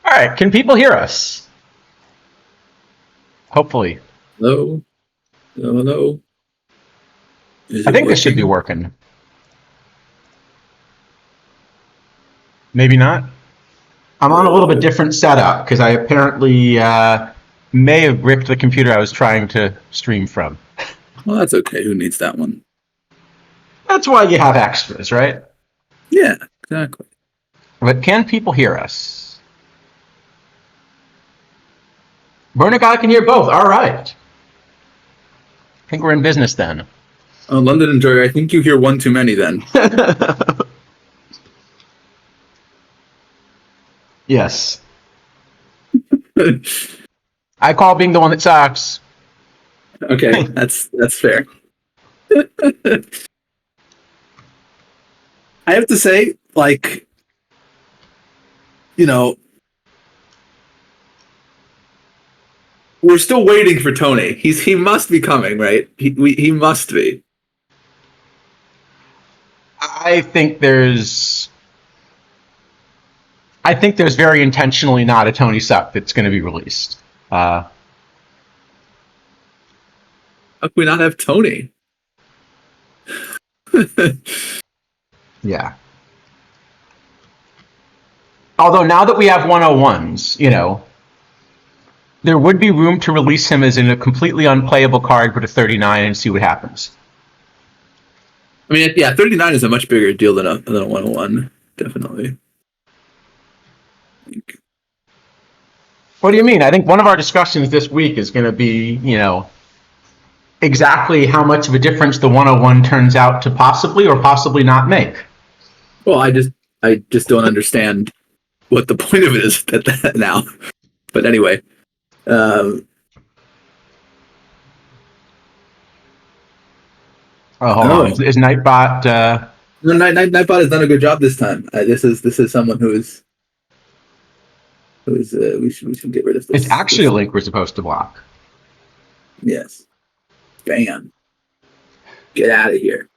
All right, can people hear us? Hopefully. Hello? Hello, hello? Is I it think this should be working? working. Maybe not. I'm on a little bit different setup because I apparently may have bricked the computer I was trying to stream from. Well, that's okay. Who needs that one? That's why you have extras, right? Yeah, exactly. But can people hear us? Bernick, can hear both. All right. I think we're in business then. London Enjoyer, I think you hear one too many then. Yes. I call being the one that sucks. Okay, that's fair. I have to say, like, you know, we're still waiting for Tony. He must be coming, right? He must be. I think there's very intentionally not a Tony Suck that's going to be released. How can we not have Tony? Yeah. Although now that we have 101s, there would be room to release him as in a completely unplayable card with a 39 and see what happens. I mean, yeah, 39 is a much bigger deal than a 101, definitely. What do you mean? I think one of our discussions this week is going to be, exactly how much of a difference the 101 turns out to possibly or possibly not make. Well, I just don't understand what the point of it is now. But anyway, hold on. Is Nightbot? No, Nightbot has done a good job this time. This is someone who is we should get rid of this. It's actually a link we're supposed to block. Yes. Ban. Get out of here.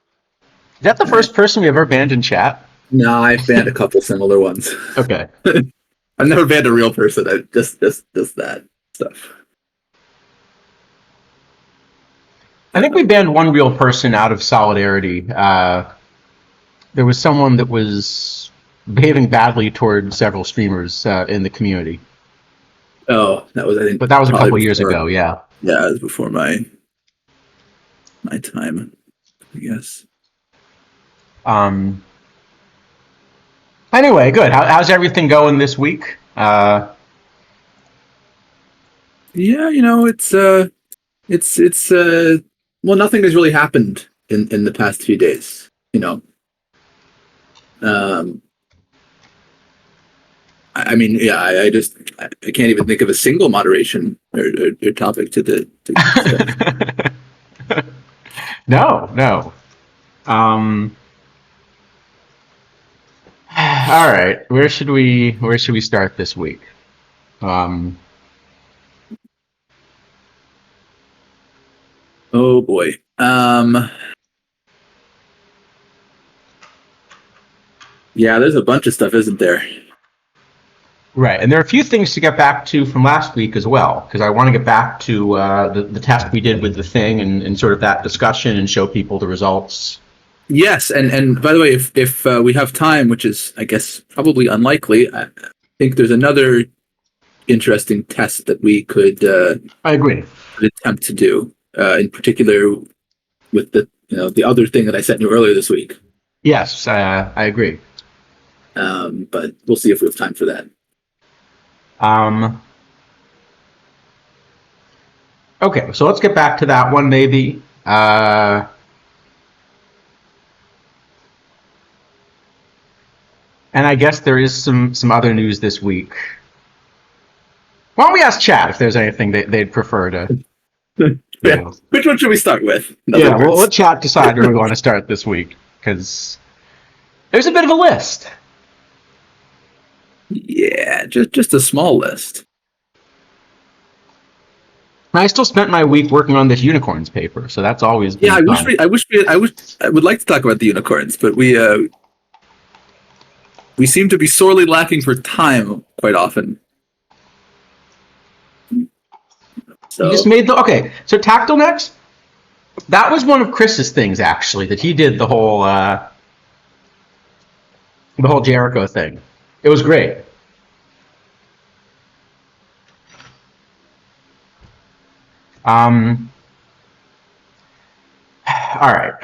Is that the first person we ever banned in chat? No, I've banned a couple similar ones. Okay. I've never banned a real person. Just that stuff. I think we banned one real person out of solidarity. There was someone that was behaving badly toward several streamers in the community. Oh, that was, I think, but that was a couple years ago. Yeah. Yeah, it was before my time, I guess. Anyway, good. How's everything going this week? Yeah, it's well, nothing has really happened in the past few days. I mean, yeah, I can't even think of a single moderation or topic to discuss. No. All right, where should we start this week? Oh boy. Yeah, there's a bunch of stuff, isn't there? Right, and there are a few things to get back to from last week as well, because I want to get back to the test we did with the thing and sort of that discussion and show people the results. Yes, and by the way, if we have time, which is, I guess, probably unlikely, I think there's another interesting test that we could I agree. Attempt to do, in particular with the other thing that I sent you earlier this week. Yes, I agree. But we'll see if we have time for that. Okay, so let's get back to that one, maybe. And I guess there is some other news this week. Why don't we ask chat if there's anything they'd prefer to... Yeah. Which one should we start with? Yeah, we'll let chat decide where we want to start this week, because there's a bit of a list. Yeah, just a small list. I still spent my week working on this unicorns paper, so that's always been fun. I would like to talk about the unicorns, but we seem to be sorely lacking for time quite often. You just So made okay. So tactile necks. That was one of Chris's things actually that he did the whole Jericho thing. It was great. Um, all right.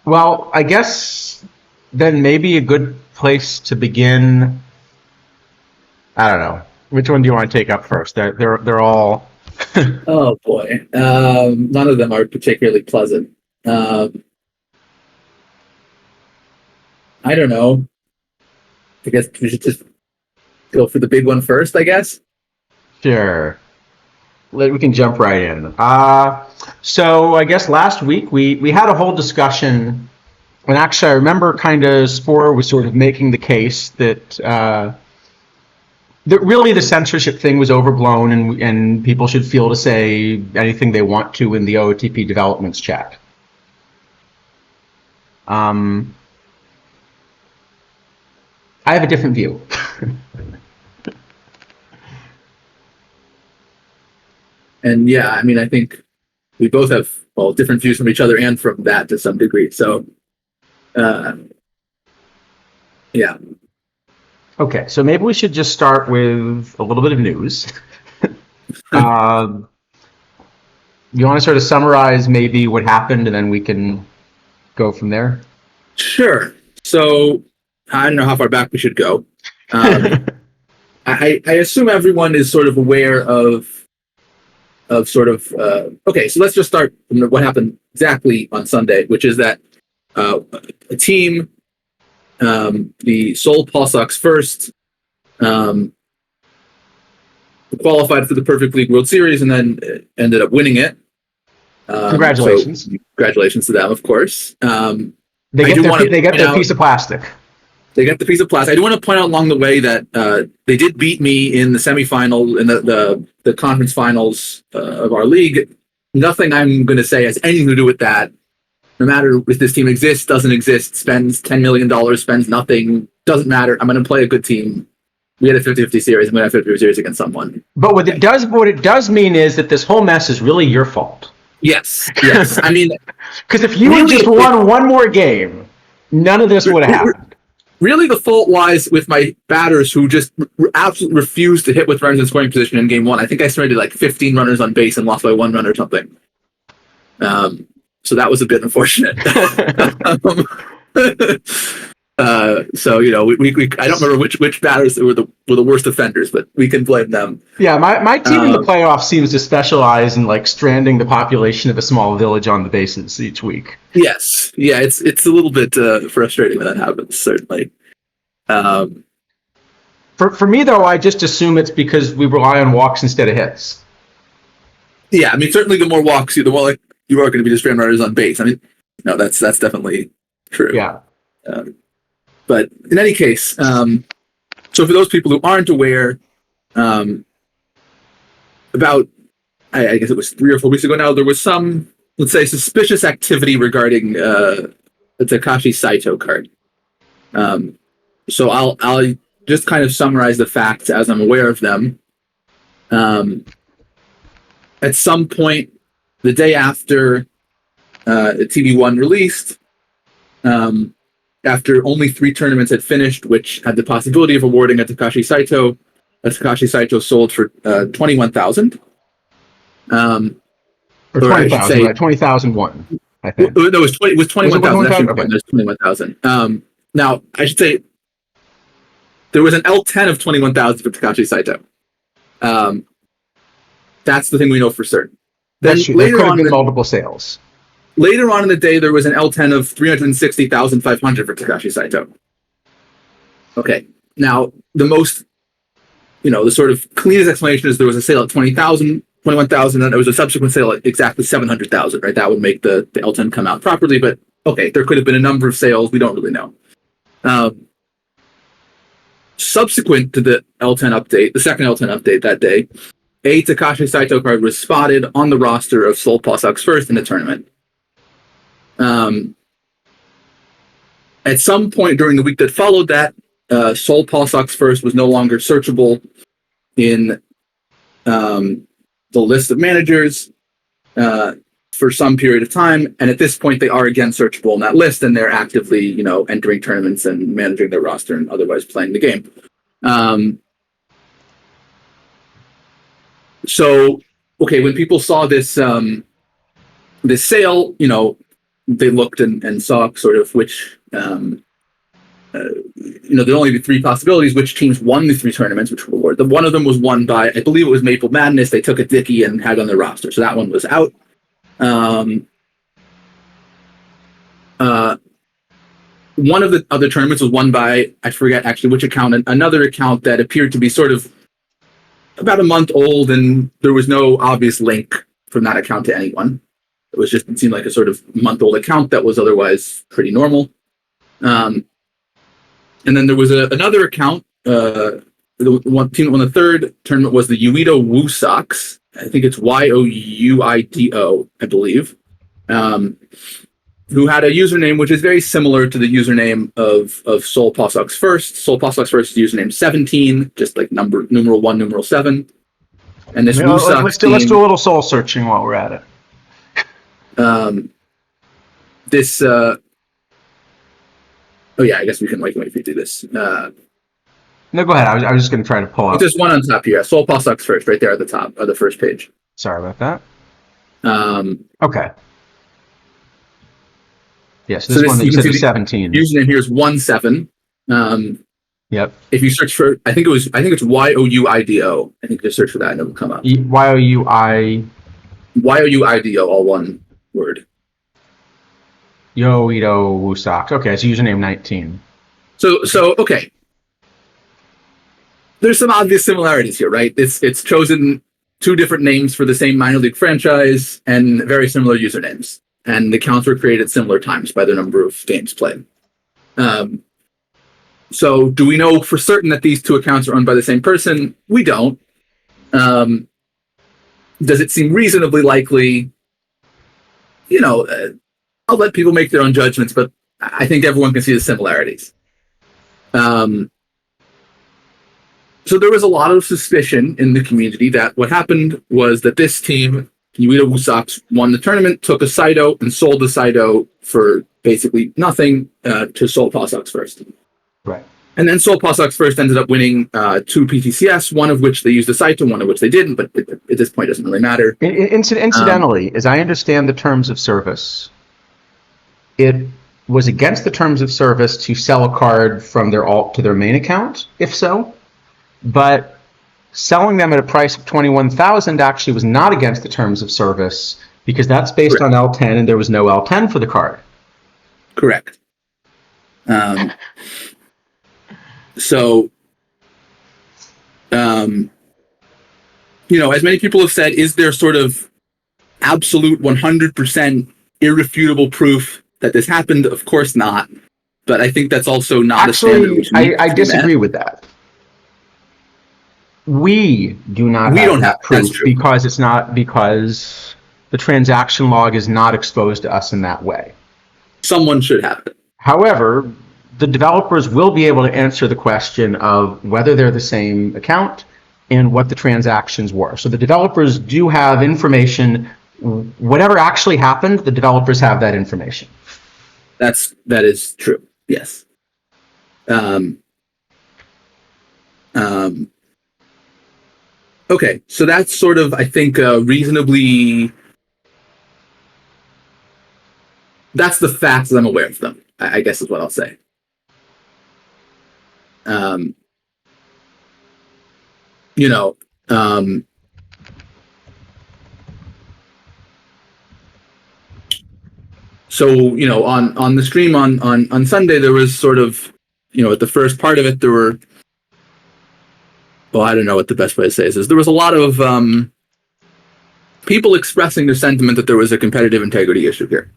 Well, I guess then maybe a good place to begin. I don't know. Which one do you want to take up first? They're all. oh boy, none of them are particularly pleasant. Um, I don't know. I guess we should just go for the big one first. I guess. Sure. We can jump right in. So I guess last week we had a whole discussion, and actually I remember kind of Spore was sort of making the case that really the censorship thing was overblown, and people should feel to say anything they want to in the OOTP developments chat. I have a different view. And yeah, I mean, I think we both have different views from each other and from that to some degree. So, yeah. Okay, so maybe we should just start with a little bit of news. You want to sort of summarize maybe what happened, and then we can go from there? Sure. So I don't know how far back we should go. I assume everyone is sort of aware of sort of okay. So let's just start from what happened exactly on Sunday, which is that a team, the Seoul Paw Sox first, qualified for the Perfect League World Series and then ended up winning it. Congratulations! So congratulations to them, of course. They get their piece of plastic. They get the piece of plastic. I do want to point out along the way that they did beat me in the semifinal, in the conference finals of our league. Nothing I'm going to say has anything to do with that. No matter if this team exists, doesn't exist, spends $10 million, spends nothing, doesn't matter. I'm going to play a good team. We had a 50-50 series. I'm going to have a 50-50 series against someone. But what it does mean is that this whole mess is really your fault. Yes. I mean, because if you had just won one more game, none of this would have happened. Really, the fault lies with my batters who just absolutely refused to hit with runners in scoring position in game one. I think I started like 15 runners on base and lost by 1 run or something. So that was a bit unfortunate. So I don't remember which batters were the worst offenders, but we can blame them. Yeah, my team in the playoffs seems to specialize in like stranding the population of a small village on the bases each week. Yes, yeah, it's a little bit frustrating when that happens, certainly. For me though, I just assume it's because we rely on walks instead of hits. Yeah, I mean certainly the more walks, the more like you are going to be just stranding runners on base. I mean, no, that's definitely true. Yeah. But in any case, so for those people who aren't aware, about, I guess it was 3 or 4 weeks ago now, there was some, let's say, suspicious activity regarding the Takashi Saito card. So I'll just kind of summarize the facts as I'm aware of them. At some point, the day after TV1 released, after only 3 tournaments had finished, which had the possibility of awarding a Takashi Saito sold for $21,000. Or 20,000, right? 20,001, I think. No, it was 21,000. Okay. There's 21,000. Now, I should say there was an L10 of 21,000 for Takashi Saito. That's the thing we know for certain. Then there could have been multiple sales. Later on in the day, there was an L10 of 360,500 for Takashi Saito. Okay. Now, the most, the sort of cleanest explanation is there was a sale at 20,000, 21,000, and there was a subsequent sale at exactly 700,000, right? That would make the L10 come out properly, but okay, there could have been a number of sales. We don't really know. Subsequent to the L10 update, the second L10 update that day, a Takashi Saito card was spotted on the roster of Seoul Paw Sox first in the tournament. At some point during the week that followed that, Sol Pawsox First was no longer searchable in the list of managers for some period of time, and at this point they are again searchable in that list, and they're actively, entering tournaments and managing their roster and otherwise playing the game. So, okay, when people saw this this sale, they looked and saw sort of which there'd only be three possibilities, which teams won the three tournaments, which were awarded. One of them was won by, I believe it was Maple Madness. They took a Dickey and had on their roster. So that one was out. One of the other tournaments was won by, I forget actually which account, another account that appeared to be sort of about a month old, and there was no obvious link from that account to anyone. It seemed like a sort of month-old account that was otherwise pretty normal. And then there was another account. The one team that won the third tournament was the Uido Woo Sox. I think it's Youido, I believe, who had a username which is very similar to the username of Sol Pawsox First. Sol Pawsox First username 17, just like numeral 1, numeral 7. And this Woo Sox let's do a little soul searching while we're at it. Oh yeah, I guess we can wait if we do this. No, go ahead. I was just going to try to pull up. There's one on top here. Sol Pawsox First, right there at the top of the first page. Sorry about that. Okay. Yes, this one that you said was 17. Username here is 17. Yep. If you search for, I think it's Youido. I think just search for that and it will come up. Youido, all one word. Uido Woo Sox. Okay, it's username 19. So okay. There's some obvious similarities here, right? It's chosen two different names for the same minor league franchise and very similar usernames. And the accounts were created at similar times by the number of games played. So do we know for certain that these two accounts are owned by the same person? We don't. Does it seem reasonably likely? I'll let people make their own judgments, but I think everyone can see the similarities. So there was a lot of suspicion in the community that what happened was that this team, Uido Woo Sox, won the tournament, took a Saito, and sold the Saito for basically nothing to Sol Pawsox First. Right. And then Sol Pawsox First ended up winning two PTCS, one of which they used the Saito, one of which they didn't, but at this point it doesn't really matter. Incidentally, as I understand the terms of service, it was against the terms of service to sell a card from their alt to their main account, if so. But selling them at a price of $21,000 actually was not against the terms of service because that's based on L10 and there was no L10 for the card. Correct. As many people have said, is there sort of absolute 100% irrefutable proof that this happened? Of course not. But I think that's also not actually, a standard. I disagree with that. We do not have that proof because the transaction log is not exposed to us in that way. Someone should have it. However, the developers will be able to answer the question of whether they're the same account and what the transactions were. So the developers do have information. Whatever actually happened, the developers have that information. That is true. Yes. Okay, so that's sort of, I think, reasonably. That's the facts that I'm aware of them, I guess is what I'll say. So, on the stream on Sunday, there was sort of, at the first part of it, there were, well, I don't know what the best way to say this is. There was a lot of people expressing their sentiment that there was a competitive integrity issue here.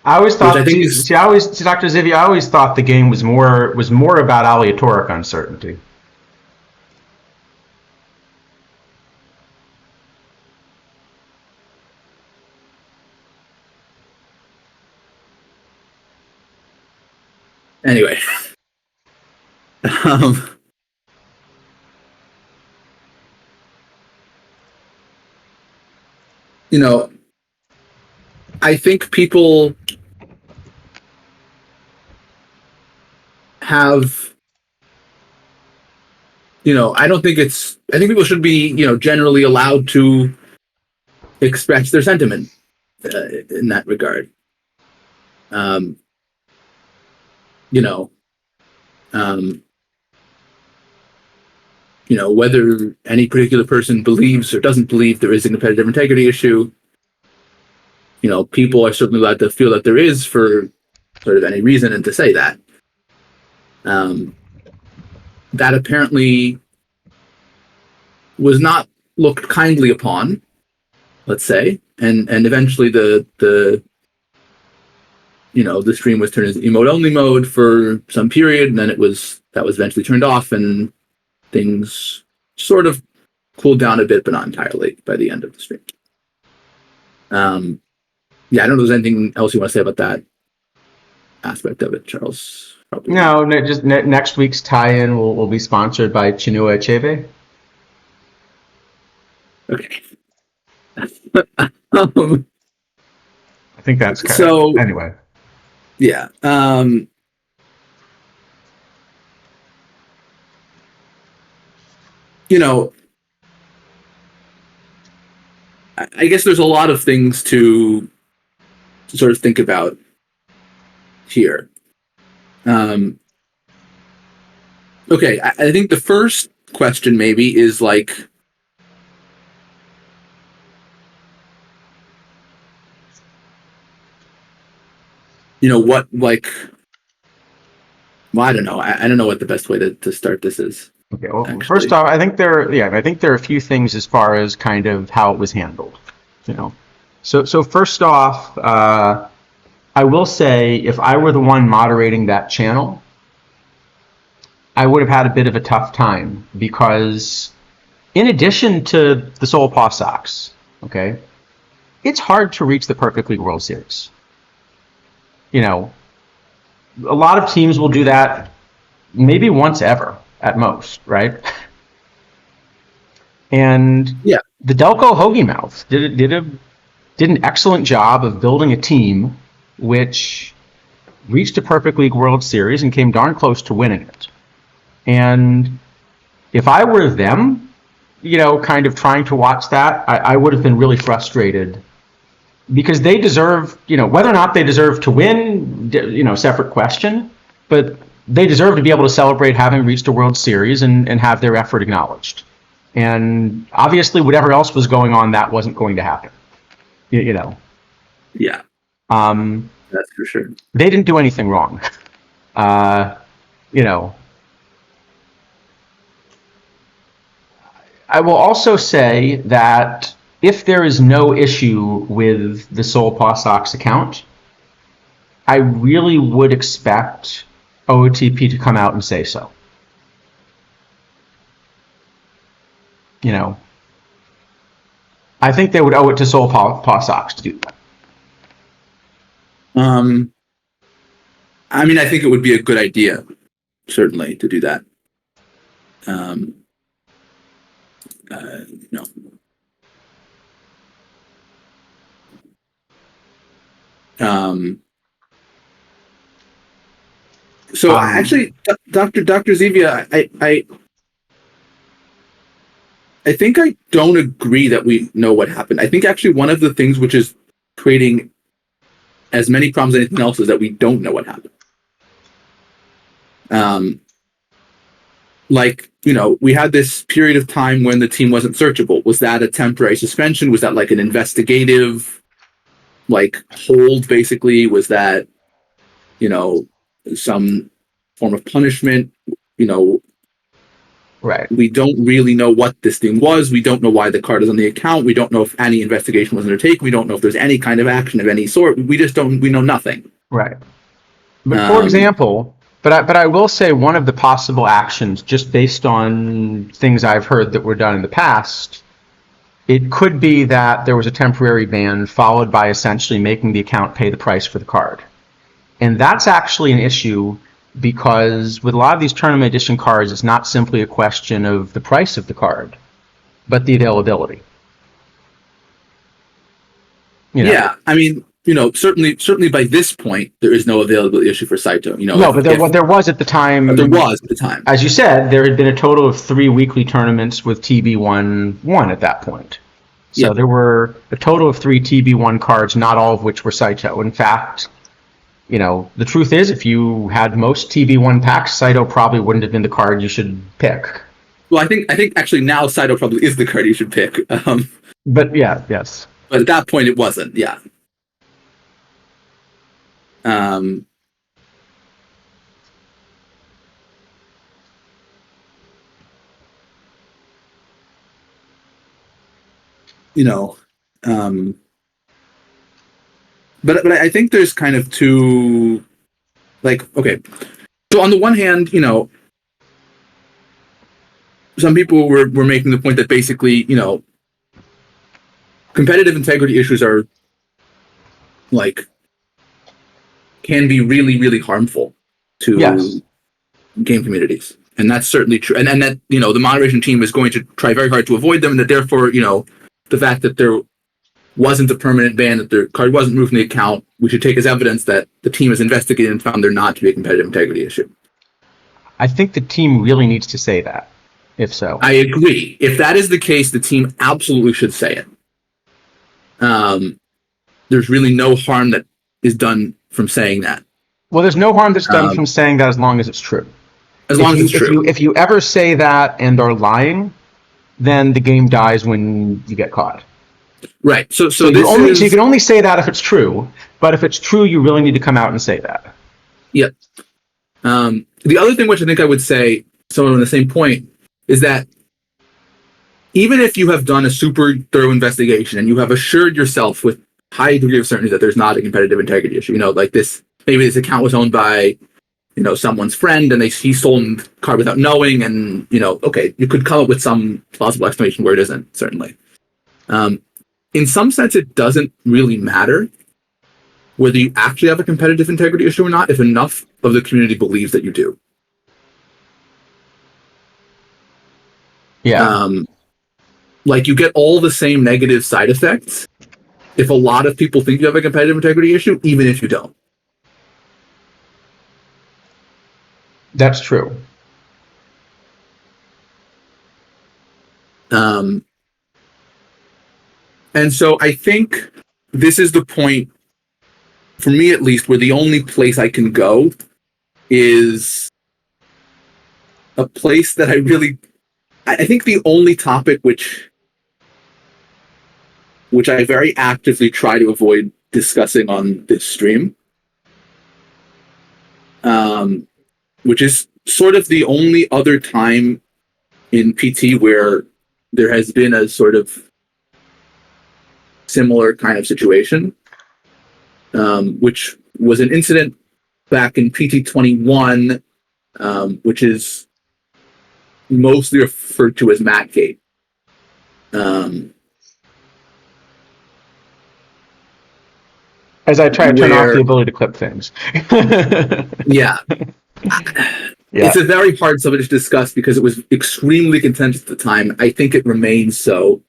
I always thought, Dr. Zivy, I always thought the game was more about aleatoric uncertainty. Anyway, um, you know, I think people have, I don't think I think people should be, generally allowed to express their sentiment in that regard. Um, you know, um, whether any particular person believes or doesn't believe there is a competitive integrity issue, people are certainly allowed to feel that there is for sort of any reason and to say that. That apparently was not looked kindly upon, let's say, and eventually the stream was turned into emote only mode for some period, and then that was eventually turned off, and things sort of cooled down a bit, but not entirely by the end of the stream. Yeah, I don't know if there's anything else you want to say about that aspect of it, Charles. Probably. No, just next week's tie-in will be sponsored by Chinua Achebe. Okay. I think that's kind so. Anyway. Yeah. I guess there's a lot of things to sort of think about here. Okay, I think the first question maybe is like, what, like, well, I don't know. I don't know what the best way to start this is. Okay. Well, actually, first off, I think there are a few things as far as kind of how it was handled. So first off, I will say if I were the one moderating that channel, I would have had a bit of a tough time because, in addition to the Seoul Paw Sox, okay, it's hard to reach the Perfect League World Series. A lot of teams will do that maybe once ever at most, right? And yeah, the Delco Hoagie Mouth did an excellent job of building a team which reached a Perfect League World Series and came darn close to winning it. And if I were them, kind of trying to watch that, I would have been really frustrated because they deserve, whether or not they deserve to win, separate question, but they deserve to be able to celebrate having reached a World Series and have their effort acknowledged. And obviously, whatever else was going on, that wasn't going to happen. Yeah. That's for sure. They didn't do anything wrong. I will also say that if there is no issue with the Seoul Paw Sox account, I really would expect OOTP to come out and say so. I think they would owe it to Seoul Paw Sox to do that. I mean, I think it would be a good idea, certainly, to do that. So actually, Dr. Zevia, I think I don't agree that we know what happened. I think actually one of the things which is creating as many problems as anything else is that we don't know what happened. We had this period of time when the team wasn't searchable. Was that a temporary suspension? Was that like an investigative, hold, basically? Was that, some form of punishment? Right. We don't really know what this thing was. We don't know why the card is on the account. We don't know if any investigation was undertaken. We don't know if there's any kind of action of any sort. We know nothing. Right. But for example, but I will say one of the possible actions, just based on things I've heard that were done in the past, it could be that there was a temporary ban followed by essentially making the account pay the price for the card. And that's actually an issue because with a lot of these tournament edition cards, it's not simply a question of the price of the card, but the availability. Yeah, I mean, certainly by this point, there is no availability issue for Saito. No, but there was at the time. But there was at the time. As you said, there had been a total of 3 weekly tournaments with TB1 at that point. So there were a total of 3 TB1 cards, not all of which were Saito. In fact, the truth is, if you had most TB1 packs, Saito probably wouldn't have been the card you should pick. Well, I think actually now Saito probably is the card you should pick. But yeah, yes. But at that point, it wasn't. Yeah. But I think there's kind of two, okay. So on the one hand, some people were making the point that basically, competitive integrity issues are can be really, really harmful to game communities. And that's certainly true. And that, the moderation team is going to try very hard to avoid them. And that therefore, the fact that there wasn't a permanent ban, that the card wasn't removed from the account, we should take as evidence that the team has investigated and found there not to be a competitive integrity issue. I think the team really needs to say that, if so. I agree. If that is the case, the team absolutely should say it. There's really no harm that is done from saying that. Well, there's no harm that's done from saying that as long as it's true. As long as it's true. If you ever say that and are lying, then the game dies when you get caught. Right. So you can only say that if it's true, but if it's true, you really need to come out and say that. Yep. The other thing which I think I would say, somewhat on the same point, is that even if you have done a super thorough investigation and you have assured yourself with high degree of certainty that there's not a competitive integrity issue, maybe this account was owned by, someone's friend and he sold the card without knowing, and, okay, you could come up with some plausible explanation where it isn't, certainly. In some sense, it doesn't really matter whether you actually have a competitive integrity issue or not, if enough of the community believes that you do. Yeah. You get all the same negative side effects if a lot of people think you have a competitive integrity issue, even if you don't. That's true. And so I think this is the point, for me at least, where the only place I can go is a place that I think the only topic which I very actively try to avoid discussing on this stream, which is sort of the only other time in PT where there has been a sort of similar kind of situation, which was an incident back in PT 21, which is mostly referred to as Mattgate. As I try to turn off the ability to clip things. Yeah. It's a very hard subject to discuss because it was extremely contentious at the time. I think it remains so.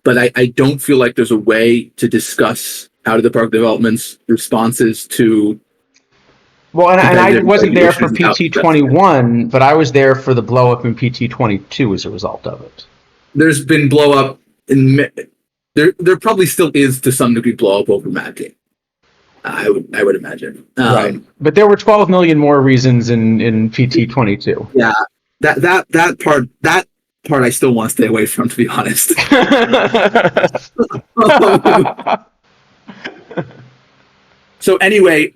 But I don't feel like there's a way to discuss Out of the Park Development's responses to... Well, and I wasn't there for PT 21, but I was there for the blow up in PT 22 as a result of it. There's been blow up in... There probably still is to some degree blow up over Mattgate. I would imagine. Right. But there were 12 million more reasons in PT 22. Yeah. That part I still want to stay away from, to be honest. So anyway,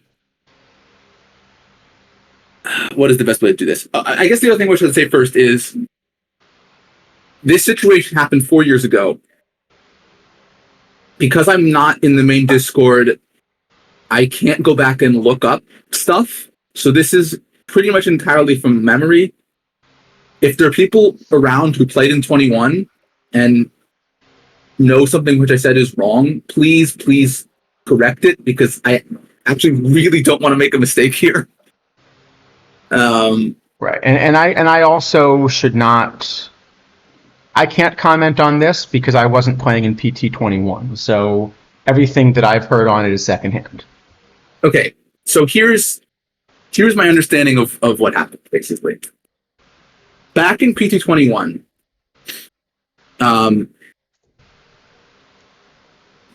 what is the best way to do this? I guess the other thing we should say first is this situation happened 4 years ago. Because I'm not in the main Discord, I can't go back and look up stuff. So this is pretty much entirely from memory. If there are people around who played in 21 and know something which I said is wrong, please correct it, because actually really don't want to make a mistake here. Right, and I also should not. I can't comment on this because I wasn't playing in PT21, so everything that I've heard on it is secondhand. Okay, so here's my understanding of what happened, basically. Back in PT21,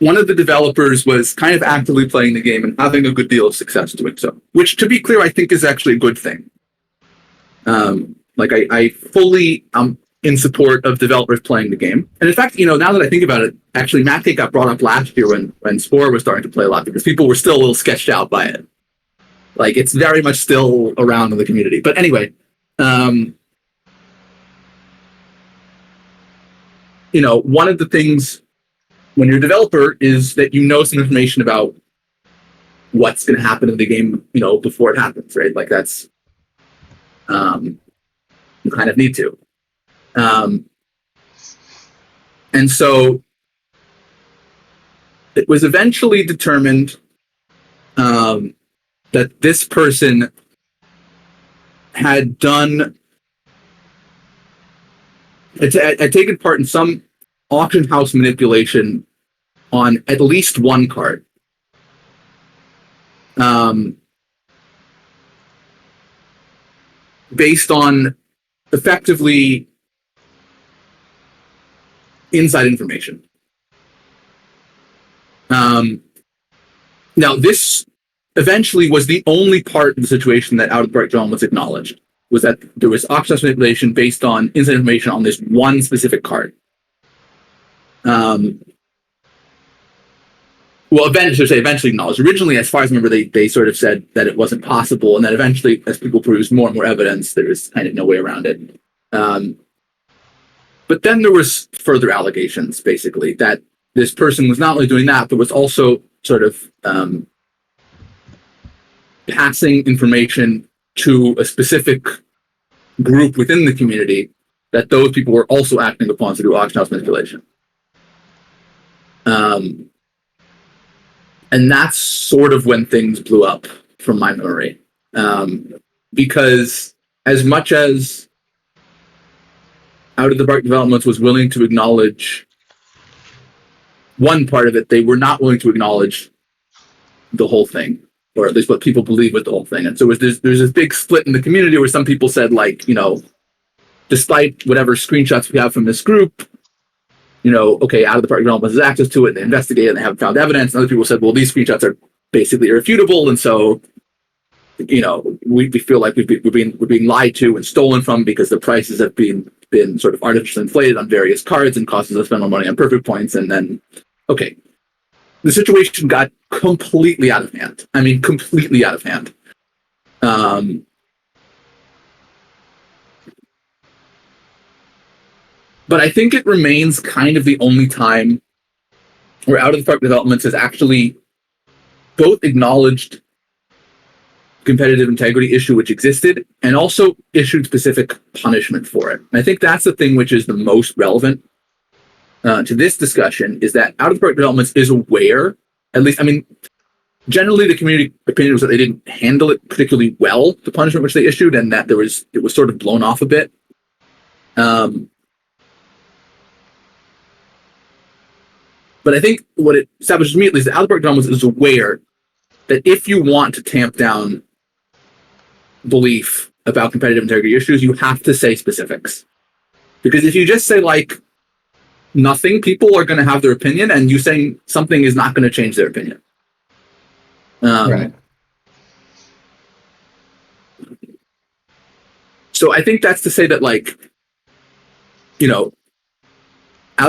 one of the developers was kind of actively playing the game and having a good deal of success doing so, which, to be clear, I think is actually a good thing. Like, I fully in support of developers playing the game. And in fact, now that I think about it, actually, Matt got brought up last year when Spore was starting to play a lot because people were still a little sketched out by it. Like, it's very much still around in the community. But anyway, one of the things when you're a developer is that some information about what's going to happen in the game, before it happens, right? Like, that's you kind of need to. And so it was eventually determined that this person had taken part in some auction house manipulation on at least one card. Based on effectively inside information. Now, this eventually was the only part of the situation that Out of the Dark Realm was acknowledged, was that there was auction house manipulation based on inside information on this one specific card. Well, eventually acknowledged. Originally, as far as I remember, they sort of said that it wasn't possible, and then eventually, as people produced more and more evidence, there was kind of no way around it. But then there was further allegations, basically, that this person was not only doing that, but was also sort of passing information to a specific group within the community that those people were also acting upon to do auction house manipulation. And that's sort of when things blew up, from my memory. Because as much as Out of the Dark Developments was willing to acknowledge one part of it, they were not willing to acknowledge the whole thing, or at least what people believe was the whole thing. And so there's this big split in the community where some people said, like, despite whatever screenshots we have from this group, okay, Out of the Dark Developments has access to it, and they investigated and they haven't found evidence. And other people said, well, these screenshots are basically irrefutable, and so we feel like we're being lied to and stolen from because the prices have been sort of artificially inflated on various cards and causes us to spend more money on perfect points. And then, okay, the situation got completely out of hand. I mean, completely out of hand. But I think it remains kind of the only time where Out of the Dark Developments has actually both acknowledged competitive integrity issue which existed and also issued specific punishment for it. And I think that's the thing which is the most relevant to this discussion, is that Out of the Dark Developments is aware, at least, I mean, generally the community opinion was that they didn't handle it particularly well, the punishment which they issued, and that it was sort of blown off a bit. But I think what it establishes to me, at least, that Out of the Dark Developments is aware that if you want to tamp down belief about competitive integrity issues, you have to say specifics. Because if you just say, like, nothing, people are going to have their opinion, and you saying something is not going to change their opinion. Right. So I think that's to say that, like, Out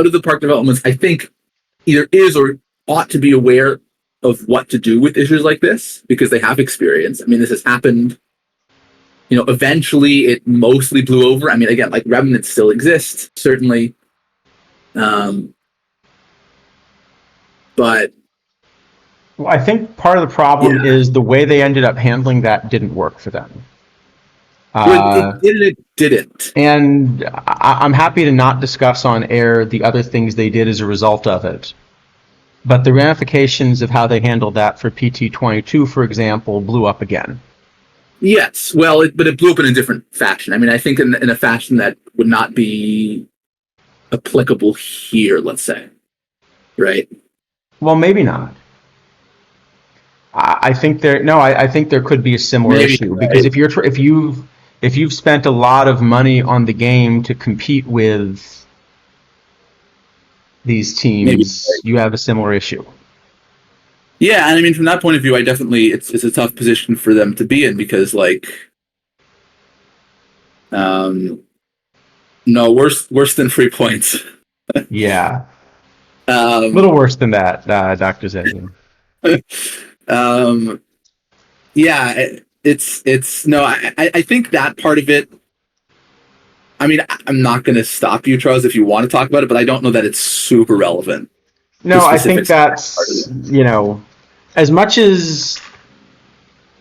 of the Dark Developments, I think, either is or ought to be aware of what to do with issues like this, because they have experience. I mean, this has happened. Eventually it mostly blew over. I mean, again, like, remnants still exist, certainly. But Well, I think part of the problem is the way they ended up handling that didn't work for them. It didn't. And I'm happy to not discuss on air the other things they did as a result of it. But the ramifications of how they handled that for PT22, for example, blew up again. Yes, well, but it blew up in a different fashion. I mean, I think in a fashion that would not be applicable here, let's say, right? Well, maybe not. I think there. No, I think there could be a similar Maybe, issue because right? if you've spent a lot of money on the game to compete with these Maybe. teams, you have a similar issue. Yeah, and I mean, from that point of view, I definitely it's a tough position for them to be in because, like, no, worse than 3 points. Yeah, a Um, little worse than that, Dr. Zedin. um, yeah, it's no, I think that part of it. I mean, I'm not going to stop you, Charles, if you want to talk about it, but I don't know that it's super relevant. The No, I think specifics of that part of that's, it.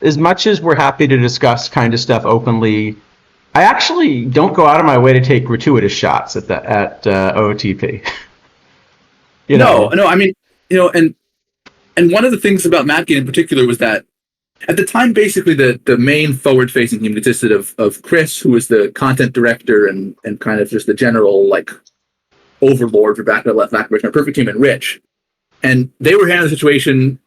as much as we're happy to discuss kind of stuff openly, I actually don't go out of my way to take gratuitous shots at OTP. you No, know, no, I mean, and one of the things about Mapgate in particular was that at the time, basically the main forward facing team consisted of Chris, who was the content director and kind of just the general like overlord for back left back perfect team, and Rich. And they were handling the situation,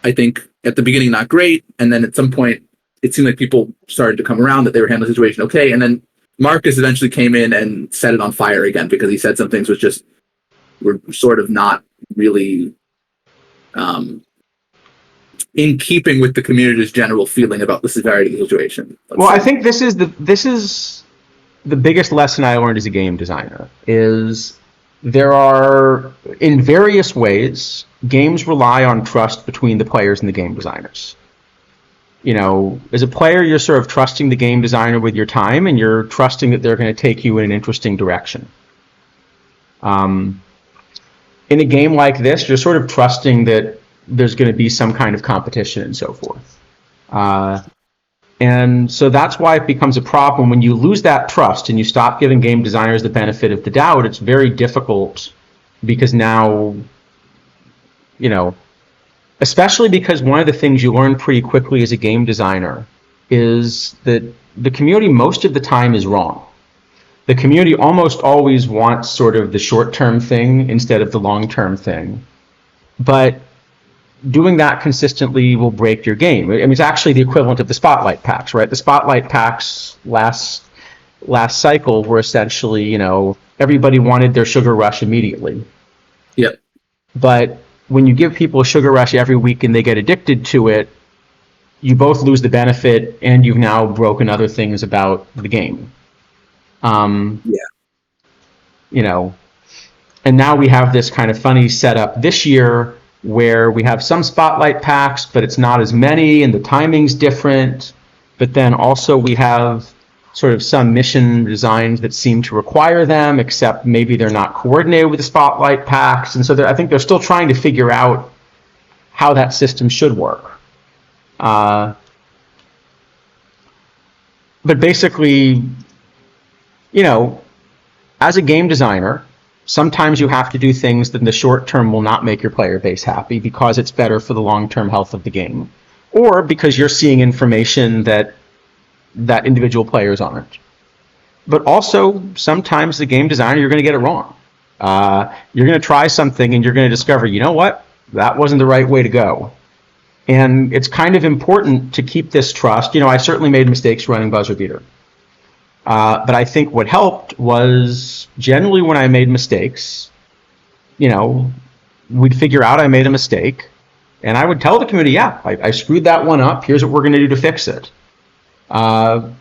I think, at the beginning not great, and then at some point it seemed like people started to come around that they were handling the situation okay. And then Marcus eventually came in and set it on fire again because he said some things which just were sort of not really in keeping with the community's general feeling about the severity of the situation. well, I think this is the biggest lesson I learned as a game designer is there are, in various ways, games rely on trust between the players and the game designers. As a player, you're sort of trusting the game designer with your time, and you're trusting that they're going to take you in an interesting direction. In a game like this, you're sort of trusting that there's going to be some kind of competition and so forth. And so that's why it becomes a problem when you lose that trust and you stop giving game designers the benefit of the doubt. It's very difficult because now, especially because one of the things you learn pretty quickly as a game designer is that the community most of the time is wrong. The community almost always wants sort of the short-term thing instead of the long-term thing. But doing that consistently will break your game. I mean, it's actually the equivalent of the spotlight packs, right? The spotlight packs last cycle were essentially, everybody wanted their sugar rush immediately. Yep. But when you give people a sugar rush every week and they get addicted to it, you both lose the benefit and you've now broken other things about the game. Yeah. And now we have this kind of funny setup this year where we have some spotlight packs, but it's not as many and the timing's different. But then also we have sort of some mission designs that seem to require them, except maybe they're not coordinated with the spotlight packs. And so I think they're still trying to figure out how that system should work. But basically, as a game designer, sometimes you have to do things that in the short term will not make your player base happy because it's better for the long-term health of the game, or because you're seeing information that individual players aren't. But also, sometimes the game designer, you're going to get it wrong. You're going to try something and you're going to discover, you know what, that wasn't the right way to go. And it's kind of important to keep this trust. I certainly made mistakes running Buzzer Beater. But I think what helped was generally when I made mistakes, we'd figure out I made a mistake, and I would tell the community, yeah, I screwed that one up. Here's what we're going to do to fix it. But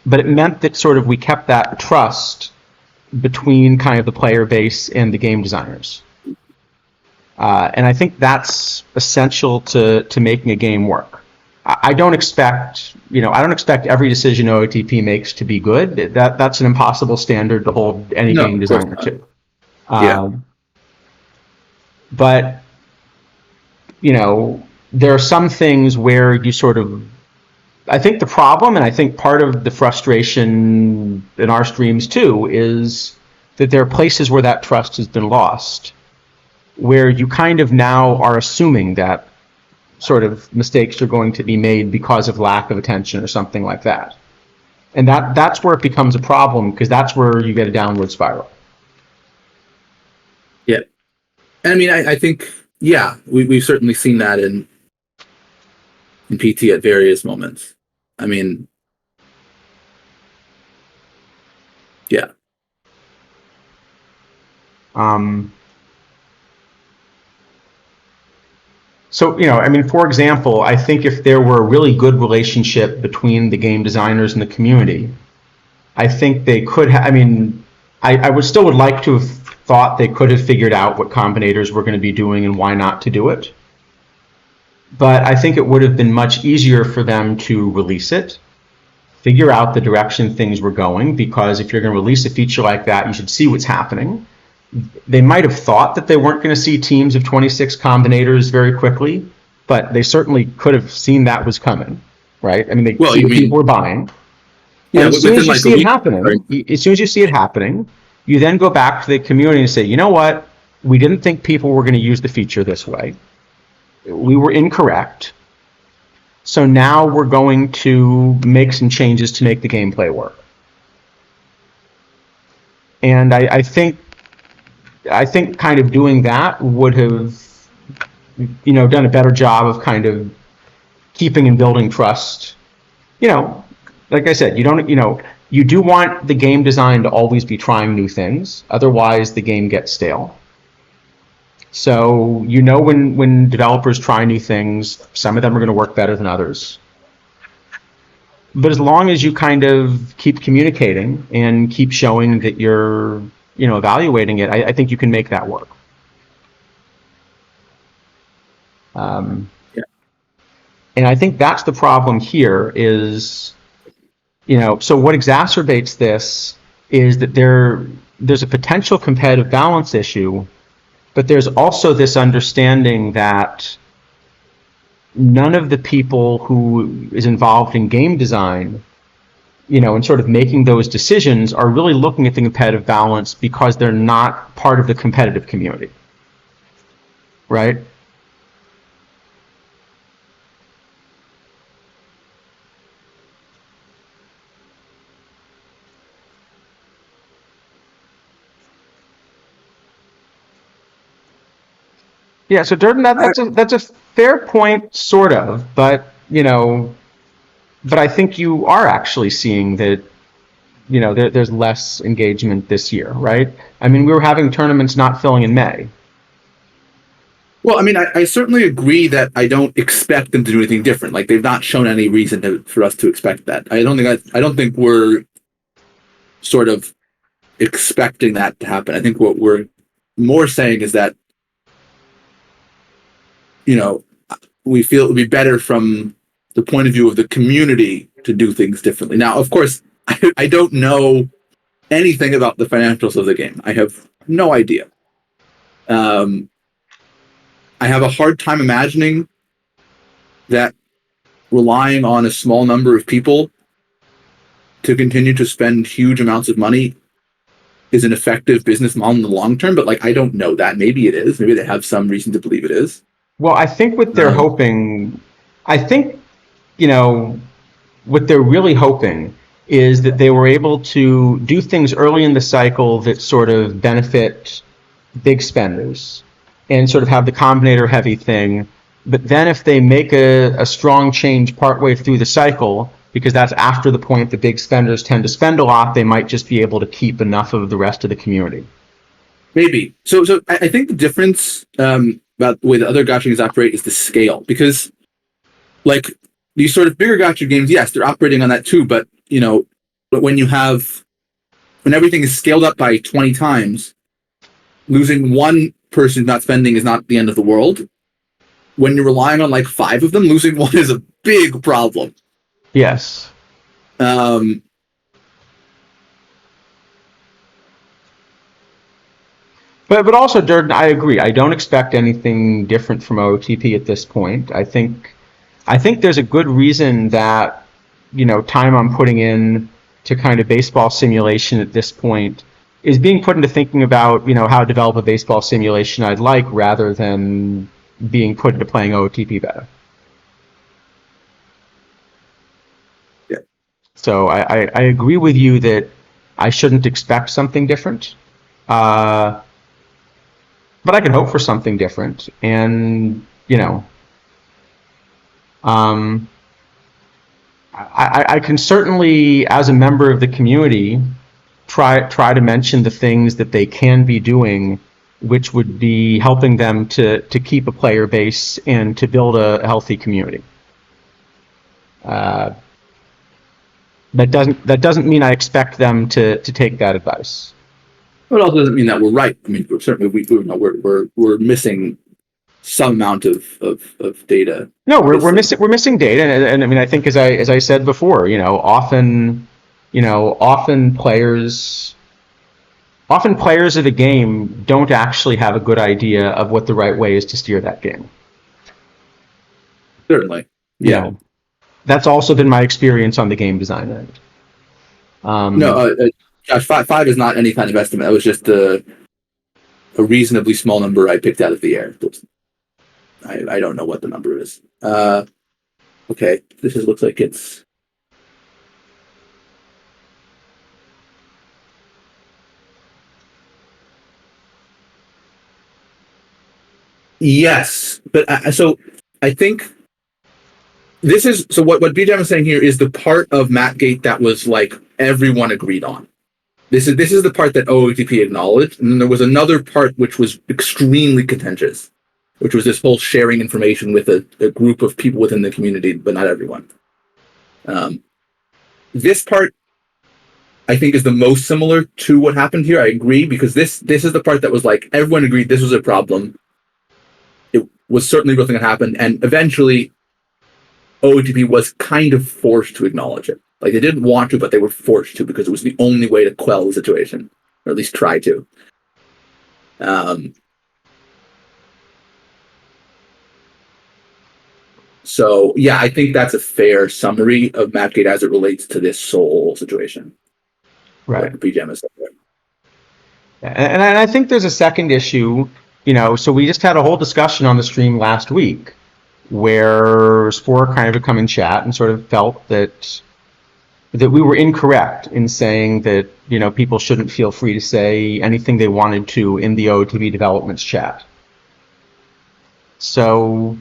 it meant that sort of we kept that trust between kind of the player base and the game designers. And I think that's essential to making a game work. I don't expect every decision OOTP makes to be good. That's an impossible standard to hold any game designer to. But there are some things where you sort of, I think the problem, and I think part of the frustration in our streams too, is that there are places where that trust has been lost. where you kind of now are assuming that sort of mistakes are going to be made because of lack of attention or something like that. And that's where it becomes a problem, because that's where you get a downward spiral. Yeah. And I mean, I think, yeah, we've certainly seen that in PT at various moments. I mean, yeah. So, I mean, for example, I think if there were a really good relationship between the game designers and the community, I think they could I mean, I would still would like to have thought they could have figured out what combinators were going to be doing and why not to do it. But I think it would have been much easier for them to release it, figure out the direction things were going, because if you're going to release a feature like that, you should see what's happening. They might have thought that they weren't going to see teams of 26 combinators very quickly, but they certainly could have seen that was coming, right? I mean, they see what people were buying. Yeah, and as soon as you see it happening, as soon as you see it happening, you then go back to the community and say, you know what? We didn't think people were going to use the feature this way. We were incorrect. So now we're going to make some changes to make the gameplay work. And I think kind of doing that would have, done a better job of kind of keeping and building trust. Like I said, you do want the game design to always be trying new things. Otherwise, the game gets stale. So, when developers try new things, some of them are going to work better than others. But as long as you kind of keep communicating and keep showing that you're, evaluating it, I think you can make that work. And I think that's the problem here is, so what exacerbates this is that there's a potential competitive balance issue, but there's also this understanding that none of the people who is involved in game design, and sort of making those decisions are really looking at the competitive balance because they're not part of the competitive community, right? Yeah, so Durden, that's a fair point, sort of, but but I think you are actually seeing that, there's less engagement this year, right? I mean, we were having tournaments not filling in May. Well, I mean, I certainly agree that I don't expect them to do anything different. Like, they've not shown any reason for us to expect that. I don't think we're sort of expecting that to happen. I think what we're more saying is that, we feel it would be better from the point of view of the community to do things differently. Now, of course, I don't know anything about the financials of the game. I have no idea. I have a hard time imagining that relying on a small number of people to continue to spend huge amounts of money is an effective business model in the long term, but I don't know that. Maybe it is. Maybe they have some reason to believe it is. Well, I think what they're hoping, what they're really hoping is that they were able to do things early in the cycle that sort of benefit big spenders and sort of have the combinator heavy thing. But then if they make a strong change partway through the cycle, because that's after the point the big spenders tend to spend a lot, they might just be able to keep enough of the rest of the community. Maybe. So I think the difference about the way the other gacha games operate is the scale. Because, these sort of bigger gacha games, yes, they're operating on that too, but, but when everything is scaled up by 20 times, losing one person not spending is not the end of the world. When you're relying on 5 of them, losing one is a big problem. Yes. But also, Durden, I agree. I don't expect anything different from OTP at this point. I think there's a good reason that, time I'm putting in to kind of baseball simulation at this point is being put into thinking about, how to develop a baseball simulation I'd like, rather than being put into playing OOTP better. Yeah. So I agree with you that I shouldn't expect something different. But I can hope for something different. And, I can certainly, as a member of the community, try to mention the things that they can be doing, which would be helping them to keep a player base and to build a healthy community. That doesn't mean I expect them to take that advice. But it also doesn't mean that we're right. I mean, certainly we're missing some amount of data. No, we're missing data, and I mean, I think, as I said before, often players of a game don't actually have a good idea of what the right way is to steer that game. Certainly, yeah. That's also been my experience on the game design end. No, Josh, five is not any kind of estimate. That was just a reasonably small number I picked out of the air. I don't know what the number is. Okay, this looks like it's. Yes, but so I think this is so. What BJM is saying here is the part of Mattgate that was like everyone agreed on. This is the part that OOTP acknowledged, and then there was another part which was extremely contentious, which was this whole sharing information with a group of people within the community, but not everyone. This part, I think, is the most similar to what happened here. I agree, because this is the part that was like everyone agreed this was a problem. It was certainly a real thing that happened, and eventually OOTP was kind of forced to acknowledge it. Like, they didn't want to, but they were forced to, because it was the only way to quell the situation, or at least try to. So, yeah, I think that's a fair summary of Mapgate as it relates to this Soul situation. Right. Like BGM is there. And I think there's a second issue, so we just had a whole discussion on the stream last week where Spore kind of had come in chat and sort of felt that we were incorrect in saying that, people shouldn't feel free to say anything they wanted to in the OOTP developments chat. So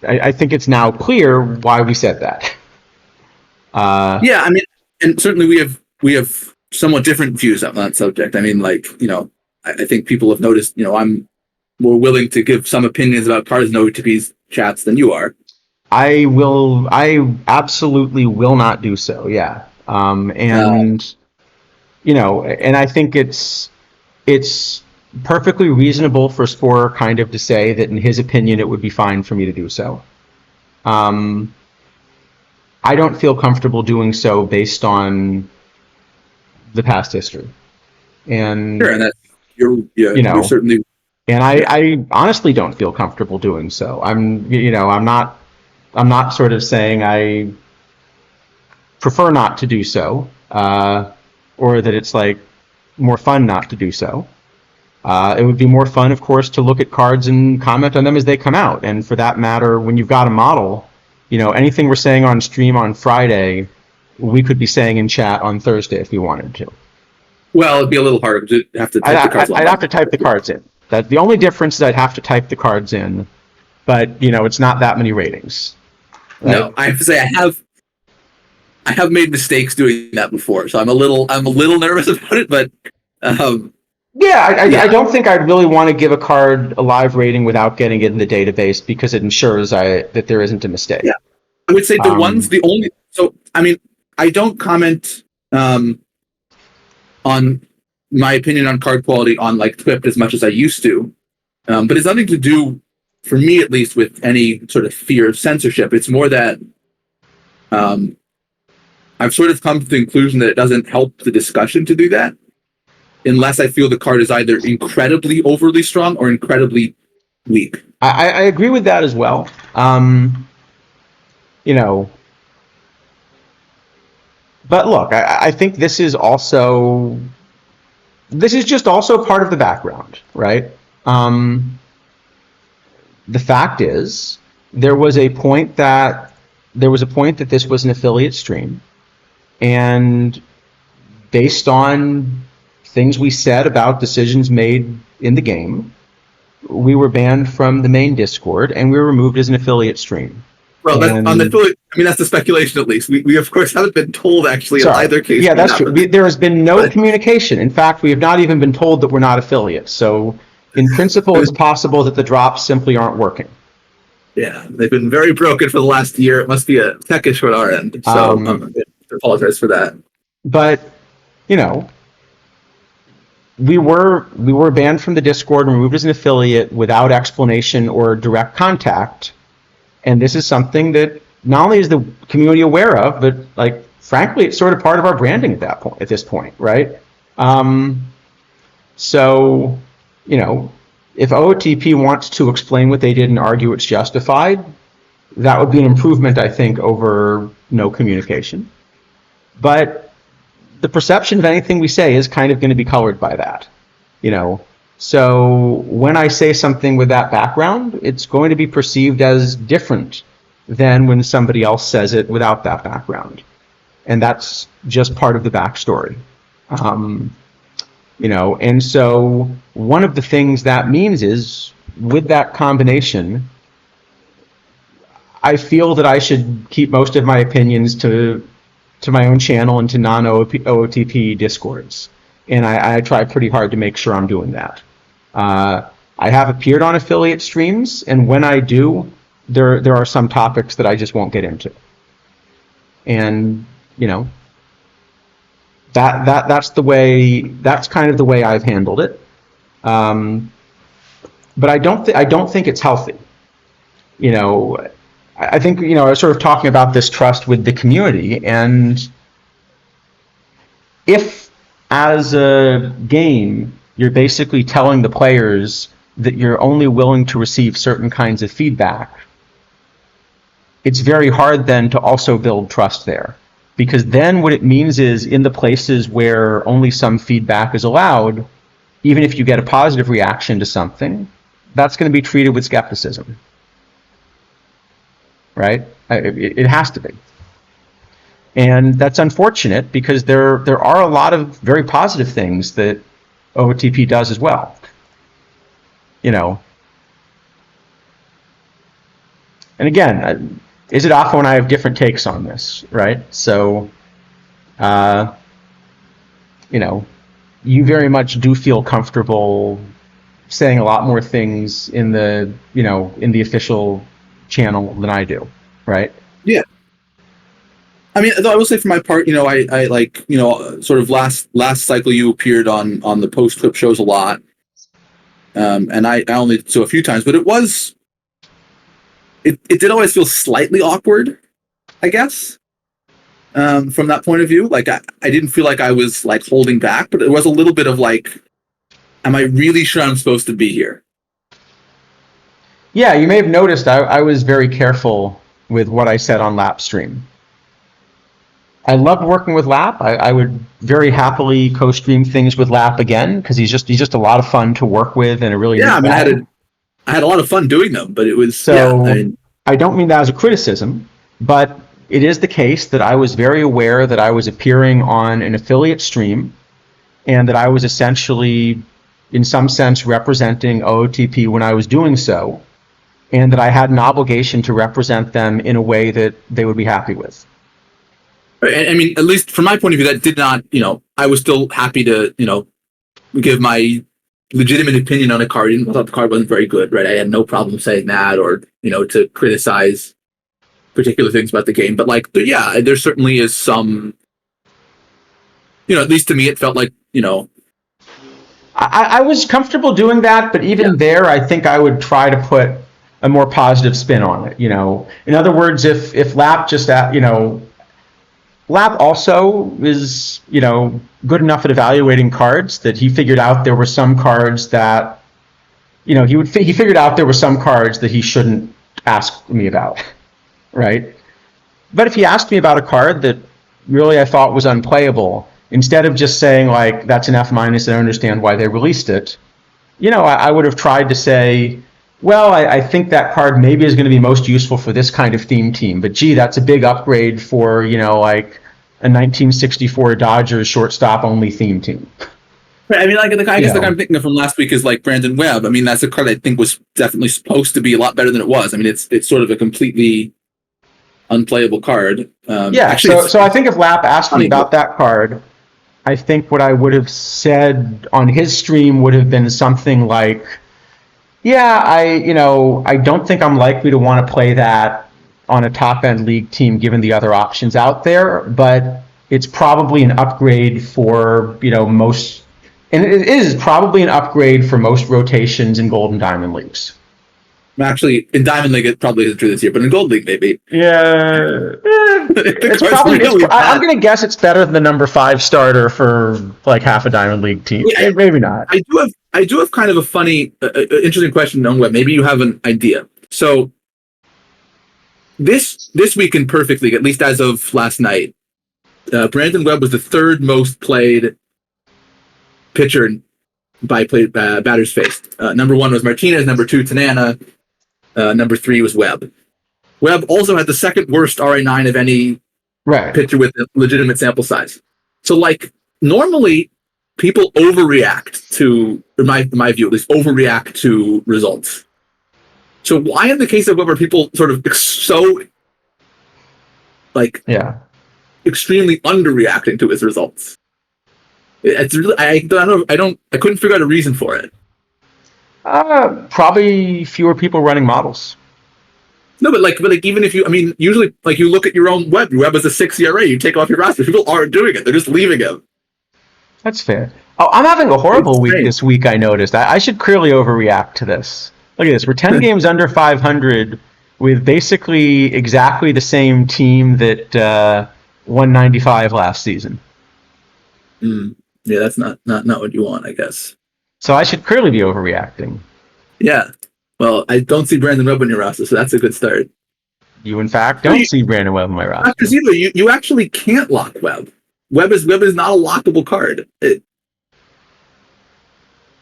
I think it's now clear why we said that. Yeah, I mean, and certainly we have somewhat different views on that subject. I mean, I think people have noticed, I'm more willing to give some opinions about cards in OOTP's chats than you are. I absolutely will not do so. Yeah. And I think it's perfectly reasonable for Spore kind of to say that in his opinion it would be fine for me to do so. I don't feel comfortable doing so based on the past history. And sure, and that you're certainly. And I honestly don't feel comfortable doing so. I'm not sort of saying I prefer not to do so, or that it's like more fun not to do so. It would be more fun, of course, to look at cards and comment on them as they come out. And for that matter, when you've got a model, anything we're saying on stream on Friday, we could be saying in chat on Thursday if we wanted to. Well, it'd be a little harder to have to type the cards in. I'd have to type the cards in. The only difference is I'd have to type the cards in, but it's not that many ratings. Right? No, I have to say I have made mistakes doing that before, so I'm a little nervous about it. But I don't think I'd really want to give a card a live rating without getting it in the database, because it ensures that there isn't a mistake. Yeah, I would say the only. So I mean, I don't comment on my opinion on card quality on Twipt as much as I used to, but it's nothing to do, for me at least, with any sort of fear of censorship. It's more that I've sort of come to the conclusion that it doesn't help the discussion to do that, unless I feel the card is either incredibly overly strong or incredibly weak. I agree with that as well. But look, I think this is just also part of the background, right? The fact is, there was a point that this was an affiliate stream, and based on things we said about decisions made in the game, we were banned from the main Discord and we were removed as an affiliate stream. Well, that's on the affiliate. I mean, that's the speculation, at least. We of course haven't been told actually in either case. Yeah, that's true. There has been no communication. In fact, we have not even been told that we're not affiliates. So, in principle, it's possible that the drops simply aren't working. Yeah, they've been very broken for the last year. It must be a tech issue at our end. So, I apologize for that. But, you know, we were banned from the Discord and removed as an affiliate without explanation or direct contact. And this is something that not only is the community aware of, but like frankly, it's sort of part of our branding at this point, right? So, you know, if OOTP wants to explain what they did and argue it's justified, that would be an improvement, I think, over no communication. But the perception of anything we say is kind of going to be colored by that, you know. So when I say something with that background, it's going to be perceived as different than when somebody else says it without that background. And that's just part of the backstory. You know, and so one of the things that means is, with that combination, I feel that I should keep most of my opinions to my own channel and to non-OOTP Discords. And I try pretty hard to make sure I'm doing that. I have appeared on affiliate streams, and when I do, there are some topics that I just won't get into. And, you know, that's kind of the way I've handled it. But I don't think it's healthy. You know, I think, you know, I was sort of talking about this trust with the community, and if as a game you're basically telling the players that you're only willing to receive certain kinds of feedback, it's very hard then to also build trust there. Because then what it means is, in the places where only some feedback is allowed, even if you get a positive reaction to something, that's going to be treated with skepticism. Right? It has to be. And that's unfortunate, because there are a lot of very positive things that OOTP does as well. You know. And again, isidafo and I have different takes on this, right? So, you know, you very much do feel comfortable saying a lot more things in the, you know, in the official channel than I do, right? Yeah. I mean, I will say for my part, you know, I like, you know, sort of last cycle you appeared on the post clip shows a lot, and I only so a few times, but it did always feel slightly awkward, I guess, from that point of view. Like I didn't feel like I was like holding back, but it was a little bit of like, am I really sure I'm supposed to be here? Yeah, you may have noticed I was very careful with what I said on Lap Stream. I loved working with Lap. I would very happily co-stream things with Lap again, because he's just a lot of fun to work with, and a really I mean, I had a lot of fun doing them, but it was so. Yeah, I don't mean that as a criticism, but it is the case that I was very aware that I was appearing on an affiliate stream, and that I was essentially, in some sense, representing OOTP when I was doing so, and that I had an obligation to represent them in a way that they would be happy with. I mean, at least from my point of view, that did not, you know, I was still happy to, you know, give my legitimate opinion on a card. I thought the card wasn't very good, right? I had no problem saying that, or, you know, to criticize particular things about the game. But like, yeah, there certainly is some, you know, at least to me, it felt like, you know, I was comfortable doing that, but even there, I think I would try to put a more positive spin on it. You know, in other words, if Lap just, you know, Lap also is, you know, good enough at evaluating cards that he figured out there were some cards that, you know, he figured out there were some cards that he shouldn't ask me about, right? But if he asked me about a card that really I thought was unplayable. Instead of just saying like that's an F minus, I understand why they released it. I would have tried to say, well, I think that card maybe is going to be most useful for this kind of theme team, but gee, that's a big upgrade for like a 1964 Dodgers shortstop only theme team. Right, I mean, like I You guess the guy know, I'm thinking of from last week is like Brandon Webb. I mean, that's a card I think was definitely supposed to be a lot better than it was. I mean, it's sort of a completely unplayable card. yeah. Actually, So it's so I think if Lap asked me funny. about that card, I think what I would have said on his stream would have been something like, yeah, I don't think I'm likely to want to play that on a top end league team given the other options out there, but it's probably an upgrade for, most, and it is probably an upgrade for most rotations in Gold and Diamond leagues. Actually, in Diamond League, it probably isn't true this year, but in Gold League, maybe. Yeah, The it's card's probably. really I'm bad. going to guess it's better than the number 5 starter for like half a Diamond League team. Yeah, Maybe not. I do have kind of a funny, interesting question on Webb. Maybe you have an idea. So this week in Perfect League, at least as of last night, Brandon Webb was the third most played pitcher by batters faced. Number one was Martinez. Number two, Tanana. Number three was Webb. Webb also had the second worst RA9 of any Right. pitcher with a legitimate sample size. So, like, normally people overreact to, in my view at least, overreact to results. So why in the case of Webb are people sort of so, like, Yeah. extremely underreacting to his results? It's really, I couldn't figure out a reason for it. Probably fewer people running models. No, but even if you, I mean, usually like you look at your own Webb. Your Webb is a 6 ERA. You take off your roster. People aren't doing it. They're just leaving him. That's fair. Oh, I'm having a It's horrible week strange. this week, I noticed. I should clearly overreact to this. Look at this. We're 10 games under 500 with basically exactly the same team that won 95 last season. Yeah, that's not what you want, I guess. So I should clearly be overreacting. Yeah. Well, I don't see Brandon Webb on your roster, so that's a good start. You, in fact, No, don't see Brandon Webb on my roster. Dr. Ziva, you actually can't lock Webb. Webb is not a lockable card. They've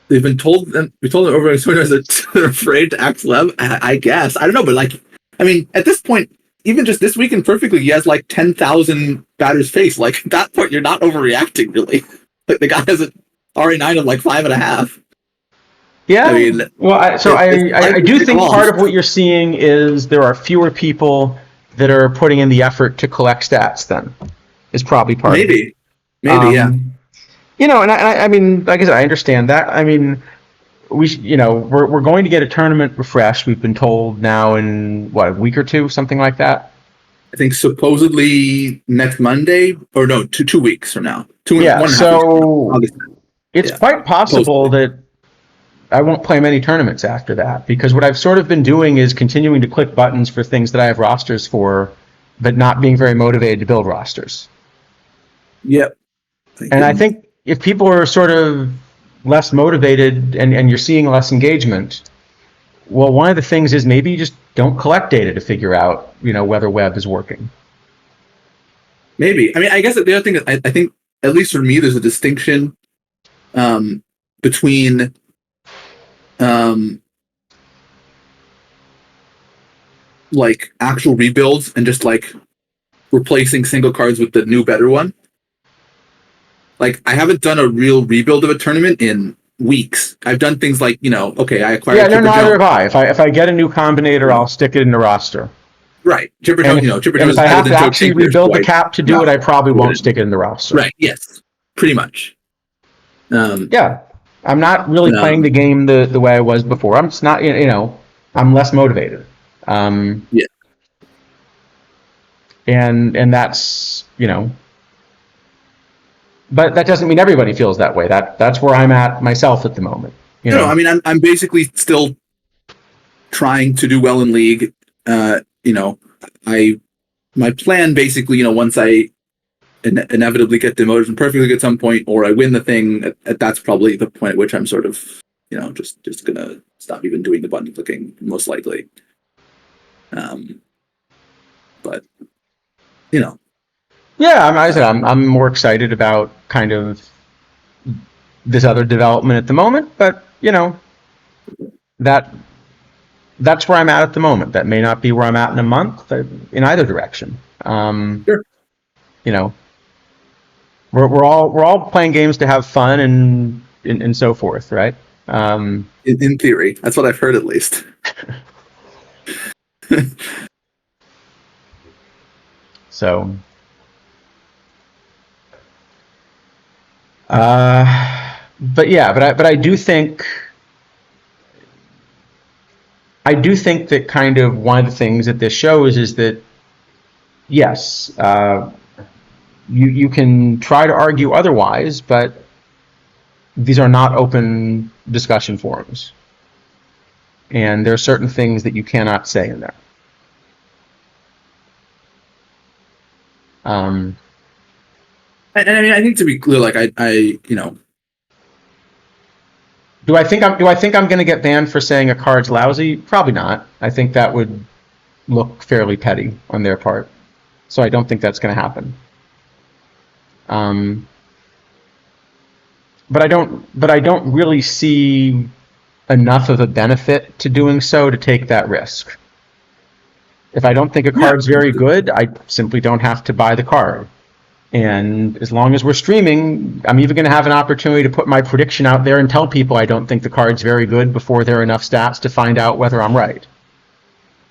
been told them we told them over and over that they're afraid to act Webb. I guess I don't know, but like, I mean, at this point, even just this week in Perfectly, he has like 10,000 batters faced. Like at that point, you're not overreacting, really. Like the guy has an RA9 of like 5.5. Yeah. I mean, Well, I do think off. part of what you're seeing is there are fewer people that are putting in the effort to collect stats. Then is probably part of it. Yeah. And I mean, like I said, I understand that. I mean, we're going to get a tournament refresh. We've been told now in what, a week or two, something like that. I think supposedly next Monday, or no, 2 weeks from now. Yeah. 1.5 weeks So from now. it's quite possible that I won't play many tournaments after that, because what I've sort of been doing is continuing to click buttons for things that I have rosters for, but not being very motivated to build rosters. Yep. And I think if people are sort of less motivated and you're seeing less engagement, well, one of the things is maybe you just don't collect data to figure out, whether Webb is working. Maybe. I mean, I guess the other thing is, I think, at least for me, there's a distinction between like actual rebuilds and just like replacing single cards with the new better one. Like I haven't done a real rebuild of a tournament in weeks. I've done things like, okay, I acquired. Yeah, no, Chipper neither Jones. have I. If I get a new combinator, I'll stick it in the roster. Right, Chipper And Jones. Chipper and Jones if is I better have than to Joe actually Tinkers rebuild the twice. cap to do it, I probably won't stick it in the roster. Right. Yes. Pretty much. Yeah, I'm not really playing the game the way I was before. I'm just not, I'm less motivated. Yeah. And that's, but that doesn't mean everybody feels that way. That's where I'm at myself at the moment. No, I mean, I'm basically still trying to do well in league. My plan basically, once I inevitably get demoted from Perfect League at some point, or I win the thing, that's probably the point at which I'm sort of, just gonna stop even doing the button clicking, most likely. But Yeah, I'm more excited about kind of this other development at the moment, but that that's where I'm at the moment. That may not be where I'm at in a month, in either direction. Sure. You know, we're all playing games to have fun and so forth, right? In theory, that's what I've heard at least. So, but yeah, but I do think that kind of one of the things that this shows is that yes, you can try to argue otherwise, but these are not open discussion forums, and there are certain things that you cannot say in there. Um, And I mean, I think to be clear, like do I think I'm going to get banned for saying a card's lousy? Probably not. I think that would look fairly petty on their part, so I don't think that's going to happen. Um, but I don't really see enough of a benefit to doing so to take that risk. If I don't think a yeah, card's very good, I simply don't have to buy the card. And as long as we're streaming, I'm even going to have an opportunity to put my prediction out there and tell people I don't think the card's very good before there are enough stats to find out whether I'm right.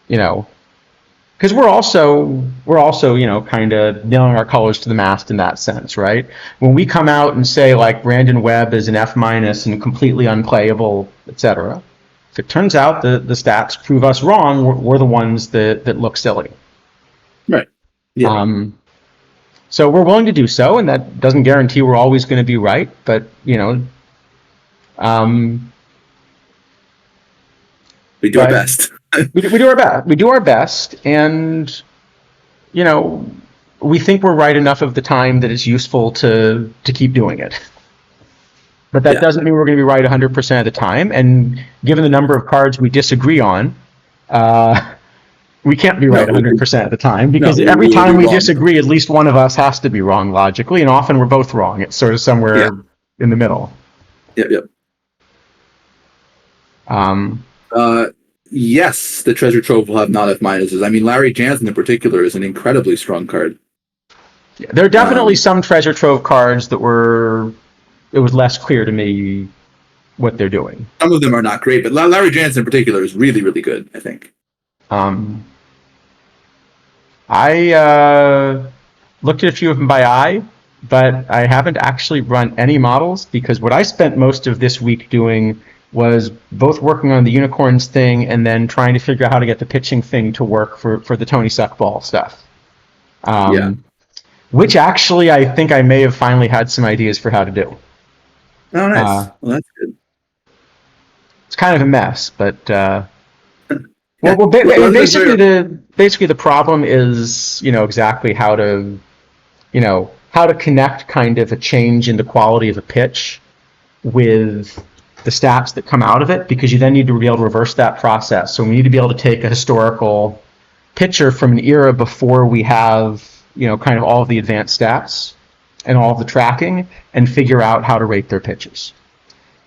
Because we're also kind of nailing our colors to the mast in that sense, right? When we come out and say like Brandon Webb is an F- and completely unplayable, etc. If it turns out the stats prove us wrong, we're the ones that look silly. right. Yeah. So we're willing to do so, and that doesn't guarantee we're always going to be right, but um, We do our best. we do our best. We do our best, and you know, we think we're right enough of the time that it's useful to keep doing it. But that doesn't mean we're going to be right 100% of the time. And given the number of cards we disagree on, we can't be right 100% of the time, because every time we disagree, at least one of us has to be wrong logically, and often we're both wrong. It's sort of somewhere in the middle. Yep. Yes, the treasure trove will have not F minuses. I mean, Larry Jansen in particular is an incredibly strong card. There are definitely some treasure trove cards that it was less clear to me what they're doing. Some of them are not great, but Larry Jansen in particular is really, really good, I think. I looked at a few of them by eye, but I haven't actually run any models, because what I spent most of this week doing was both working on the unicorns thing and then trying to figure out how to get the pitching thing to work for the Tony Suckball stuff. Which actually I think I may have finally had some ideas for how to do. Oh, nice. Well, that's good. It's kind of a mess, but basically the problem is exactly how to connect kind of a change in the quality of a pitch with the stats that come out of it, because you then need to be able to reverse that process. So we need to be able to take a historical picture from an era before we have kind of all of the advanced stats and all of the tracking, and figure out how to rate their pitches.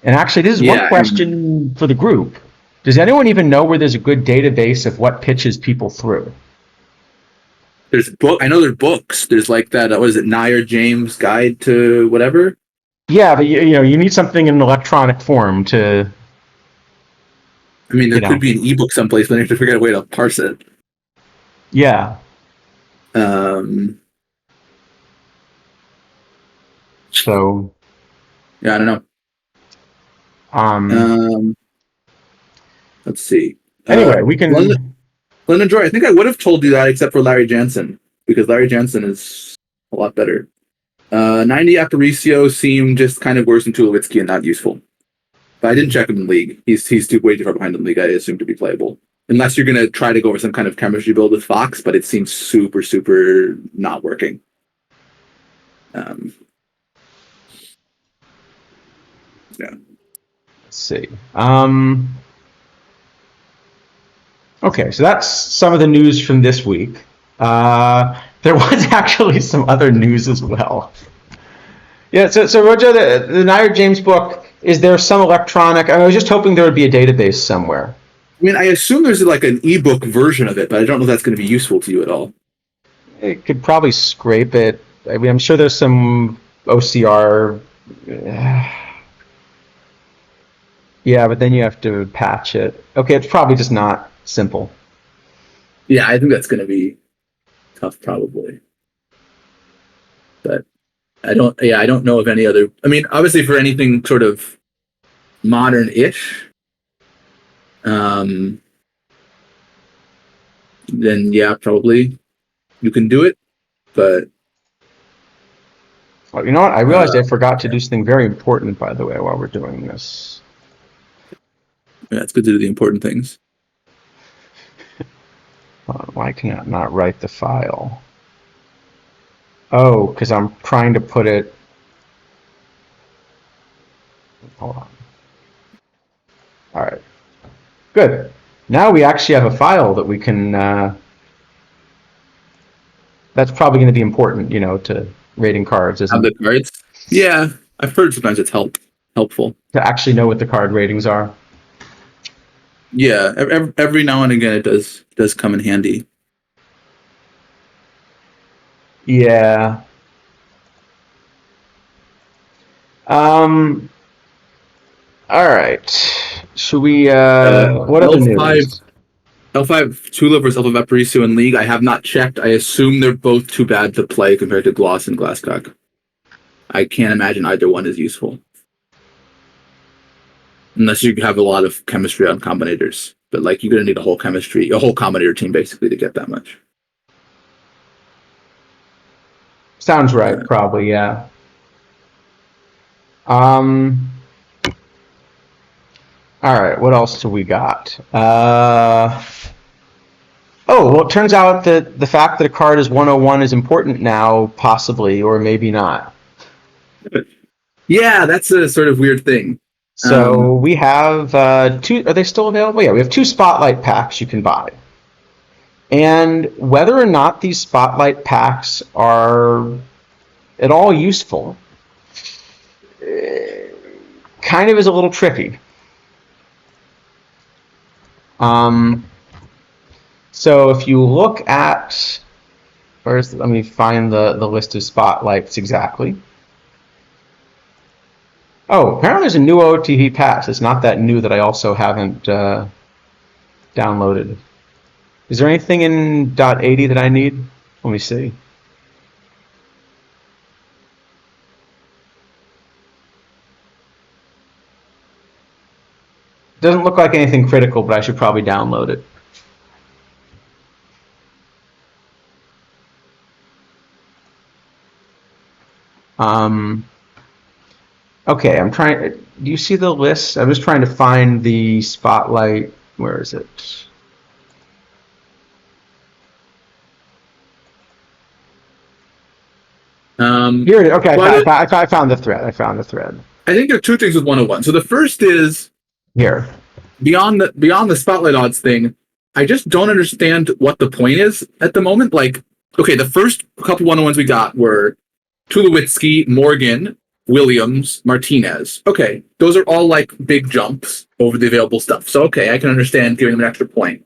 And actually, this is one question for the group. Does anyone even know where there's a good database of what pitches people threw? I know there's books. There's like that. What is it? Nair James Guide to whatever. Yeah, but you need something in electronic form to. I mean, there could be an ebook someplace, but you have to figure out a way to parse it. Yeah. So. Yeah, I don't know. Let's see. Anyway, we can. London Joy, I think I would have told you that except for Larry Jansen, because Larry Jansen is a lot better. 90 Aparicio seemed just kind of worse than Tulowitzki and not useful. But I didn't check him in League. He's way too far behind in League, I assume, to be playable. Unless you're going to try to go over some kind of chemistry build with Fox, but it seems super, super not working. Yeah. Let's see. Okay, so that's some of the news from this week. There was actually some other news as well. Yeah, so Roger, the Nair James book, is there some electronic? I was just hoping there would be a database somewhere. I mean, I assume there's like an ebook version of it, but I don't know if that's going to be useful to you at all. It could probably scrape it. I mean, I'm sure there's some OCR. Yeah, but then you have to patch it. Okay, it's probably just not simple. Yeah, I think that's going to be tough, probably. But I don't know of any other. I mean, obviously, for anything sort of modern-ish, then yeah, probably you can do it. But Well, you know what? I realized I forgot to do something very important, by the way, while we're doing this. yeah, it's good to do the important things. Why can I not write the file? Oh, because I'm trying to put it. Hold on. All right. Good. Now we actually have a file that we can. That's probably going to be important, to rating cards, Have isn't the it? cards? Yeah, I've heard sometimes it's helpful. To actually know what the card ratings are. Yeah, every now and again it does come in handy. Yeah. All right. Should we? What other L5 news? L5 Tula versus Alpha Vaporizo in League. I have not checked. I assume they're both too bad to play compared to Gloss and Glasscock. I can't imagine either one is useful. Unless you have a lot of chemistry on combinators. But like you're gonna need a whole combinator team basically to get that much. Sounds right. Probably, yeah. All right. What else do we got? Oh, well, it turns out that the fact that a card is 101 is important now, possibly, or maybe not. Yeah, that's a sort of weird thing. So we have two. Are they still available? Yeah, we have 2 spotlight packs you can buy. And whether or not these spotlight packs are at all useful, kind of is a little tricky. So if you look at, first, let me find the list of spotlights exactly. Oh, apparently there's a new OTV pass. It's not that new that I also haven't downloaded. Is there anything in .80 that I need? Let me see. Doesn't look like anything critical, but I should probably download it. Okay, I'm trying. Do you see the list? I'm just trying to find the spotlight. Where is it? Here it is. Okay, I found the thread. I found the thread. I think there are 2 things with 101. So the first is Here. beyond the spotlight odds thing. I just don't understand what the point is at the moment. Like, okay, the first couple 101s we got were Tulowitzki, Morgan, Williams, Martinez. Okay, those are all like big jumps over the available stuff. So okay, I can understand giving them an extra point.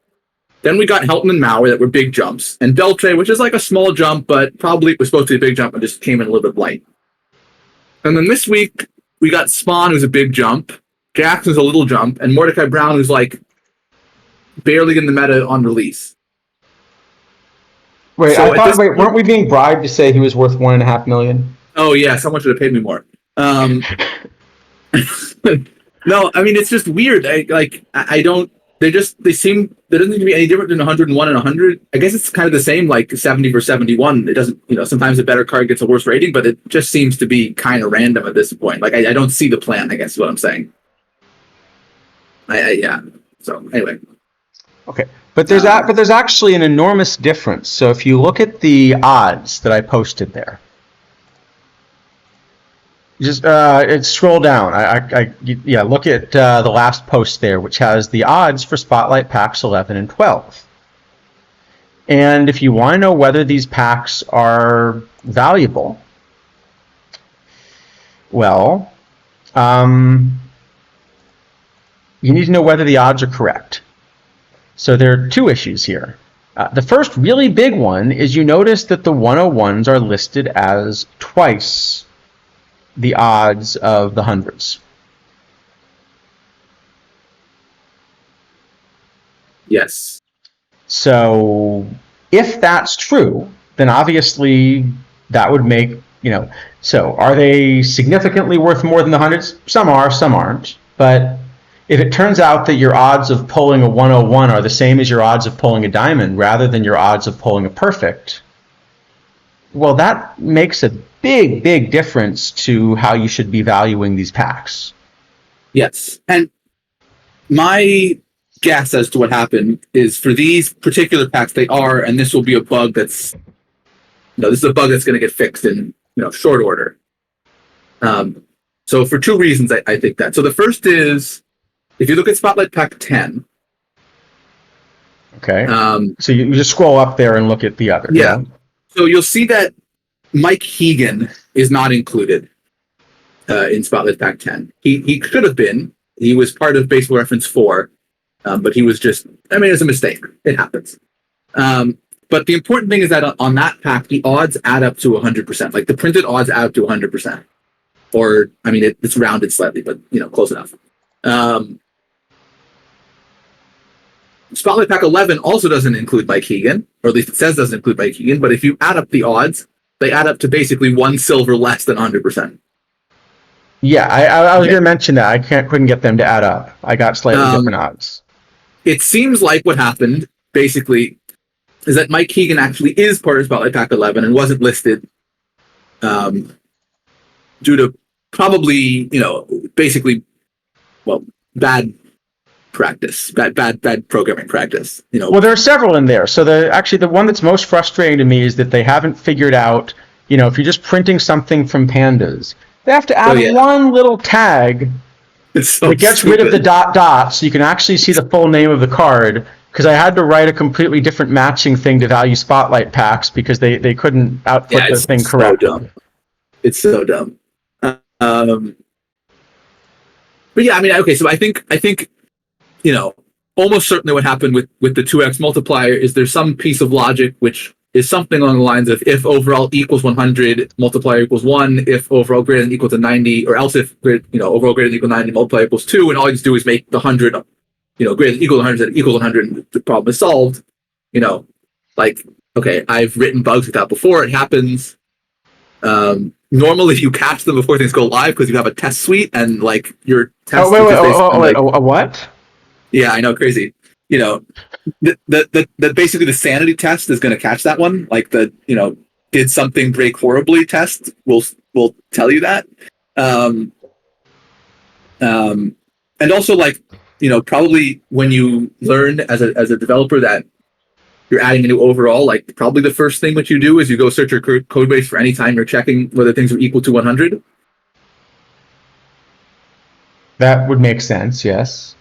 Then we got Helton and Mauer that were big jumps, and Beltre, which is like a small jump, but probably was supposed to be a big jump and just came in a little bit light. And then this week we got Spawn, who's a big jump, Jackson's a little jump, and Mordecai Brown, who's like barely in the meta on release. Wait, so weren't we being bribed to say he was worth $1.5 million? Oh yeah, someone should have paid me more. No, I mean it's just weird. I don't. There doesn't seem to be any different than 101 and 100. I guess it's kind of the same, like 70 for 71. It doesn't, sometimes a better card gets a worse rating, but it just seems to be kind of random at this point. Like I don't see the plan. I guess is what I'm saying. Yeah. So anyway. Okay, but there's actually an enormous difference. So if you look at the odds that I posted there, just scroll down. Look at the last post there, which has the odds for Spotlight Packs 11 and 12. And if you want to know whether these packs are valuable, well, you need to know whether the odds are correct. So there are two issues here. The first really big one is you notice that the 101s are listed as twice the odds of the hundreds. Yes. So if that's true, then obviously that would make, so are they significantly worth more than the hundreds? Some are, some aren't. But if it turns out that your odds of pulling a 101 are the same as your odds of pulling a diamond rather than your odds of pulling a perfect, well, that makes a big, big difference to how you should be valuing these packs. Yes. And my guess as to what happened is for these particular packs, they are, and this will be a bug this is a bug that's going to get fixed in, short order. So for two reasons, I think that. So the first is, if you look at Spotlight Pack 10. Okay. So you just scroll up there and look at the other. Yeah. So you'll see that Mike Hegan is not included in Spotlight Pack 10. He could have been. He was part of Baseball Reference 4, but he was just, it's a mistake. It happens. But the important thing is that on that pack, the odds add up to 100%. Like the printed odds add up to 100%. Or, it's rounded slightly, but, close enough. Spotlight Pack 11 also doesn't include Mike Hegan, or at least it says doesn't include Mike Hegan, but if you add up the odds, they add up to basically one silver less than 100%. Yeah, I was going to mention that. I couldn't get them to add up. I got slightly different odds. It seems like what happened, basically, is that Mike Hegan actually is part of Spotlight Pack 11 and wasn't listed due to probably, basically, bad practice, bad programming practice. Well, there are several in there. So the one that's most frustrating to me is that they haven't figured out, if you're just printing something from pandas, they have to add one little tag that gets rid of the dot so you can actually see the full name of the card. Because I had to write a completely different matching thing to value Spotlight packs because they couldn't output the thing correctly. Dumb. It's so dumb. But yeah, okay. So I think almost certainly what happened with the 2x multiplier is there's some piece of logic which is something along the lines of if overall equals 100, multiplier equals 1, if overall greater than equal to 90, or else if overall greater than equal to 90, multiplier equals 2, and all you just do is make the 100 greater than equal to 100 equals 100, and the problem is solved. Okay, I've written bugs like that before. It happens. Normally you catch them before things go live because you have a test suite and your test. A what? Yeah, I know, crazy. The basically the sanity test is going to catch that one. Did something break horribly test will tell you that. And also probably when you learn as a developer that you're adding a new overall, probably the first thing that you do is you go search your code base for any time you're checking whether things are equal to 100. That would make sense, yes.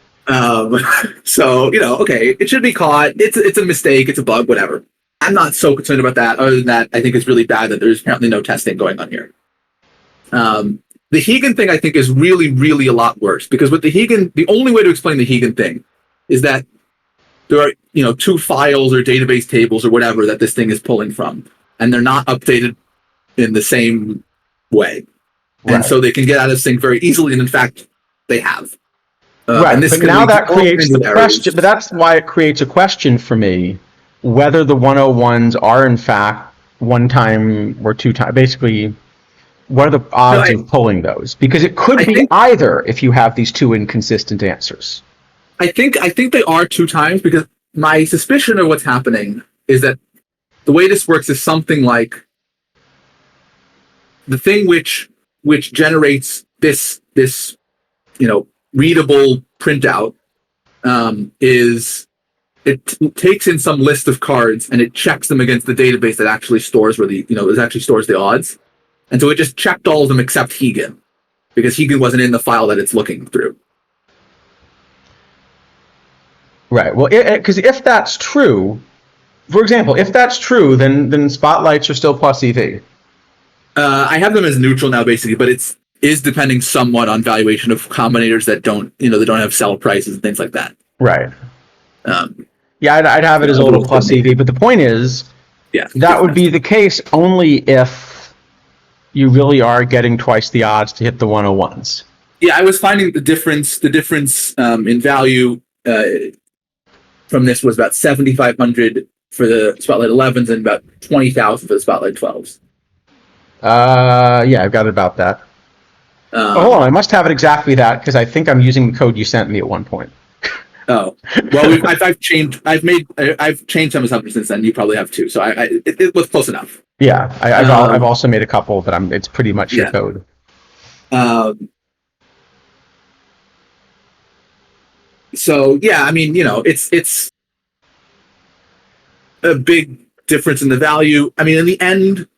So, okay, it should be caught. It's a mistake. It's a bug, whatever. I'm not so concerned about that. Other than that, I think it's really bad that there's apparently no testing going on here. The Hegan thing, I think, is really, really a lot worse because with the Hegan, the only way to explain the Hegan thing is that there are, two files or database tables or whatever that this thing is pulling from, and they're not updated in the same way. Right. And so they can get out of sync very easily, and in fact, they have. Right, and but now that creates the question, but that's why it creates a question for me, whether the 101s are in fact one time or two time, basically, what are the odds of pulling those? Because it could be either if you have these two inconsistent answers. I think they are two times because my suspicion of what's happening is that the way this works is something like the thing which generates this readable printout is it takes in some list of cards and it checks them against the database that actually stores where it actually stores the odds, and so it just checked all of them except Hegan because Hegan wasn't in the file that it's looking through. Right. Well, because if that's true, For example, if that's true, then spotlights are still plus EV. I have them as neutral now, basically, but is depending somewhat on valuation of combinators that don't have sell prices and things like that. Right. Um, Yeah, I'd have it as a little plus EV, but the point is, yeah, that would be the case only if you really are getting twice the odds to hit the 101s. Yeah, I was finding the difference in value from this was about 7,500 for the Spotlight 11s and about 20,000 for the Spotlight 12s. Yeah, I've got it about that. Hold on, I must have it exactly that because I think I'm using the code you sent me at one point. Oh, well, I've changed some assumptions since then. You probably have too, so it was close enough. Yeah, I've also made a couple, but it's pretty much your code. So yeah, I mean, it's a big difference in the value. I mean, in the end,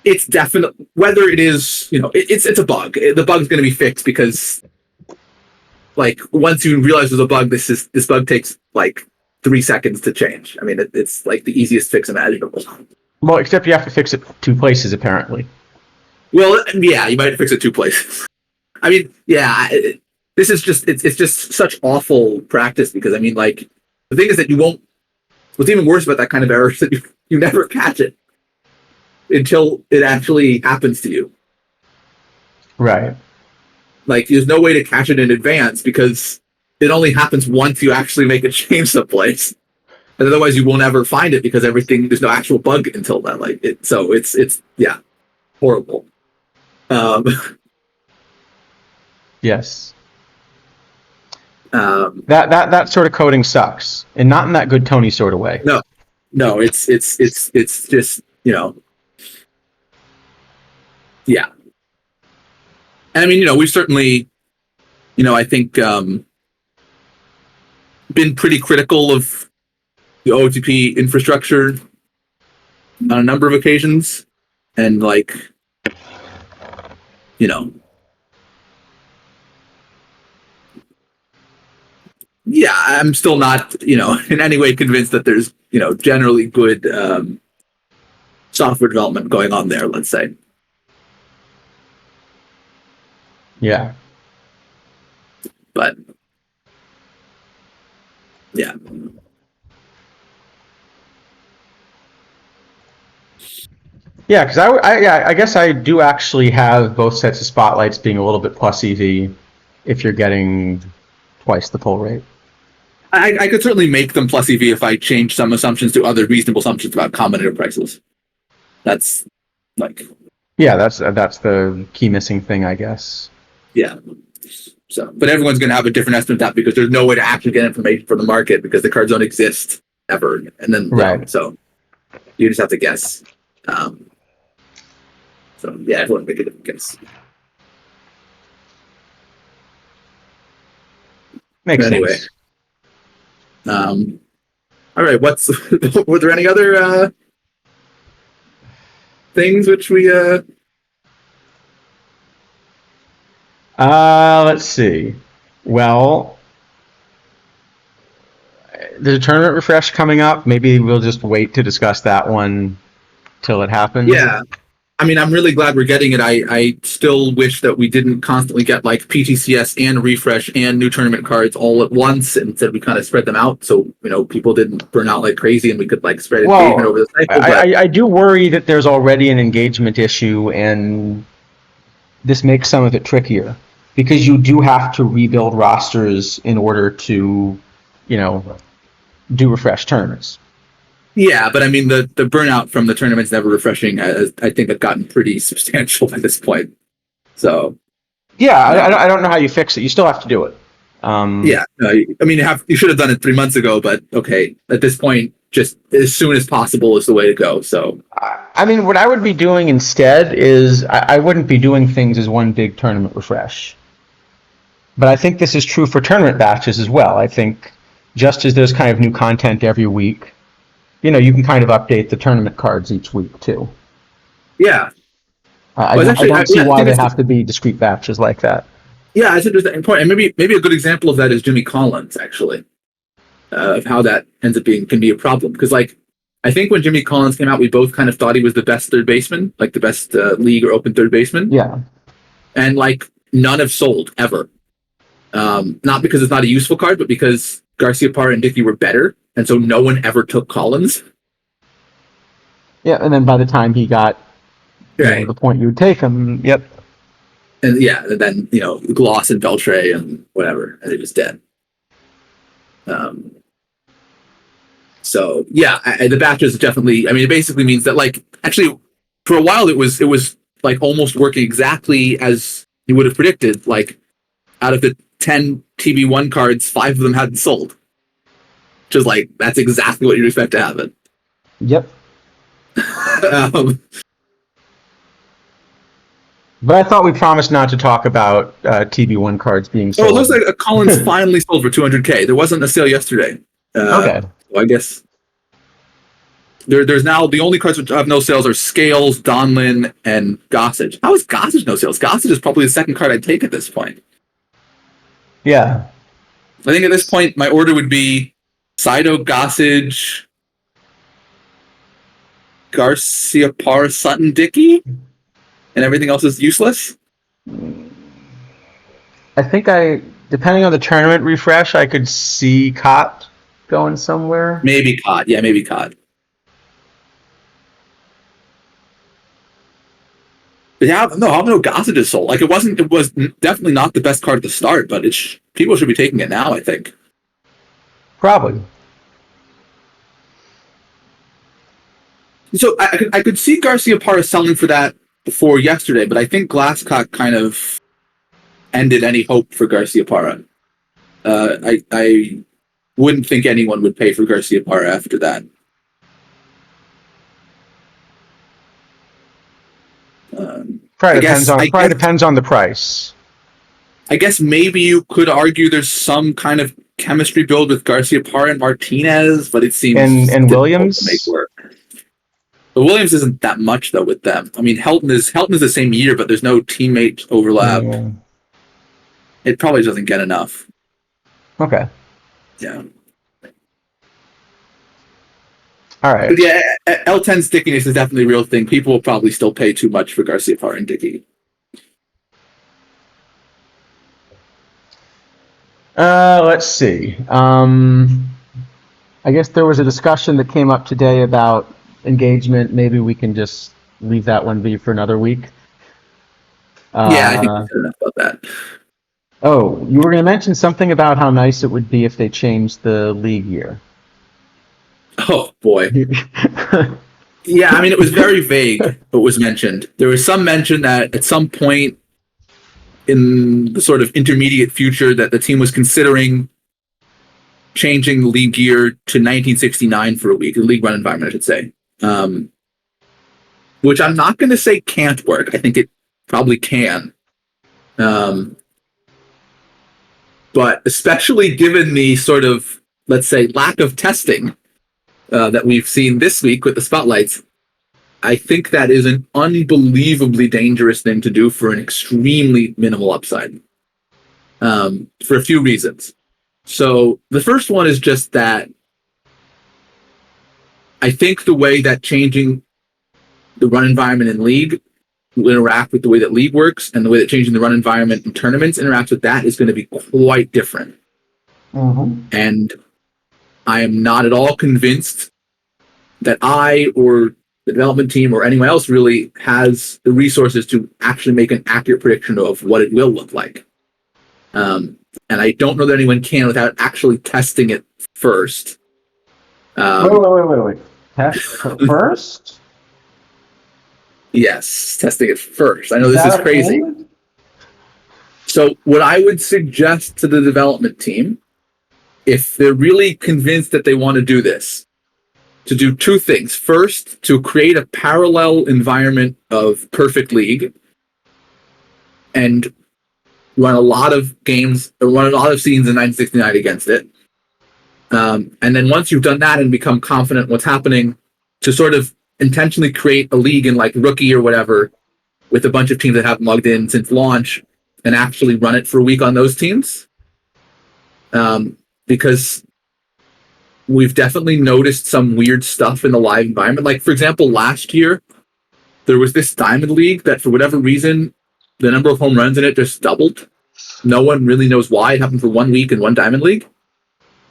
it's definite whether it is, it's a bug. The bug's going to be fixed because, like, once you realize there's a bug, this bug takes like 3 seconds to change. I mean, it's like the easiest fix imaginable. Well, except you have to fix it 2 places apparently. Well, yeah, you might fix it 2 places. I mean, yeah, this is just it's just such awful practice because I mean, like, the thing is that you won't. What's even worse about that kind of error is that you never catch it until it actually happens to you. Right. Like, there's no way to catch it in advance because it only happens once you actually make a change someplace, and otherwise you won't ever find it because there's no actual bug until then. Like it, so it's yeah, horrible. Yes. That sort of coding sucks, and not in that good Tony sort of way. No, it's just, yeah. And I mean, we've certainly, I think, been pretty critical of the OTP infrastructure on a number of occasions, and like, yeah, I'm still not, in any way convinced that there's, generally good software development going on there, let's say. Yeah. But yeah. Yeah, because I guess I do actually have both sets of spotlights being a little bit plus EV if you're getting twice the pull rate. I could certainly make them plus EV if I change some assumptions to other reasonable assumptions about combinator prices. That's like... Yeah, that's the key missing thing, I guess. Yeah. So, but everyone's going to have a different estimate of that because there's no way to actually get information from the market because the cards don't exist ever. And then, right. So you just have to guess. So yeah, everyone make a different guess. Makes sense. All right. Were there any other things which we let's see. Well, there's a tournament refresh coming up. Maybe we'll just wait to discuss that one till it happens. Yeah. I mean, I'm really glad we're getting it. I still wish that we didn't constantly get like PTCS and refresh and new tournament cards all at once, and instead we kind of spread them out so people didn't burn out like crazy and we could like spread engagement over the cycle. I do worry that there's already an engagement issue, and this makes some of it trickier because you do have to rebuild rosters in order to, do refresh tournaments. Yeah, but I mean, the burnout from the tournaments never refreshing has, I think, have gotten pretty substantial at this point. So, yeah, I don't know how you fix it. You still have to do it. Yeah, I mean, you should have done it 3 months ago, but okay, at this point, just as soon as possible is the way to go. So, I mean, what I would be doing instead is I wouldn't be doing things as one big tournament refresh. But I think this is true for tournament batches as well. I think just as there's kind of new content every week, you can kind of update the tournament cards each week too. Yeah. I don't see why they have to be discrete batches like that. Yeah, that's an interesting point. And maybe a good example of that is Jimmy Collins, actually. of how that ends up being can be a problem. Because like I think when Jimmy Collins came out, we both kind of thought he was the best third baseman, like the best league or open third baseman. Yeah. And like none have sold ever. Not because it's not a useful card, but because Garciaparra and Dickey were better, and so no one ever took Collins. Yeah, and then by the time he got the point you would take him, yep. And and then Gloss and Beltre and whatever, and they're just dead. So yeah, the batch is definitely. I mean, it basically means that like actually for a while it was like almost working exactly as you would have predicted. Like out of the 10 TB1 cards, 5 of them hadn't sold. Which is like that's exactly what you'd expect to happen. Yep. But I thought we promised not to talk about TB1 cards being sold. Oh, it looks like a Collins finally sold for 200K. There wasn't a sale yesterday. Okay. Well, I guess there's now the only cards which have no sales are Scales, Donlin, and Gossage. How is Gossage no sales? Gossage is probably the second card I'd take at this point. Yeah. I think at this point my order would be Saito, Gossage, Garciaparra, Sutton, Dickey, and everything else is useless. I think depending on the tournament refresh, I could see Cott going somewhere. Maybe Cott. Yeah, maybe Cott. But yeah, no Gossage is sold. Like it was definitely not the best card at the start, but people should be taking it now, I think. Probably. So I could see Garciaparra selling for that before yesterday, but I think Glasscock kind of ended any hope for Garciaparra. I wouldn't think anyone would pay for Garciaparra after that. Probably depends on the price. I guess maybe you could argue there's some kind of chemistry build with Garciaparra and Martinez, but it seems and Williams to make work. But Williams isn't that much though with them. I mean, Helton is the same year, but there's no teammate overlap. Yeah. It probably doesn't get enough. Okay. Yeah. All right. But yeah, L10 stickiness is definitely a real thing. People will probably still pay too much for Garciaparra and Dickey. Let's see. I guess there was a discussion that came up today about engagement. Maybe we can just leave that one be for another week. Yeah, I think we said enough about that. Oh, you were going to mention something about how nice it would be if they changed the league year. Oh, boy. Yeah, I mean, it was very vague what was mentioned. There was some mention that at some point in the sort of intermediate future that the team was considering changing the league year to 1969 for a week, the league run environment, I should say. Which I'm not going to say can't work. I think it probably can. But especially given the sort of, let's say, lack of testing that we've seen this week with the spotlights, I think that is an unbelievably dangerous thing to do for an extremely minimal upside. For a few reasons. So the first one is just that I think the way that changing the run environment in league will interact with the way that league works, and the way that changing the run environment in tournaments interacts with that is going to be quite different. Mm-hmm. And I am not at all convinced that I or the development team or anyone else really has the resources to actually make an accurate prediction of what it will look like. And I don't know that anyone can without actually testing it first. Wait. Test first? Yes, testing it first. I know this is crazy. Okay? So what I would suggest to the development team, if they're really convinced that they want to do this, to do two things. First, to create a parallel environment of Perfect League and run a lot of games, or run a lot of scenes in 1969 against it. And then once you've done that and become confident in what's happening, to sort of intentionally create a league in like Rookie or whatever with a bunch of teams that haven't logged in since launch and actually run it for a week on those teams. Because we've definitely noticed some weird stuff in the live environment. Like, for example, last year, there was this Diamond League that, for whatever reason, the number of home runs in it just doubled. No one really knows why. It happened for 1 week in one Diamond League.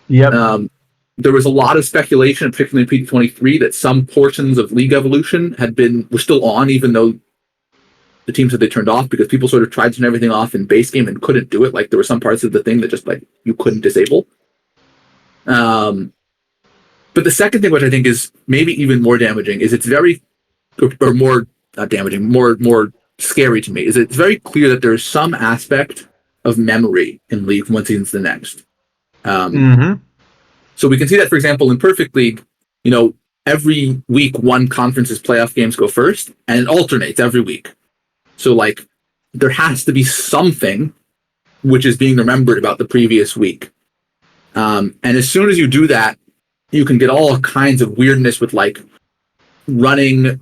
Yep. There was a lot of speculation, particularly in PT23, that some portions of League Evolution were still on, even though the team said they turned off, because people sort of tried to turn everything off in base game and couldn't do it. Like, there were some parts of the thing that just, like, you couldn't disable. But the second thing, which I think is maybe even more damaging, is it's very, or more, not damaging, more scary to me, is it's very clear that there's some aspect of memory in League from one season to the next. So we can see that, for example, in Perfect League, every week one conference's playoff games go first, and it alternates every week. So, like, there has to be something which is being remembered about the previous week. And as soon as you do that, you can get all kinds of weirdness with, like, running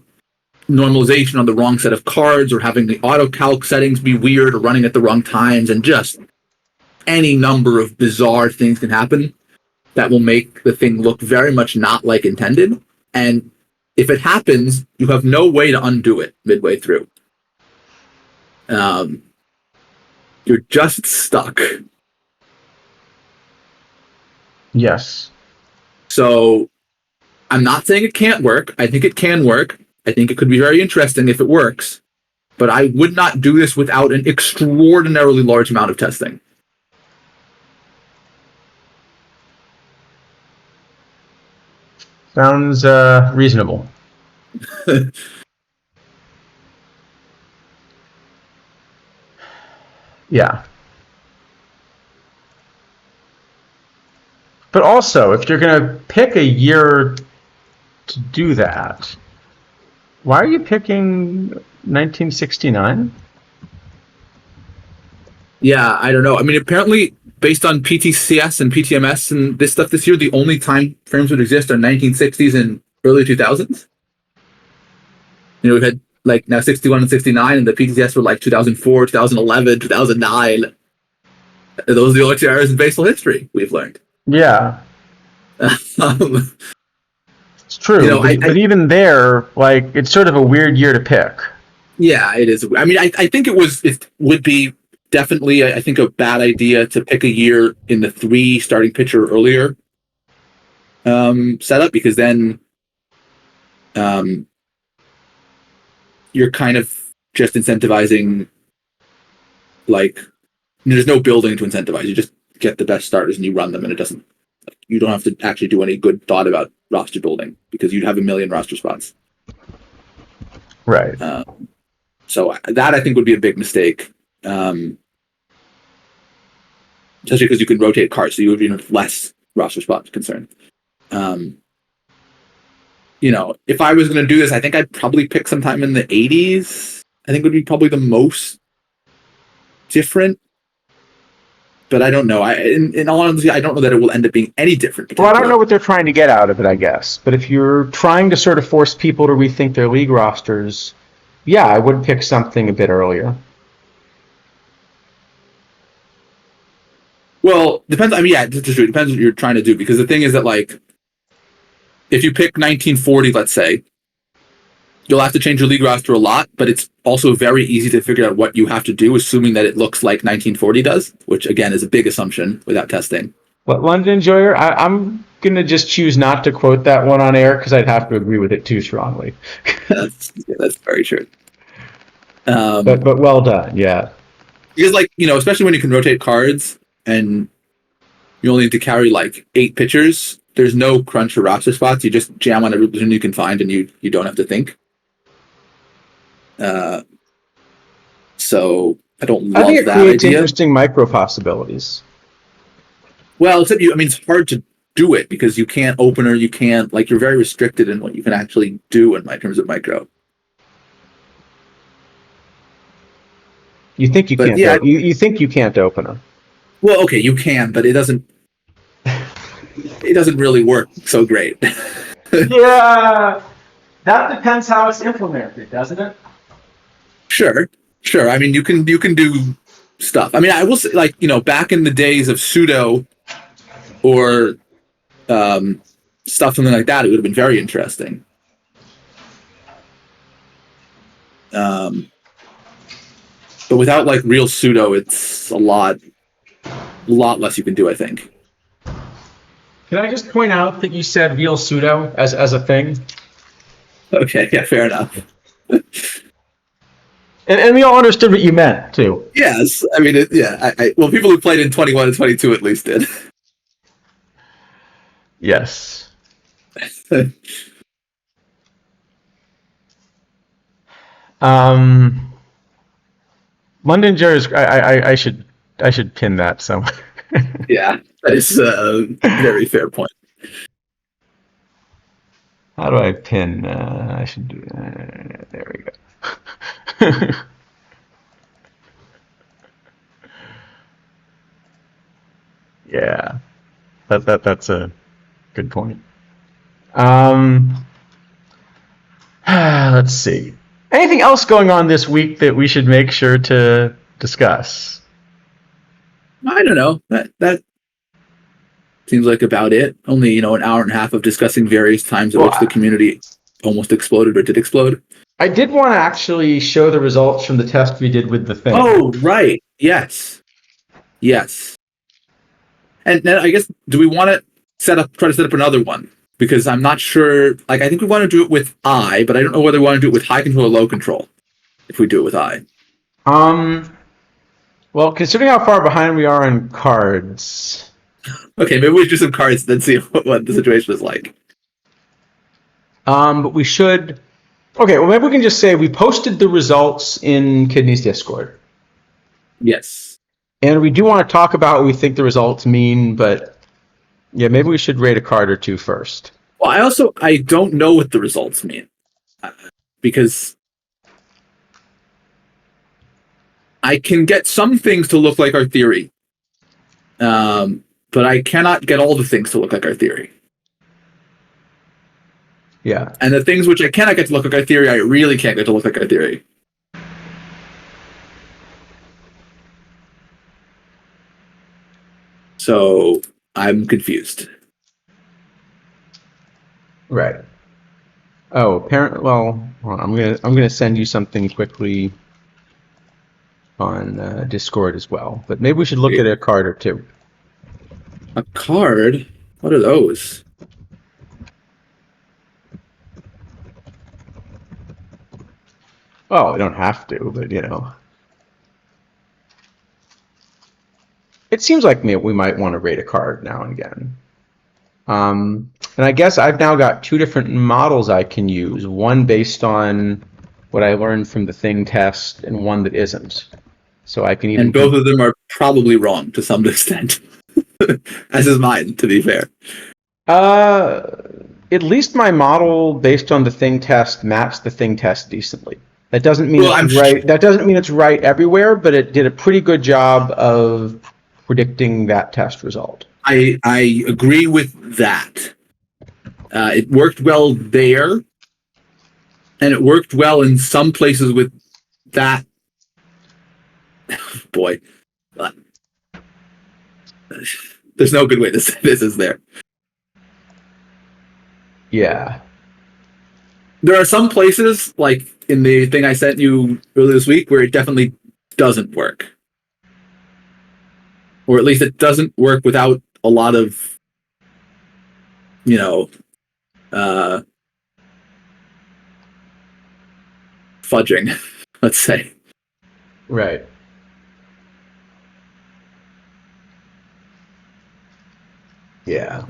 normalization on the wrong set of cards, or having the auto calc settings be weird, or running at the wrong times, and just any number of bizarre things can happen that will make the thing look very much not like intended. And if it happens, you have no way to undo it midway through. You're just stuck. Yes. So I'm not saying it can't work. I think it can work. I think it could be very interesting if it works. But I would not do this without an extraordinarily large amount of testing. Sounds reasonable. Yeah. But also, if you're going to pick a year to do that, why are you picking 1969? Yeah, I don't know. I mean, apparently, based on PTCS and PTMS and this stuff this year, the only time frames that exist are 1960s and early 2000s. We've had, like, now 61 and 69, and the PTCS were like 2004, 2011, 2009. Those are the only 2 eras in baseball history we've learned. Yeah. It's true. But even there, like, it's sort of a weird year to pick. Yeah, it is. I mean, I think it would be definitely, I think, a bad idea to pick a year in the 3 starting pitcher earlier setup, because then you're kind of just incentivizing, like, there's no building to incentivize. You just get the best starters and you run them, and you don't have to actually do any good thought about roster building, because you'd have a million roster spots. Right. So that, I think, would be a big mistake. Especially because you can rotate cards, so you would be less roster spot concerned. If I was going to do this, I think I'd probably pick sometime in the 80s. I think would be probably the most different. But I don't know. In all honesty, I don't know that it will end up being any different. Well, I don't know what they're trying to get out of it, I guess. But if you're trying to sort of force people to rethink their league rosters, yeah, I would pick something a bit earlier. Well, depends. I mean, yeah, it's true. It depends what you're trying to do, because the thing is that, like, if you pick 1940, let's say, you'll have to change your league roster a lot, but it's also very easy to figure out what you have to do, assuming that it looks like 1940 does, which, again, is a big assumption without testing. What, London Enjoyer? I'm going to just choose not to quote that one on air, because I'd have to agree with it too strongly. That's very true. But well done, yeah. Because, like, especially when you can rotate cards and you only need to carry, like, 8 pitchers, there's no crunch or roster spots. You just jam on every position you can find, and you don't have to think. So I don't love that idea. I think it creates interesting micro possibilities. Well, except it's hard to do it, because you can't opener, you can't, like, you're very restricted in what you can actually do in terms of micro. You think you can't? Yeah, you think you can't opener? Well, okay, you can, but it doesn't. It doesn't really work so great. Yeah, that depends how it's implemented, doesn't it? Sure. I mean, you can do stuff. I mean, I will say, like, back in the days of pseudo or stuff, something like that, it would have been very interesting. But without like real pseudo, it's a lot less you can do, I think. Can I just point out that you said real pseudo as a thing? Okay, yeah, fair enough. And we all understood what you meant, too. Yes, I mean, well, people who played in 21 and 22 at least did. Yes. London Jurors, I should pin that somewhere. Yeah, that is a very fair point. How do I pin? I should do. There we go. Yeah, that's a good point. Let's see. Anything else going on this week that we should make sure to discuss? I don't know. That seems like about it. Only, an hour and a half of discussing various times at which the community almost exploded or did explode. I did want to actually show the results from the test we did with the thing. Oh, right. Yes. And then I guess, do we want to try to set up another one? Because I'm not sure. Like, I think we want to do it with I, but I don't know whether we want to do it with high control or low control. If we do it with I. Well, considering how far behind we are on cards. Okay, maybe we do some cards and then see what the situation is like. But we should. Okay, well, maybe we can just say we posted the results in Kidney's Discord. Yes. And we do want to talk about what we think the results mean, but yeah, maybe we should rate a card or two first. Well, I don't know what the results mean. Because I can get some things to look like our theory. But I cannot get all the things to look like our theory. Yeah. And the things which I cannot get to look like our theory, I really can't get to look like our theory. So I'm confused. Right. Oh, apparently. Well, I'm gonna send you something quickly on Discord as well. But maybe we should look at a card or two. A card? What are those? Oh, we don't have to, but it seems like we might want to rate a card now and again. And I guess I've now got two different models I can use. One based on what I learned from the thing test, and one that isn't. So I can even. And both of them are probably wrong to some extent, as is mine, to be fair. At least my model based on the thing test maps the thing test decently. That doesn't mean it's right. That doesn't mean it's right everywhere, but it did a pretty good job of predicting that test result. I agree with that. It worked well there, and it worked well in some places with that. Boy, there's no good way to say this, is there? Yeah. There are some places, like in the thing I sent you earlier this week, where it definitely doesn't work. Or at least it doesn't work without a lot of, fudging, let's say. Right. Yeah.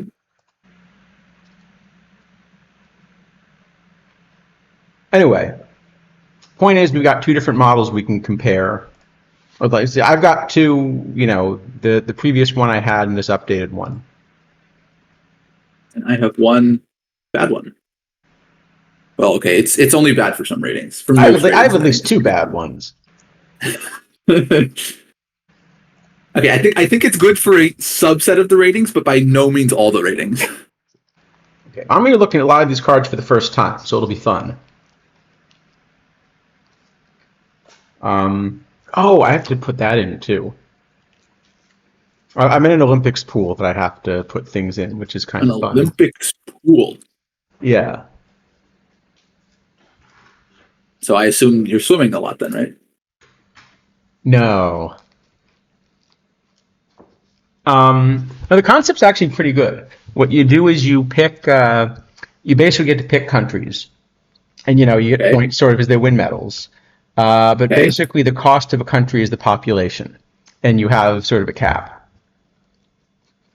Anyway, point is we've got two different models we can compare. Or like, see, I've got two, the previous one I had and this updated one. And I have one bad one. Well, okay, it's only bad for some ratings. I have at least two bad ones. Okay, I think it's good for a subset of the ratings, but by no means all the ratings. Okay, I'm going to be looking at a lot of these cards for the first time, so it'll be fun. Oh, I have to put that in too. I'm in an Olympics pool that I have to put things in, which is kind An of fun. Olympics pool. Yeah. So I assume you're swimming a lot then, right? No. Now the concept's actually pretty good. What you do is you pick, you basically get to pick countries, and you get Okay. points sort of as they win medals. But Okay. basically, the cost of a country is the population, and you have sort of a cap.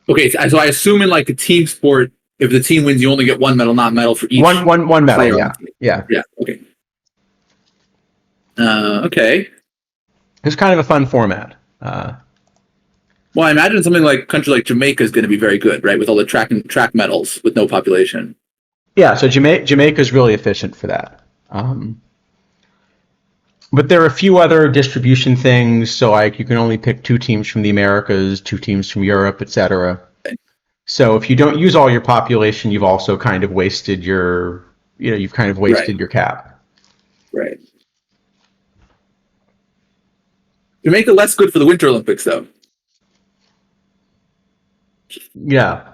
Okay. So I assume in like a team sport, if the team wins, you only get one medal, not medal for each One medal. player on Yeah, the team. yeah. Yeah. Okay. Okay. It's kind of a fun format. Well, I imagine something like a country like Jamaica is going to be very good, right? With all the track medals with no population. Yeah, so Jamaica's really efficient for that. But there are a few other distribution things. So like you can only pick 2 teams from the Americas, 2 teams from Europe, etc. So if you don't use all your population, you've also kind of wasted you've kind of wasted Right. your cap. Right. Jamaica less good for the Winter Olympics, though. Yeah.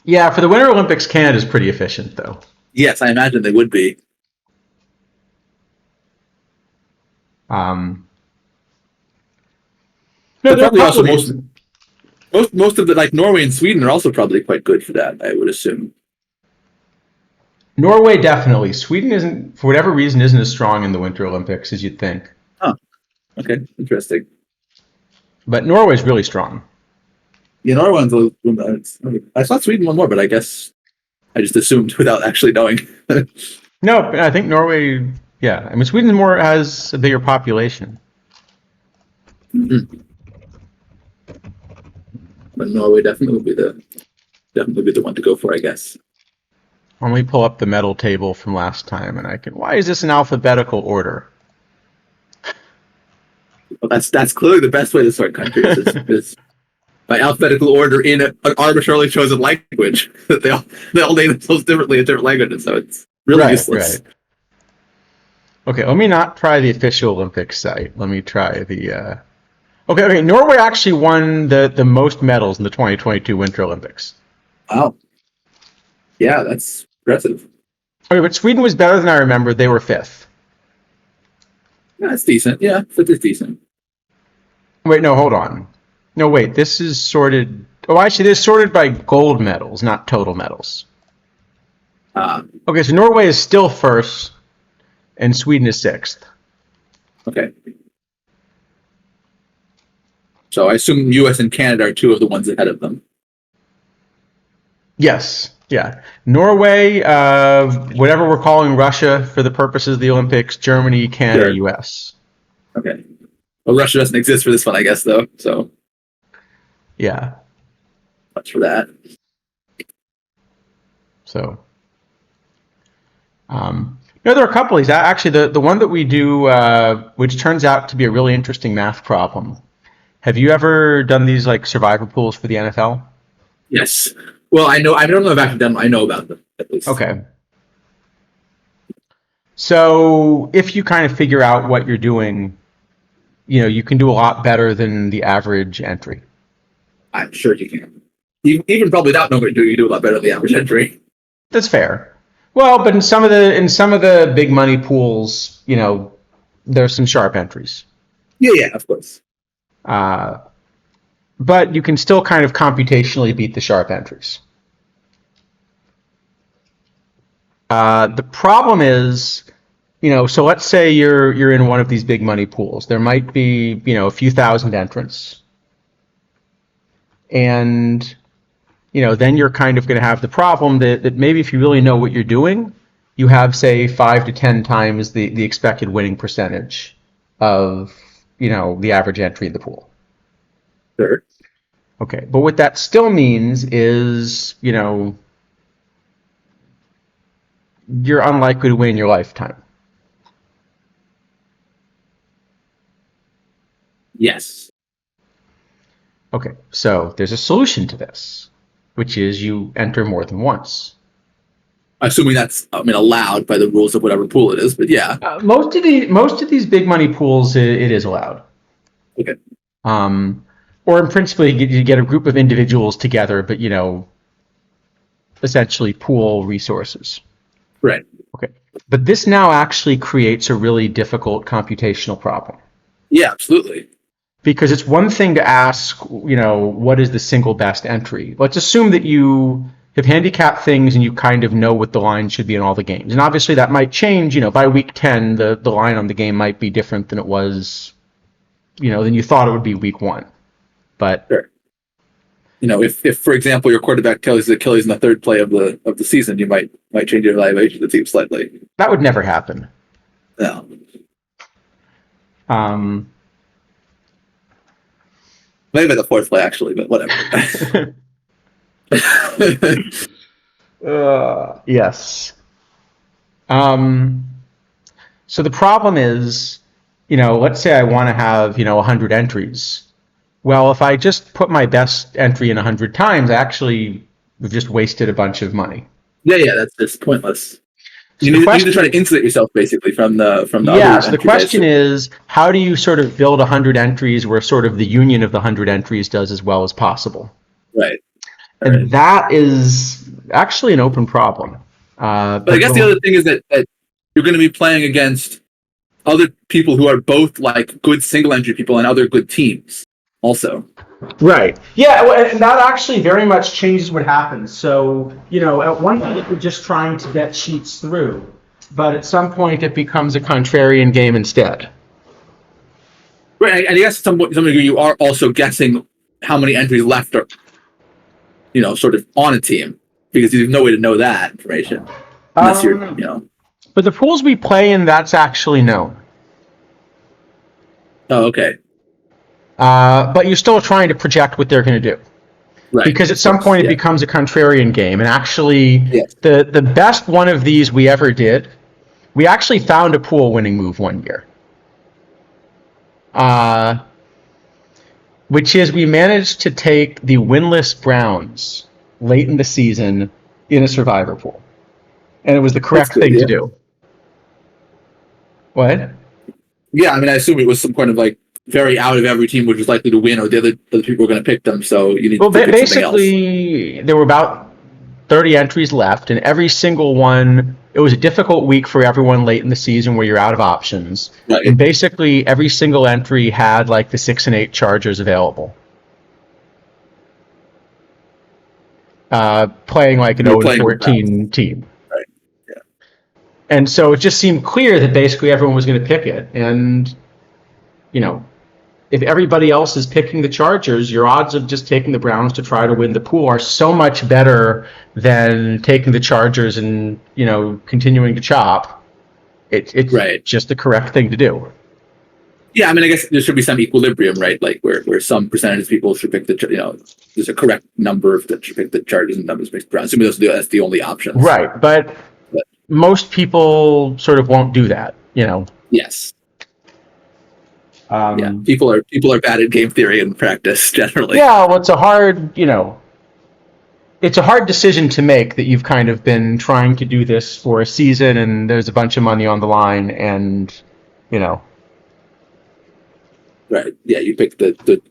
Yeah, for the Winter Olympics, Canada's pretty efficient though. Yes, I imagine they would be. No, But there are a probably couple also of these. most of the like Norway and Sweden are also probably quite good for that, I would assume. Norway definitely. Sweden isn't, for whatever reason, isn't as strong in the Winter Olympics as you'd think. Oh, okay, interesting. But Norway's really strong. Yeah, Norway's I thought Sweden won more, but I guess I just assumed without actually knowing. No, I think Norway. Yeah, I mean Sweden has a bigger population. Mm-hmm. But Norway definitely would be the one to go for, I guess. Let me pull up the medal table from last time, and I can. Why is this in alphabetical order? Well, that's clearly the best way to sort countries is by alphabetical order in an arbitrarily chosen language. they all name themselves differently in different languages, so it's really useless. Right. Okay, let me not try the official Olympics site. Let me try the. Okay. Norway actually won the most medals in the 2022 Winter Olympics. Wow. Yeah, that's impressive. Okay, but Sweden was better than I remember. They were 5th. Yeah, that's decent. Yeah, fifth is decent. Wait, no, hold on. No, wait, this is sorted. Oh, actually, this is sorted by gold medals, not total medals. Okay, so Norway is still 1st, and Sweden is 6th. Okay. So I assume U.S. and Canada are 2 of the ones ahead of them. Yes, yeah. Norway, whatever we're calling Russia for the purposes of the Olympics, Germany, Canada, Sure. U.S. Okay. Well, Russia doesn't exist for this one, I guess, though. So Yeah. much for that. So, there are a couple of these. Actually, the one that we do, which turns out to be a really interesting math problem. Have you ever done these like survivor pools for the NFL? Yes. Well, I know. I don't know if I've actually done them. I know about them, at least. Okay. So if you kind of figure out what you're doing, you can do a lot better than the average entry. I'm sure you can. Even probably without knowing what you do a lot better than the average entry. That's fair. Well, but in some of the big money pools, there's some sharp entries. Yeah, of course. But you can still kind of computationally beat the sharp entries. The problem is, so let's say you're in one of these big money pools. There might be, a few thousand entrants. And, then you're kind of going to have the problem that maybe if you really know what you're doing, you have, say, 5 to 10 times the expected winning percentage of, the average entry in the pool. Sure. Okay, but what that still means is, you're unlikely to win in your lifetime. Yes. Okay, so there's a solution to this, which is you enter more than once. Assuming that's, allowed by the rules of whatever pool it is, but yeah. Most of these big money pools, it is allowed. Okay. or in principle, you get a group of individuals together, but essentially pool resources. Right. Okay. But this now actually creates a really difficult computational problem. Yeah, absolutely. Because it's one thing to ask, what is the single best entry? Let's assume that you have handicapped things and you kind of know what the line should be in all the games. And obviously that might change, by week 10, the line on the game might be different than it was, than you thought it would be week 1. But sure. If for example your quarterback tears Achilles in the third play of the season, you might change your evaluation of the team slightly. That would never happen. No. Maybe the fourth play actually, but whatever. Yes. So the problem is, let's say I want to have, 100 entries. Well, if I just put my best entry in 100 times, I actually have just wasted a bunch of money. Yeah, that's just pointless. You need to try to insulate yourself basically from the yeah. So the question is, how do you sort of build 100 entries where sort of the union of the 100 entries does as well as possible? Right. And that is actually an open problem. But I guess the other thing is that you're going to be playing against other people who are both like good single entry people and other good teams also. Right. Yeah, and that actually very much changes what happens. So, at one point we're just trying to get sheets through, but at some point it becomes a contrarian game instead. Right, and I guess some degree you are also guessing how many entries left are, sort of on a team, because you have no way to know that information unless you're. But the pools we play in, that's actually known. Oh, okay. But you're still trying to project what they're going to do. Right. Because at some point it becomes a contrarian game. And actually, the best one of these we ever did, we actually found a pool winning move one year. Which is we managed to take the winless Browns late in the season in a survivor pool. And it was the correct thing to do. What? Yeah, I mean, I assume it was some kind of like very out of every team which was likely to win, or the other people were going to pick them. So you need to pick something else. Basically, there were about 30 entries left, and every single one, it was a difficult week for everyone late in the season where you're out of options. Right. And basically, every single entry had like the 6 and 8 Chargers available. Playing like an 0-14 team. Right. Yeah. And so it just seemed clear that basically everyone was going to pick it. And, if everybody else is picking the Chargers, your odds of just taking the Browns to try to win the pool are so much better than taking the Chargers and, continuing to chop. It's just the correct thing to do. Yeah, I mean, I guess there should be some equilibrium, right? Like where some percentage of people should pick there's a correct number that should pick the Chargers and numbers pick the Browns. Assuming that's the only option. Right, but most people sort of won't do that, Yes. People are bad at game theory and practice generally. Yeah, well, it's a hard decision to make that you've kind of been trying to do this for a season and there's a bunch of money on the line and, Right. Yeah, you picked the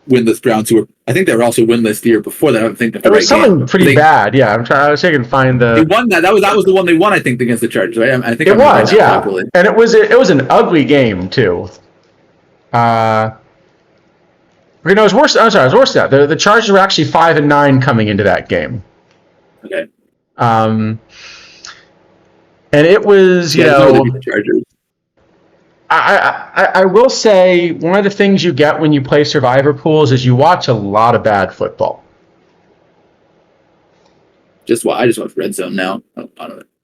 winless Browns who were, I think they were also winless the year before that. I don't think it was something pretty bad. Yeah, I was trying to find the. They won that. That was the one they won, I think, against the Chargers, right? I think it was, yeah. Properly. And it was an ugly game too. It was worse. I'm sorry, it was worse than that. The Chargers were actually 5-9 coming into that game. Okay. And it was, the Chargers. I will say one of the things you get when you play survivor pools is you watch a lot of bad football. I just watch Red Zone now.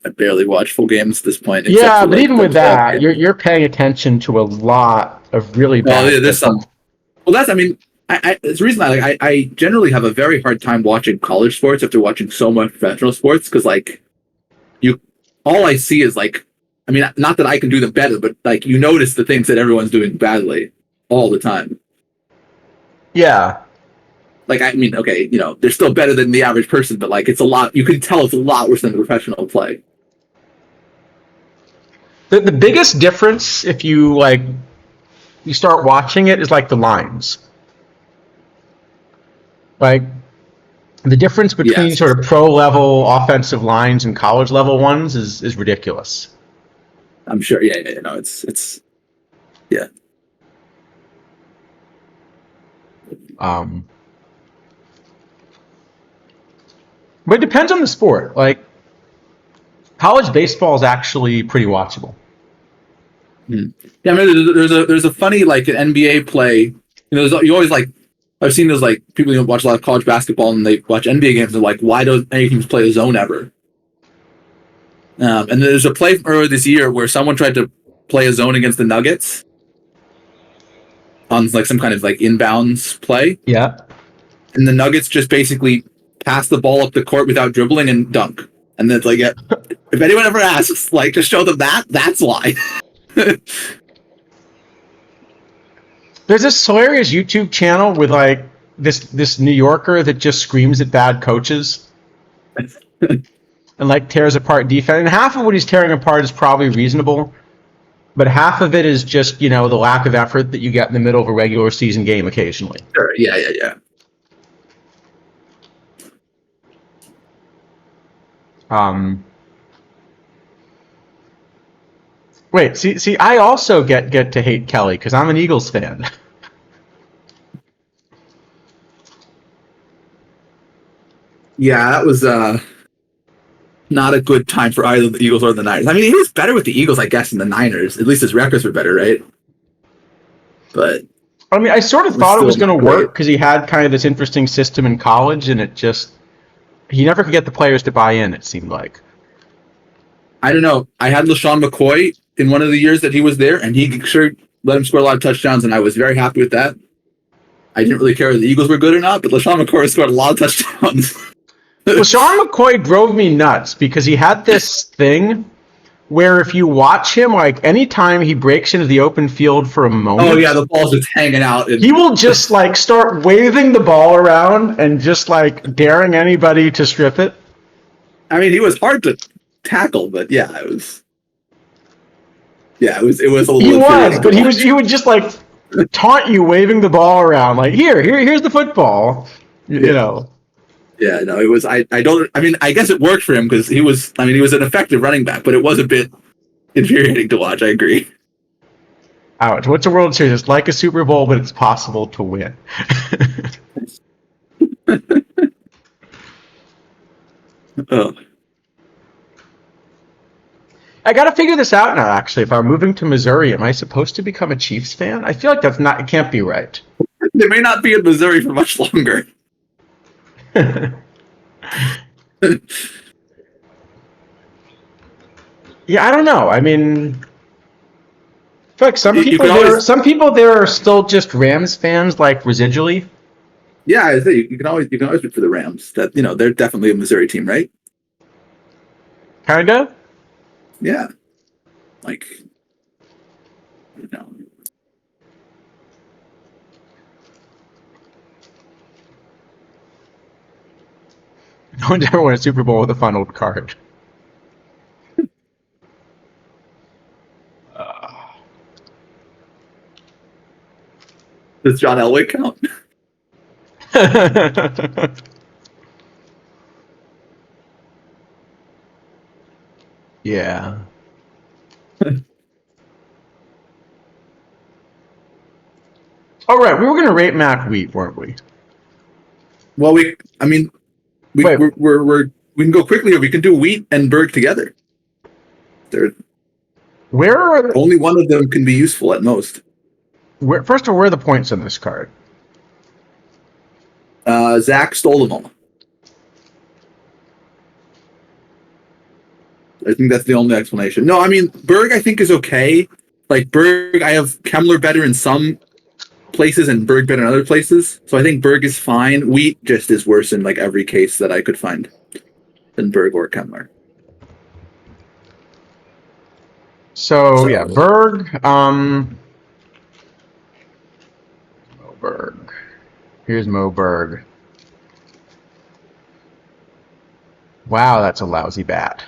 I barely watch full games at this point. Yeah, but even with that, you're paying attention to a lot of really bad. Well, there's some. Well, that's. I mean, it's the reason I generally have a very hard time watching college sports after watching so much professional sports because all I see is like. I mean, not that I can do them better, but like you notice the things that everyone's doing badly all the time. Yeah. Like, I mean, okay, they're still better than the average person, but like it's a lot. You can tell it's a lot worse than the professional play. The biggest difference if you start watching it is like the lines. Like the difference between Yes. sort of pro level offensive lines and college level ones is ridiculous. I'm sure. Yeah. No, it's yeah. Um, but it depends on the sport. Like college baseball is actually pretty watchable. Yeah, I mean, there's a funny like an NBA play. You always like I've seen those like people who watch a lot of college basketball and they watch NBA games and they're like, why don't any teams play a zone ever? And there's a play earlier this year where someone tried to play a zone against the Nuggets on like some kind of like inbounds play, Yeah. and the Nuggets just basically pass the ball up the court without dribbling and dunk. And then it's like, yeah, if anyone ever asks, like, to show them that's why. There's this hilarious YouTube channel with like this New Yorker that just screams at bad coaches and like tears apart defense. And half of what he's tearing apart is probably reasonable, but half of it is just, the lack of effort that you get in the middle of a regular season game occasionally. Sure. Yeah. Wait, see, I also get to hate Kelly because I'm an Eagles fan. Yeah, that was not a good time for either the Eagles or the Niners. I mean, he was better with the Eagles, I guess, than the Niners. At least his records were better, right? But I mean, I sort of It was thought it was still going to not work great. because he had kind of this interesting system in college, and he never could get the players to buy in, it seemed like. I don't know. I had LaShawn McCoy in one of the years that he was there, and he sure let him score a lot of touchdowns, and I was very happy with that. I didn't really care if the Eagles were good or not, but LaShawn McCoy scored a lot of touchdowns. Well, Sean McCoy drove me nuts because he had this thing where if you watch him, like anytime he breaks into the open field for a moment, Oh yeah, the ball's just hanging out. he will just like start waving the ball around and just like daring anybody to strip it. I mean, he was hard to tackle, but yeah, it was. Yeah, it was a little. He was, infuriating but to watch. he would just like taunt you waving the ball around, like here's the football, you know. Yeah, no, it was. I don't. I mean, I guess it worked for him because he was. I mean, he was an effective running back, but it was a bit infuriating to watch. I agree. Ouch! What's a World Series? It's like a Super Bowl, but it's possible to win. Oh. I got to figure this out now. Actually, if I'm moving to Missouri, am I supposed to become a Chiefs fan? I feel like that's not. It can't be right. They may not be in Missouri for much longer. Yeah, I don't know. I mean, I feel like some people there are still just Rams fans, like residually. Yeah, I say you can always root for the Rams. That they're definitely a Missouri team, right? Kinda. Yeah, like you know. No one's ever won a Super Bowl with a funneled card. Does John Elway count? Yeah. All right, we were going to rate Mac Wheat, weren't we? Well, we Wait. we can go quickly, or we can do Wheat and Berg together. Where are Only one of them can be useful at most. first of all, where are the points on this card? Zach stole them all. I think that's the only explanation. No, I mean, Berg I think is okay. Like Berg, I have Kemmler better in some places and Berg better in other places. So I think Berg is fine. Wheat just is worse in like every case that I could find than Berg or Kemmler. So yeah, Berg. Moberg. Here's Moberg. Wow, that's a lousy bat.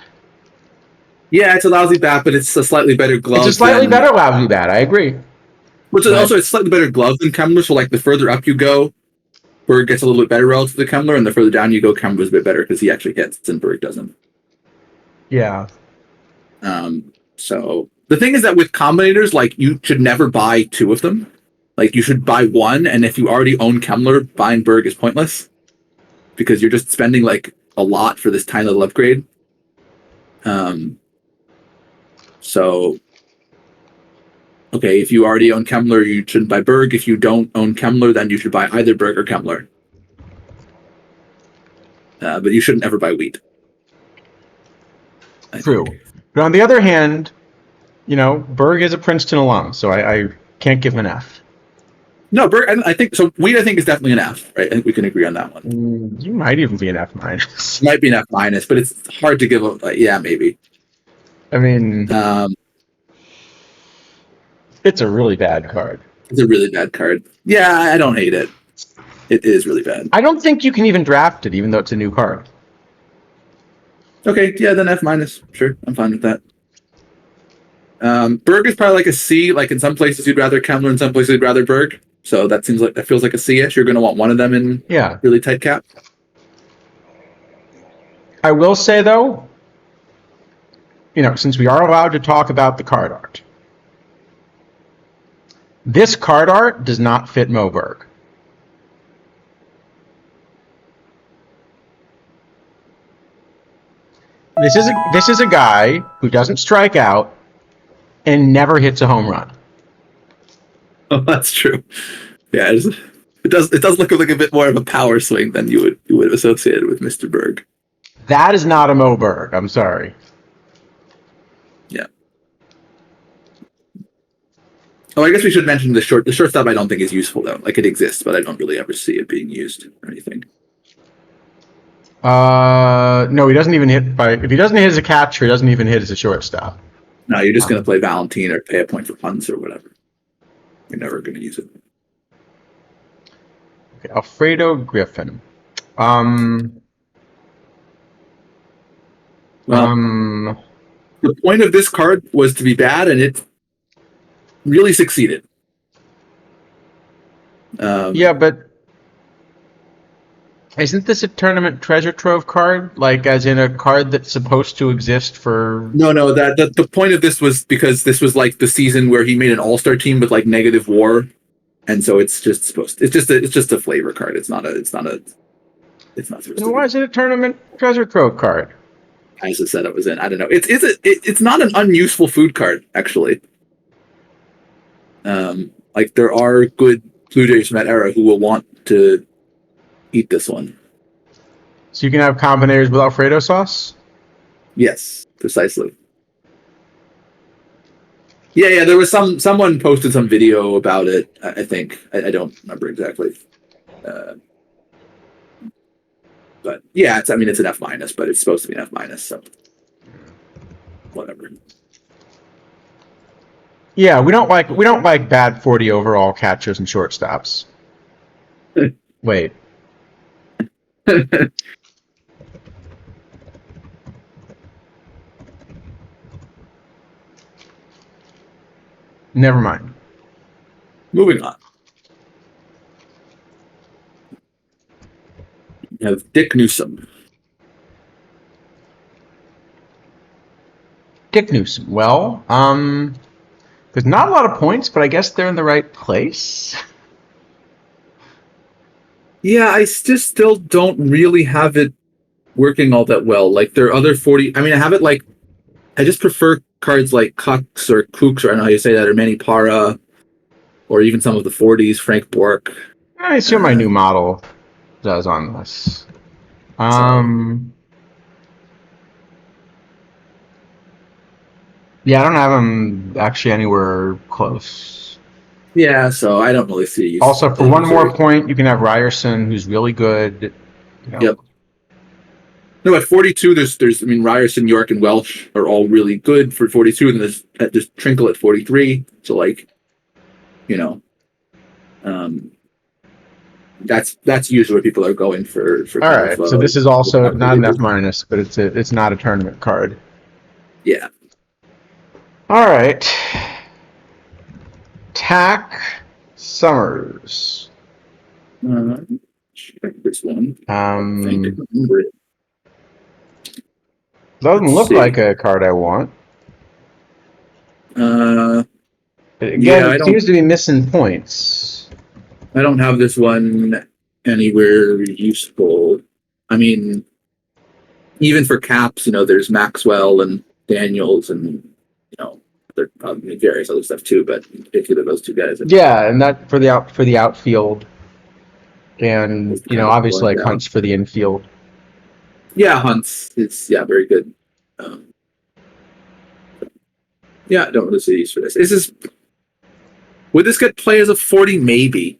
Yeah, it's a lousy bat, but it's a slightly better glove. It's a slightly better lousy bat. I agree. Which is also a slightly better glove than Kemmler. So like the further up you go, Berg gets a little bit better relative to Kemmler, and the further down you go, Kemmler's a bit better because he actually hits and Berg doesn't. Yeah. So the thing is that with combinators, like you should never buy two of them. Like you should buy one, and if you already own Kemmler, buying Berg is pointless because you're just spending like a lot for this tiny little upgrade. So okay, if you already own Kemmler, you shouldn't buy Berg. If you don't own Kemmler, then you should buy either Berg or Kemmler. But you shouldn't ever buy wheat. True. But on the other hand, you know, Berg is a Princeton alum, so I can't give him an F. No, Berg, I think so. Wheat, I think, is definitely an F, right? I think we can agree on that one. You might even be an F minus. Might be an F minus, but it's hard to give a yeah, maybe. I mean, it's a really bad card. It's a really bad card. Yeah, I don't hate it. It is really bad. I don't think you can even draft it, even though it's a new card. Okay, yeah, then F minus. Sure, I'm fine with that. Berg is probably like a C. Like in some places you'd rather Kemmler, in some places you'd rather Berg. So that feels like a C-ish. You're going to want one of them in really tight cap. I will say though, you know, since we are allowed to talk about the card art, this card art does not fit Moberg. This is a guy who doesn't strike out and never hits a home run. Oh, that's true. Yeah, it does look like a bit more of a power swing than you would have associated with Mr. Berg. That is not a Moberg. I'm sorry. Yeah. Oh, I guess we should mention the shortstop. I don't think is useful though. Like it exists, but I don't really ever see it being used or anything. No, he doesn't even hit if he doesn't hit as a catcher, he doesn't even hit as a shortstop. No, you're just going to play Valentine or pay a point for punts or whatever. You're never going to use it. Okay, Alfredo Griffin. The point of this card was to be bad, and it really succeeded. Yeah, but isn't this a tournament treasure trove card? Like, as in a card that's supposed to exist for? No. The point of this was because this was like the season where he made an all-star team with like negative WAR, and so it's just a flavor card. It's not supposed to. Why is it a tournament treasure trove card? I just said it was in. I don't know. It's not an unuseful food card actually. Like there are good Blue Jays from that era who will want to eat this one. So you can have combinators with Alfredo sauce? Yes, precisely. Yeah. There was someone posted some video about it. I think I don't remember exactly. But yeah, it's an F minus, but it's supposed to be an F minus, so whatever. Yeah, we don't like bad 40 overall catchers and shortstops. Wait. Never mind. Moving on. We have Dick Newsom. Dick Newsom. Well, there's not a lot of points, but I guess they're in the right place. Yeah, I just still don't really have it working all that well. Like there are other 40. I mean, I have it like I just prefer cards like Cox or Kooks, or I don't know how you say that, or Manny Parra, or even some of the 40s, Frank Bork. I assume my new model does on this. Yeah, I don't have him actually anywhere close. Yeah, so I don't really see. Also, for one more point, you can have Ryerson, who's really good. You know. Yep. No, at 42, there's Ryerson, York, and Welsh are all really good for 42, and there's Trinkle at 43. So like, you know, that's usually what people are going for. All right, so this is also not an F minus, but it's not a tournament card. Yeah. All right. Tack Summers. check this one. I think I remember it. Doesn't Let's look see. like a card I want. Again, Yeah, it seems to be missing points. I don't have this one anywhere useful. I mean, even for caps, there's Maxwell and Daniels and, there probably various other stuff too, but in particular those two guys. Yeah, and that for the outfield, and It's kind of obviously going like down. Hunt's for the infield. Yeah, Hunt's is very good. Um, yeah, I don't really see use for this. Would this get play as a 40? Maybe.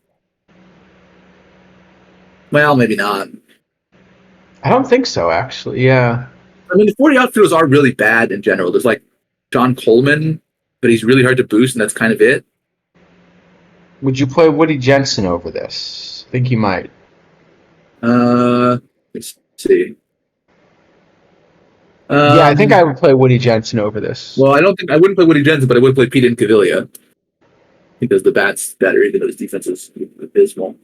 Well, maybe not. I don't think so, actually. Yeah. I mean, the 40 outfielders are really bad in general. There's like John Coleman, but he's really hard to boost, and that's kind of it. Would you play Woody Jensen over this? I think you might. Let's see. Yeah, I think I would play Woody Jensen over this. Well, I wouldn't play Woody Jensen, but I would play Pete Incaviglia because the bat's better, even though his defense is abysmal.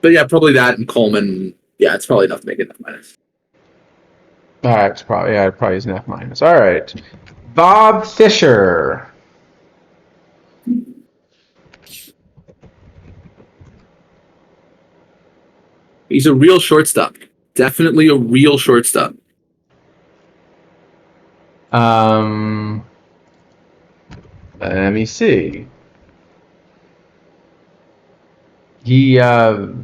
But yeah, probably that and Coleman. Yeah, it's probably enough to make it minus. All right, it probably is an F minus. All right, Bob Fisher. He's a real shortstop. Definitely a real shortstop. Let me see. He what?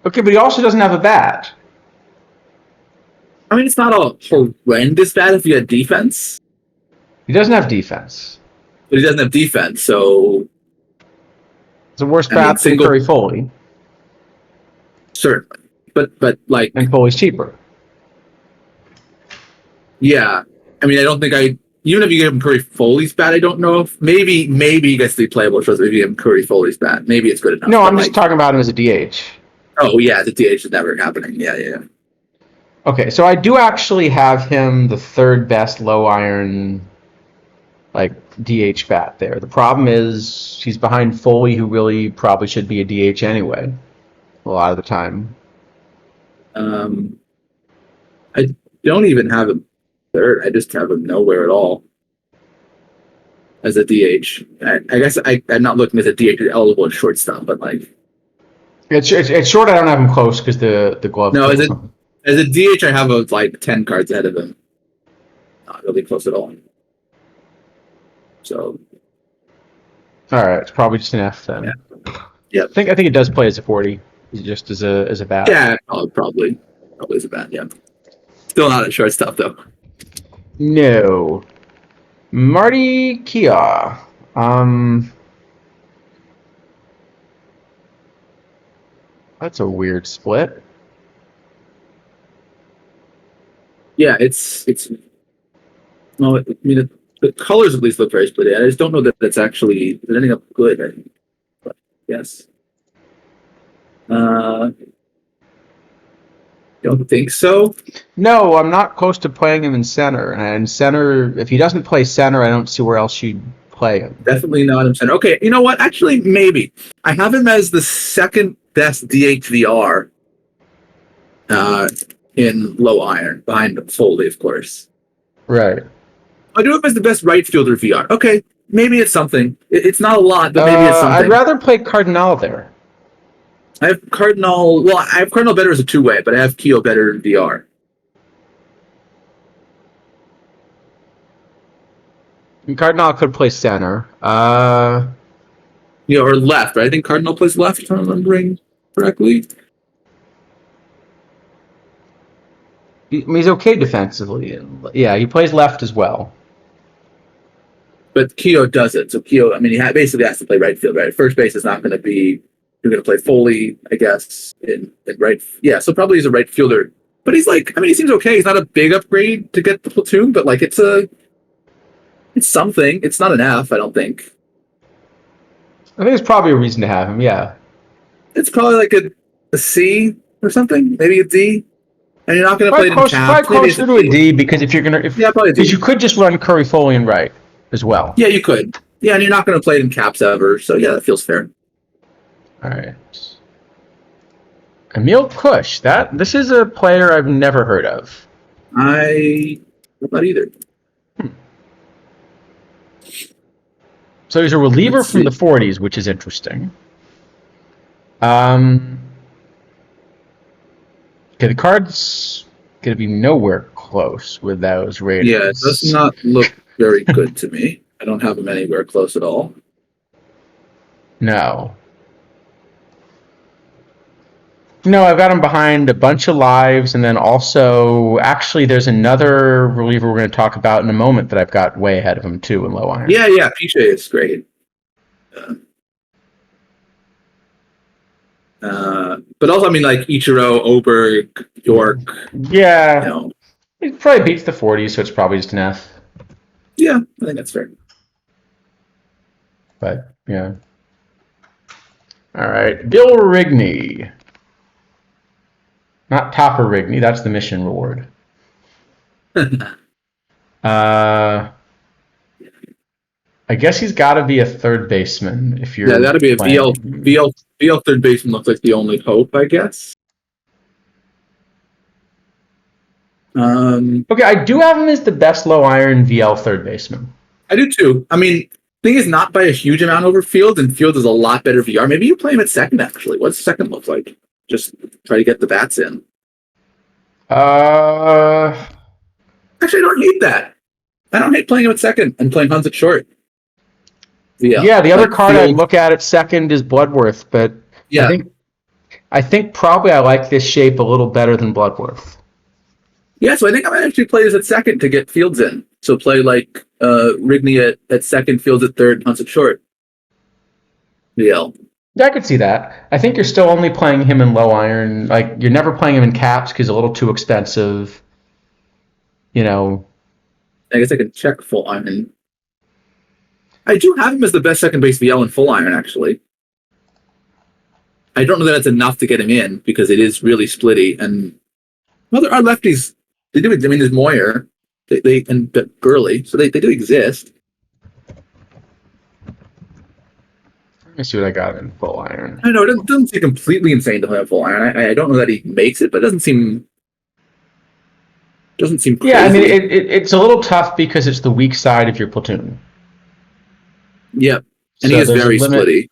Okay, but he also doesn't have a bat. I mean, it's not a horrendous bat if you had defense. He doesn't have defense. But he doesn't have defense, so It's a worse bat than Curry Foley. Certainly. But like, and Foley's cheaper. Yeah. I mean, I don't think even if you give him Curry Foley's bat, I don't know if maybe he gets to be playable if you give him Curry Foley's bat. Maybe it's good enough. No, I'm just talking about him as a DH. Oh yeah, the DH is never happening. Yeah. Okay, so I do actually have him the third best low iron DH bat there. The problem is he's behind Foley, who really probably should be a DH anyway, a lot of the time. I don't even have him third. I just have him nowhere at all as a DH. I guess I'm not looking as a DH eligible at shortstop, but it's short. I don't have him close because the glove. No, as a DH, I have 10 cards ahead of him. Not really close at all. So, all right, it's probably just an F then. Yeah. I think it does play as a 40, just as a bat. Yeah, probably as a bat. Yeah. Still not a shortstop though. No. Marty Kia. That's a weird split. Yeah, it's. Well, I mean, the colors at least look very split. I just don't know that it's actually ending up good. But yes. Don't think so. No, I'm not close to playing him in center. And center, if he doesn't play center, I don't see where else you'd play him. Definitely not in center. Okay, you know what? Actually, maybe. I have him as the second best DHVR in low iron, behind Foley, of course. Right. I do have him as the best right fielder VR. Okay, maybe it's something. It's not a lot, but maybe it's something. I'd rather play Cardinal there. I have Cardinal. Well, I have Cardinal better as a two-way, but I have Keogh better in VR. Cardinal could play center. Or left. Right? I think Cardinal plays left, if I'm remembering correctly. He's okay defensively. Yeah, he plays left as well. But Keogh does it. So Keogh, I mean, he basically has to play right field, right? First base is not going to be. You're going to play Foley, I guess, in right. Yeah, so probably he's a right fielder. But he's he seems okay. He's not a big upgrade to get the platoon, but it's something. It's not an F, I don't think. I think there's probably a reason to have him, yeah. It's probably like a C or something, maybe a D. And you're not going to play it in Probably caps. Maybe closer to a D because if you're gonna, yeah, probably a D. because you could just run Curry Foley right as well. Yeah, you could. Yeah, and you're not going to play it in caps ever. So yeah, that feels fair. All right. Emil Kush. This is a player I've never heard of. Not either. So he's a reliever from the 40s, which is interesting. Okay, the card's going to be nowhere close with those ratings. Yeah, it does not look very good to me. I don't have him anywhere close at all. No. No, I've got him behind a bunch of lives, and then also, actually, there's another reliever we're going to talk about in a moment that I've got way ahead of him, too, in low iron. Yeah, PJ is great. But also, I mean, like Ichiro, Oberg, York. Yeah. You know. It probably beats the 40s, so it's probably just an F. Yeah, I think that's fair. But, yeah. All right. Bill Rigney. Not Topper Rigney, that's the mission reward. I guess he's got to be a third baseman if you're. Yeah, got to be a VL third baseman. Looks like the only hope, I guess. Okay, I do have him as the best low iron VL third baseman. I do too. I mean, thing is not by a huge amount over Field, and Field is a lot better VR. Maybe you play him at second. Actually, what's second look like? Just try to get the bats in. Actually, I don't hate that. I don't hate playing him at second and playing Hans at short. Yeah, the other card I'd look at second is Bloodworth, but yeah. I think probably I like this shape a little better than Bloodworth. Yeah, so I think I might actually play this at second to get Fields in. So play like Rigney at second, Fields at third, Hans at short. VL. Yeah, I could see that. I think you're still only playing him in low iron. Like, you're never playing him in caps because he's a little too expensive. You know. I guess I can check full iron. I do have him as the best second base VL in full iron, actually. I don't know that it's enough to get him in because it is really splitty. And, well, there are lefties. They do. I mean, there's Moyer and Burley, so they do exist. Let me see what I got in full iron. I know it doesn't seem completely insane to play full iron. I don't know that he makes it, but it doesn't seem crazy. Yeah, I mean it's a little tough because it's the weak side of your platoon. Yep, and so he is very splitty.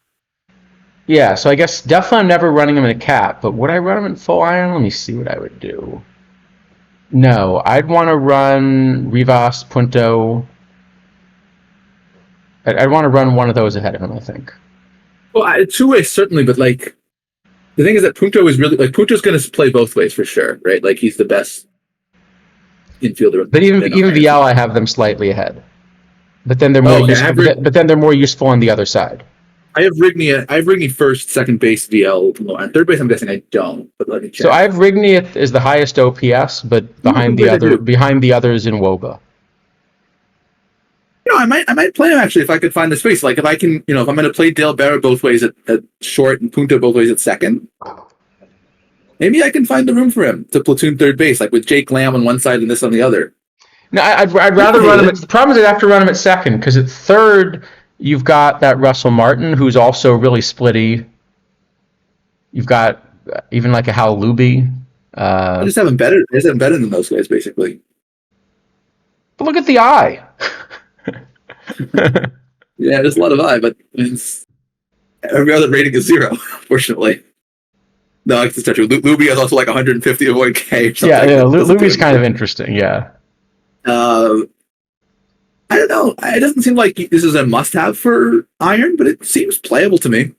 Yeah, so I guess definitely I'm never running him in a cap, but would I run him in full iron? Let me see what I would do. No, I'd want to run Rivas, Punto. I'd want to run one of those ahead of him, I think. Well, two ways certainly, but like the thing is that Punto is really like Punto's going to play both ways for sure, right? Like he's the best infielder. But even VL, I have them slightly ahead. But then they're more useful. But then they're more useful on the other side. I have Rigney first, second base VL, and third base. I'm guessing I don't. But let me check. So I have Rigney as the highest OPS, but behind the others in WOBA. I might play him actually if I could find the space. Like if I can, if I'm going to play Dale Barrett both ways at short and Punto both ways at second, maybe I can find the room for him to platoon third base, like with Jake Lamb on one side and this on the other. No, I'd rather run him. The problem is I'd have to run him at second because at third you've got that Russell Martin who's also really splitty. You've got even like a Hal Luby. I just have him better. I just have him better than those guys basically. But look at the eye. Yeah, there's a lot of eye, but every other rating is 0, fortunately. No, it's not true. Luby has also like 150 avoid K or something. Yeah, Luby's kind of interesting, yeah. I don't know. It doesn't seem like this is a must-have for Iron, but it seems playable to me.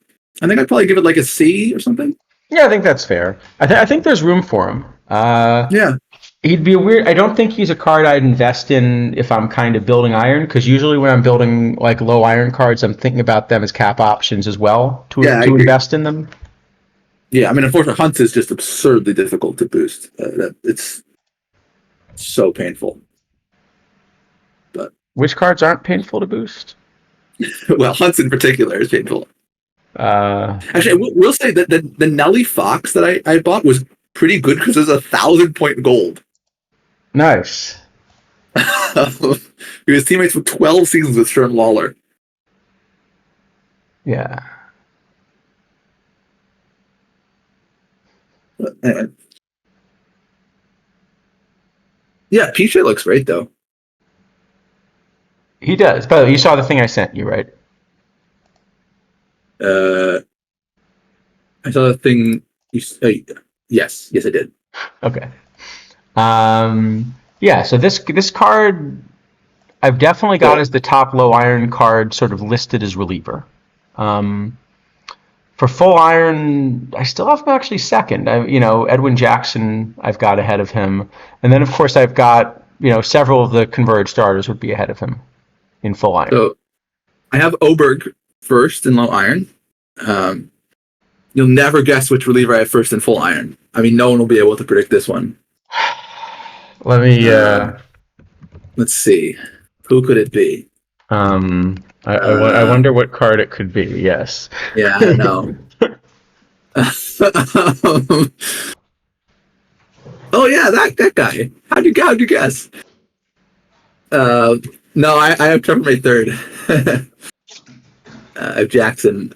I think I'd probably give it like a C or something. Yeah, I think that's fair. I think there's room for him. Yeah. He'd be weird. I don't think he's a card I'd invest in if I'm kind of building iron, because usually when I'm building like low iron cards, I'm thinking about them as cap options as well to invest in them. Yeah, I mean, unfortunately, Hunt is just absurdly difficult to boost. It's so painful. But which cards aren't painful to boost? Well, Hunt's in particular is painful. Actually, we'll say that the Nelly Fox that I bought was pretty good because there's 1,000-point gold. Nice. He was teammates for 12 seasons with Sherm Lawler. Yeah. And yeah, PJ looks great though. He does. By the way, you saw the thing I sent you, right? I saw the thing. Yes, I did. Okay. Yeah. So this card, I've definitely got So as the top low iron card, sort of listed as reliever. For full iron, I still have him actually second. Edwin Jackson, I've got ahead of him, and then of course I've got several of the converged starters would be ahead of him in full iron. so I have Oberg first in low iron. You'll never guess which reliever I have first in full iron. I mean, no one will be able to predict this one. Let me. Let's see. Who could it be? I wonder what card it could be. Yes. Yeah, I know. Oh yeah, that guy. How'd you guess? No, I have Trevor May third. I have Jackson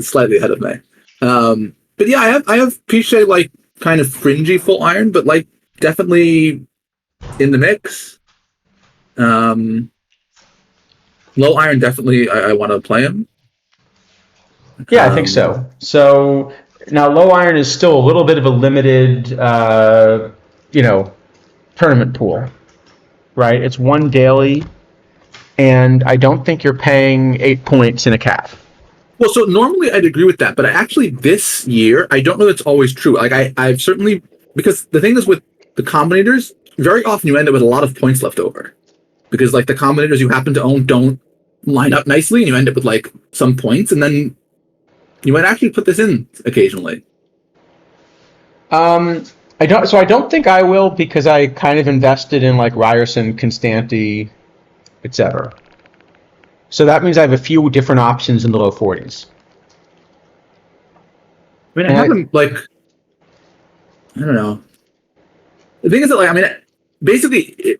slightly ahead of me. But yeah, I have Piche like kind of fringy full iron, but like definitely in the mix. Low iron definitely I want to play him. Yeah, I think so. So now low iron is still a little bit of a limited, tournament pool, right? It's one daily, and I don't think you're paying 8 points in a cap. Well, so normally I'd agree with that, but actually this year I don't know that's always true. Like I've certainly, because the thing is with the combinators, very often you end up with a lot of points left over, because like the combinators you happen to own don't line up nicely, and you end up with like some points, and then you might actually put this in occasionally. I don't think I will, because I kind of invested in like Ryerson, Constanti, etc. So that means I have a few different options in the low 40s. I mean, I have them like, I don't know. The thing is that like, I mean, basically,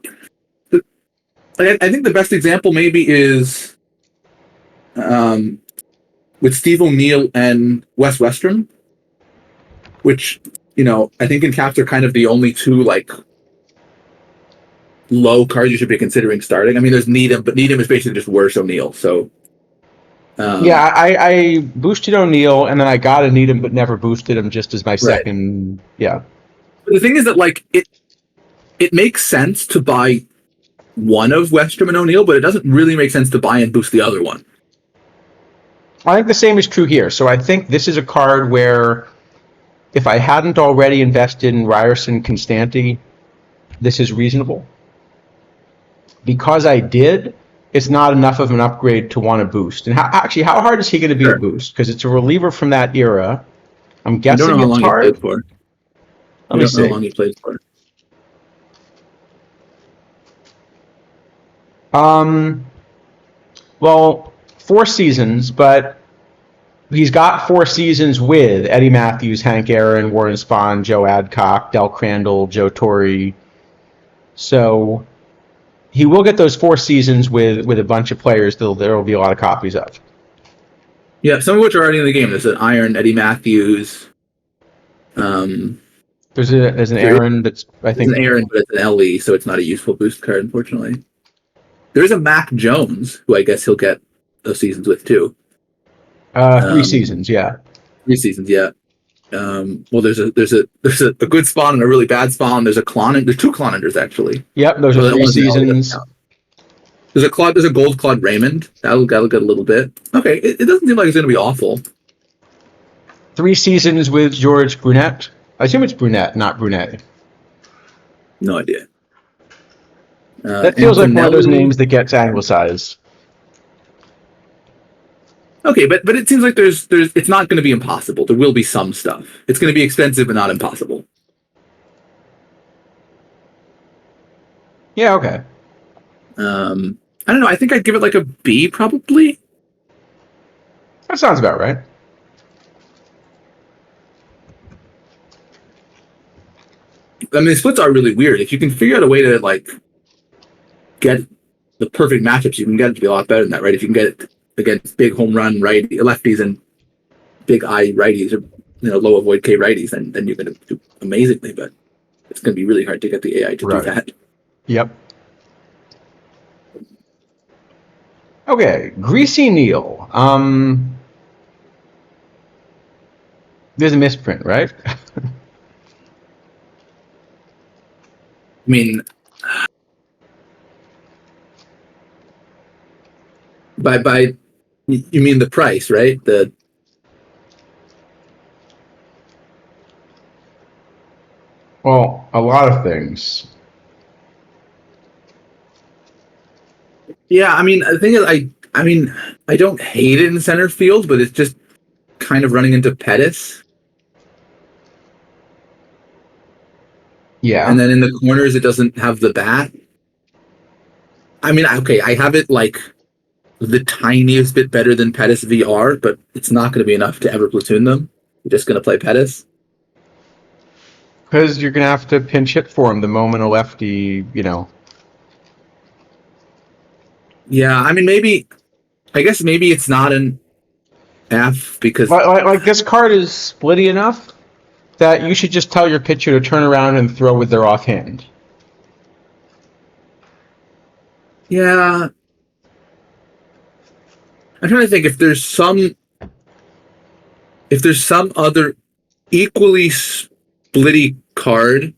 I think the best example maybe is with Steve O'Neill and Wes Westrum, which I think in caps are kind of the only two like low cards you should be considering starting. I mean, there's Needham, but Needham is basically just worse O'Neill. So yeah, I boosted O'Neill, and then I got a Needham, but never boosted him, just as my second. Right. Yeah. But the thing is that like it makes sense to buy one of Westrum and O'Neill, but it doesn't really make sense to buy and boost the other one. I think the same is true here. So I think this is a card where, if I hadn't already invested in Ryerson, Constanti, this is reasonable. Because I did, it's not enough of an upgrade to want to boost. And how hard is he going to be to boost? Because it's a reliever from that era. I'm guessing I don't know how long hard. he played for. Let me see. Know how long he played for. Well, 4 seasons, but he's got 4 seasons with Eddie Matthews, Hank Aaron, Warren Spahn, Joe Adcock, Del Crandall, Joe Torre. So he will get those 4 seasons with a bunch of players that there will be a lot of copies of. Yeah, some of which are already in the game. There's an Iron, Eddie Matthews. There's an Aaron that's, I think. There's an Aaron, but it's an LE, so it's not a useful boost card, unfortunately. There is a Mac Jones, who I guess he'll get those seasons with too. 3 seasons, yeah. 3 seasons, yeah. Well, there's a good spawn and a really bad spawn. There's a Clon. There's 2 Clonanders actually. Yep, those are 3 seasons. There's a gold Claude Raymond. That'll get a little bit. Okay, it doesn't seem like it's going to be awful. 3 seasons with George Brunette. I assume it's Brunette, not Brunet. No idea. That feels like one of those names that gets anglicized. Okay, but it seems like there's it's not going to be impossible. There will be some stuff. It's going to be expensive, but not impossible. Yeah. Okay. I don't know. I think I'd give it like a B, probably. That sounds about right. I mean, the splits are really weird. If you can figure out a way to like get the perfect matchups, you can get it to be a lot better than that, right? If you can get it against big home run lefties and big I righties, or low avoid K righties, then you're going to do amazingly. But it's going to be really hard to get the AI to do that. Yep. Okay, Greasy Neil. There's a misprint, right? I mean, by you mean the price, right? Well, a lot of things. Yeah, I mean, the thing is, I don't hate it in center field, but it's just kind of running into Pettis. Yeah. And then in the corners, it doesn't have the bat. I mean, okay, I have it like the tiniest bit better than Pettis VR, but it's not going to be enough to ever platoon them. You're just going to play Pettis. Because you're going to have to pinch hit for him the moment a lefty, Yeah, I mean, I guess maybe it's not an F because. Like this card is splitty enough that you should just tell your pitcher to turn around and throw with their offhand. Yeah. I'm trying to think if there's some other equally splitty card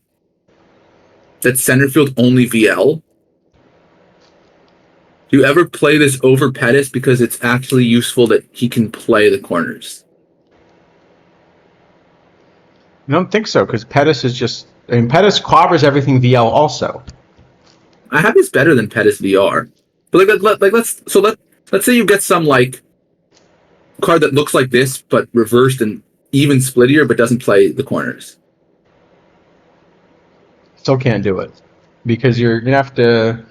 that's center field only VL. Do you ever play this over Pettis because it's actually useful that he can play the corners? I don't think so, because Pettis is just... Pettis clobbers everything VL also. I have this better than Pettis VR. But let's say you get some like card that looks like this but reversed and even splittier but doesn't play the corners. Still can't do it. Because you're going to have to...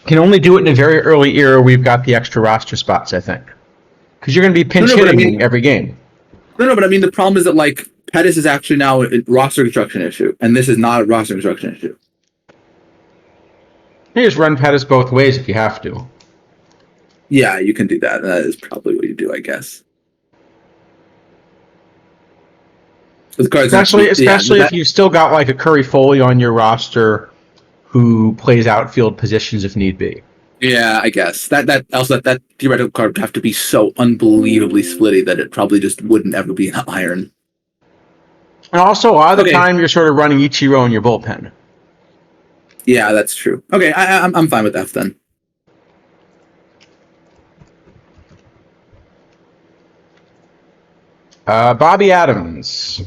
Can only do it in a very early era where we've got the extra roster spots, I think. Because you're going to be pinch hitting every game. No, but I mean, the problem is that like Pettis is actually now a roster construction issue, and this is not a roster construction issue. You just run Pettis both ways if you have to. Yeah, you can do that. That is probably what you do, I guess. Especially if you've still got like a Curry Foley on your roster who plays outfield positions if need be. Yeah, I guess that theoretical card would have to be so unbelievably splitty that it probably just wouldn't ever be an iron. And also, a lot of the time, you're sort of running Ichiro in your bullpen. Yeah, that's true. Okay, I'm fine with F then. Bobby Adams.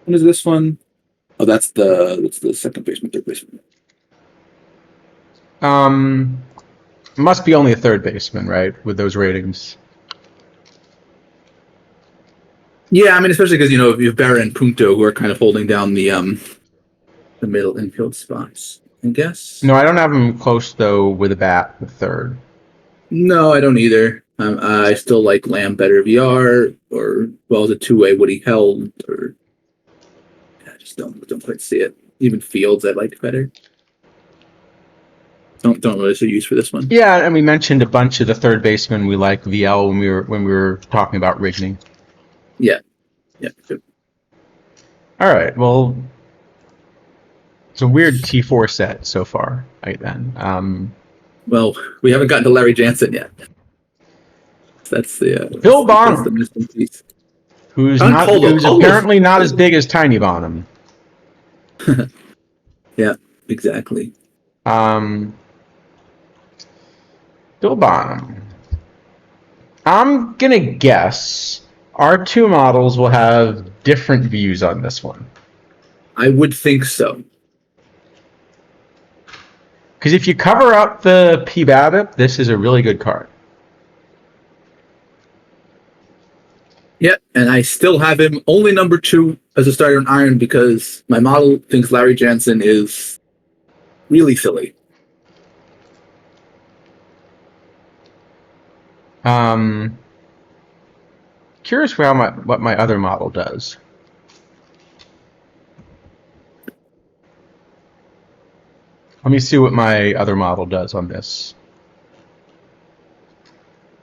What is this one? Oh, that's the second baseman, third baseman. Must be only a third baseman, right? With those ratings. Yeah, I mean, especially because you have Berra and Punto who are kind of holding down the middle infield spots, I guess. No, I don't have him close though with a bat, the third. No, I don't either. I still like Lamb better VR, or the two-way Woody held, or I just don't quite see it. Even Fields I liked better. Don't really see use for this one. Yeah, and we mentioned a bunch of the third basemen we like VL when we were talking about Rigney. Yeah. Good. All right. Well, it's a weird T4 set so far. Right then. Well, we haven't gotten to Larry Jansen yet. That's the Phil Bonham, that's the missing piece. who's apparently not as big as Tiny Bonham. Yeah, exactly. Phil Bonham. I'm gonna guess our two models will have different views on this one. I would think so. Because if you cover up the P-BABIP, this is a really good card. Yeah, and I still have him only number 2 as a starter in Iron because my model thinks Larry Jansen is really silly. curious for what my other model does. Let me see what my other model does on this.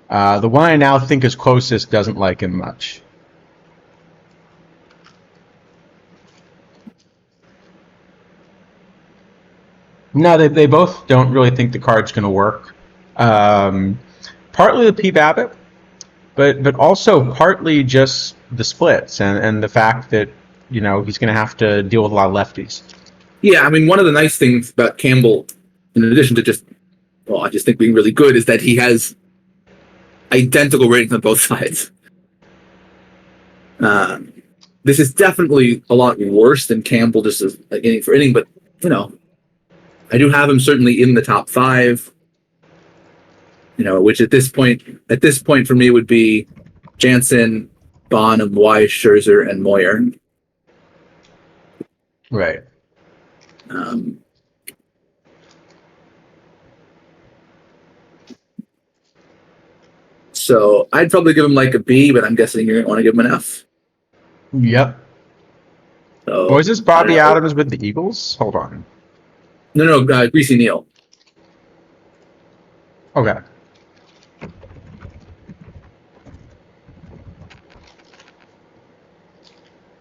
The one I now think is closest doesn't like him much. No, they both don't really think the card's going to work. Partly the P Babbitt, but also partly just the splits and the fact that he's going to have to deal with a lot of lefties. Yeah, I mean, one of the nice things about Campbell, in addition to I just think being really good, is that he has identical ratings on both sides. This is definitely a lot worse than Campbell just as inning for inning, but I do have him certainly in the top 5. Which at this point for me would be Jansen, Bonham, Weiss, Scherzer, and Moyer. Right. So I'd probably give him like a B, but I'm guessing you're going to want to give him an F. Yep. So, is this Bobby Adams with the Eagles? Hold on. No, Greasy Neal. Okay.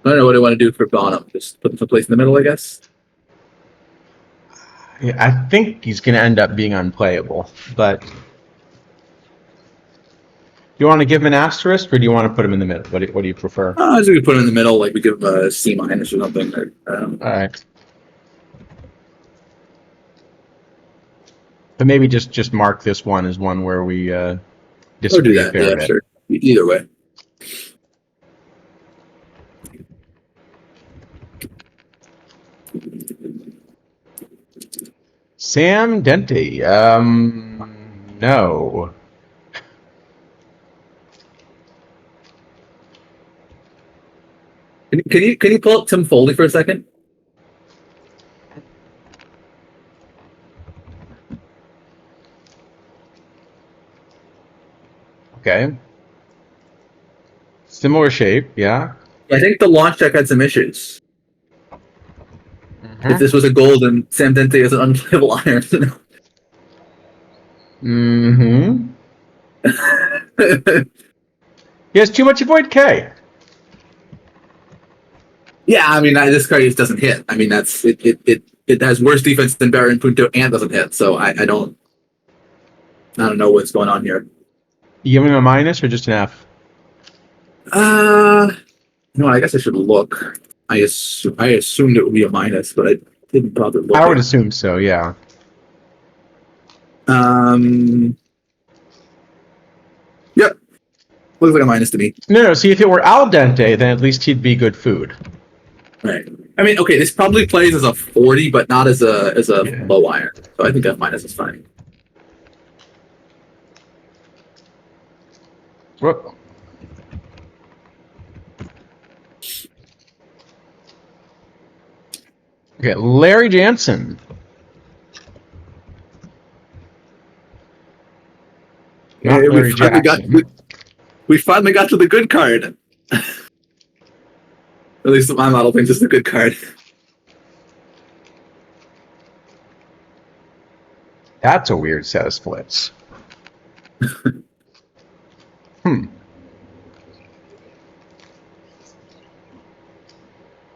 I don't know what I want to do for Bonham. Just put him someplace in the middle, I guess. Yeah, I think he's going to end up being unplayable, but you want to give him an asterisk, or do you want to put him in the middle? What do you prefer? I was going to put him in the middle, like we give him a C- or something. All right. But maybe just mark this one as one where we disagree a fair bit. Sure. Either way. Sam Dente. No. Can you pull up Tim Foley for a second? Okay. Similar shape, yeah. I think the launch deck had some issues. Mm-hmm. If this was a gold, and Sam Dente is an unplayable iron. Mm-hmm. He has too much avoid K. Yeah, I mean, this card just doesn't hit. I mean, that's it. It has worse defense than Barry and Punto and doesn't hit. So I don't know what's going on here. You giving him a minus or just an F? I guess I should look. I assumed it would be a minus, but I didn't bother looking. I would assume so, yeah. Yep. Looks like a minus to me. No. See, if it were al dente, then at least he'd be good food. Right. I mean, okay, this probably plays as a 40, but not as a low iron. So I think F minus is fine. Whoop. Okay, Larry Jansen. Not Hey, Larry Jackson. we finally got to the good card. At least my model thinks it's a good card. That's a weird set of splits.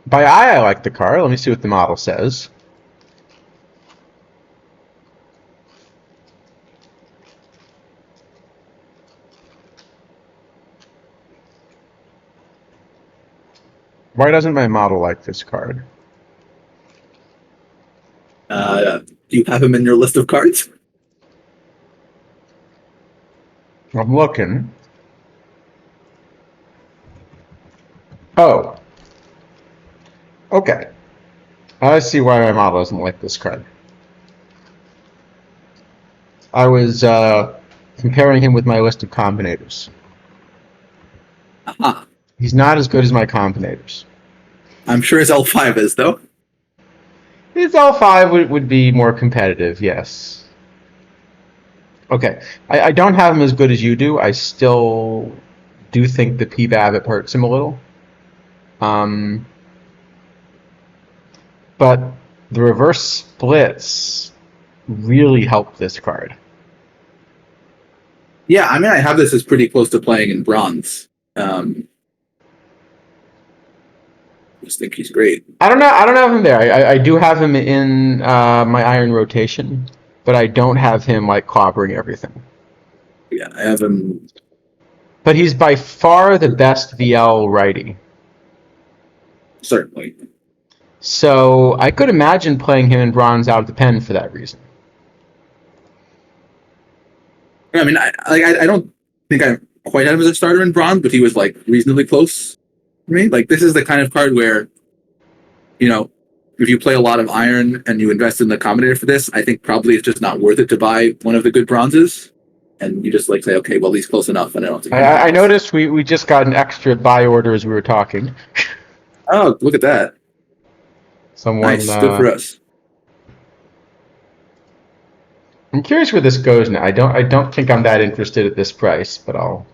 By eye, I like the card. Let me see what the model says. Why doesn't my model like this card? Do you have him in your list of cards? I'm looking. Oh. Okay. I see why my model doesn't like this card. I was comparing him with my list of combinators. Uh-huh. He's not as good as my combinators. I'm sure his L5 is, though. His L5 would be more competitive, yes. Okay. I don't have him as good as you do. I still do think the PBAB hurts him a little. But the reverse splits really help this card. Yeah, I mean, I have this as pretty close to playing in bronze. I just think he's great. I don't know. I don't have him there. I do have him in my iron rotation, but I don't have him like clobbering everything. Yeah, I have him. But he's by far the best VL righty. Certainly. So I could imagine playing him in bronze out of the pen for that reason. I mean, I don't think I quite had him as a starter in bronze, but he was like reasonably close for me. Like, this is the kind of card where, you know, if you play a lot of iron and you invest in the combinator for this, I think probably it's just not worth it to buy one of the good bronzes. And you just like say, okay, well, he's close enough, and I don't think. I noticed we just got an extra buy order as we were talking. Oh, look at that! Someone, nice, good for us. I'm curious where this goes now. I don't think I'm that interested at this price, but I'll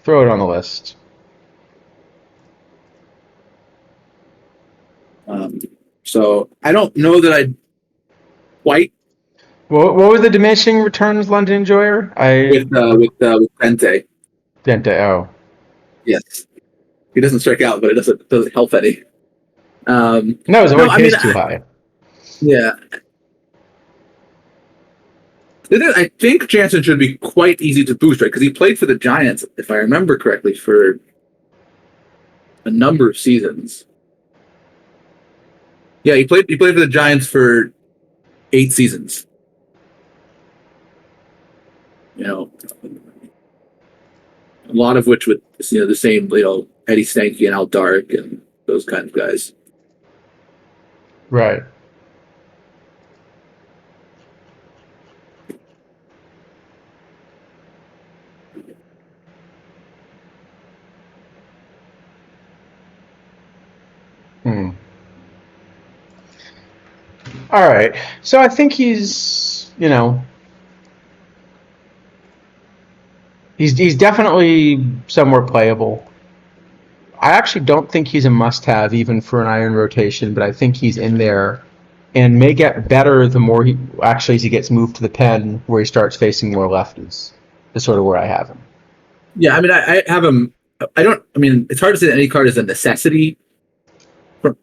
throw it on the list. So I don't know that I'd quite. What were the diminishing returns, London Enjoyer? With Dente. Dente. Oh, yes. He doesn't strike out, but it doesn't help any. No, his OHK is too high. Yeah. I think Jansen should be quite easy to boost, right? Because he played for the Giants, if I remember correctly, for a number of seasons. Yeah, he played for the Giants for 8 seasons. You know, a lot of which with the same Eddie Stanky and Al Dark and those kind of guys. Right. All right. So I think he's he's definitely somewhere playable. I actually don't think he's a must-have even for an iron rotation, but I think he's in there and may get better the more as he gets moved to the pen where he starts facing more lefties. That's sort of where I have him. Yeah, I mean, I have him. I mean, it's hard to say that any card is a necessity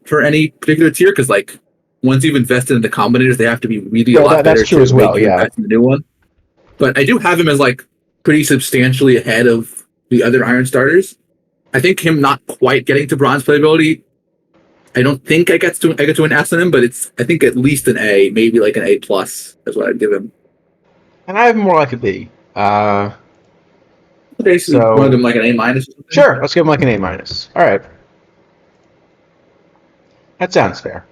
for any particular tier because, like, once you've invested in the combinators, they have to be really a lot better. That's true as well. Yeah, invest in the new one. But I do have him as like pretty substantially ahead of the other iron starters. I think him not quite getting to bronze playability. I don't think I get to an S in him, but I think at least an A, maybe like an A plus. That's what I'd give him. And I have him more like a B. Okay, so you want to give him like an A minus? Sure, let's give him like an A minus. All right, that sounds fair.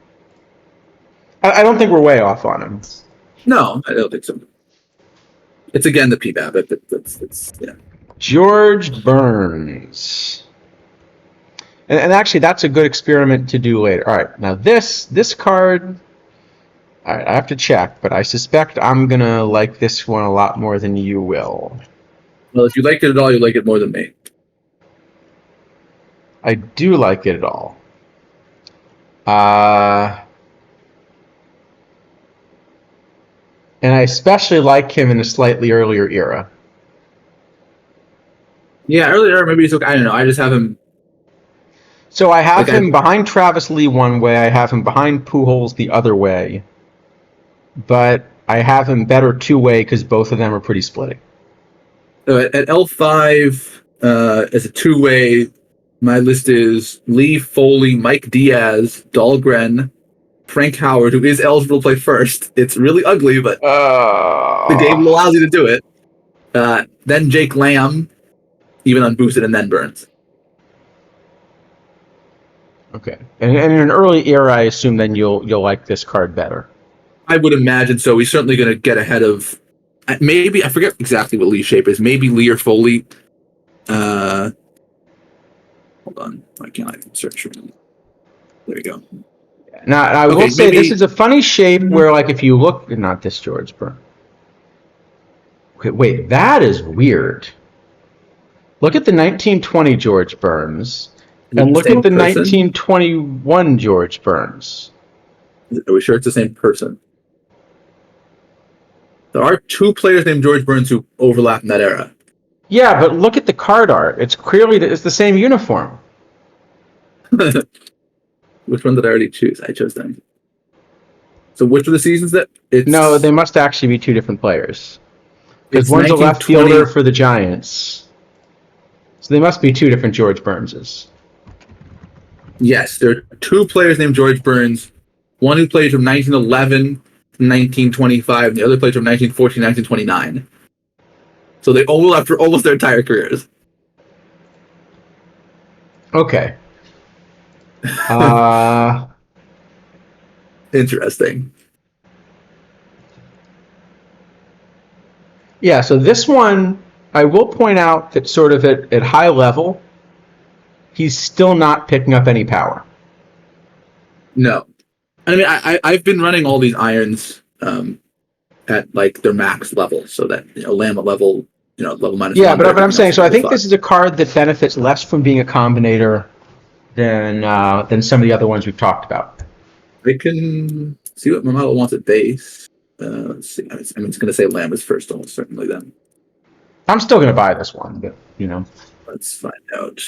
I don't think we're way off on him. No, I don't think so. It's again the PBAB. That's yeah. George Burns. And actually, that's a good experiment to do later. All right, now this card, all right, I have to check, but I suspect I'm going to like this one a lot more than you will. Well, if you like it at all, you like it more than me. I do like it at all. And I especially like him in a slightly earlier era. Yeah, earlier maybe he's okay. I don't know. I just have him. So I have him behind Travis Lee one way. I have him behind Pujols the other way. But I have him better two-way because both of them are pretty splitting. So at L5, as a two-way, my list is Lee, Foley, Mike Diaz, Dahlgren, Frank Howard, who is eligible to play first. It's really ugly, but the game allows you to do it. Then Jake Lamb, even unboosted, and then Burns. Okay. And in an early era, I assume then you'll like this card better. I would imagine so. He's certainly going to get ahead of maybe, I forget exactly what Lee's shape is. Maybe Lee or Foley. Hold on. Why can't I search? There you go. Now, I will say this is a funny shape where, like, if you look, not this George Burns. Okay, wait, that is weird. Look at the 1920 George Burns, Is it and the look same at the person? 1921 George Burns. Are we sure it's the same person? There are two players named George Burns who overlap in that era. Yeah, but look at the card art. It's clearly it's the same uniform. Which one did I already choose? I chose them. So which of the seasons that No, they it's must actually be two different players. Because it's one's a left fielder 1920. for the Giants. So they must be two different George Burnses. Yes, there are two players named George Burns. One who played from 1911 to 1925, and the other played from 1914 to 1929. So they overlap for almost their entire careers. Okay. Uh, Interesting. yeah, so this one, I will point out that sort of at high level, he's still not picking up any power. No, I mean I've been running all these irons at like their max level, so that Lamb at level level minus Yeah, one, but but I'm everything saying, else so is I level think five. this is a card that benefits less from being a combinator than some of the other ones we've talked about. I can see what my model wants at base. Let's see. I mean, it's going to say Lamb is first, almost certainly. Then I'm still going to buy this one, but let's find out.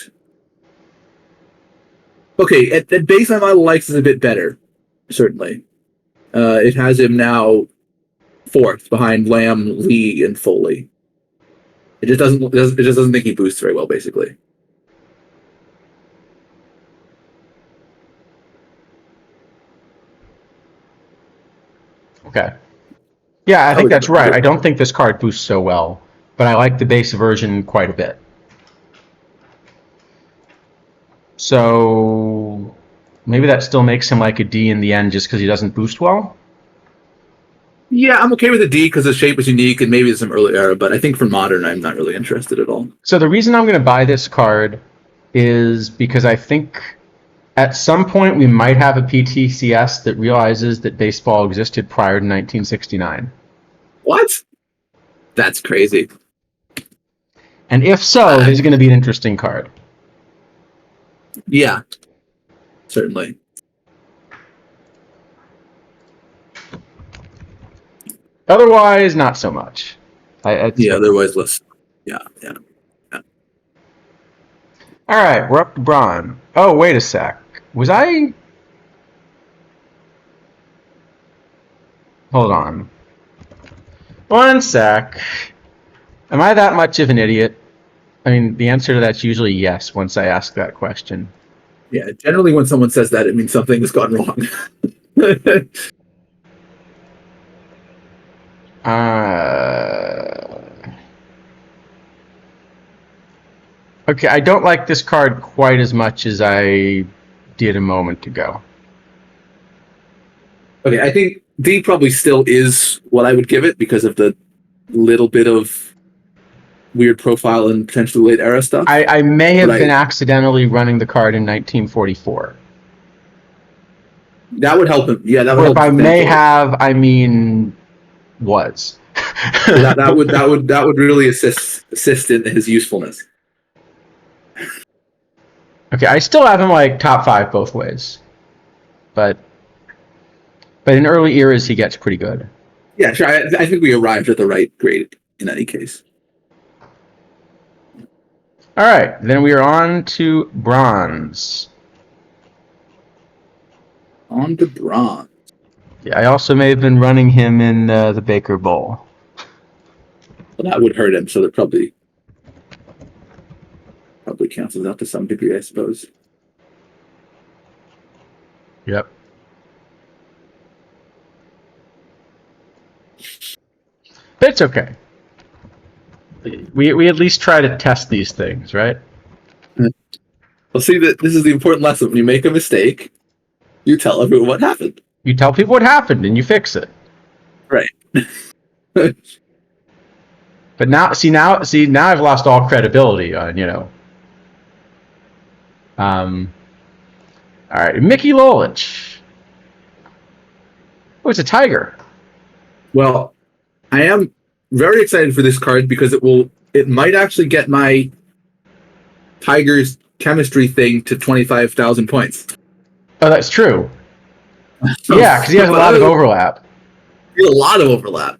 Okay, at base, my model likes is a bit better, certainly. It has him now fourth behind Lamb, Lee, and Foley. It just doesn't think he boosts very well, basically. okay. Yeah, I think Probably that's got right. it. I don't think this card boosts so well, but I like the base version quite a bit. So maybe that still makes him like a D in the end just because he doesn't boost well. Yeah, I'm okay with a D because the shape is unique and maybe it's some early era, but I think for modern, I'm not really interested at all. So the reason I'm going to buy this card is because I think at some point we might have a PTCS that realizes that baseball existed prior to 1969. What? That's crazy. And if so, this is going to be an interesting card. Yeah, certainly. Otherwise, not so much. Yeah, otherwise less. Yeah. All right, we're up to Braun. Oh, wait a sec. Was I... Hold on. One sec. Am I that much of an idiot? I mean, the answer to that's usually yes once I ask that question. Yeah, generally when someone says that, it means something has gone wrong. Okay, I don't like this card quite as much as I did a moment ago. Okay, I think D probably still is what I would give it because of the little bit of weird profile and potentially late era stuff. I may have been accidentally running the card in 1944. That would help him. Yeah, that would Or help. if I may have, I mean was. that would really assist in his usefulness. Okay, I still have him like top 5 both ways, but in early eras he gets pretty good. Yeah, sure. I think we arrived at the right grade in any case. All right, then we are on to bronze. On to bronze. Yeah, I also may have been running him in the Baker Bowl. Well, that would hurt him, so that probably cancels out to some degree, I suppose. Yep. But it's okay. We at least try to test these things, right? Well, see, that this is the important lesson. When you make a mistake, you tell everyone what happened. You tell people what happened and you fix it. Right. But now I've lost all credibility on, all right, Mickey Lolich. Oh, it's a tiger. Well, I am very excited for this card because it might actually get my Tiger's chemistry thing to 25,000 points. Oh, that's true. Yeah, because he has a lot of overlap. A lot of overlap.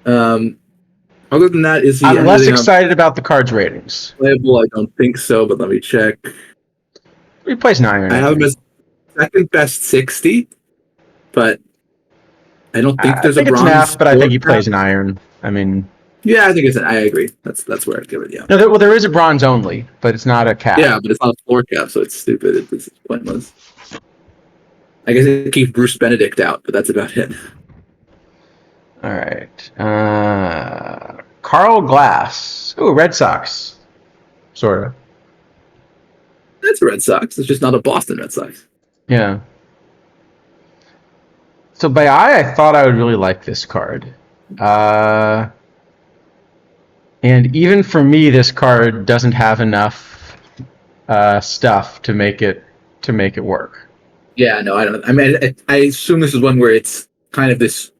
Other than that, is he? I'm less excited about the cards ratings. Playable? I don't think so, but let me check. He plays 9. I have him as second best 60, but I don't think there's a bronze. It's an F, but I think he plays an iron. I mean, yeah, I think it's. I agree. That's where I'd give it. Yeah. No, there is a bronze only, but it's not a cap. Yeah, but it's not a floor cap, so it's stupid. It's pointless. I guess it keeps Bruce Benedict out, but that's about it. All right. Carl Glass. Ooh, Red Sox. Sort of. That's a Red Sox. It's just not a Boston Red Sox. Yeah. So by I thought I would really like this card. And even for me, this card doesn't have enough stuff to make it work. Yeah, no, I don't. I mean, I assume this is one where it's kind of this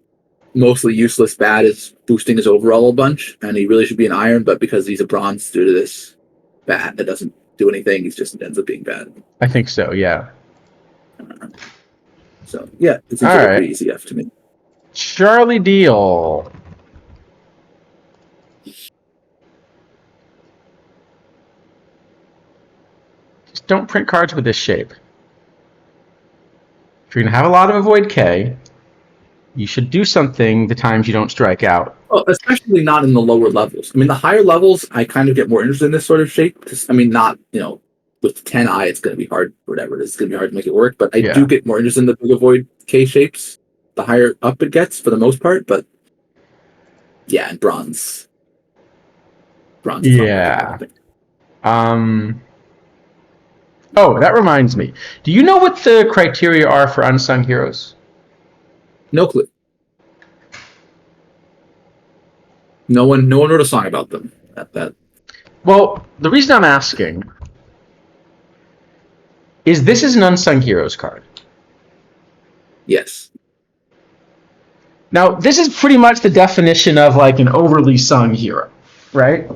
mostly useless bat is boosting his overall a bunch, and he really should be an iron, but because he's a bronze due to this bat that doesn't do anything, he just ends up being bad. I think so, yeah. So, yeah, it seems like a pretty easy F to me. Charlie Deal. Just don't print cards with this shape. If you're going to have a lot of avoid K, you should do something the times you don't strike out. Well, especially not in the lower levels. I mean, the higher levels, I kind of get more interested in this sort of shape. Because, I mean, not, with 10i, it's going to be hard, whatever it is, it's going to be hard to make it work. But I do get more interested in the big avoid K shapes, the higher up it gets for the most part. But, yeah, and bronze. Bronze is yeah. Oh, that reminds me. Do you know what the criteria are for unsung heroes? No clue. No one wrote a song about them. Well, the reason I'm asking is this is an unsung heroes card. Yes. Now, this is pretty much the definition of like an overly sung hero, right?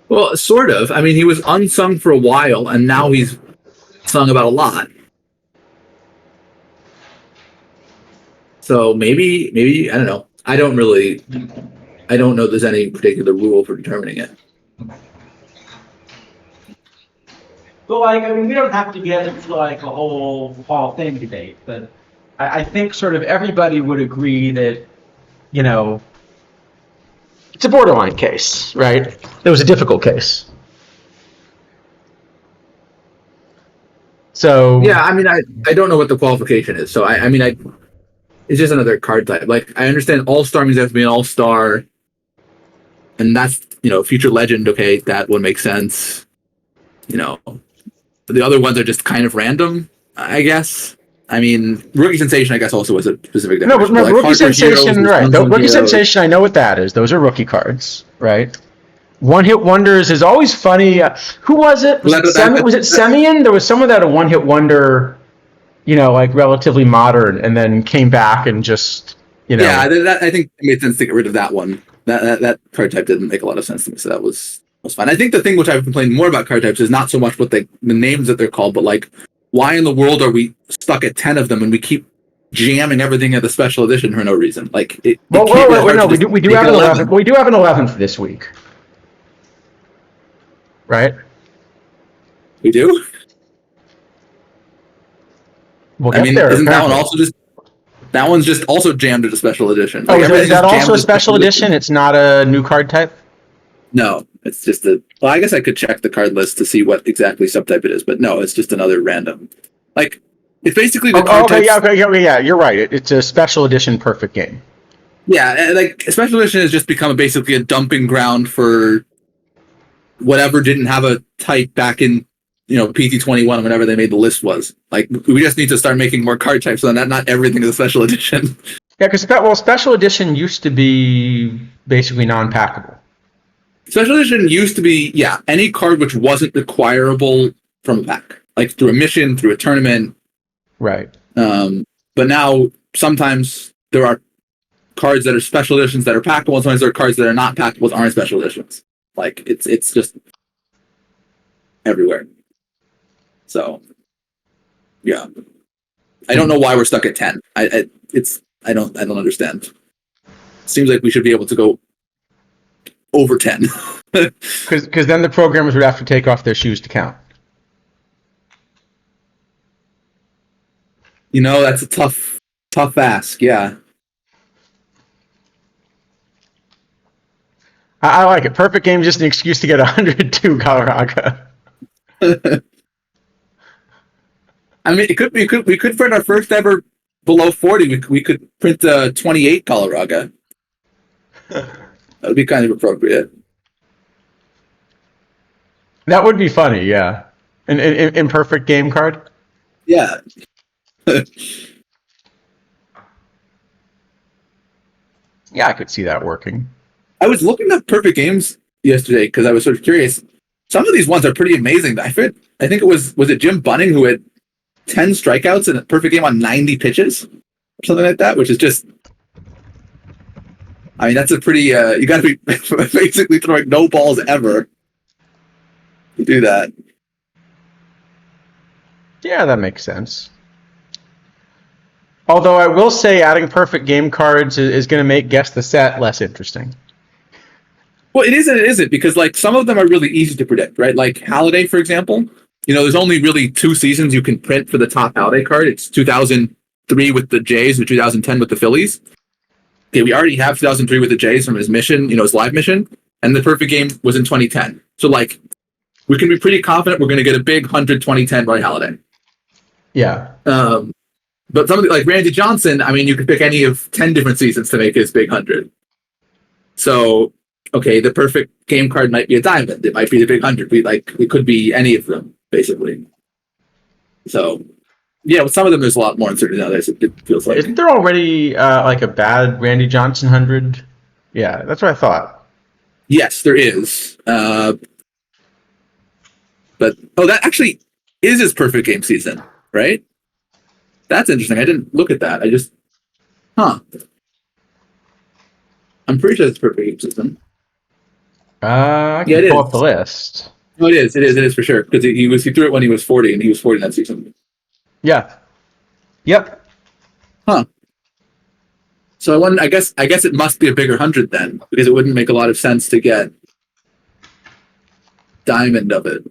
Well, sort of. I mean, he was unsung for a while, and now he's sung about a lot. So maybe I don't know. I don't know if there's any particular rule for determining it. But I mean, we don't have to get into like a whole Hall of Fame debate, but I think sort of everybody would agree that, it's a borderline case, right? It was a difficult case. So yeah, I mean, I don't know what the qualification is. So I mean, it's just another card type. Like, I understand all-star means it has to be an all-star, and that's, future legend. Okay, that would make sense. The other ones are just kind of random, I guess. I mean, rookie sensation, I guess, also was a specific definition. No, rookie sensation, right? Rookie sensation, I know what that is. Those are rookie cards, right? One-hit wonders is always funny. Who was it? Was it Semyon? There was someone that had a one-hit wonder, like relatively modern, and then came back and just, Yeah, I think it made sense to get rid of that one. That card type didn't make a lot of sense to me, so that was fine. I think the thing which I've complained more about card types is not so much what the names that they're called, but like, why in the world are we stuck at 10 of them and we keep jamming everything at the special edition for no reason? Like, we do have an 11. We do have an 11 for this week, right? We do. I mean, isn't that one also just? That one's just also jammed at a special edition. Like, is that also a special edition? It's not a new card type? No, it's just well, I guess I could check the card list to see what exactly subtype it is, but no, it's just another random. Like, it's basically the card types. Yeah, you're right. It's a special edition perfect game. Yeah, like, special edition has just become basically a dumping ground for whatever didn't have a type back in, PT21, whenever they made the list was. Like, we just need to start making more card types so that not everything is a special edition. Yeah, because special edition used to be basically non-packable. Special edition used to be, any card which wasn't acquirable from a pack, like through a mission, through a tournament. Right. But now, sometimes there are cards that are special editions that are packable, and sometimes there are cards that are not packable that aren't special editions. Like it's just everywhere. So yeah, I don't know why we're stuck at 10. I don't understand. Seems like we should be able to go over 10. Because then the programmers would have to take off their shoes to count. That's a tough ask. Yeah. I like it. Perfect game is just an excuse to get 102 Colorado. I mean, we could print our first ever below 40. We could print 28 Colorado. That would be kind of appropriate. That would be funny, yeah. An imperfect game card. Yeah. Yeah, I could see that working. I was looking up perfect games yesterday because I was sort of curious. Some of these ones are pretty amazing. I think it was it Jim Bunning who had 10 strikeouts in a perfect game on 90 pitches or something like that, which is just, I mean, that's a pretty, you got to be basically throwing no balls ever to do that. Yeah, that makes sense. Although I will say adding perfect game cards is going to make Guess the Set less interesting. Well, it is and it isn't, because like some of them are really easy to predict, right? Like Halliday, for example, there's only really 2 seasons you can print for the top Halliday card. It's 2003 with the Jays and 2010 with the Phillies. Okay, we already have 2003 with the Jays from his mission, his live mission, and the perfect game was in 2010. So like, we can be pretty confident we're going to get a big 100 2010 Roy Halladay. Yeah. But somebody like Randy Johnson, I mean, you could pick any of 10 different seasons to make his big 100. So, okay, the perfect game card might be a diamond. It might be the big 100. It could be any of them, basically. So, yeah, with some of them, there's a lot more uncertainty nowadays. It feels like. Isn't there already like a bad Randy Johnson 100? Yeah, that's what I thought. Yes, there is. But that actually is his perfect game season, right? That's interesting. I didn't look at that. I'm pretty sure it's perfect game season. I can pull up the list. No, it is for sure, because he threw it when he was 40, and he was 40 that season. Yeah. Yep. Huh. So I guess it must be a bigger 100 then, because it wouldn't make a lot of sense to get diamond of it.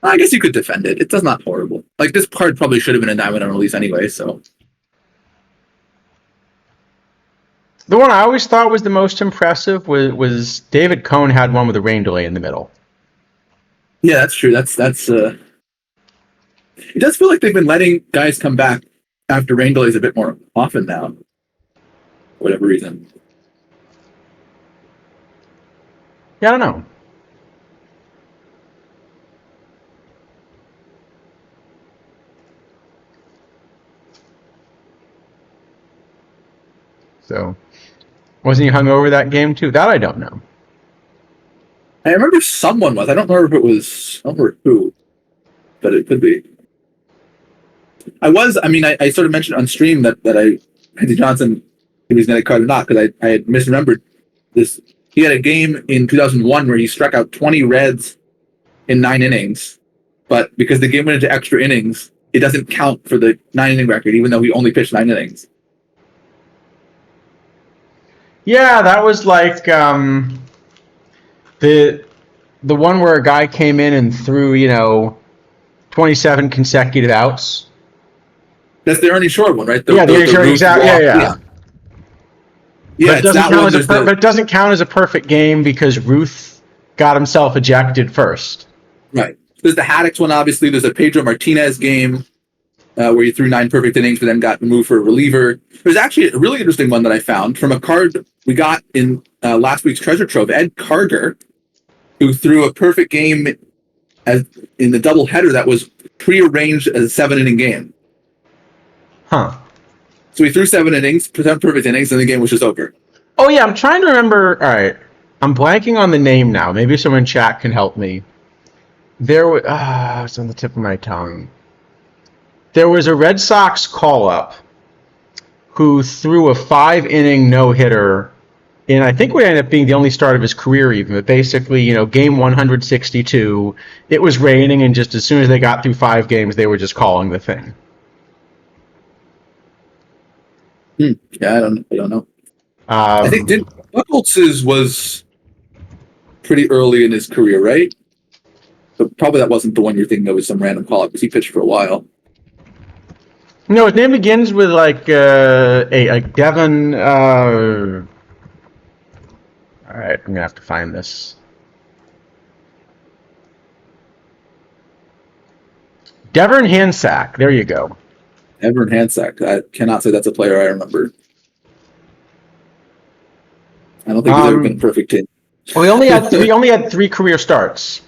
I guess you could defend it. It's not horrible. Like, this card probably should have been a diamond on release anyway, so. The one I always thought was the most impressive was David Cohn had one with a rain delay in the middle. Yeah, that's true. That's it does feel like they've been letting guys come back after rain delays a bit more often now. For whatever reason. Yeah, I don't know. So, wasn't he hungover that game too? That I don't know. I remember someone was. I don't remember if it was. I don't remember who, but it could be. I sort of mentioned on stream that Randy Johnson, he was going to cut or not, because I had misremembered this. He had a game in 2001 where he struck out 20 Reds in 9 innings, but because the game went into extra innings, it doesn't count for the 9-inning record, even though he only pitched 9 innings. Yeah, that was like the one where a guy came in and threw 27 consecutive outs. That's the Ernie Shore one, right? The Ernie Shore, exactly. Yeah. But it doesn't count as a perfect game because Ruth got himself ejected first. Right. There's the Haddix one, obviously. There's a Pedro Martinez game where he threw 9 perfect innings, but then got removed for a reliever. There's actually a really interesting one that I found from a card we got in last week's Treasure Trove. Ed Carger, who threw a perfect game in the doubleheader that was prearranged as a 7-inning game. Huh. So he threw 7 innings, 7 perfect innings, and the game was just over. Oh, yeah, I'm trying to remember. All right. I'm blanking on the name now. Maybe someone in chat can help me. It's on the tip of my tongue. There was a Red Sox call-up who threw a 5-inning no-hitter And I think would end up being the only start of his career even, but basically, game 162, it was raining, and just as soon as they got through 5 games, they were just calling the thing. Yeah, I don't know. I think Um, Buchholz's was pretty early in his career, right? But probably that wasn't the one you're thinking of as some random call up because he pitched for a while. no, his name begins with like Devon. All right, I'm gonna have to find this. Devon Hansack. There you go. Everett Hansack. I cannot say that's a player I remember. I don't think he's ever been a perfect team. Well, he only had three career starts.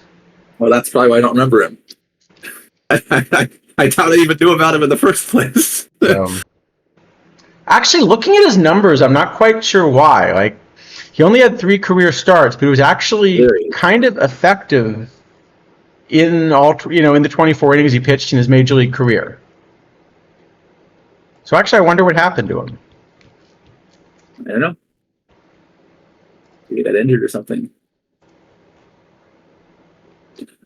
Well, that's probably why I don't remember him. I doubt I even knew about him in the first place. Actually, looking at his numbers, I'm not quite sure why. Like, he only had 3 career starts, but he was actually kind of effective in in the 24 innings he pitched in his major league career. So actually, I wonder what happened to him. I don't know. He got injured or something.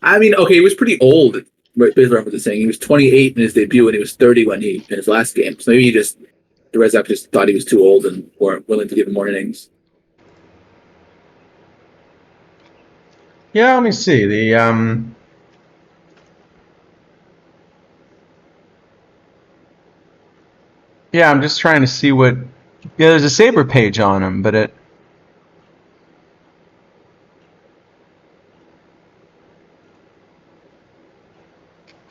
I mean, okay, he was pretty old. Right, Bismarck was saying he was 28 in his debut, and he was 30 in his last game. So maybe the Red Sox just thought he was too old and weren't willing to give him more innings. Yeah, let me see. Yeah, I'm just trying to see what. Yeah, there's a Saber page on him, but it.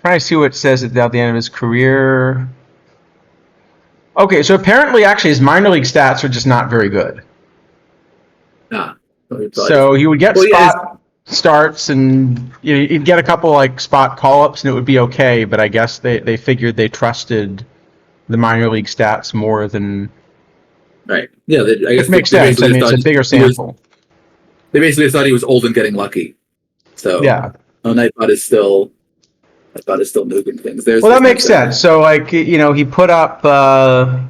Trying to see what it says at the end of his career. Okay, so apparently, actually, his minor league stats are just not very good. So he would get starts, and he'd get a couple like spot call-ups, and it would be okay. But I guess they figured they trusted the minor league stats more than. Right. Yeah, I guess it makes sense. I mean, it's a bigger sample. They basically thought he was old and getting lucky. So yeah, Nightbot is still. I thought it's still nuking things. Well, that makes sense. So, like, he put up, ERA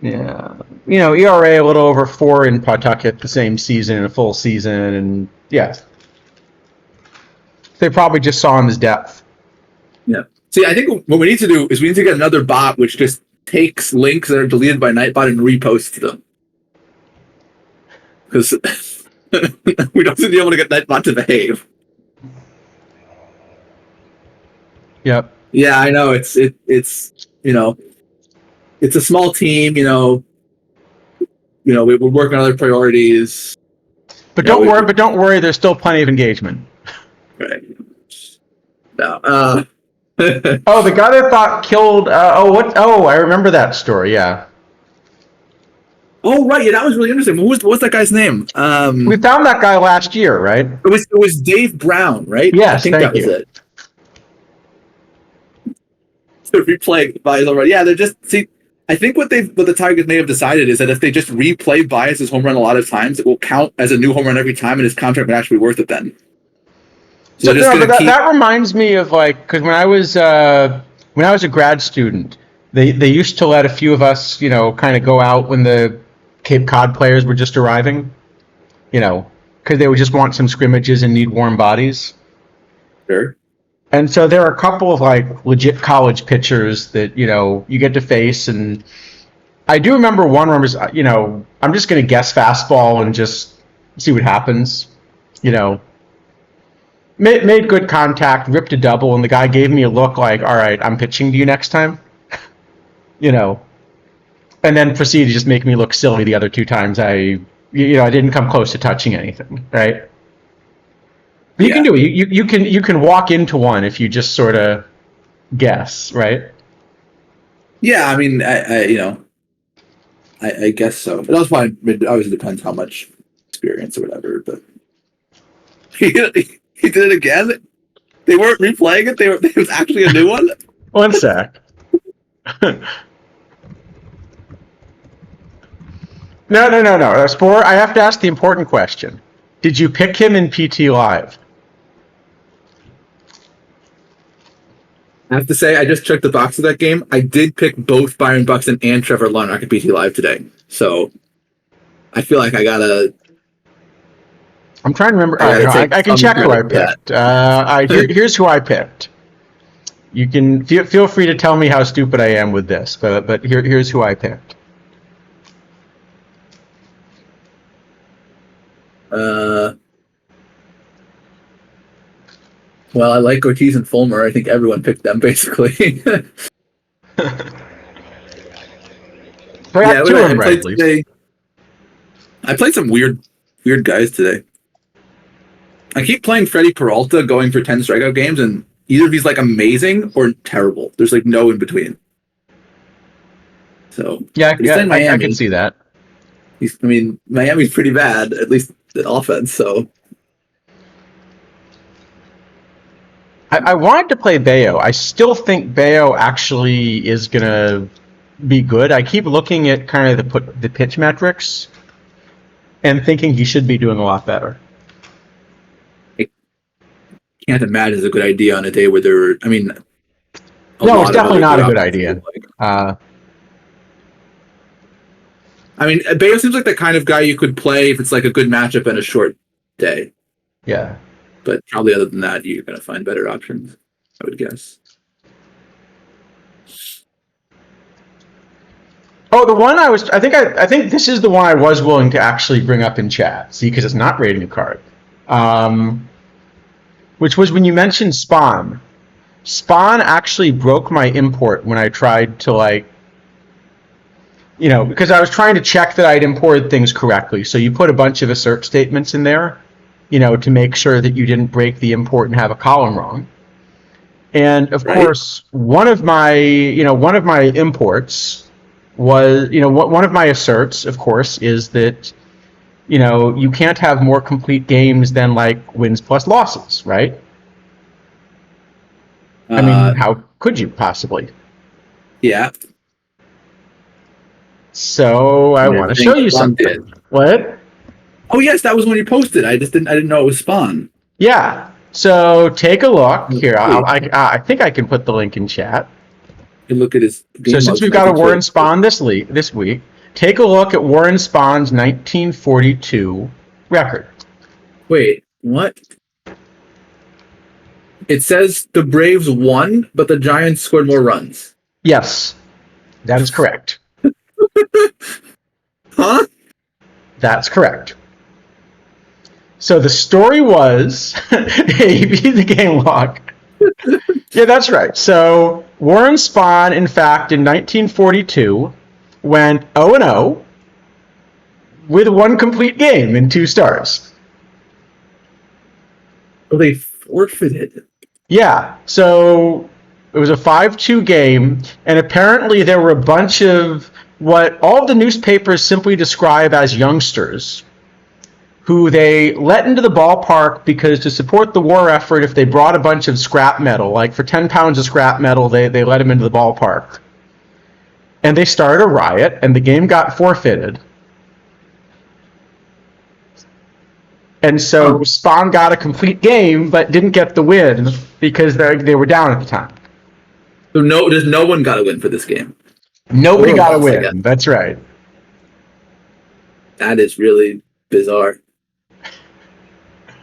a little over 4 in Pawtucket the same season, in a full season, and they probably just saw him as depth. Yeah. See, I think what we need to do is we need to get another bot which just takes links that are deleted by Nightbot and reposts them. Because we don't seem to be able to get Nightbot to behave. Yep. Yeah, I know. It's it's a small team. We're working on other priorities. But don't worry. But don't worry. There's still plenty of engagement. Right. No. Oh, the guy that thought killed. I remember that story. Yeah. Oh right, yeah, that was really interesting. What's that guy's name? We found that guy last year, right? It was Dave Brown, right? Yes, I think that was it. To replay Baez already. Yeah, they're just I think what the Tigers may have decided is that if they just replay Baez's home run a lot of times, it will count as a new home run every time, and his contract would actually be worth it then. So that reminds me of because when I was a grad student, they used to let a few of us kind of go out when the Cape Cod players were just arriving, because they would just want some scrimmages and need warm bodies. Sure. And so there are a couple of legit college pitchers that you get to face, and I do remember one where I'm just going to guess fastball and just see what happens. Made good contact, ripped a double, and the guy gave me a look like, all right, I'm pitching to you next time. And then proceeded to just make me look silly the other 2 times I didn't come close to touching anything, right? But you can do it. You can walk into one if you just sort of guess, right? Yeah, I mean, I guess so. It also obviously depends how much experience or whatever, but he did it again. They weren't replaying it. It was actually a new one. One sec. No. Spore, I have to ask the important question. Did you pick him in PT Live? I have to say, I just checked the box of that game. I did pick both Byron Buxton and Trevor Larnach at PT Live today. So I feel like I gotta I'm trying to remember. I gotta take I can some check who I credit for that. picked. Here's who I picked. You can feel free to tell me how stupid I am with this, but here's who I picked. Well, I like Ortiz and Fulmer. I think everyone picked them basically. So I got two of I them right, played at least. today. I played some weird guys today. I keep playing Freddie Peralta, going for 10 strikeout games, and either he's like amazing or terrible. There's like no in between. So Yeah, he's in I Miami. can see that. Miami's pretty bad, at least in offense. So I wanted to play Bayo. I still think Bayo actually is gonna be good. I keep looking at kind of the pitch metrics and thinking he should be doing a lot better. I can't imagine it's a good idea on a day where there. No, it's definitely not a good idea. Bayo seems like the kind of guy you could play if it's like a good matchup and a short day. Yeah. But probably other than that, you're going to find better options, I would guess. Oh, the one I think this is the one I was willing to actually bring up in chat. See, because it's not rating a card. Which was when you mentioned Spawn. Spawn actually broke my import when I tried to because I was trying to check that I'd imported things correctly. So you put a bunch of assert statements in there, to make sure that you didn't break the import and have a column wrong. And of course, one of my imports was, one of my asserts, of course, is that, you can't have more complete games than like wins plus losses, right? How could you possibly? Yeah. So I want to show you something. What? Oh yes, that was when you posted. I didn't know it was Spawn. Yeah. So take a look here. I think I can put the link in chat. You look at his. So since we've got a Warren Spawn this week, take a look at Warren Spawn's 1942 record. Wait, what? It says the Braves won, but the Giants scored more runs. Yes, that is correct. Huh? That's correct. So the story was, AB the game log. Yeah, that's right. So Warren Spawn, in fact, in 1942, went 0-0 with one complete game in 2 stars. Oh, they forfeited. Yeah, so it was a 5-2 game, and apparently there were a bunch of what all the newspapers simply describe as youngsters who they let into the ballpark because to support the war effort, if they brought a bunch of scrap metal, like for 10 pounds of scrap metal, they let them into the ballpark. And they started a riot, and the game got forfeited. And so Spawn got a complete game, but didn't get the win because they were down at the time. So no one got a win for this game. Nobody got a win. That's right. That is really bizarre.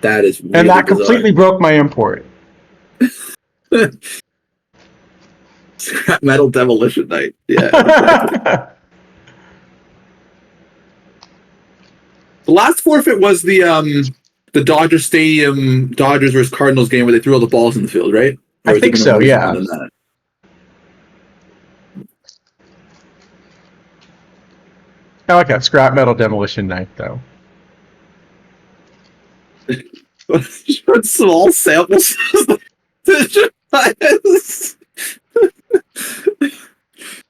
That is really and that bizarre. Completely broke my import. Scrap metal demolition night. Yeah. The last forfeit was the Dodger Stadium Dodgers versus Cardinals game where they threw all the balls in the field, right? Or I think so. Yeah. I like that scrap metal demolition night, though. What small samples?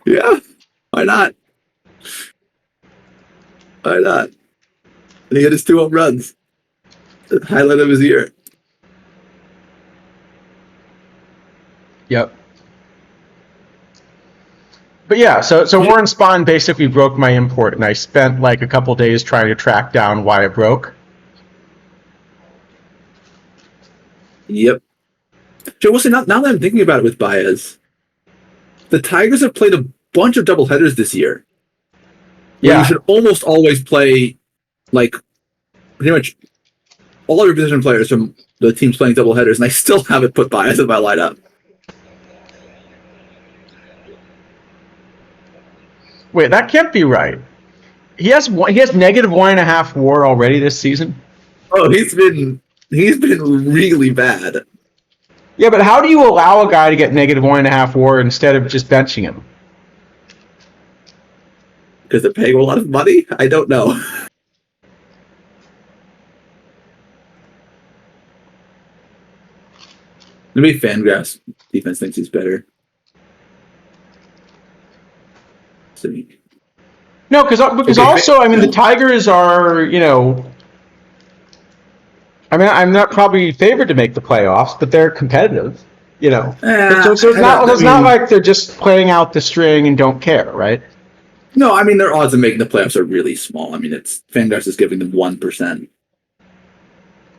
Yeah, why not? Why not? And he had his 2 home runs. The highlight of his year. Yep. But yeah, so Warren Spawn basically broke my import, and I spent like a couple days trying to track down why it broke. Yep. Joe Wilson, now that I'm thinking about it with Baez, the Tigers have played a bunch of doubleheaders this year. Yeah. You should almost always play like pretty much all your position players from the teams playing double headers, and I still haven't put Baez in my lineup. Wait, that can't be right. He has negative 1.5 WAR already this season. Oh, he's been really bad. Yeah, but how do you allow a guy to get negative 1.5 WAR instead of just benching him? Because they're paying a lot of money? I don't know. Maybe Fangraph's defense thinks he's better. So, No, because Okay, also, I mean, the Tigers are, I mean, I'm not probably favored to make the playoffs, but they're competitive, So it's not like they're just playing out the string and don't care, right? No, I mean, their odds of making the playoffs are really small. I mean, Fangraphs is giving them 1%.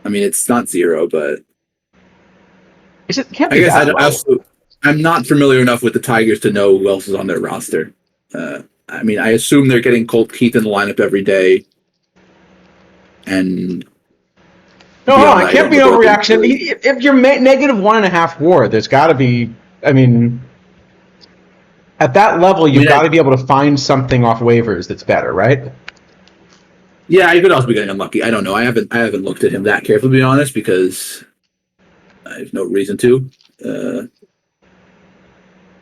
I mean, it's not zero, but Can't be that low. I'm not familiar enough with the Tigers to know who else is on their roster. I mean, I assume they're getting Colt Keith in the lineup every day. And no, hold on, it can't be an overreaction. If you're negative 1.5 WAR, there's got to be. I mean, at that level, you've got to be able to find something off waivers that's better, right? Yeah, he could also be getting unlucky. I don't know. I haven't looked at him that carefully, to be honest, because I have no reason to.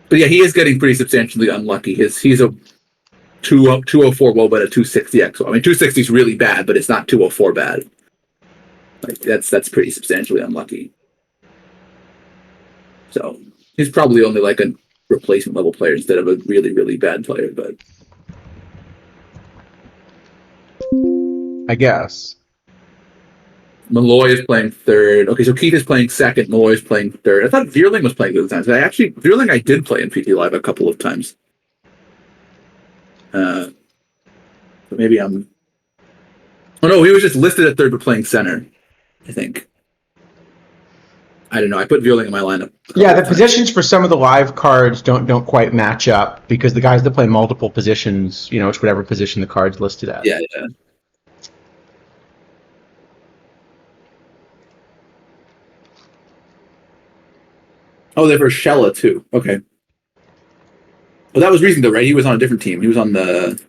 But yeah, he is getting pretty substantially unlucky. He's a 204 WOBA at a 260 XO. I mean, 260 is really bad, but it's not 204 bad. Like that's pretty substantially unlucky. So he's probably only like a replacement level player instead of a really, really bad player, but I guess. Malloy is playing third. Okay, so Keith is playing second. Malloy is playing third. I thought Vierling was playing good times. Vierling I did play in PT Live a couple of times. But maybe I'm. Oh no, he was just listed at third but playing center, I think. I don't know. I put Vierling in my lineup. Yeah, the positions for some of the live cards don't quite match up because the guys that play multiple positions, it's whatever position the card's listed at. Yeah. Oh, they're for Shella too. Okay. Well, that was recent though, right? He was on a different team. He was on the.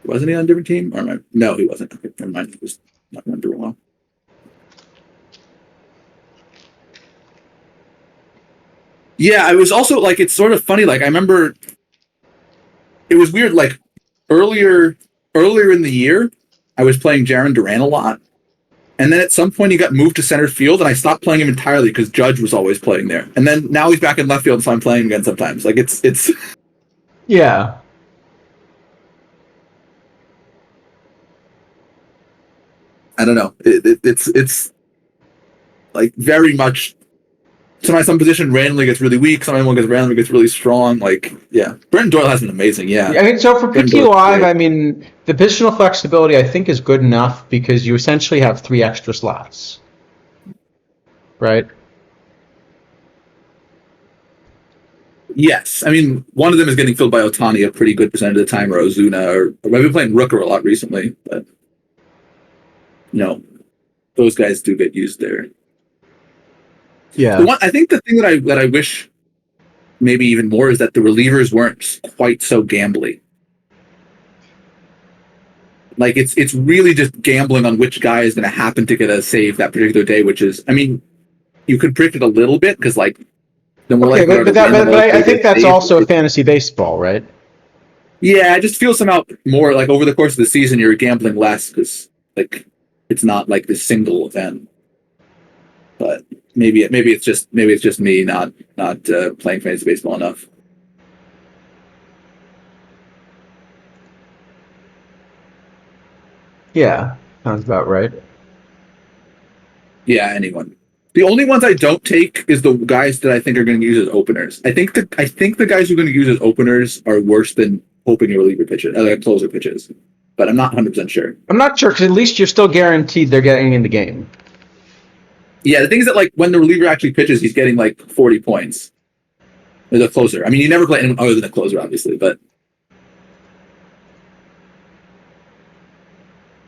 Wasn't he on a different team? Or no, he wasn't. Okay, never mind. He was not going to do well. Yeah, I was also like, it's sort of funny. Like, I remember it was weird. Like earlier in the year, I was playing Jaron Duran a lot, and then at some point he got moved to center field, and I stopped playing him entirely because Judge was always playing there. And then now he's back in left field, so I'm playing again sometimes. Like it's. Yeah. I don't know. It's like very much. Sometimes some position randomly gets really weak. Sometimes one randomly gets really strong. Like, yeah, Brenton Doyle has been amazing. Yeah, I mean, so for PT Live, I mean, the positional flexibility I think is good enough because you essentially have 3 extra slots, right? Yes, I mean one of them is getting filled by Otani a pretty good percentage of the time, or Ozuna, or I've been playing Rooker a lot recently, but those guys do get used there. Yeah. I think the thing that I wish maybe even more is that the relievers weren't quite so gambly. Like it's really just gambling on which guy is going to happen to get a save that particular day, which is, I mean, you could predict it a little bit because like the more okay, but I think that's also fantasy baseball, right? Yeah, I just feel somehow more like over the course of the season you're gambling less because like it's not like this single event. But maybe it's just me not playing fantasy baseball enough. Yeah, sounds about right. Yeah, anyone. The only ones I don't take is the guys that I think are going to use as openers. I think the guys who are going to use as openers are worse than hoping a reliever pitches, closer pitches. But I'm not 100% sure. I'm not sure because at least you're still guaranteed they're getting in the game. Yeah, the thing is that like when the reliever actually pitches, he's getting like 40 points. As a closer. I mean, you never play anyone other than a closer, obviously, but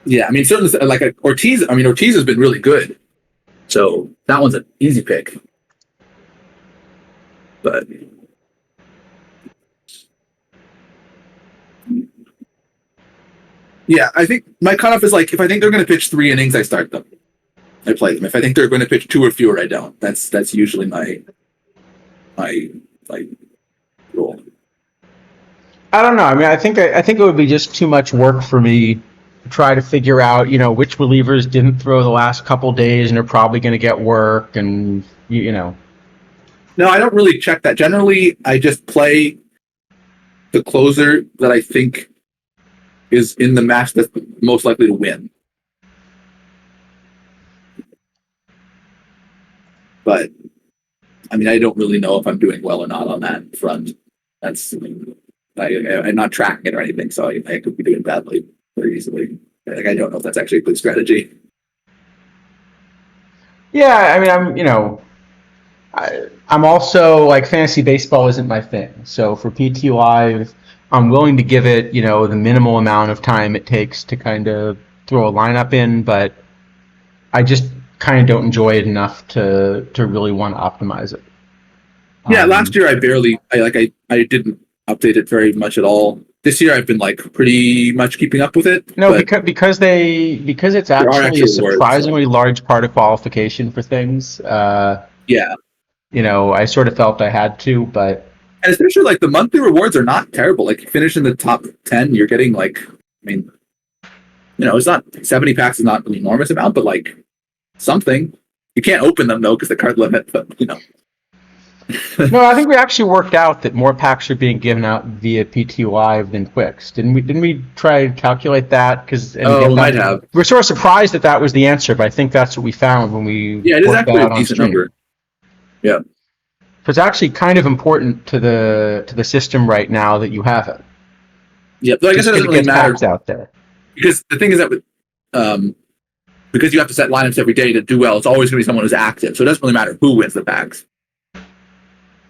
Yeah, I mean, certainly like Ortiz. I mean, Ortiz has been really good, so that one's an easy pick. But yeah, I think my cutoff is like if I think they're going to pitch 3 innings, I start them. I play them. If I think they're going to pitch 2 or fewer, I don't. That's usually my like rule. I don't know. I mean, I think it would be just too much work for me to try to figure out, which relievers didn't throw the last couple days and are probably going to get work, and you know. No, I don't really check that. Generally, I just play the closer that I think is in the match that's most likely to win. But I mean, I don't really know if I'm doing well or not on that front. That's I'm not tracking it or anything, so I could be doing badly very easily. Like I don't know if that's actually a good strategy. Yeah, I mean, I'm also like fantasy baseball isn't my thing. So for PT Live, I'm willing to give it, the minimal amount of time it takes to kind of throw a lineup in, but I just kind of don't enjoy it enough to really want to optimize it. Yeah, last year I didn't update it very much at all. This year I've been like pretty much keeping up with it. No, because it's actually a surprisingly large part of qualification for things. Yeah. I sort of felt I had to, but and especially like the monthly rewards are not terrible. Like you finish in the top 10, you're getting like, I mean, it's not 70 packs is not an enormous amount, but like something. You can't open them though because the card limit, but No, I think we actually worked out that more packs are being given out via PT Live than Quicks. Didn't we try to calculate that? We might have. We're sort of surprised that was the answer, but I think that's what we found when we it is actually a decent number. Yeah. So it's actually kind of important to the system right now that you have it. Yeah, but I guess it doesn't really matter out there. Because the thing is that because you have to set lineups every day to do well, it's always going to be someone who's active. So it doesn't really matter who wins the packs.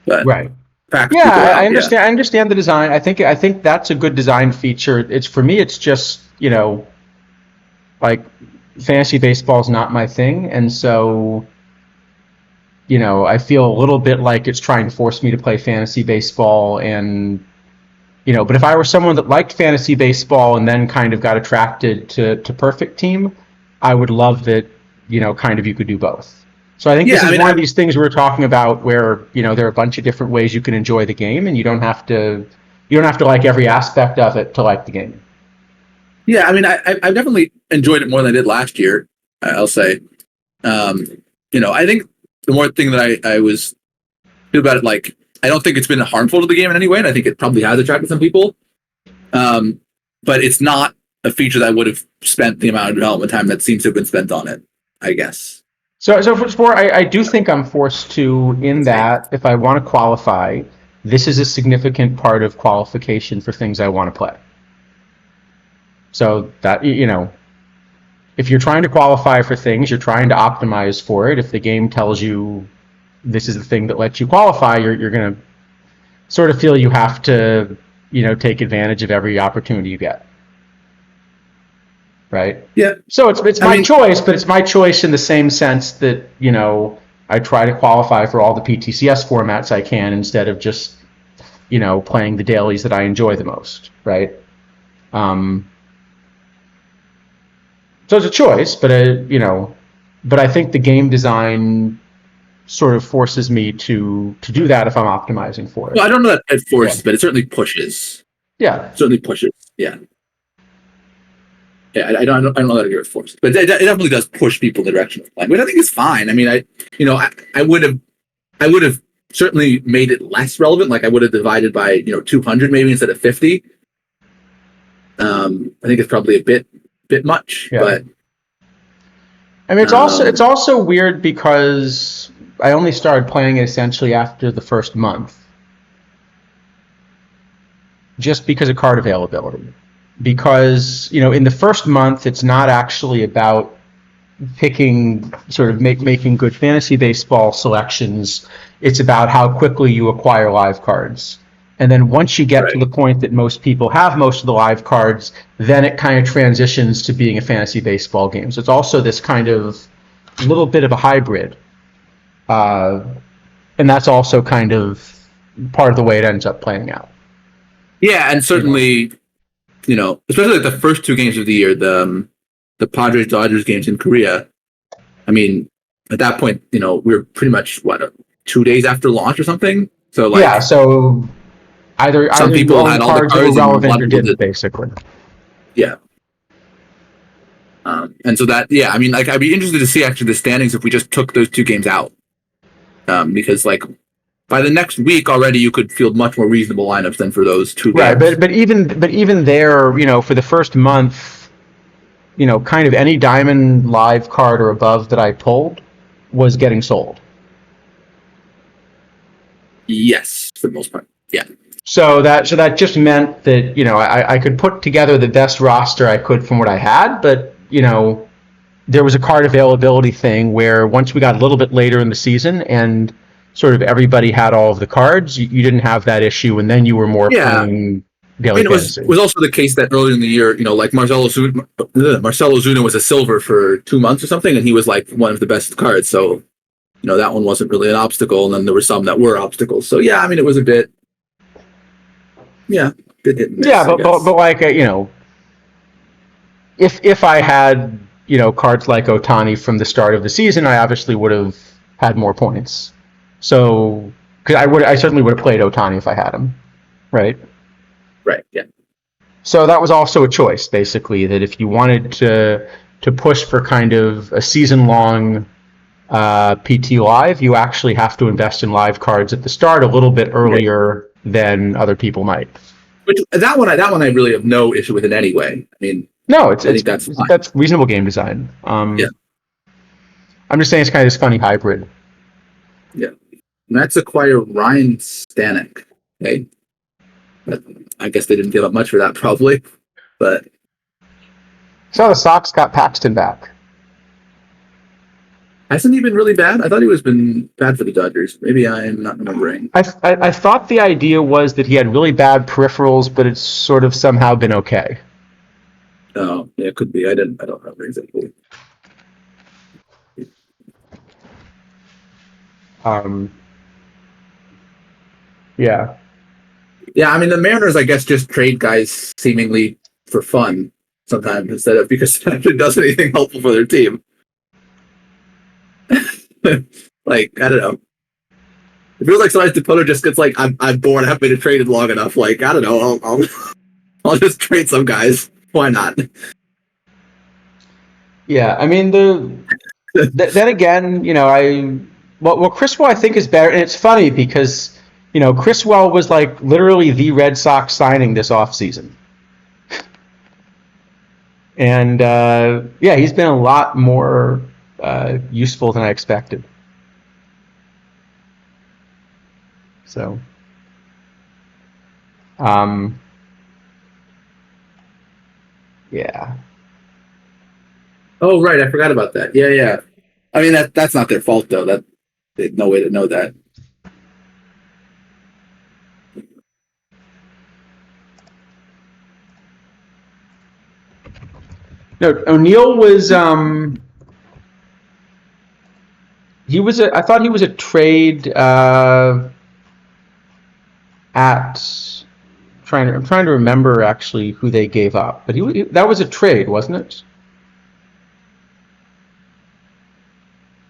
But right. Packs I understand. Yeah. I understand the design. I think that's a good design feature. It's for me. It's just like fantasy baseball is not my thing, and so I feel a little bit like it's trying to force me to play fantasy baseball, and but if I were someone that liked fantasy baseball and then kind of got attracted to Perfect Team, I would love that kind of you could do both. So I think this is one of these things we were talking about where, there are a bunch of different ways you can enjoy the game, and you don't have to like every aspect of it to like the game. Yeah, I mean, I've definitely enjoyed it more than I did last year, I'll say. I think the more thing that I was good about it, like, I don't think it's been harmful to the game in any way, and I think it probably has attracted some people. But it's not a feature that I would have spent the amount of development time that seems to have been spent on it, I guess. So I do think I'm forced to, in that, if I want to qualify, this is a significant part of qualification for things I want to play. So that, if you're trying to qualify for things, you're trying to optimize for it. If the game tells you this is the thing that lets you qualify, you're going to sort of feel you have to, take advantage of every opportunity you get. Right? Yeah. So it's my choice, but it's my choice in the same sense that, I try to qualify for all the PTCS formats I can instead of just, playing the dailies that I enjoy the most, right? So it's a choice, but but I think the game design sort of forces me to do that if I'm optimizing for it. Well, I don't know that it forces, but it certainly pushes. Yeah. It certainly pushes. Yeah. Yeah, I don't know that it's forced, but it definitely does push people in the direction of playing, which I think is fine. I mean, I would have certainly made it less relevant. Like I would have divided by 200 maybe instead of 50. I think it's probably a bit much, but I mean, it's also weird because I only started playing it essentially after the first month, just because of card availability. Because in the first month, it's not actually about picking sort of making good fantasy baseball selections. It's about how quickly you acquire live cards. And then once you get to Right. the point that most people have most of the live cards, then it kind of transitions to being a fantasy baseball game. So it's also this kind of little bit of a hybrid. And that's also kind of part of the way it ends up playing out. Yeah, and certainly, especially like the first two games of the year, the Padres Dodgers games in Korea. I mean, at that point, we were pretty much 2 days after launch or something. So Yeah, like, so some either you people owned had all the cards that were cards, and a lot relevant of or people didn't, didn't. basically. Yeah. And so that, yeah, I mean, like, I'd be interested to see actually the standings if we just took those two games out, because like by the next week already you could field much more reasonable lineups than for those two Right, games. but even there, for the first month, kind of any diamond live card or above that I pulled was getting sold. Yes, for the most part. Yeah. So that just meant that I could put together the best roster I could from what I had, but there was a card availability thing where once we got a little bit later in the season and sort of everybody had all of the cards, you didn't have that issue, and then you were more Yeah. playing I daily mean, fantasy. it was also the case that earlier in the year, like Marcelo Zuna was a silver for 2 months or something, and he was like one of the best cards. So, that one wasn't really an obstacle, and then there were some that were obstacles. So yeah, I mean, it was a bit hit and miss. Yeah, but like if I had cards like Otani from the start of the season, I obviously would have had more points. So because I certainly would have played Otani if I had him, right? Right. Yeah. So that was also a choice, basically, that if you wanted to push for kind of a season long PT live, you actually have to invest in live cards at the start a little bit earlier than other people might. Which that one I really have no issue with in any way. I mean, No, I think that's fine. that's reasonable game design. Yeah. I'm just saying it's kind of this funny hybrid. Yeah. Mets acquire Ryan Stanek. Okay. But I guess they didn't give up much for that, probably. But So the Sox got Paxton back. hasn't he been really bad? I thought he was been bad for the Dodgers. Maybe I'm not remembering. I thought the idea was that he had really bad peripherals, but it's sort of somehow been okay. Oh, yeah, it could be. I don't remember exactly. Yeah. Yeah, I mean, the Mariners, I guess, just trade guys seemingly for fun sometimes instead of because it actually does anything helpful for their team. Like, I don't know. It feels like sometimes Dipoto just gets like, I'm bored. I haven't been traded long enough. Like, I don't know. I'll just trade some guys. Why not? Yeah, I mean then again, Criswell I think is better, and it's funny because Criswell was like literally the Red Sox signing this offseason. And he's been a lot more useful than I expected. So, yeah. Oh, right. I forgot about that. Yeah, yeah. I mean, that's not their fault, though. That they had no way to know that. No, O'Neill was I thought he was a trade at I'm trying to remember actually who they gave up, but that was a trade, wasn't it?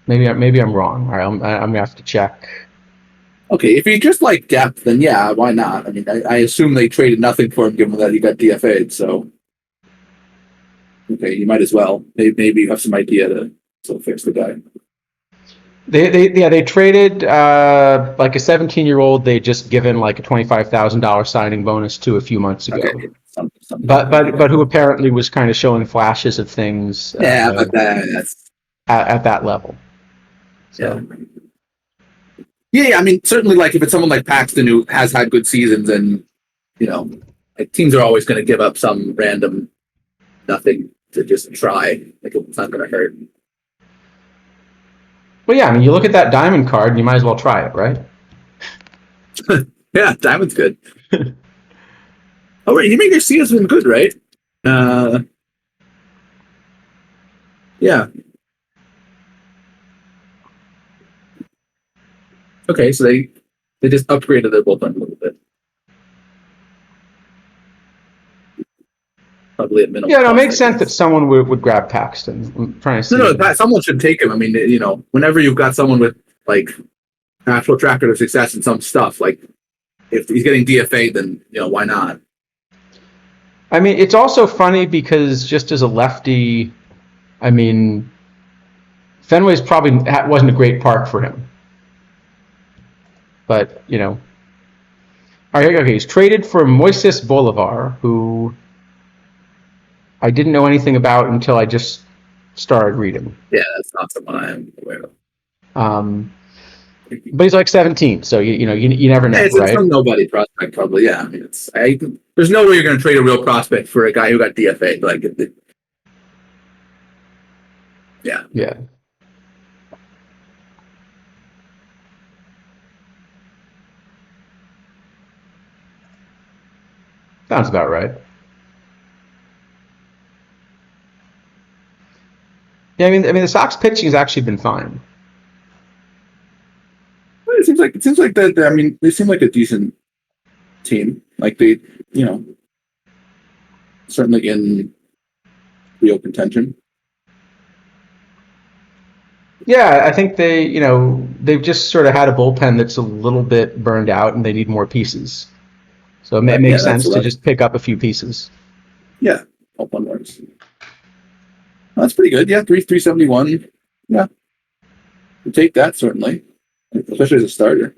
Maybe I'm wrong. All right, I'm gonna have to check. Okay, if you just like depth, then yeah, why not? I mean, I assume they traded nothing for him given that he got DFA'd, so okay, you might as well. Maybe you have some idea to fix the guy. They traded like a 17-year-old they just given like a $25,000 signing bonus to a few months ago. Okay, something but who apparently was kind of showing flashes of things. Yeah, but that's at that level. So. Yeah. I mean, certainly, like if it's someone like Paxton who has had good seasons, and like teams are always going to give up some random nothing to just try. Like it's not going to hurt. Well, yeah. I mean, you look at that diamond card, and you might as well try it, right? Yeah, Diamond's good. Oh, right, Yimi Garcia's been good, right? Yeah. Okay, so they just upgraded their bullpen a little bit. Probably at minimal Yeah, no, it cost, makes I sense that guess. someone would grab Paxton. I'm trying to No, see. no, someone should take him. I mean, whenever you've got someone with like actual track record of success in some stuff, like if he's getting DFA, then why not? I mean, it's also funny because just as a lefty, I mean, Fenway's probably wasn't a great park for him. But, all right, okay, he's traded for Moises Bolivar, who I didn't know anything about until I just started reading. Yeah, that's not someone I am aware of. But he's like 17, so you never know, Yeah, it's right? some nobody prospect, probably. Yeah, I mean, there's no way you're going to trade a real prospect for a guy who got DFA. Like, yeah. Yeah. Sounds about right. Yeah, I mean, the Sox pitching has actually been fine. Well, it seems like that. I mean, they seem like a decent team. Like certainly in real contention. Yeah, I think they've just sort of had a bullpen that's a little bit burned out, and they need more pieces. So it Yeah, makes that's sense to 11. just pick up a few pieces. Yeah, all one words. That's pretty good. Yeah, 371. Yeah, you take that certainly, especially as a starter.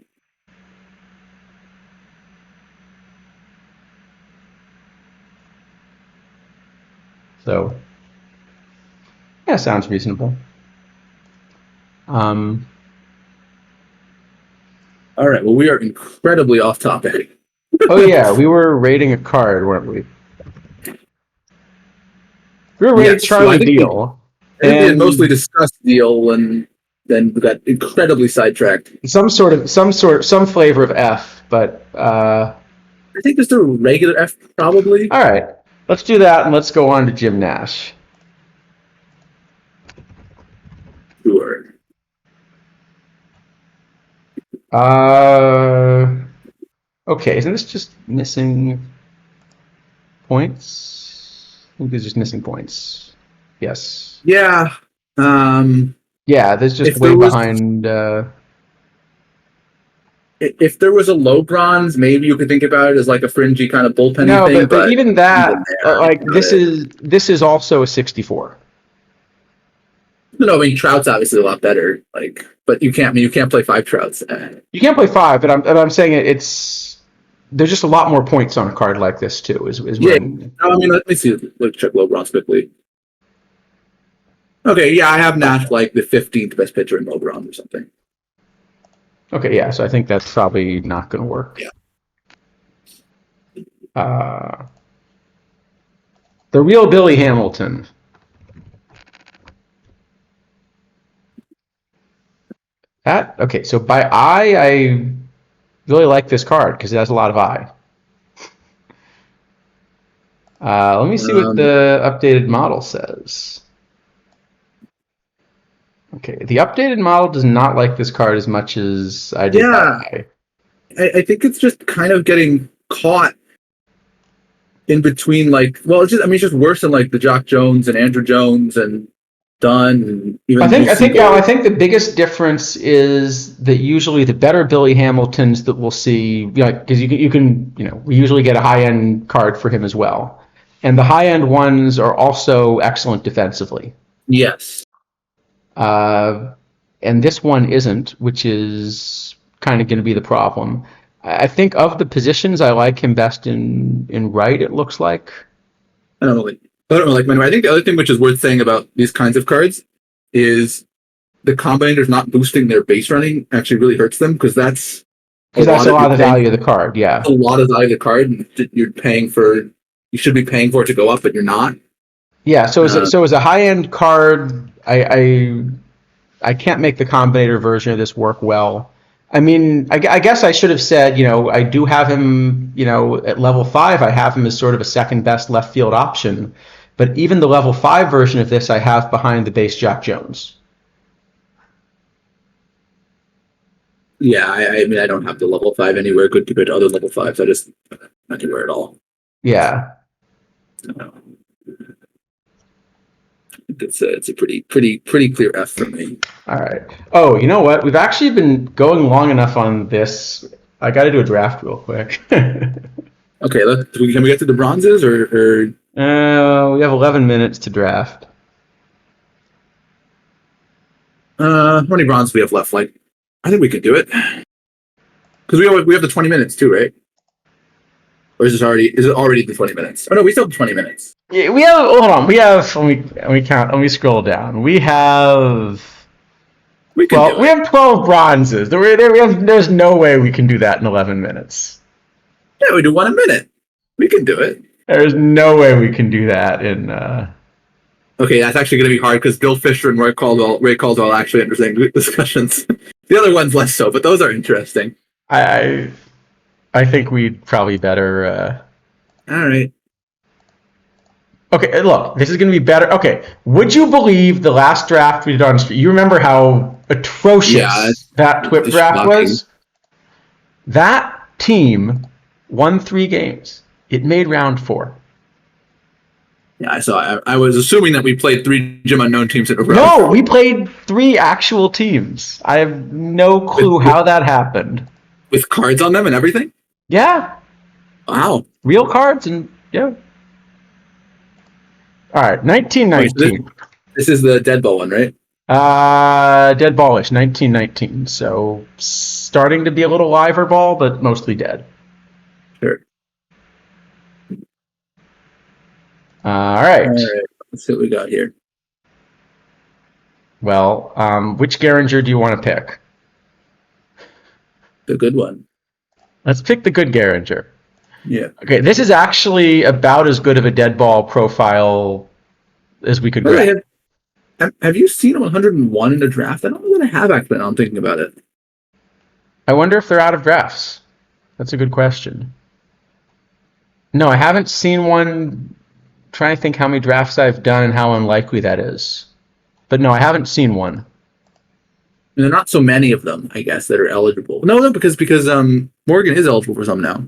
So yeah, sounds reasonable. Um, All right. Well, we are incredibly off topic. oh yeah, we were rating a card, weren't we? We were rating Yes. Well, Charlie Deal, I think we had mostly and discussed Deal, and then we got incredibly sidetracked. some flavor of F, but I think just a regular F, probably. all right. Let's do that, and let's go on to Jim Nash. Sure. Okay, isn't this just missing points? I think this is just missing points. Yes. Yeah. Yeah, this is just If way there was behind. if there was a low bronze, maybe you could think about it as like a fringy kind of bullpenny No, thing. but even that, there, like that's this is also a 64. no, I mean Trout's obviously a lot better. Like, but you can't. I mean, you can't play 5 Trouts. You can't play 5, but I'm saying it's there's just a lot more points on a card like this too. Is what Yeah. I'm, No, I mean, let me see. Let's check low bronze quickly. Okay, yeah, I have Nash like the 15th best pitcher in low bronze or something. okay. Yeah, so I think that's probably not going to work. Yeah. The real Billy Hamilton. That okay. So by I really like this card because it has a lot of I. Let me see what the updated model says. Okay, the updated model does not like this card as much as I did. Yeah, I think it's just kind of getting caught in between. Like, well, it's just worse than like the Jock Jones and Andrew Jones and Dunn and even. I think the biggest difference is that usually the better Billy Hamiltons that we'll see, because you can we usually get a high end card for him as well, and the high end ones are also excellent defensively. Yes. And this one isn't, which is kind of going to be the problem. I think of the positions, I like him best in right. It looks like. I don't know, like Manuel. I think the other thing which is worth saying about these kinds of cards is the combinators not boosting their base running actually really hurts them because that's a lot of the value of the card. Yeah, a lot of the value of the card. And you're paying for. You should be paying for it to go up, but you're not. Yeah. So as a high end card, I can't make the combinator version of this work well. I mean, I guess I should have said, I do have him, at level 5. I have him as sort of a second best left field option. But even the level 5 version of this, I have behind the base Jack Jones. Yeah, I mean, I don't have the level 5 anywhere good compared to other level 5s. I just not anywhere at all. Yeah. So, it's a pretty clear F for me. All right. Oh, you know what? We've actually been going long enough on this. I got to do a draft real quick. Okay, can we get to the bronzes or We have 11 minutes to draft. how many bronzes do we have left? Like, I think we could do it because we have the 20 minutes too, right? Or is it already the 20 minutes? Oh no, we still have 20 minutes. Yeah, we have. Hold on. We have. Let me count. Let me scroll down. We have. We We have 12 bronzes. There's no way we can do that in 11 minutes. Yeah, we do one a minute. We can do it. There's no way we can do that in. Okay, that's actually going to be hard because Bill Fisher and Ray Caldwell actually interesting discussions. The other ones less so, but those are interesting. I think we'd probably better. All right. Okay, look, this is going to be better. Okay, would you believe the last draft we did on street? You remember how atrocious that TWIP draft was? That team won 3 games. It made round 4. Yeah, I saw. I was assuming that we played 3 Gym Unknown teams in a row. No, we played 3 actual teams. I have no clue how that happened. With cards on them and everything? Yeah. Wow. Real cards and yeah. All right, 1919. This is the dead ball one, right? Dead ballish, 1919. So starting to be a little liver ball, but mostly dead. Sure. All right. Let's see what we got here. Well, which Garinger do you want to pick? The good one. Let's pick the good Garinger. Yeah. Okay, this is actually about as good of a dead ball profile as we could get. Have you seen 101 in the draft? I don't know that I have actually. I'm thinking about it. I wonder if they're out of drafts. That's a good question. No, I haven't seen one. I'm trying to think how many drafts I've done and how unlikely that is. But no, I haven't seen one. And there are not so many of them, I guess, that are eligible. No, because Morgan is eligible for some now.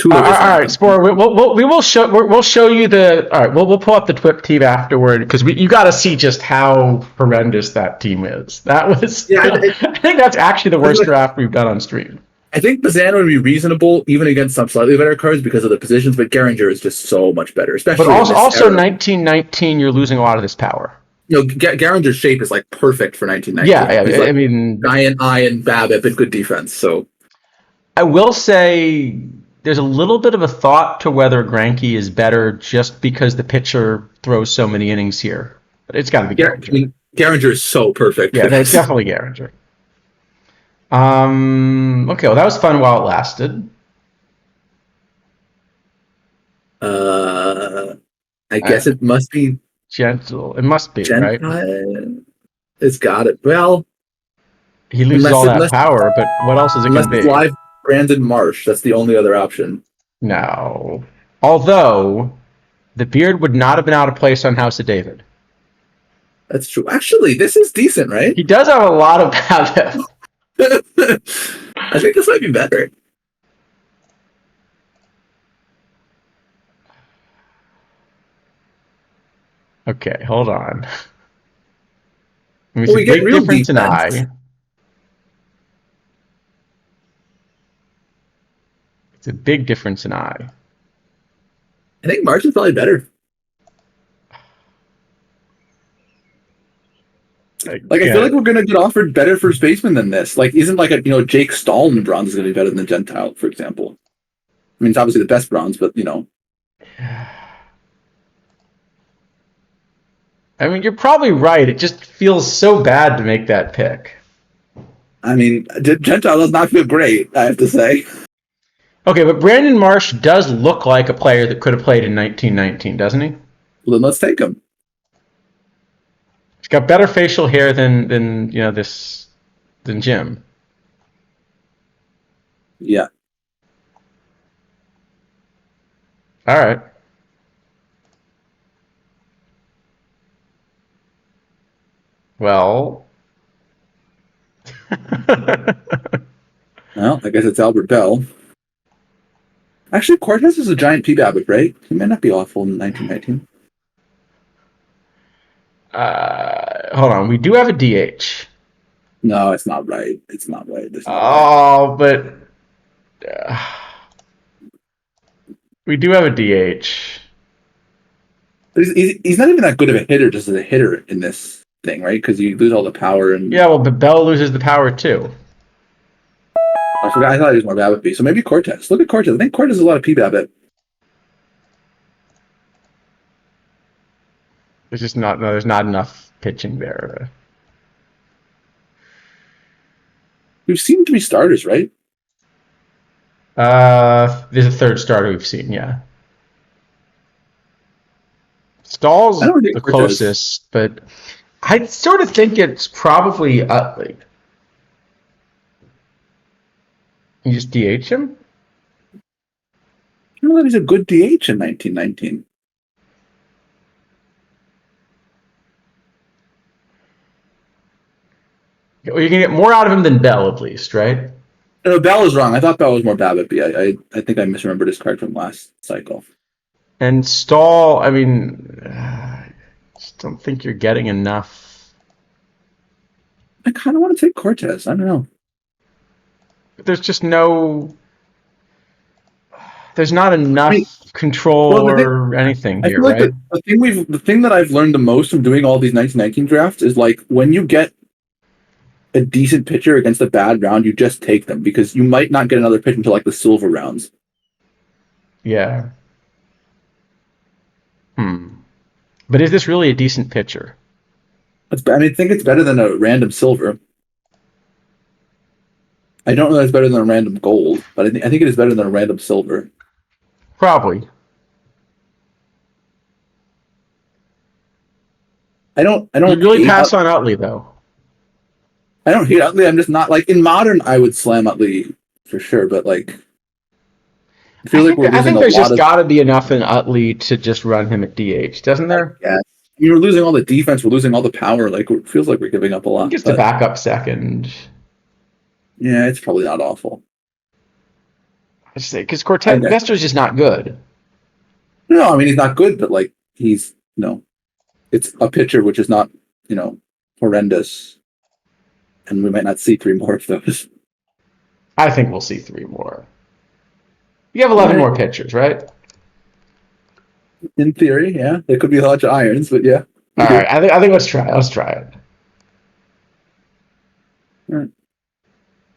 All right, Spore. We'll show you the. All right, we'll pull up the TWIP team afterward because you got to see just how horrendous that team is. That was. Yeah, I think that's actually the worst draft we've done on stream. I think Bazan would be reasonable even against some slightly better cards because of the positions, but Garinger is just so much better. Especially. But also 1919, you're losing a lot of this power. Garinger's shape is like perfect for 1919. Yeah. Like I mean, giant eye and BABIP and good defense. So. I will say. There's a little bit of a thought to whether Greinke is better just because the pitcher throws so many innings here. But it's got to be Garinger. I mean, Garinger is so perfect. Yeah, it's definitely Garinger. Okay, well, that was fun while it lasted. I guess it must be Gentle. It must be, right? It's got it. Well, he loses all that power, but what else is it going to be? Live Brandon Marsh. That's the only other option. No. Although, the beard would not have been out of place on House of David. That's true. Actually, this is decent, right? He does have a lot of BABIP. I think this might be better. Okay, hold on. We get real difference in eye. It's a big difference in eye. I think Marsh is probably better. I feel like we're gonna get offered better first baseman than this. Like, isn't like a Jake Stahl in bronze is gonna be better than Gentile, for example. I mean, it's obviously the best bronze, but I mean, you're probably right. It just feels so bad to make that pick. I mean, Gentile does not feel great, I have to say. Okay, but Brandon Marsh does look like a player that could have played in 1919, doesn't he? Well, then let's take him. He's got better facial hair than Jim. Yeah. All right. Well. Well, I guess it's Albert Bell. Actually, Cortez is a giant P-Babbit, right? He may not be awful in 1919. Hold on. We do have a DH. No, it's not right. It's not right. There's no way. Oh, but we do have a DH. He's not even that good of a hitter, just as a hitter in this thing, right? Because you lose all the power and. Yeah, well, but Bell loses the power too. I forgot. I thought he was more Babbit. So maybe Cortez. Look at Cortez. I think Cortez is a lot of P-Babbit. There's just not. No, there's not enough pitching there. We've seen 3 starters, right? There's a third starter we've seen. Yeah. Stahl's I don't think the Cortez. closest, but I sort of think it's probably Utley. You just DH him? I don't know that he's a good DH in 1919. Well, you can get more out of him than Bell, at least, right? No, Bell is wrong. I thought Bell was more Babbit. I think I misremembered his card from last cycle. And Stahl, I mean, I just don't think you're getting enough. I kind of want to take Cortez. I don't know. There's just no. There's not enough control or anything here, I feel right? like the thing that I've learned the most from doing all these 1919 drafts is like when you get a decent pitcher against a bad round, you just take them because you might not get another pitch until like the silver rounds. Yeah. But is this really a decent pitcher? I think it's better than a random silver. I don't know that it's better than a random gold, but I think it is better than a random silver. Probably. I don't You'd really pass on Utley, though. I don't hate Utley. I'm just not like in modern. I would slam Utley for sure, but like I think there's just got to be enough in Utley to just run him at DH, doesn't there? Yeah, we're losing all the defense. We're losing all the power. Like it feels like we're giving up a lot. Just a backup second. Yeah, it's probably not awful. I just say because Cortez Nestor's just not good. No, I mean he's not good, but like he's it's a pitcher which is not horrendous, and we might not see 3 more of those. I think we'll see 3 more. You have 11 more pitchers, right? In theory, yeah. There could be a lot of irons, but yeah. All right, I think let's try it. Let's try it.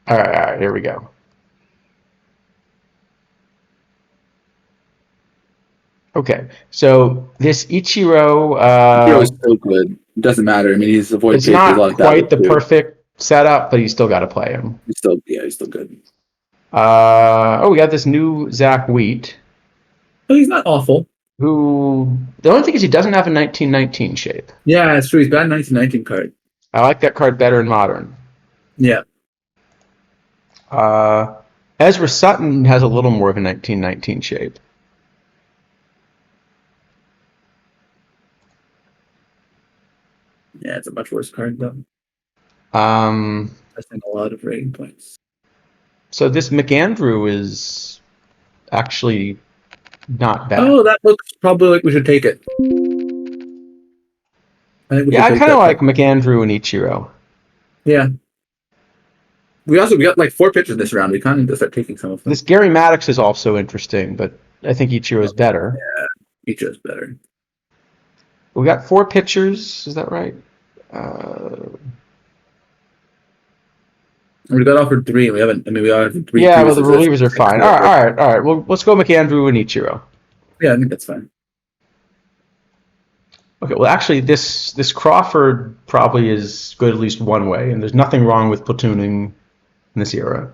All right, here we go. Okay, so this Ichiro. Ichiro is so good. It doesn't matter. I mean, he's avoided. It's not quite the perfect setup, but you still got to play him. He's still good. We got this new Zach Wheat. Oh, he's not awful. Who the only thing is he doesn't have a 1919 shape. Yeah, it's true. He's bad 1919 card. I like that card better in modern. Yeah. Ezra Sutton has a little more of a 1919 shape. Yeah, it's a much worse card though. I think a lot of rating points. So this McAndrew is actually not bad. Oh, that looks probably like we should take it. I kind of like McAndrew and Ichiro. Yeah. We got like 4 pitchers this round. We kind of need to start taking some of them. This Gary Maddox is also interesting, but I think Ichiro is better. Yeah, Ichiro is better. We got 4 pitchers. Is that right? We got offered 3. We haven't. I mean, we offered 3. Yeah, well, the relievers are fine. All right. Well, let's go McAndrew and Ichiro. Yeah, I think that's fine. Okay. Well, actually, this Crawford probably is good at least one way, and there's nothing wrong with platooning in this era.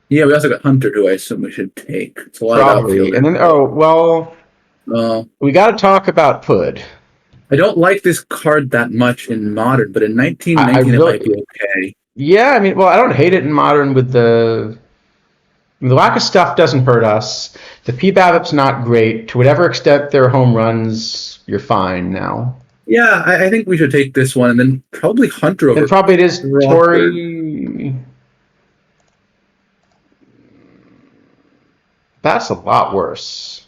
Yeah, we also got Hunter, who I assume we should take. It's a lot probably. And then, we got to talk about Pud. I don't like this card that much in modern, but in 1919 it might be okay. Yeah, I mean, well, I don't hate it in modern with the The lack of stuff doesn't hurt us. The PBABIP's not great. To whatever extent they're home runs, you're fine now. Yeah, I think we should take this one and then probably Hunter over And probably it is Crawford. Tory. That's a lot worse.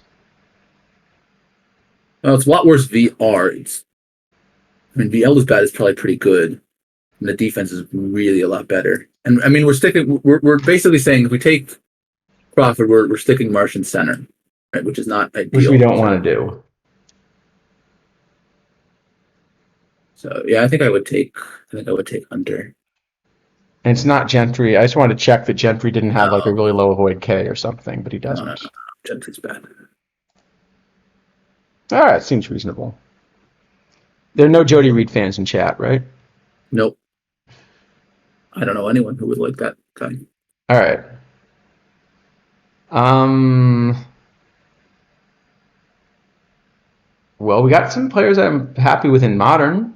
Well, it's a lot worse VR. I mean, VL is bad is probably pretty good, and the defense is really a lot better. And I mean, we're basically saying if we take Crawford, we're sticking Martian center, right? Which is not ideal. Which we don't want to do. So yeah, I think I would take Hunter. And it's not Gentry. I just wanted to check that Gentry didn't have like a really low avoid K or something, but he doesn't. Gentry's bad. All right, seems reasonable. There are no Jody Reed fans in chat, right? Nope. I don't know anyone who would like that guy. All right. Well, we got some players I'm happy with in Modern.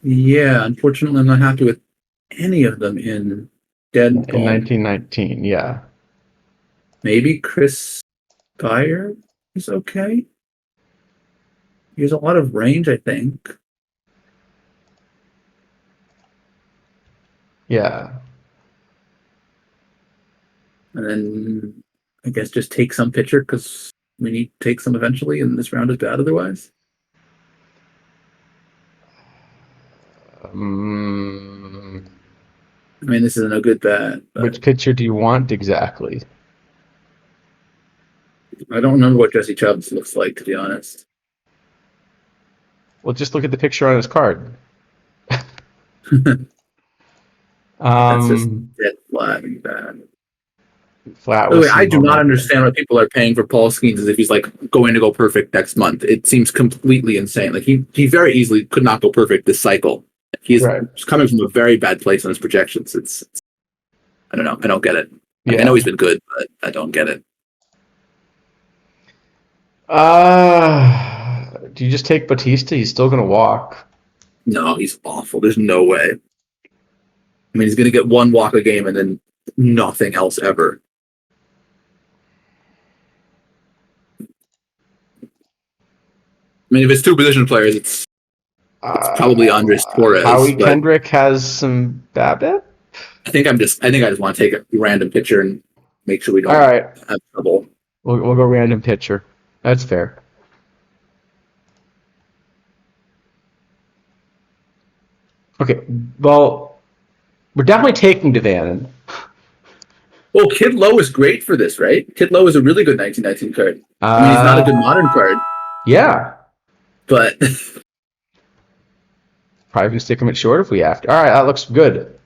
Yeah, unfortunately, I'm not happy with any of them in Dead Ball. In 1919, yeah. Maybe Chris Geyer is okay. He has a lot of range, I think. Yeah. And then I guess just take some pitcher because we need to take some eventually, and this round is bad otherwise. I mean, this isn't a good bet. Which pitcher do you want exactly? I don't remember what Jesse Chubbs looks like, to be honest. Well, just look at the picture on his card. That's just dead flat and bad. Flat. By the way, I do not understand why people are paying for Paul Skeens as if he's like going to go perfect next month. It seems completely insane. Like he very easily could not go perfect this cycle. He's coming from a very bad place on his projections. It's I don't know. I don't get it. Yeah. I know he's been good, but I don't get it. Do you just take Batista? He's still going to walk. No, he's awful. There's no way. I mean, he's going to get one walk a game and then nothing else ever. I mean, if it's two position players, it's probably Andres Torres. Howie Kendrick has some BABIP. I think I just want to take a random pitcher and make sure we don't have trouble. We'll go random pitcher. That's fair. Okay, well, we're definitely taking Devannon. Well, Kid Lowe is great for this, right? Kid Lowe is a really good 1919 card. I mean, he's not a good modern card. Yeah. But probably can stick him at short if we have to. All right, that looks good.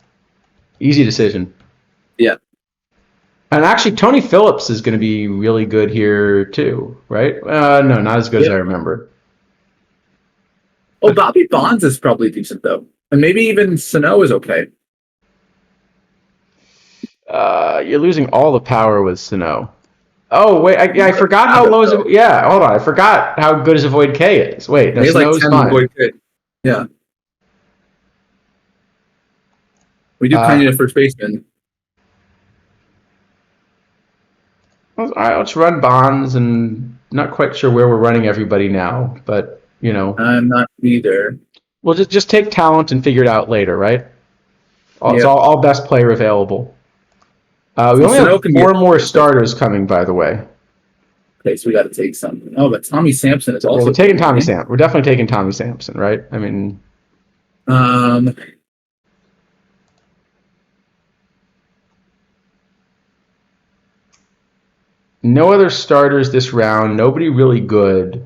Easy decision. Yeah. And actually, Tony Phillips is going to be really good here too, right? No, not as good as I remember. Oh, Bobby Bonds is probably decent though, and maybe even Sano is okay. You're losing all the power with Sano. Oh wait, I forgot how low is it. Yeah, hold on, I forgot how good his avoid K is. Wait, no, Sano's like 10 avoid K. Yeah. We do kind of need a first baseman. All right, let's run Bonds, and not quite sure where we're running everybody now, but you know. I'm not either. We'll just take talent and figure it out later, right? It's all best player available. We only have 4 more starters coming, by the way. Okay, so we got to take some. Oh, but Tommy Sampson is also. We're taking Tommy Sampson. We're definitely taking Tommy Sampson, right? I mean. No other starters this round. Nobody really good.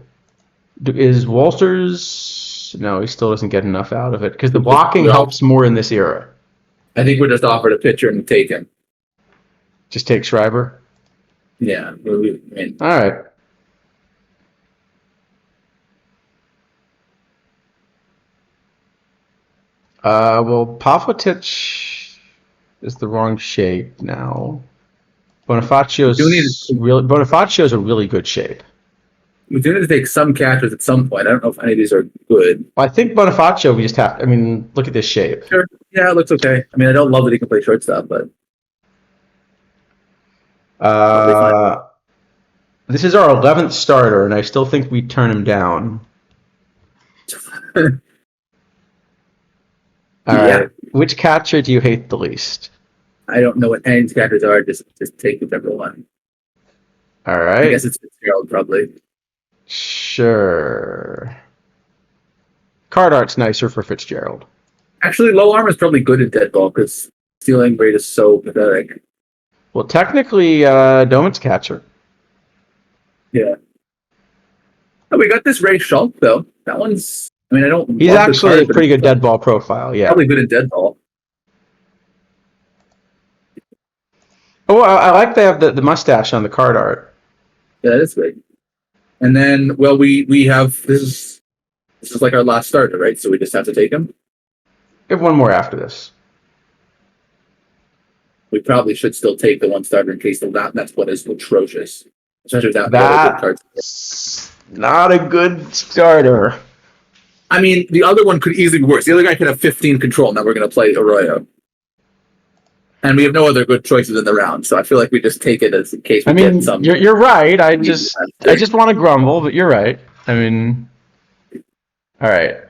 Is Walters? No, he still doesn't get enough out of it because the blocking helps more in this era. I think we're just offered a pitcher and take him. Just take Schreiber? Yeah. All right. Well, Pavlitich is the wrong shape now. Bonifacio's a really good shape. We do need to take some catchers at some point. I don't know if any of these are good. Well, I think Bonifacio, we just have. I mean, look at this shape. Sure. Yeah, it looks okay. I mean, I don't love that he can play shortstop, but probably fine. This is our 11th starter, and I still think we turn him down. All Yeah. right. Which catcher do you hate the least? I don't know what any of these catchers are. Just take whichever one. All I right. guess it's Fitzgerald, probably. Sure. Card art's nicer for Fitzgerald. Actually, low armor is probably good in dead ball because stealing rate is so pathetic. Well, technically, Domit's catcher. Yeah. Oh, we got this Ray Schultz though. That one's. I mean, I don't. He's love the actually card, a but pretty it's good dead ball profile. Yeah. probably good in dead ball. Oh, I like they have the mustache on the card art. Yeah, that is great. And then, well, we have this is like our last starter, right? So we just have to take him. We have one more after this. We probably should still take the one starter in case the that's what is atrocious, especially without the other good cards. That's not a good starter. I mean, the other one could easily be worse. The other guy could have 15 control. Now we're going to play Arroyo. And we have no other good choices in the round, so I feel like we just take it as in case we get some. You're right. I just want to grumble, but you're right. I mean, all right.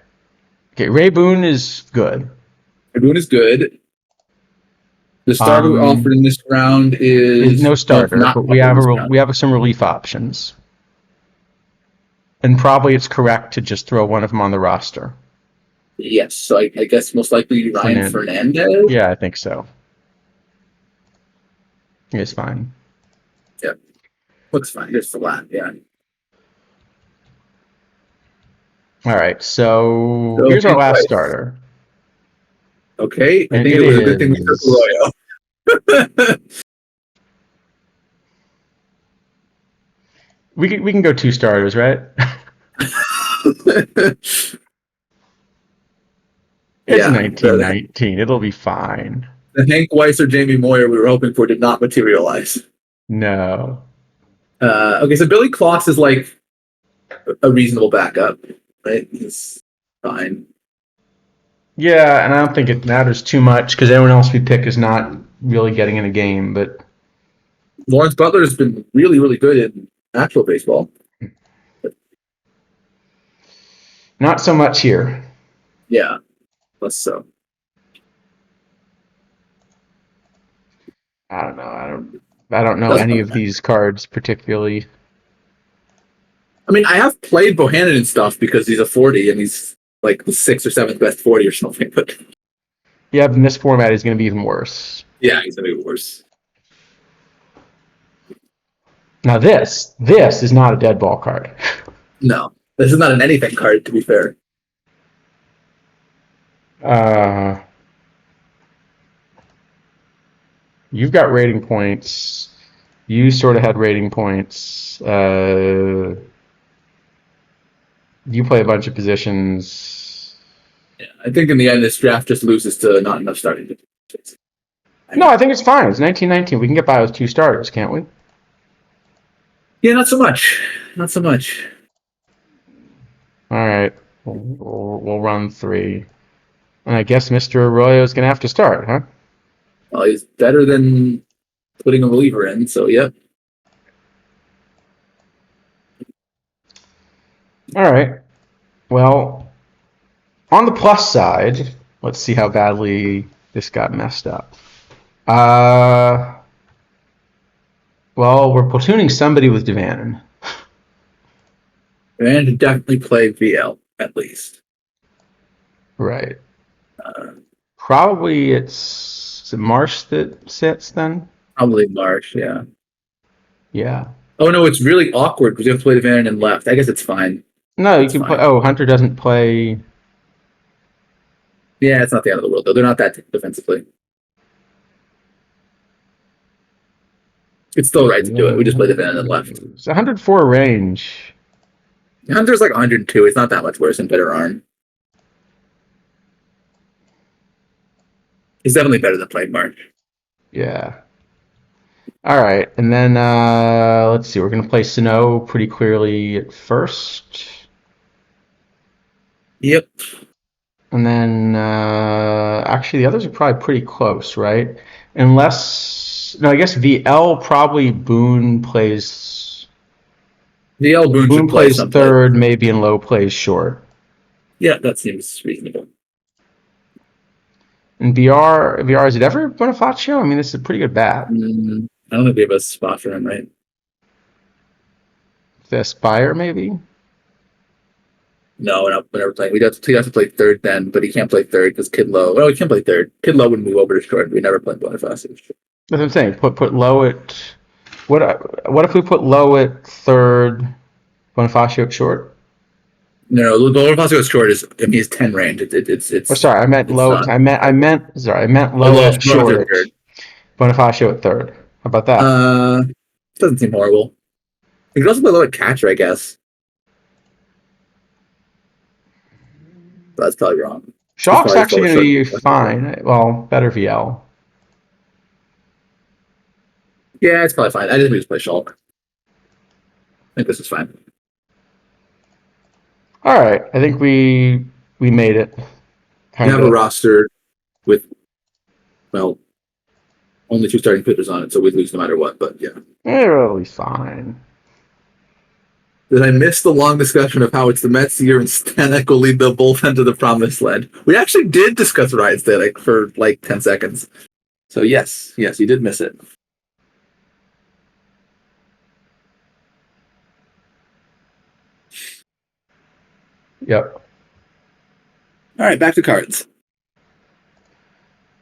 Okay, Ray Boone is good. Ray Boone is good. The starter we offered in this round is no starter, not but we have some relief options. And probably it's correct to just throw one of them on the roster. Yes, so I guess most likely Ryan Fernandez. Yeah, I think so. It's fine. Yeah, looks fine. Here's flat. Yeah. All right, so here's our last starter. Okay, I think it was a good thing we took Arroyo. We can go 2 starters, right? It's 1919. It'll be fine. The Hank Weiss or Jamie Moyer we were hoping for did not materialize. No. Okay, so Billy Kloss is like a reasonable backup, right? He's fine. Yeah, and I don't think it matters too much because everyone else we pick is not really getting in a game. But Lawrence Butler has been really, really good in actual baseball. Not so much here. Yeah, less so. I don't know. I don't know any of these cards particularly. I mean, I have played Bohannon and stuff because he's a 40 and he's like the 6th or 7th best 40 or something. But yeah, in this format, he's going to be even worse. Yeah, he's going to be worse. Now this is not a dead ball card. No, this is not an anything card, to be fair. You've got rating points. You sort of had rating points. You play a bunch of positions. Yeah, I think in the end, this draft just loses to not enough starting positions. No, I think it's fine. It's 1919. We can get by with 2 starters, can't we? Yeah, not so much. Not so much. All right. We'll run 3. And I guess Mr. Arroyo is going to have to start, huh? Well, he's better than putting a reliever in, so yeah. All right. Well, on the plus side, let's see how badly this got messed up. Well, we're platooning somebody with Devannon. And definitely play VL, at least. Right. Probably is it Marsh that sits then? Probably Marsh, yeah. Yeah. Oh, no, it's really awkward because you have to play Devannon in left. I guess it's fine. No, you can play. Oh, Hunter doesn't play. Yeah, it's not the end of the world, though. They're not that defensively. It's still right to do it. We just play Devannon in left. It's 104 range. Hunter's like 102. It's not that much worse and better arm. He's definitely better than playing March. Yeah. All right, and then let's see. We're gonna play Snow pretty clearly at first, Yep. and then actually the others are probably pretty close, right? Unless no, I guess VL probably The Boone should Boone play plays someplace. third, maybe, and Low plays short. Yeah, that seems reasonable. And VR is it ever Bonifacio? I mean, this is a pretty good bat. I don't think we have a spot for him, right? The Aspire, maybe. No, we're never playing. He'd have to play third then, but he can't play third because Kid Low. Well, he can play third. Kid Low would move over to short. We never played Bonifacio. That's what I'm saying. Put Low at what if we put Low at third, Bonifacio at short? No, Bonifacio short is. I mean, he's 10 range. It's Oh, sorry, I meant it's Low. not. I meant Low Although at Bonifacio short. third. Bonifacio at third. How about that? Doesn't seem horrible. He could also play Low at catcher, I guess. But that's probably wrong. He's Shock's probably actually still a going to short. be fine. Well, better VL. Yeah, it's probably fine. I didn't just play Shulk. I think this is fine. All right, I think we made it. We have a roster with, well, only 2 starting pitchers on it, so we'd lose no matter what. But yeah. It'll be fine. Did I miss the long discussion of how it's the Mets year and Stanek will lead the bullpen to the promised land? We actually did discuss Ryan Stanek for like 10 seconds. So yes, you did miss it. Yep. All right, back to cards.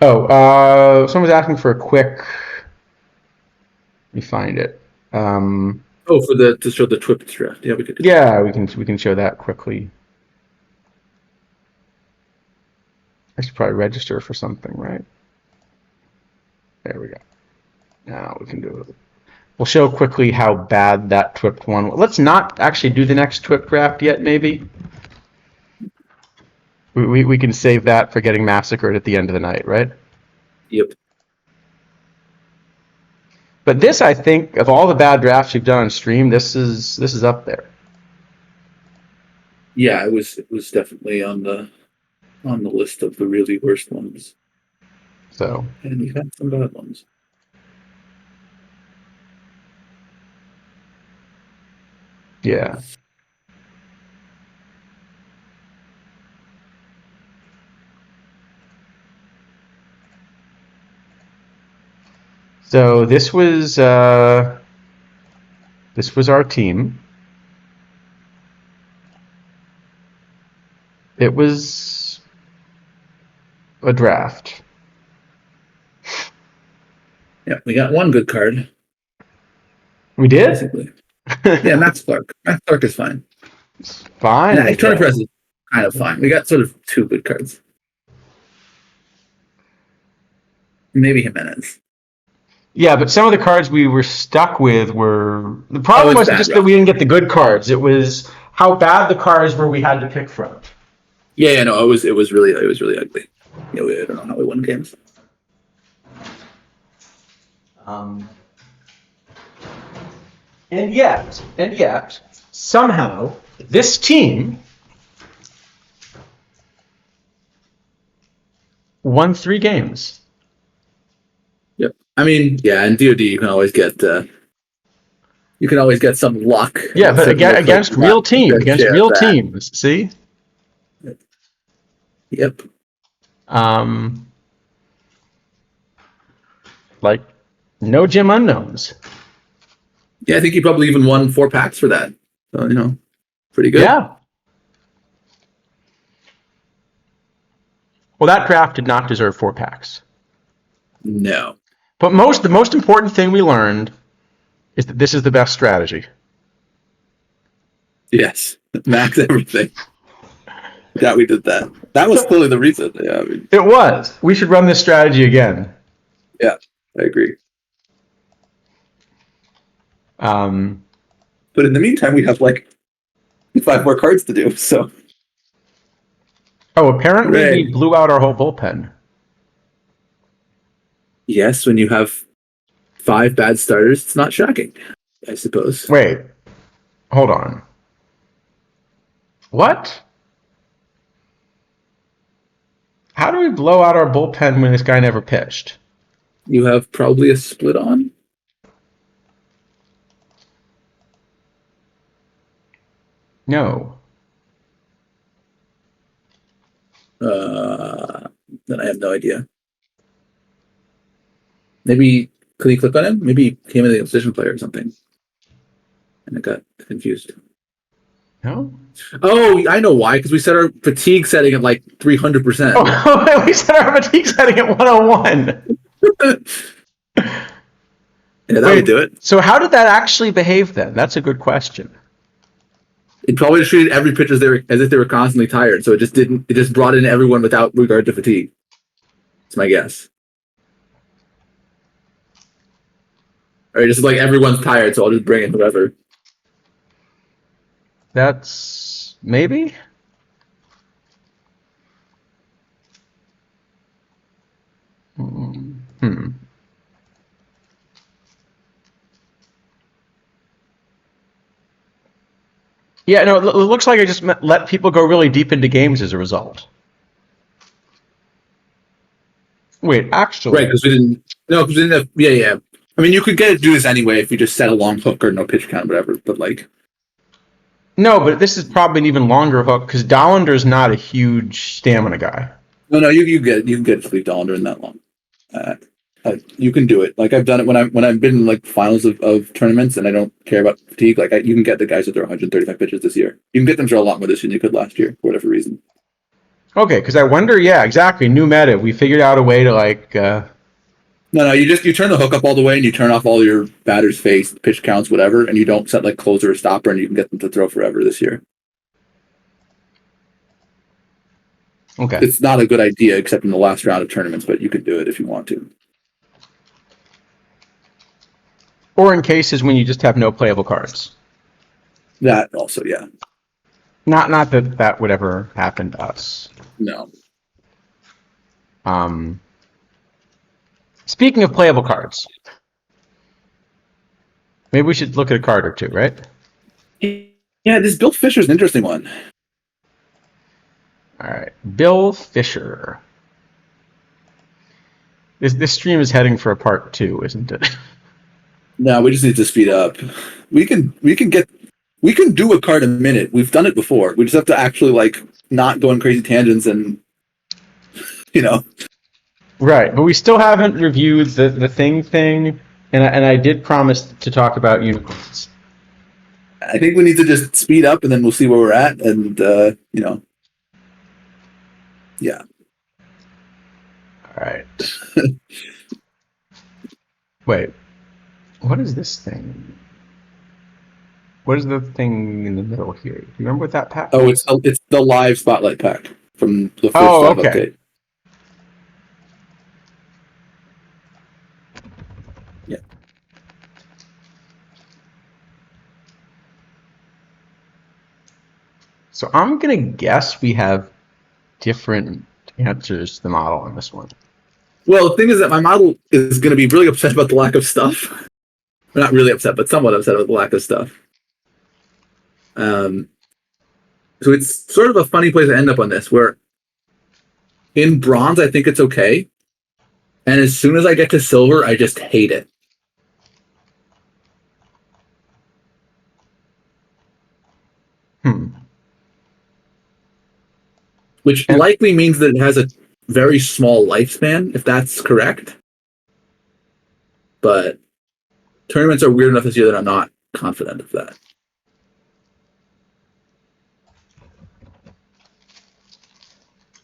Oh, someone's asking for a quick. Let me find it. To show the Twip draft. Yeah, we could do that. Yeah, we can show that quickly. I should probably register for something, right? There we go. Now we can do it. We'll show quickly how bad that Twip one. Let's not actually do the next Twip draft yet. Maybe we can save that for getting massacred at the end of the night, right? Yep. But this, I think, of all the bad drafts you've done on stream, this is up there. Yeah, it was definitely on the list of the really worst ones. So, and we've had some bad ones. Yeah. So this was our team. It was a draft. Yeah, we got one good card. We did? Basically. Yeah, Max Clark. Max Clark is fine. It's fine. Yeah, Turner Press is kind of fine. We got sort of 2 good cards. Maybe Jimenez. Yeah, but some of the cards we were stuck with were the problem wasn't just that we didn't get the good cards. It was how bad the cards were we had to pick from. Yeah, no, it was really ugly. Yeah, I don't know how we won games. And yet, somehow this team won 3 games. Yep. I mean, yeah, in DoD you can always get some luck. Yeah, but against real teams, see? Yep. Like no Gym Unknowns. Yeah, I think he probably even won 4 packs for that. So, pretty good. Yeah. Well, that draft did not deserve 4 packs. No. But the most important thing we learned is that this is the best strategy. Yes. Max everything. Yeah, we did that. That was clearly the reason. Yeah, it was. We should run this strategy again. Yeah, I agree. But in the meantime, we have like 5 more cards to do. So. Oh, apparently we blew out our whole bullpen. Yes, when you have 5 bad starters. It's not shocking, I suppose. Wait, hold on. What? How do we blow out our bullpen when this guy never pitched? You have probably a split on. No. Then I have no idea. Maybe could you click on him? Maybe he came in the position player or something, and I got confused. No? Oh, I know why. Because we set our fatigue setting at like 300%. Oh, we set our fatigue setting at 101. Yeah, that would do it. So how did that actually behave then? That's a good question. It probably treated every pitch as if they were constantly tired. So it just brought in everyone without regard to fatigue. That's my guess. Or just like everyone's tired, so I'll just bring in whoever. That's maybe. Yeah, no, it looks like I just let people go really deep into games as a result. Wait, actually. Right, because we didn't have, yeah. I mean, you could do this anyway if you just set a long hook or no pitch count, whatever, but like. No, but this is probably an even longer hook because Dollander's not a huge stamina guy. No, you can get Fleet Dollander in that long. You can do it. Like I've done it when I've been in like finals of tournaments and I don't care about fatigue. Like you can get the guys that throw 135 pitches this year. You can get them to throw a lot more this year than you could last year for whatever reason. Okay, because I wonder. Yeah, exactly. New meta. We figured out a way to like. No, you turn the hook up all the way and you turn off all your batter's face, pitch counts, whatever, and you don't set like closer or stopper, and you can get them to throw forever this year. Okay. It's not a good idea except in the last round of tournaments, but you could do it if you want to. Or in cases when you just have no playable cards. That also, yeah. Not that would ever happen to us. No. Speaking of playable cards, maybe we should look at a card or two, right? Yeah, this Bill Fisher's an interesting one. All right, Bill Fisher. This stream is heading for a part 2, isn't it? No, we just need to speed up. We can do a card a minute. We've done it before. We just have to actually like not go on crazy tangents and Right, but we still haven't reviewed the thing, and I did promise to talk about unicorns. I think we need to just speed up and then we'll see where we're at and yeah. All right. Wait, what is this thing? What is the thing in the middle here? Do you remember what that pack is? Oh, it's the live spotlight pack from the first okay. update. Yeah. So I'm gonna guess we have different answers to the model on this one. Well, the thing is that my model is going to be really upset about the lack of stuff. Well, not really upset, but somewhat upset about the lack of stuff. So it's sort of a funny place to end up on this, where in bronze, I think it's okay. And as soon as I get to silver, I just hate it. Which likely means that it has a very small lifespan, if that's correct. But tournaments are weird enough this year that I'm not confident of that.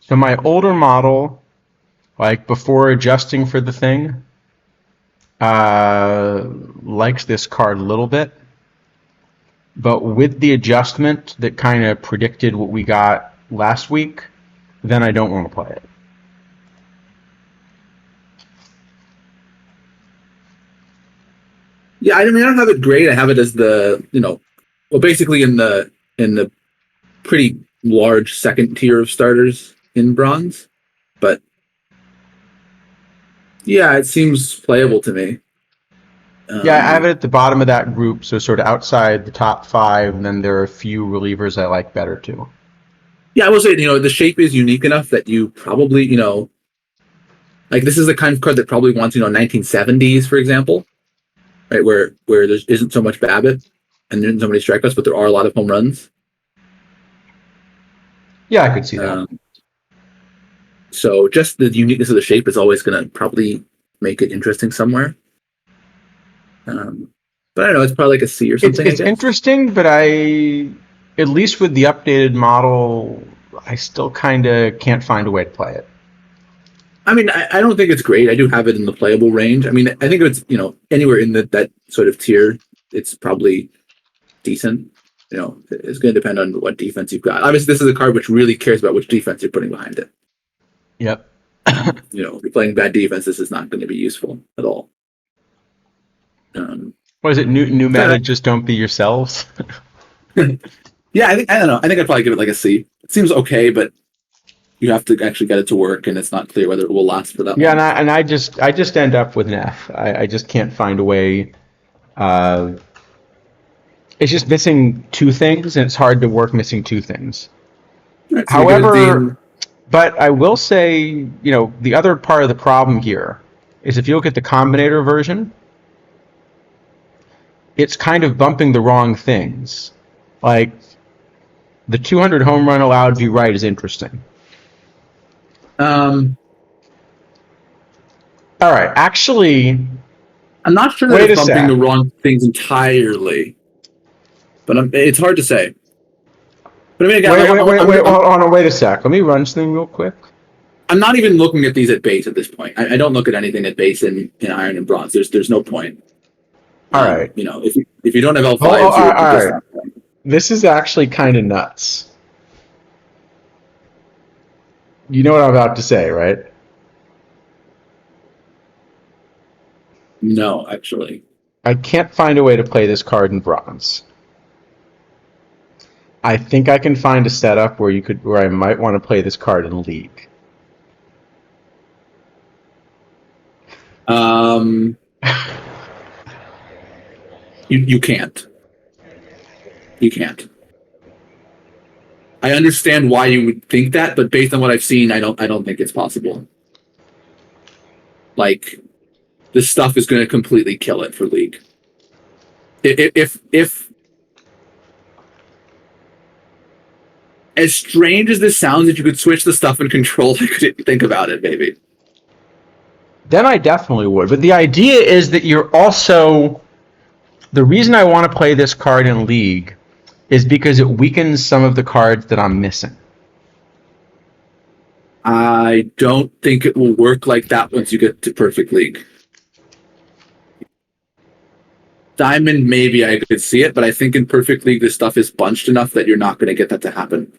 So my older model, like before adjusting for the thing, likes this card a little bit. But with the adjustment that kind of predicted what we got last week, then I don't want to play it. Yeah, I mean, I don't have it great. I have it as the, basically in the pretty large second tier of starters in bronze. But yeah, it seems playable to me. Yeah, I have it at the bottom of that group, so sort of outside the top 5, and then there are a few relievers I like better too. Yeah, I will say, the shape is unique enough that you probably, like this is the kind of card that probably wants, 1970s, for example, right? Where there isn't so much Babbitt and there isn't so many strikeouts, but there are a lot of home runs. Yeah, I could see that. So just the uniqueness of the shape is always going to probably make it interesting somewhere. But I don't know, it's probably like a C or something. It's interesting, but at least with the updated model, I still kind of can't find a way to play it. I mean, I don't think it's great. I do have it in the playable range. I mean, I think it's, anywhere in that sort of tier, it's probably decent. It's going to depend on what defense you've got. Obviously, this is a card which really cares about which defense you're putting behind it. Yep. If you're playing bad defense, this is not going to be useful at all. What is it? New meta, just don't be yourselves. Yeah, I don't know. I think I'd probably give it like a C. It seems okay, but you have to actually get it to work, and it's not clear whether it will last for that long. Yeah, and I just end up with an F. I just can't find a way. It's just missing 2 things, and it's hard to work missing 2 things. Right, so However, but I will say, the other part of the problem here is if you look at the Combinator version, it's kind of bumping the wrong things. Like, the 200 home run allowed view right is interesting. All right, actually, I'm not sure that it's bumping the wrong things entirely, but it's hard to say. But I mean, again, wait a sec. Let me run something real quick. I'm not even looking at these at base at this point. I don't look at anything at base in iron and bronze. There's no point. All right. If you don't have L5s, all right. This is actually kind of nuts. You know what I'm about to say, right? No, actually. I can't find a way to play this card in bronze. I think I can find a setup where I might want to play this card in League. You can't. You can't. I understand why you would think that, but based on what I've seen, I don't think it's possible. Like, this stuff is going to completely kill it for League. If as strange as this sounds, if you could switch the stuff in Control, I could think about it, maybe. Then I definitely would. But the idea is that you're also... The reason I want to play this card in League is because it weakens some of the cards that I'm missing. I don't think it will work like that once you get to Perfect League. Diamond, maybe I could see it, but I think in Perfect League, this stuff is bunched enough that you're not going to get that to happen.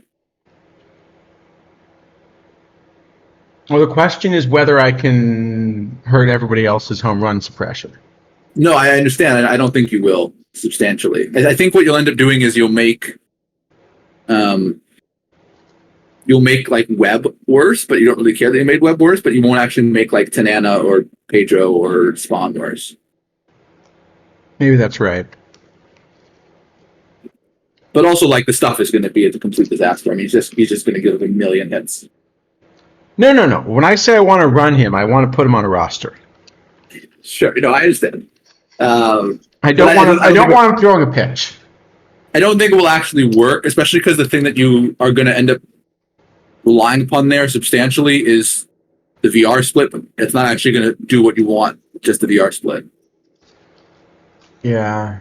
Well, the question is whether I can hurt everybody else's home run suppression. No, I understand. I don't think you will substantially. I think what you'll end up doing is you'll make like Webb worse, but you don't really care that you made Webb worse, but you won't actually make like Tanana or Pedro or Spawn worse. Maybe that's right. But also, like, the stuff is going to be a complete disaster. I mean, he's just going to give a million hits. No. When I say I want to run him, I want to put him on a roster. Sure, I understand. I don't want him throwing a pitch. I don't think it will actually work, especially because the thing that you are going to end up relying upon there substantially is the VR split. It's not actually going to do what you want, just the VR split. Yeah.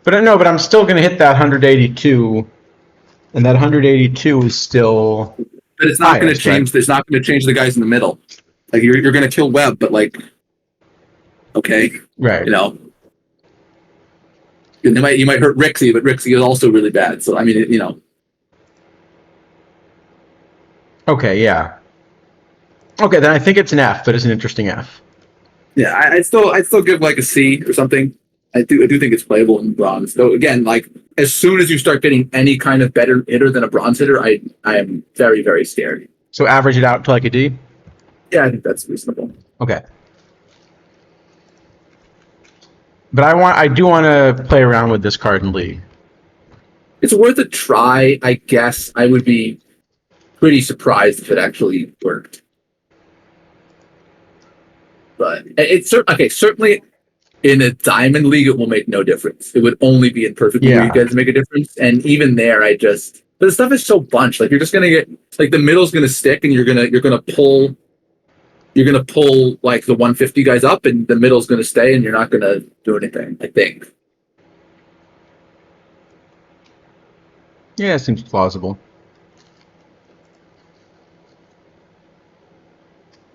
But I'm still going to hit that 182, and that 182 is still... But it's not going to change. Right? It's not going to change the guys in the middle. Like, you're going to kill Webb, but like, okay, right? You might hurt Rixie, but Rixie is also really bad. So I mean, Okay, yeah. Okay, then I think it's an F, but it's an interesting F. Yeah, I'd still give like a C or something. I do think it's playable in bronze. So again, like, as soon as you start getting any kind of better hitter than a bronze hitter, I am very, very scared. So average it out to like a D? Yeah, I think that's reasonable. Okay. But I do want to play around with this card in League. It's worth a try, I guess. I would be pretty surprised if it actually worked. But it's okay. Certainly, in a Diamond League, it will make no difference. It would only be in Perfect League where you guys make a difference. And even there, but the stuff is so bunched. Like you're just gonna get like the middle's gonna stick, and you're gonna pull like the 150 guys up, and the middle's gonna stay, and you're not gonna do anything. I think. Yeah, it seems plausible.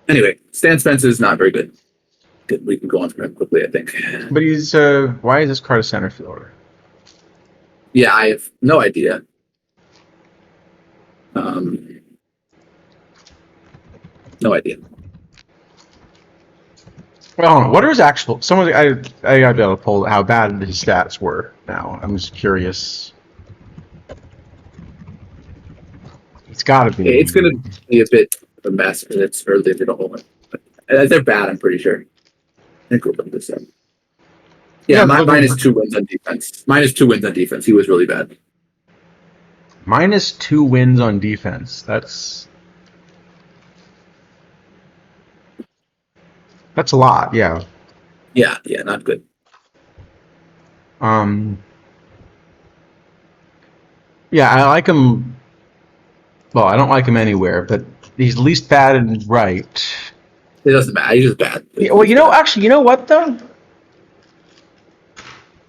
Anyway, Stan Spence is not very good. We can go on from him quickly, I think. But he's why is this card a center fielder? Yeah, I have no idea. No idea. Well, what are his actual? Someone I gotta be able to pull how bad his stats were. Now I'm just curious. It's got to be. It's going to be a bit of a mess because it's early in the whole. They're bad, I'm pretty sure. I think we'll put this up. Yeah, minus 2 wins on defense. Minus 2 wins on defense. He was really bad. Minus 2 wins on defense. That's a lot. Yeah. Yeah, not good. Yeah, I like him. Well, I don't like him anywhere, but he's least bad and right. It doesn't matter. He's just bad. Yeah, well, actually, you know what though?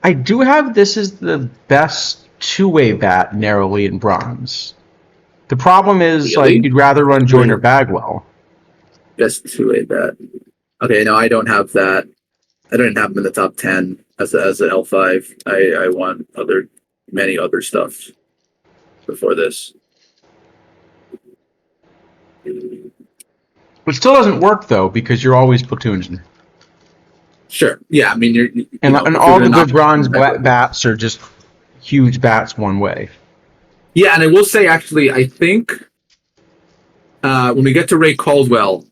I do have this as the best two-way bat narrowly in bronze. The problem is, really? like, you'd rather run Joyner Bagwell. Best two-way bat. Okay, no, I don't have that. I don't have him in the top 10 as an L5. I want many other stuff before this. Which still doesn't work though, because you're always platoons. Sure. Yeah, I mean, and all the good bronze bats are just huge bats one way. Yeah, and I will say, actually, I think when we get to Ray Caldwell,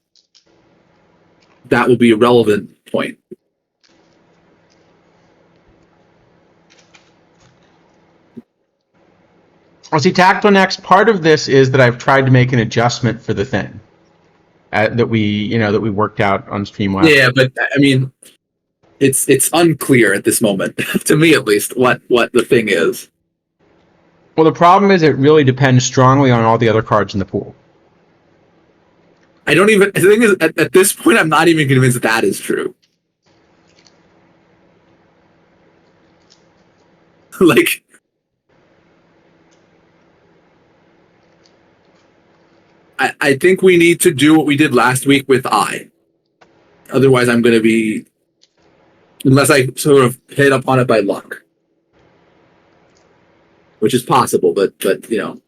that will be a relevant point. Well, see, Tactile Next, part of this is that I've tried to make an adjustment for the thing that we worked out on Streamlabs. Yeah, but I mean, it's unclear at this moment, to me at least, what the thing is. Well, the problem is it really depends strongly on all the other cards in the pool. I don't even. The thing is, at this point, I'm not even convinced that is true. Like, I think we need to do what we did last week with I. Otherwise, I'm going to be, unless I sort of hit upon it by luck, which is possible, but you know.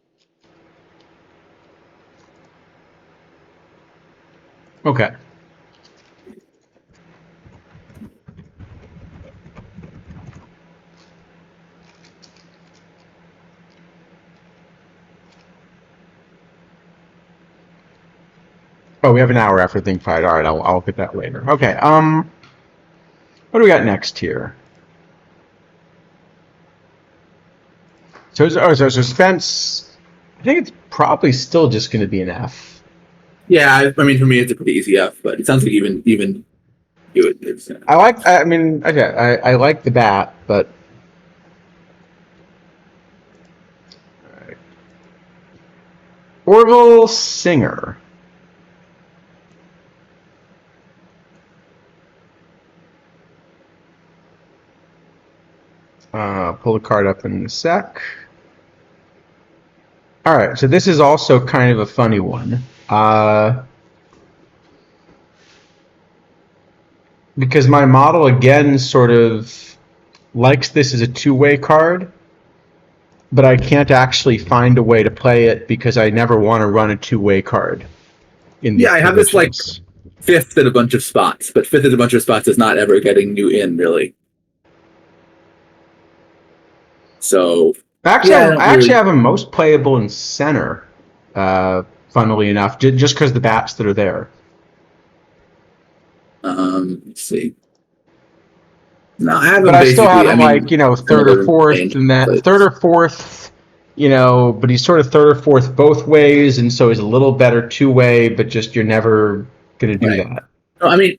Okay. Oh, we have an hour after Think Fight. All right, I'll look at that later. Okay. What do we got next here? So Spence, I think it's probably still just going to be an F. Yeah, I mean, for me, it's a pretty easy F, but it sounds like even you it's. I like the bat, but. All right. Orville Singer. Pull the card up in a sec. All right, so this is also kind of a funny one. Because my model, again, sort of likes this as a two-way card, but I can't actually find a way to play it because I never want to run a two-way card. I have this, like, fifth at a bunch of spots, but fifth at a bunch of spots is not ever getting you in, really. So actually, I actually have him most playable in center, funnily enough, just because the bats that are there. Let's see. No, I have But him I still have basically. I him like, mean, third or similar fourth, range, and that but third or fourth, but he's sort of third or fourth both ways, and so he's a little better two-way, but just you're never going to do right. that. No, I mean,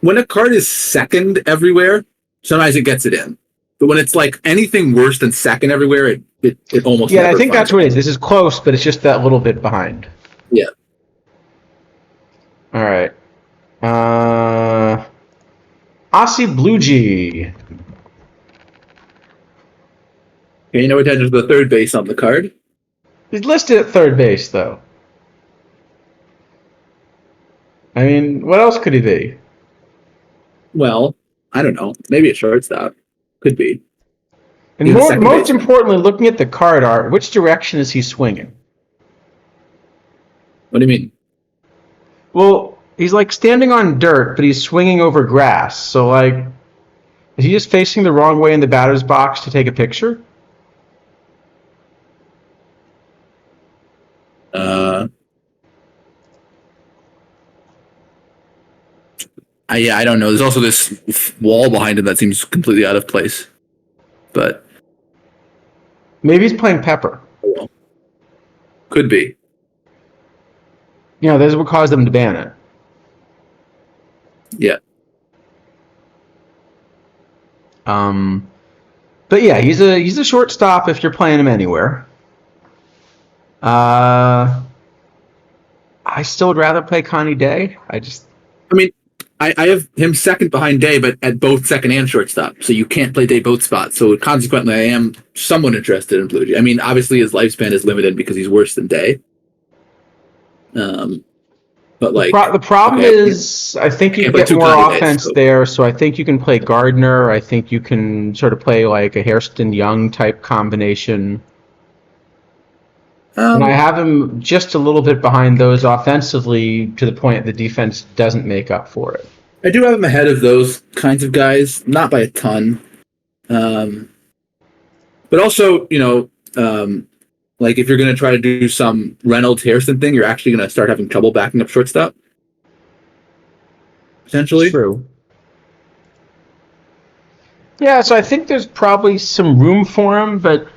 when a card is second everywhere, sometimes it gets it in. But when it's like anything worse than second everywhere, it almost Yeah, I never think finds that's what it it. is. This is close, but it's just that little bit behind. Yeah. All right. Aussie Blue G. Pay no attention to the third base on the card. He's listed at third base, though. I mean, what else could he be? Well, I don't know. Maybe a shortstop. Could be. And He's a second most baseman. importantly, looking at the card art, which direction is he swinging? What do you mean? Well, he's like standing on dirt, but he's swinging over grass. So, like, is he just facing the wrong way in the batter's box to take a picture? Uh, I don't know. There's also this wall behind him that seems completely out of place. But Maybe he's playing Pepper. well, could be. This would cause them to ban it. Yeah. But yeah, he's a shortstop if you're playing him anywhere. I still would rather play Connie Day. I mean, I have him second behind Day, but at both second and shortstop. So you can't play Day both spots. So consequently, I am somewhat interested in Blue Jay. I mean, obviously his lifespan is limited because he's worse than Day. But like the problem is, I think you get more offense there. So I think you can play Gardner. I think you can sort of play like a Hairston Young type combination. And I have him just a little bit behind those offensively to the point the defense doesn't make up for it. I do have him ahead of those kinds of guys, not by a ton. But also, like if you're going to try to do some Reynolds Harrison thing, you're actually going to start having trouble backing up shortstop. Potentially. True. Yeah, so I think there's probably some room for him, but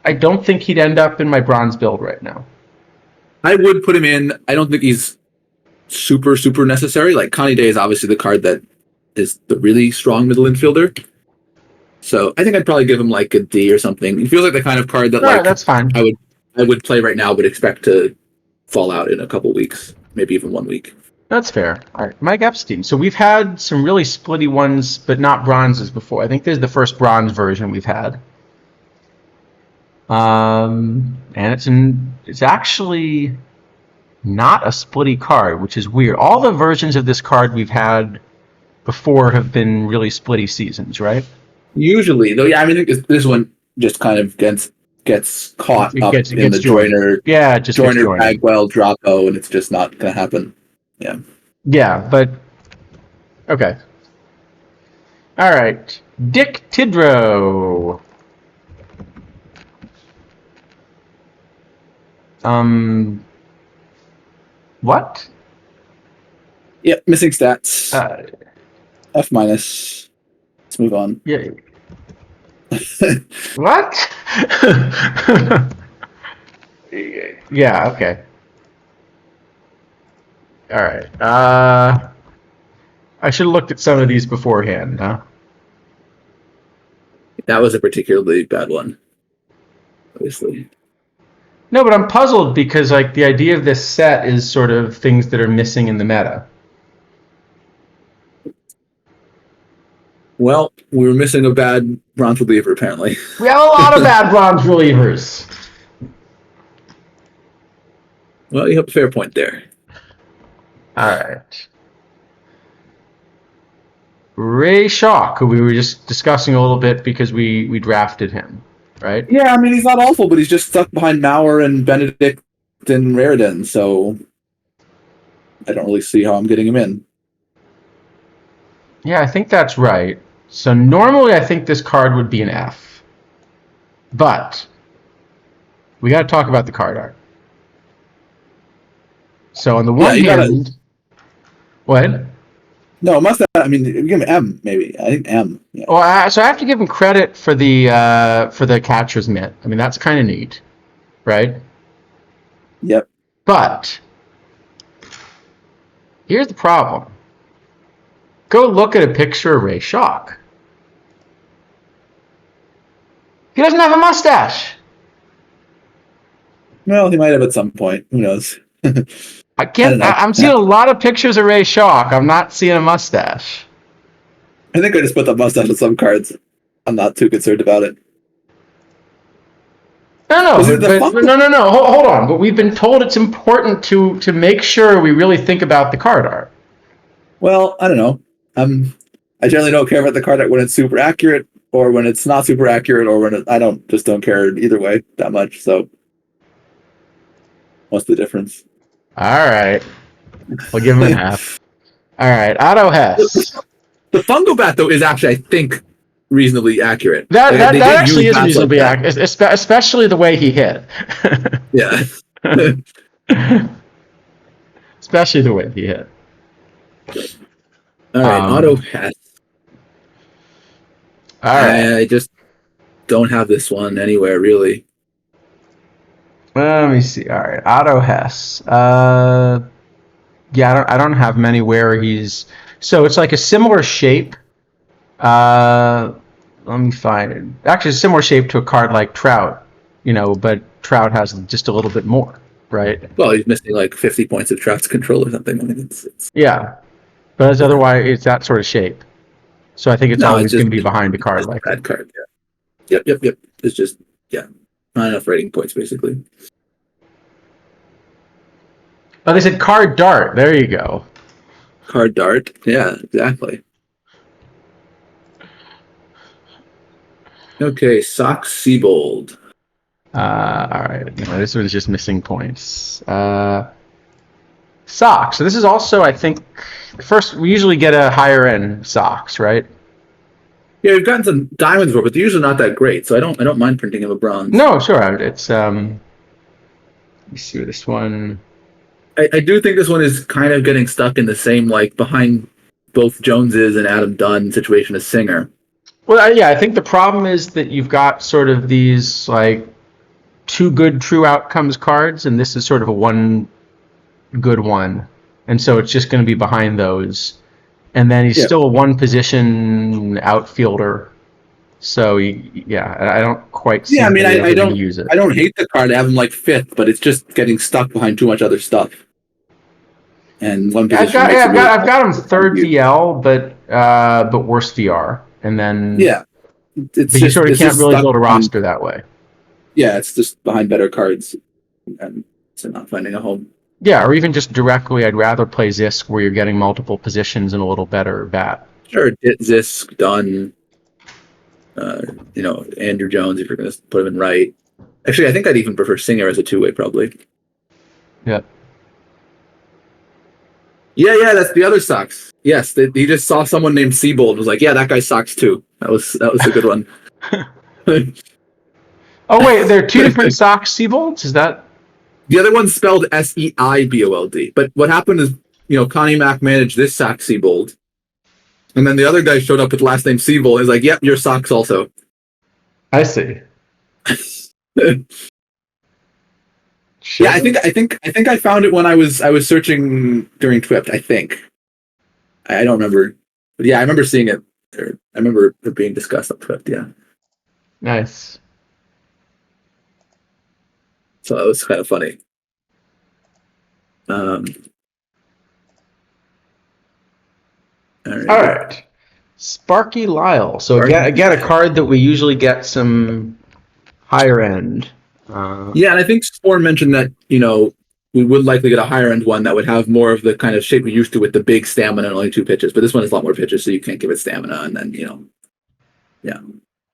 I don't think he'd end up in my bronze build right now. I would put him in. I don't think he's super, super necessary. Like Connie Day is obviously the card that is the really strong middle infielder. So I think I'd probably give him like a D or something. He feels like the kind of card that that's fine. I would play right now, but expect to fall out in a couple weeks, maybe even 1 week. That's fair. All right, Mike Epstein. So we've had some really splitty ones, but not bronzes before. I think this is the first bronze version we've had. And it's actually not a splitty card, which is weird. All the versions of this card we've had before have been really splitty seasons, right? Usually, though, yeah, I mean, this one just kind of gets caught up in the Joyner, Joyner, Bagwell, Draco, and it's just not going to happen. Yeah. Yeah, but okay. All right, Dick Tidrow. What? Yep, missing stats. F minus. Let's move on. Yeah. What? Yeah, okay. All right. I should have looked at some of these beforehand, huh? That was a particularly bad one. Obviously. No, but I'm puzzled because like the idea of this set is sort of things that are missing in the meta. Well, we were missing a bad bronze reliever, apparently. We have a lot of bad bronze relievers. Well, you have a fair point there. All right. Ray Shock, who we were just discussing a little bit because we drafted him, right? Yeah, I mean, he's not awful, but he's just stuck behind Maurer and Benedict and Raridan, so I don't really see how I'm getting him in. Yeah, I think that's right. So normally I think this card would be an F. But we got to talk about the card art. So on the one hand... What? No, mustache. I mean, give him M maybe. I think M. Yeah. Well, so I have to give him credit for the catcher's mitt. I mean, that's kind of neat, right? Yep. But here's the problem. Go look at a picture of Ray Schock. He doesn't have a mustache. Well, he might have at some point. Who knows? I can't. don't know. I'm seeing a lot of pictures of Ray Schock. I'm not seeing a mustache. I think I just put the mustache on some cards. I'm not too concerned about it. No, no. Hold on. But we've been told it's important to make sure we really think about the card art. Well, I don't know. I generally don't care about the card art when it's super accurate, or when it's not super accurate, or when I don't care either way that much. So, what's the difference? All right, we'll give him an F. All right, Otto Hess. The fungal bat though is actually, I think, reasonably accurate. That actually is reasonably accurate, especially the way he hit. Yeah. Especially the way he hit. All right, Otto Hess. All right. I just don't have this one anywhere really. Let me see. All right, Otto Hess. Yeah, I don't have many where he's. So it's like a similar shape. Let me find it. Actually, a similar shape to a card like Trout, but Trout has just a little bit more, right? Well, he's missing like 50 points of Trout's control or something. I mean, yeah, but otherwise it's that sort of shape. So I think it's always going to be behind a card like that card. Yeah. Yep. It's just not enough rating points basically. Oh, they said card dart. There you go. Card dart. Yeah, exactly. Okay, Sox Seabold. All right. No, this was just missing points. Socks. So this is also, I think, first we usually get a higher end socks, right? Yeah, we've gotten some diamonds before, but they're usually not that great. So I don't mind printing him a bronze. No, sure. It's let me see this one. I do think this one is kind of getting stuck in the same like behind both Joneses and Adam Dunn situation as Singer. Well, yeah, I think the problem is that you've got sort of these like two good true outcomes cards, and this is sort of a one good one, and so it's just going to be behind those. And then he's still a one position outfielder. So I don't quite see. Yeah, I mean, I don't use it. I don't hate the card. I have him like fifth, but it's just getting stuck behind too much other stuff. And one position. I've got him third VL, but worse VR. And then but you sort of can't really build a roster that way. Yeah, it's just behind better cards, and so not finding a home. Yeah, or even just directly, I'd rather play Zisk where you're getting multiple positions and a little better bat. Sure, Zisk, Dunn, Andrew Jones if you're going to put him in right. Actually, I think I'd even prefer Singer as a two-way probably. Yep. Yeah, that's the other Sox. Yes, he just saw someone named Seabold and was like, yeah, that guy Sox too. That was a good one. Oh, wait, there are two different Sox Seabolds? Is that... The other one's spelled Seibold. But what happened is, Connie Mack managed this Sox Seabold. And then the other guy showed up with the last name Seabold. He's like, yep, you're Sox also. I see. Yeah, I think I found it when I was searching during Twipt, I think. I don't remember. But yeah, I remember seeing it. I remember it being discussed on Twipt, yeah. Nice. So that was kind of funny. All right. Sparky Lyle. So again, a card that we usually get some higher end. Yeah, and I think Spore mentioned that, we would likely get a higher end one that would have more of the kind of shape we used to with the big stamina and only 2 pitches. But this one has a lot more pitches, so you can't give it stamina. And then, yeah.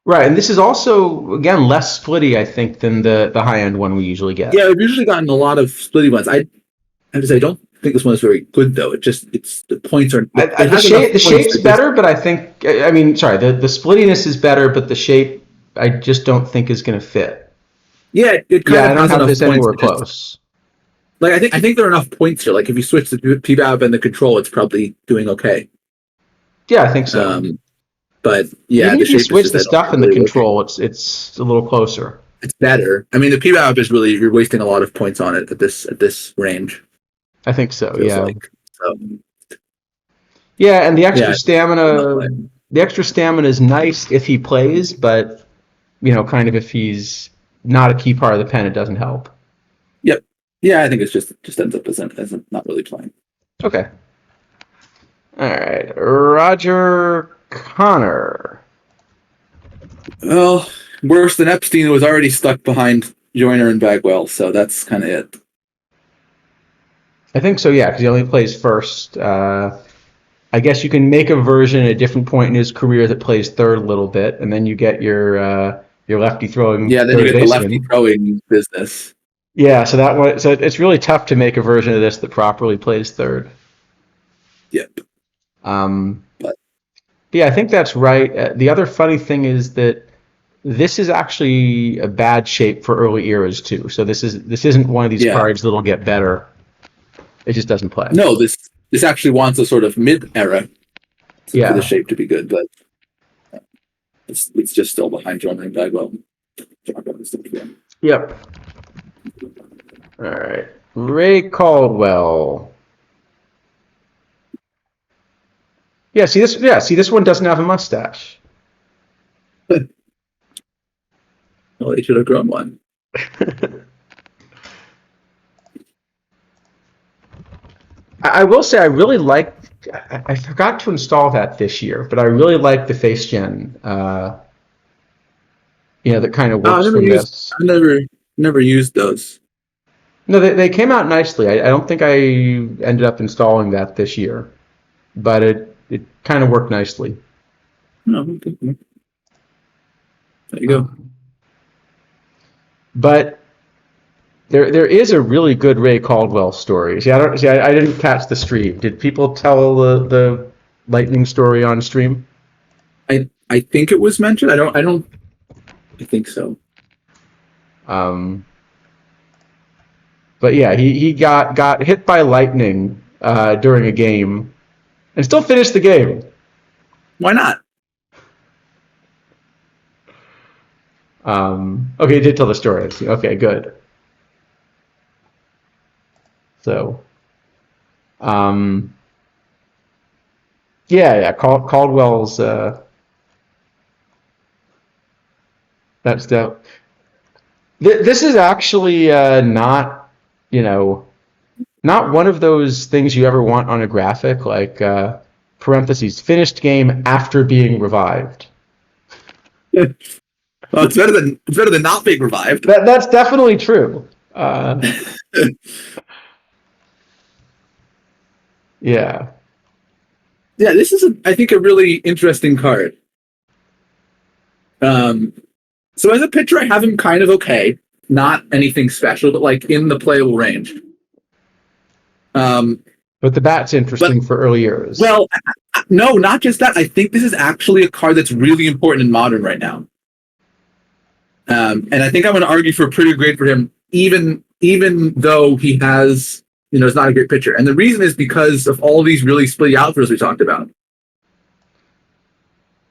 Right, and this is also, again, less splitty, I think, than the high-end one we usually get. Yeah, we've usually gotten a lot of splitty ones. I have to say, I don't think this one is very good, though. The points are... The shape's better, but I think... the splittiness is better, but the shape, I just don't think is going to fit. Yeah, it kind of has have enough this points anywhere close. Like, I think there are enough points here. Like, if you switch the PBAB and the control, it's probably doing okay. Yeah, I think so. But yeah, Even the if you shape is switch just the I don't stuff in the really working. control, it's a little closer. It's better. I mean, the PVAP is really you're wasting a lot of points on it at this range. I think so. Feels Yeah. like so. Yeah, and Yeah, I'm not playing. the extra stamina is nice if he plays, but kind of if he's not a key part of the pen, it doesn't help. Yep. Yeah, I think it's just ends up as not really playing. Okay. All right. Roger Connor. Well, worse than Epstein was already stuck behind Joyner and Bagwell, so that's kind of it. I think so, yeah, because he only plays first. I guess you can make a version at a different point in his career that plays third a little bit, and then you get your lefty throwing Yeah, then you third get the lefty baseman. throwing business. Yeah, so that one, so it's really tough to make a version of this that properly plays third. Yep. Um, But yeah, I think that's right. The other funny thing is that this is actually a bad shape for early eras too. So this isn't one of these yeah, cards that'll get better. It just doesn't play. no, this actually wants a sort of mid era for the Yeah. shape to be good, but it's just still behind Joyner and Bagwell. Yep. All right. Ray Caldwell. Yeah, see this. Yeah, see this one doesn't have a mustache. Well, they should have grown one. I will say I really like. I forgot to install that this year, but I really like the face gen. That kind of Oh, works from this. I never used those. No, they came out nicely. I don't think I ended up installing that this year, but it kind of worked nicely. No, okay. There you go. Um, but there is a really good Ray Caldwell story. I didn't catch the stream. Did people tell the lightning story on stream? I think it was mentioned. I think so. Um, but yeah, he got hit by lightning during a game and still finished the game. Why not? Okay, he did tell the story. Okay, good. So, um, yeah. Caldwell's. That's the. This is actually not, you know, not one of those things you ever want on a graphic, like parentheses finished game after being revived. Well, it's better than not being revived. That's definitely true. Yeah. Yeah, this is I think a really interesting card. So as a pitcher, I have him kind of okay, not anything special, but like in the playable range. But the bat's interesting for early years. Well, no, not just that. I think this is actually a card that's really important in modern right now. And I think I'm going to argue for a pretty great for him, even though he has, is not a great pitcher. And the reason is because of all these really split outfielders we talked about.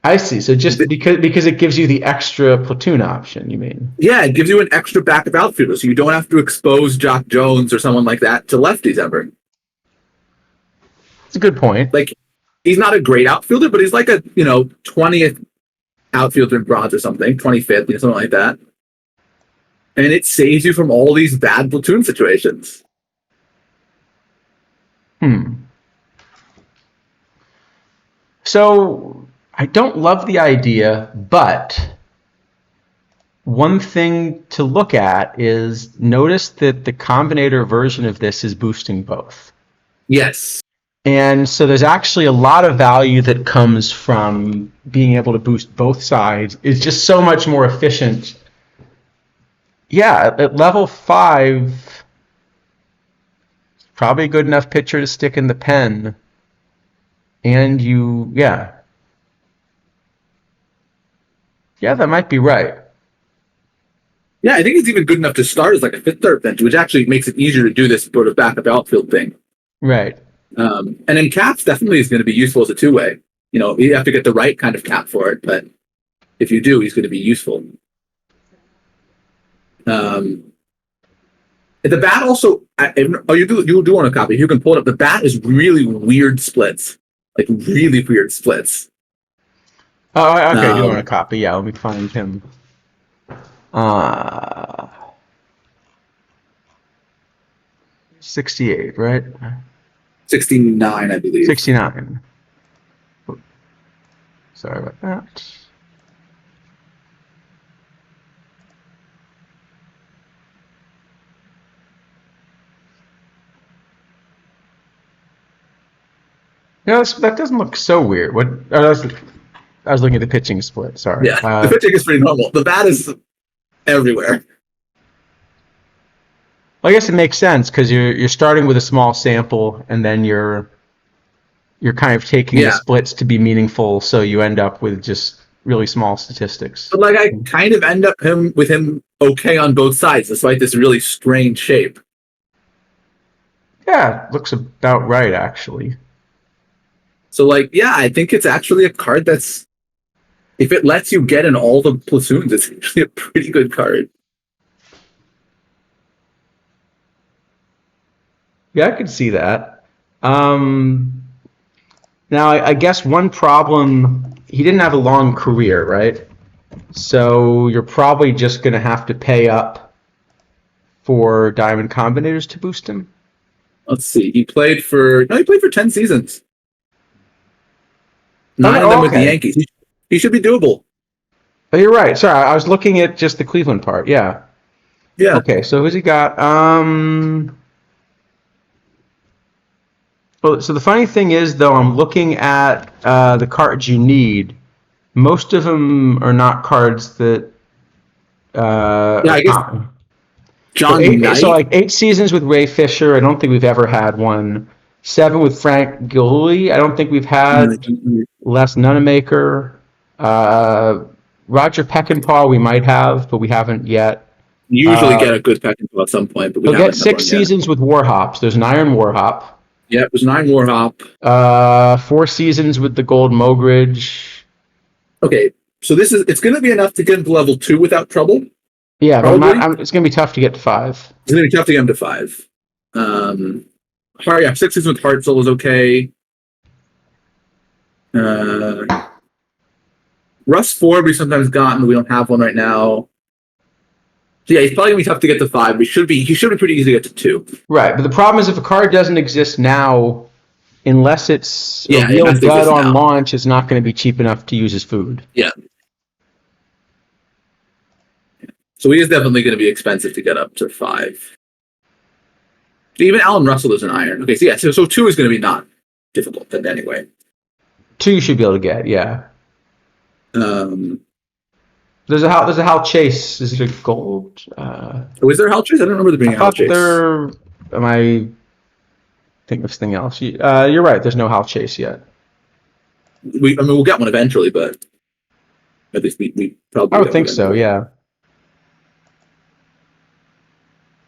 I see. So just because it gives you the extra platoon option, you mean? Yeah, it gives you an extra backup outfielder, so you don't have to expose Jock Jones or someone like that to lefties ever. It's a good point. Like, he's not a great outfielder, but he's like a 20th outfielder in bronze or something, 25th, something like that. And it saves you from all these bad platoon situations. So I don't love the idea, but one thing to look at is notice that the combinator version of this is boosting both. Yes. And so there's actually a lot of value that comes from being able to boost both sides. It's just so much more efficient. Yeah, at level 5, probably a good enough pitcher to stick in the pen. And yeah, that might be right. Yeah, I think it's even good enough to start as like a fifth third bench, which actually makes it easier to do this sort of backup outfield thing. Right. And in caps, definitely is going to be useful as a two-way. You have to get the right kind of cap for it, but if you do, he's going to be useful. The bat also, you do want a copy. You can pull it up. The bat is really weird splits, like really weird splits. Oh, okay. Do you want a copy? Yeah, let me find him. 68, right? 69, I believe. 69. Sorry about that. That doesn't look so weird. What? I was looking at the pitching split. Sorry. Yeah, the pitching is pretty normal. The bat is everywhere. Well, I guess it makes sense because you're starting with a small sample and then you're kind of taking the splits to be meaningful, so you end up with just really small statistics. But I kind of end up with him okay on both sides, despite this really strange shape. Yeah, looks about right actually. So I think it's actually a card that's, if it lets you get in all the platoons, it's actually a pretty good card. Yeah, I could see that. Now, I guess one problem, he didn't have a long career, right? So you're probably just going to have to pay up for Diamond Combinators to boost him. Let's see. He played for 10 seasons. 9 of them with the Yankees. He should be doable. Oh, you're right. Sorry, I was looking at just the Cleveland part. Yeah. Yeah. Okay, so who's he got? Well, so the funny thing is, though, I'm looking at the cards you need. Most of them are not cards that. I guess John Knight. So 8 seasons with Ray Fisher. I don't think we've ever had one. 7 with Frank Gilly. I don't think we've had. Les Nunemaker. Roger Peckinpah we might have, but we haven't yet. You usually get a good Peckinpah at some point, but we haven't. We'll get 6 seasons with Warhops. There's an Iron Warhop. Yeah, it was 9 Warhop. 4 seasons with the Gold Mogridge. Okay, so it's going to be enough to get into level 2 without trouble. Yeah, but it's going to be tough to get to 5. It's going to be tough to get him to 5. 6 seasons with Hartzell is okay. Russ Ford we sometimes gotten. We don't have one right now. So yeah, he's probably gonna be tough to get to 5. But he should be pretty easy to get to 2. Right, but the problem is if a card doesn't exist now, unless it's a real dud on launch, it's not going to be cheap enough to use as food. Yeah. So he is definitely going to be expensive to get up to 5. Even Alan Russell is an iron. Okay, so 2 is going to be not difficult then anyway. 2 you should be able to get, yeah. There's a Hal Chase. Is it a gold? Is there a Hal Chase? I don't remember there being a Hal Chase. Am I thinking of something else? You're right. There's no Hal Chase yet. We'll get one eventually, but at least we probably. I would think so. Yeah.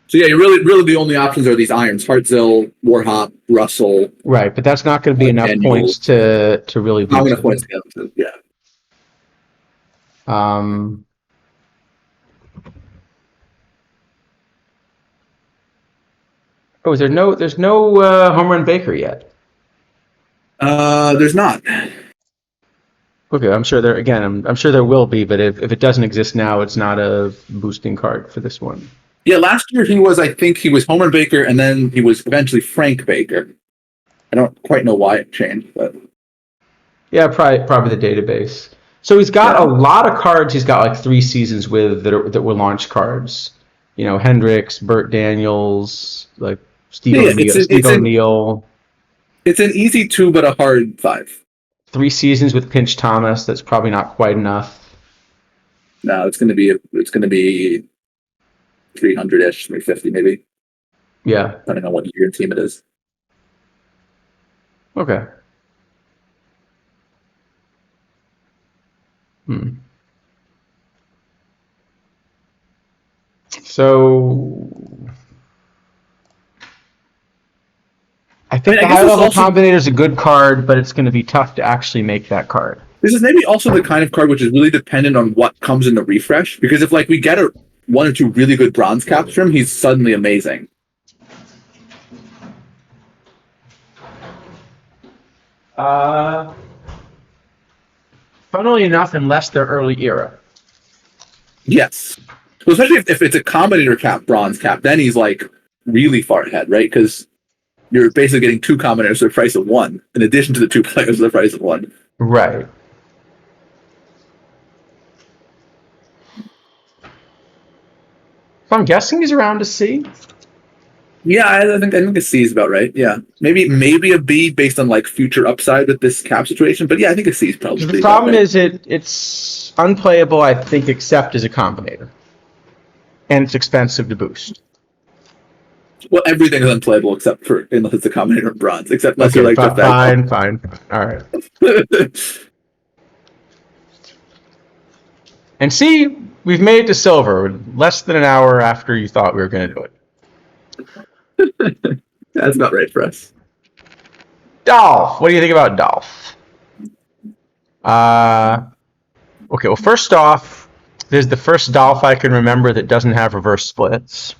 So yeah, really the only options are these irons: Hartzell, Warhop, Russell. Right, but that's not going to be enough points to really. Not enough points to get them. Yeah. There's no home run Baker yet. There's not. Okay, I'm sure I'm sure there will be, but if it doesn't exist now, it's not a boosting card for this one. Yeah, last year I think he was Homer Baker, and then he was eventually Frank Baker. I don't quite know why it changed, but yeah, probably the database. So he's got a lot of cards. He's got 3 seasons with that were launch cards. Hendricks, Burt Daniels, Steve O'Neill. It's an easy 2, but a hard 5. 3 seasons with Pinch Thomas. That's probably not quite enough. No, it's going to be 300-ish, 350 maybe. Yeah, depending on what year and team it is. Okay. So I think I the guess high this is level also combinator is a good card, but it's going to be tough to actually make that card. this is maybe also the kind of card which is really dependent on what comes in the refresh. Because if like we get one or two really good bronze caps from him, he's suddenly amazing. Funnily enough, unless they're early era. Yes. Well, especially if it's a combinator cap, bronze cap, then he's like really far ahead, right? Because you're basically getting two combinators for the price of one, in addition to the two players for the price of one. Right. So I'm guessing he's around a C. Yeah, I think a C is about right. Yeah, maybe a B based on like future upside with this cap situation. But yeah, I think a C is probably. The problem is it's unplayable, I think, except as a combinator, and it's expensive to boost. Well, everything is unplayable except for unless it's a combinator of bronze. Except unless you're like fine. All right. And see, we've made it to silver less than an hour after you thought we were going to do it. That's about right for us. Dolph, what do you think about Dolph? Okay, well, first off, there's the first Dolph I can remember that doesn't have reverse splits.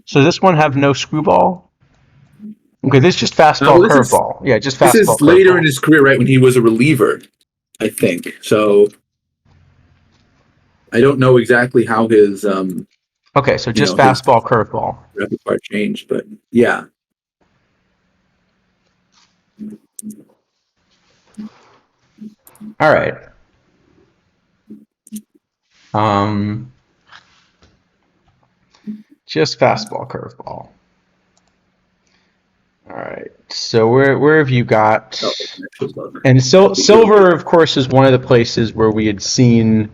So does this one have no screwball? Okay, this is just fastball, curveball. Yeah, just fastball. This is later in his career, right, when he was a reliever, I think. So I don't know exactly how his okay, so just fastball, curveball repertoire changed, but yeah. All right. Just fastball, curveball. All right. So where have you got? And silver, of course, is one of the places where we had seen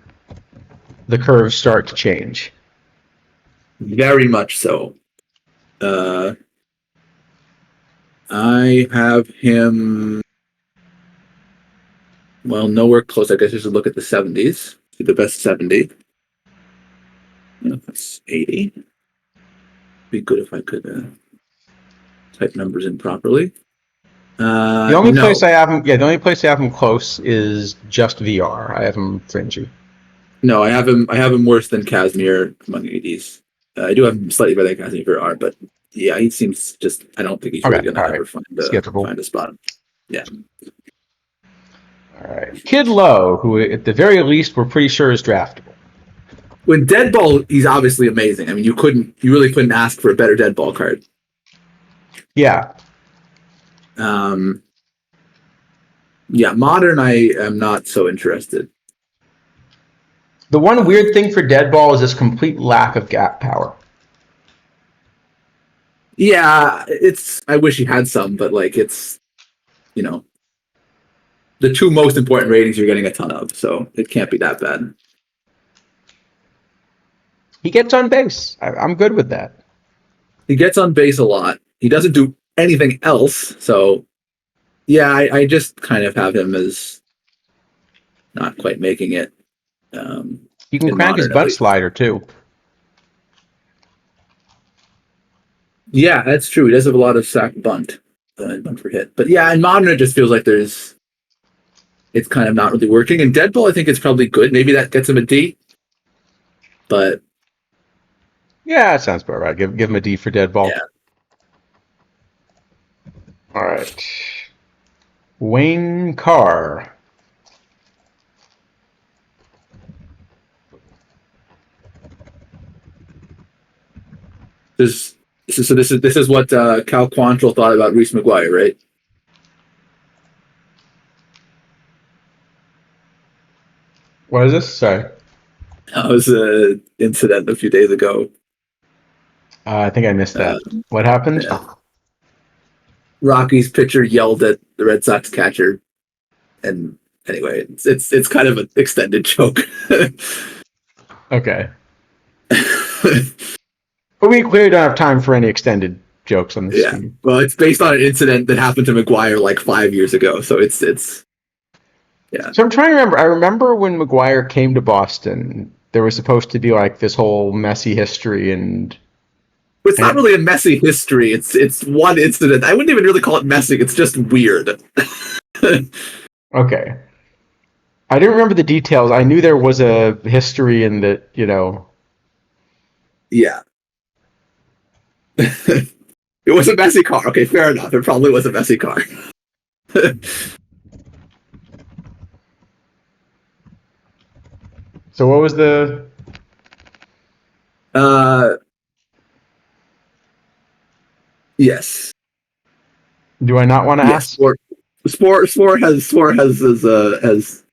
the curve start to change. Very much so. I have him. Well, nowhere close. I guess you should look at the 70s. See the best 70. That's 80. Be good if I could type numbers in properly. The only place I have him close is just VR. I have him fringy. No, I have him worse than Casimir among 80s. I do have him slightly better than Casimir VR, but yeah, he seems just. I don't think he's really going to ever find a spot. Yeah. All right. Kid Lowe, who at the very least we're pretty sure is draftable. When dead ball, he's obviously amazing. I mean, you really couldn't ask for a better dead ball card. Yeah. Yeah, modern I am not so interested. The one weird thing for dead ball is this complete lack of gap power. Yeah, I wish he had some, but like it's, the two most important ratings you're getting a ton of, so it can't be that bad. He gets on base. I'm good with that. He gets on base a lot. He doesn't do anything else, so yeah, I just kind of have him as not quite making it. You can crank his butt slider too. Yeah, that's true. He does have a lot of sack bunt for hit. But yeah, in modern it just feels like it's kind of not really working. In dead ball, I think it's probably good. Maybe that gets him a D. But yeah, that sounds about right. Give him a D for dead ball. Yeah. All right. Wayne Carr. This is what Cal Quantrill thought about Reese McGuire, right? What is this? Sorry. That was an incident a few days ago. I think I missed that. What happened? Yeah. Rocky's pitcher yelled at the Red Sox catcher, and anyway, it's kind of an extended joke. Okay. But we clearly don't have time for any extended jokes on this. Yeah. Well, it's based on an incident that happened to McGuire like 5 years ago, so it's yeah. So I'm trying to remember. I remember when McGuire came to Boston, there was supposed to be like this whole messy history and. It's not really a messy history. It's one incident. I wouldn't even really call it messy. It's just weird. Okay. I didn't remember the details. I knew there was a history in that, you know. Yeah. It was a messy car. Okay, fair enough. It probably was a messy car. So what was the? Yes. Do I not want to Yes. ask? Spore has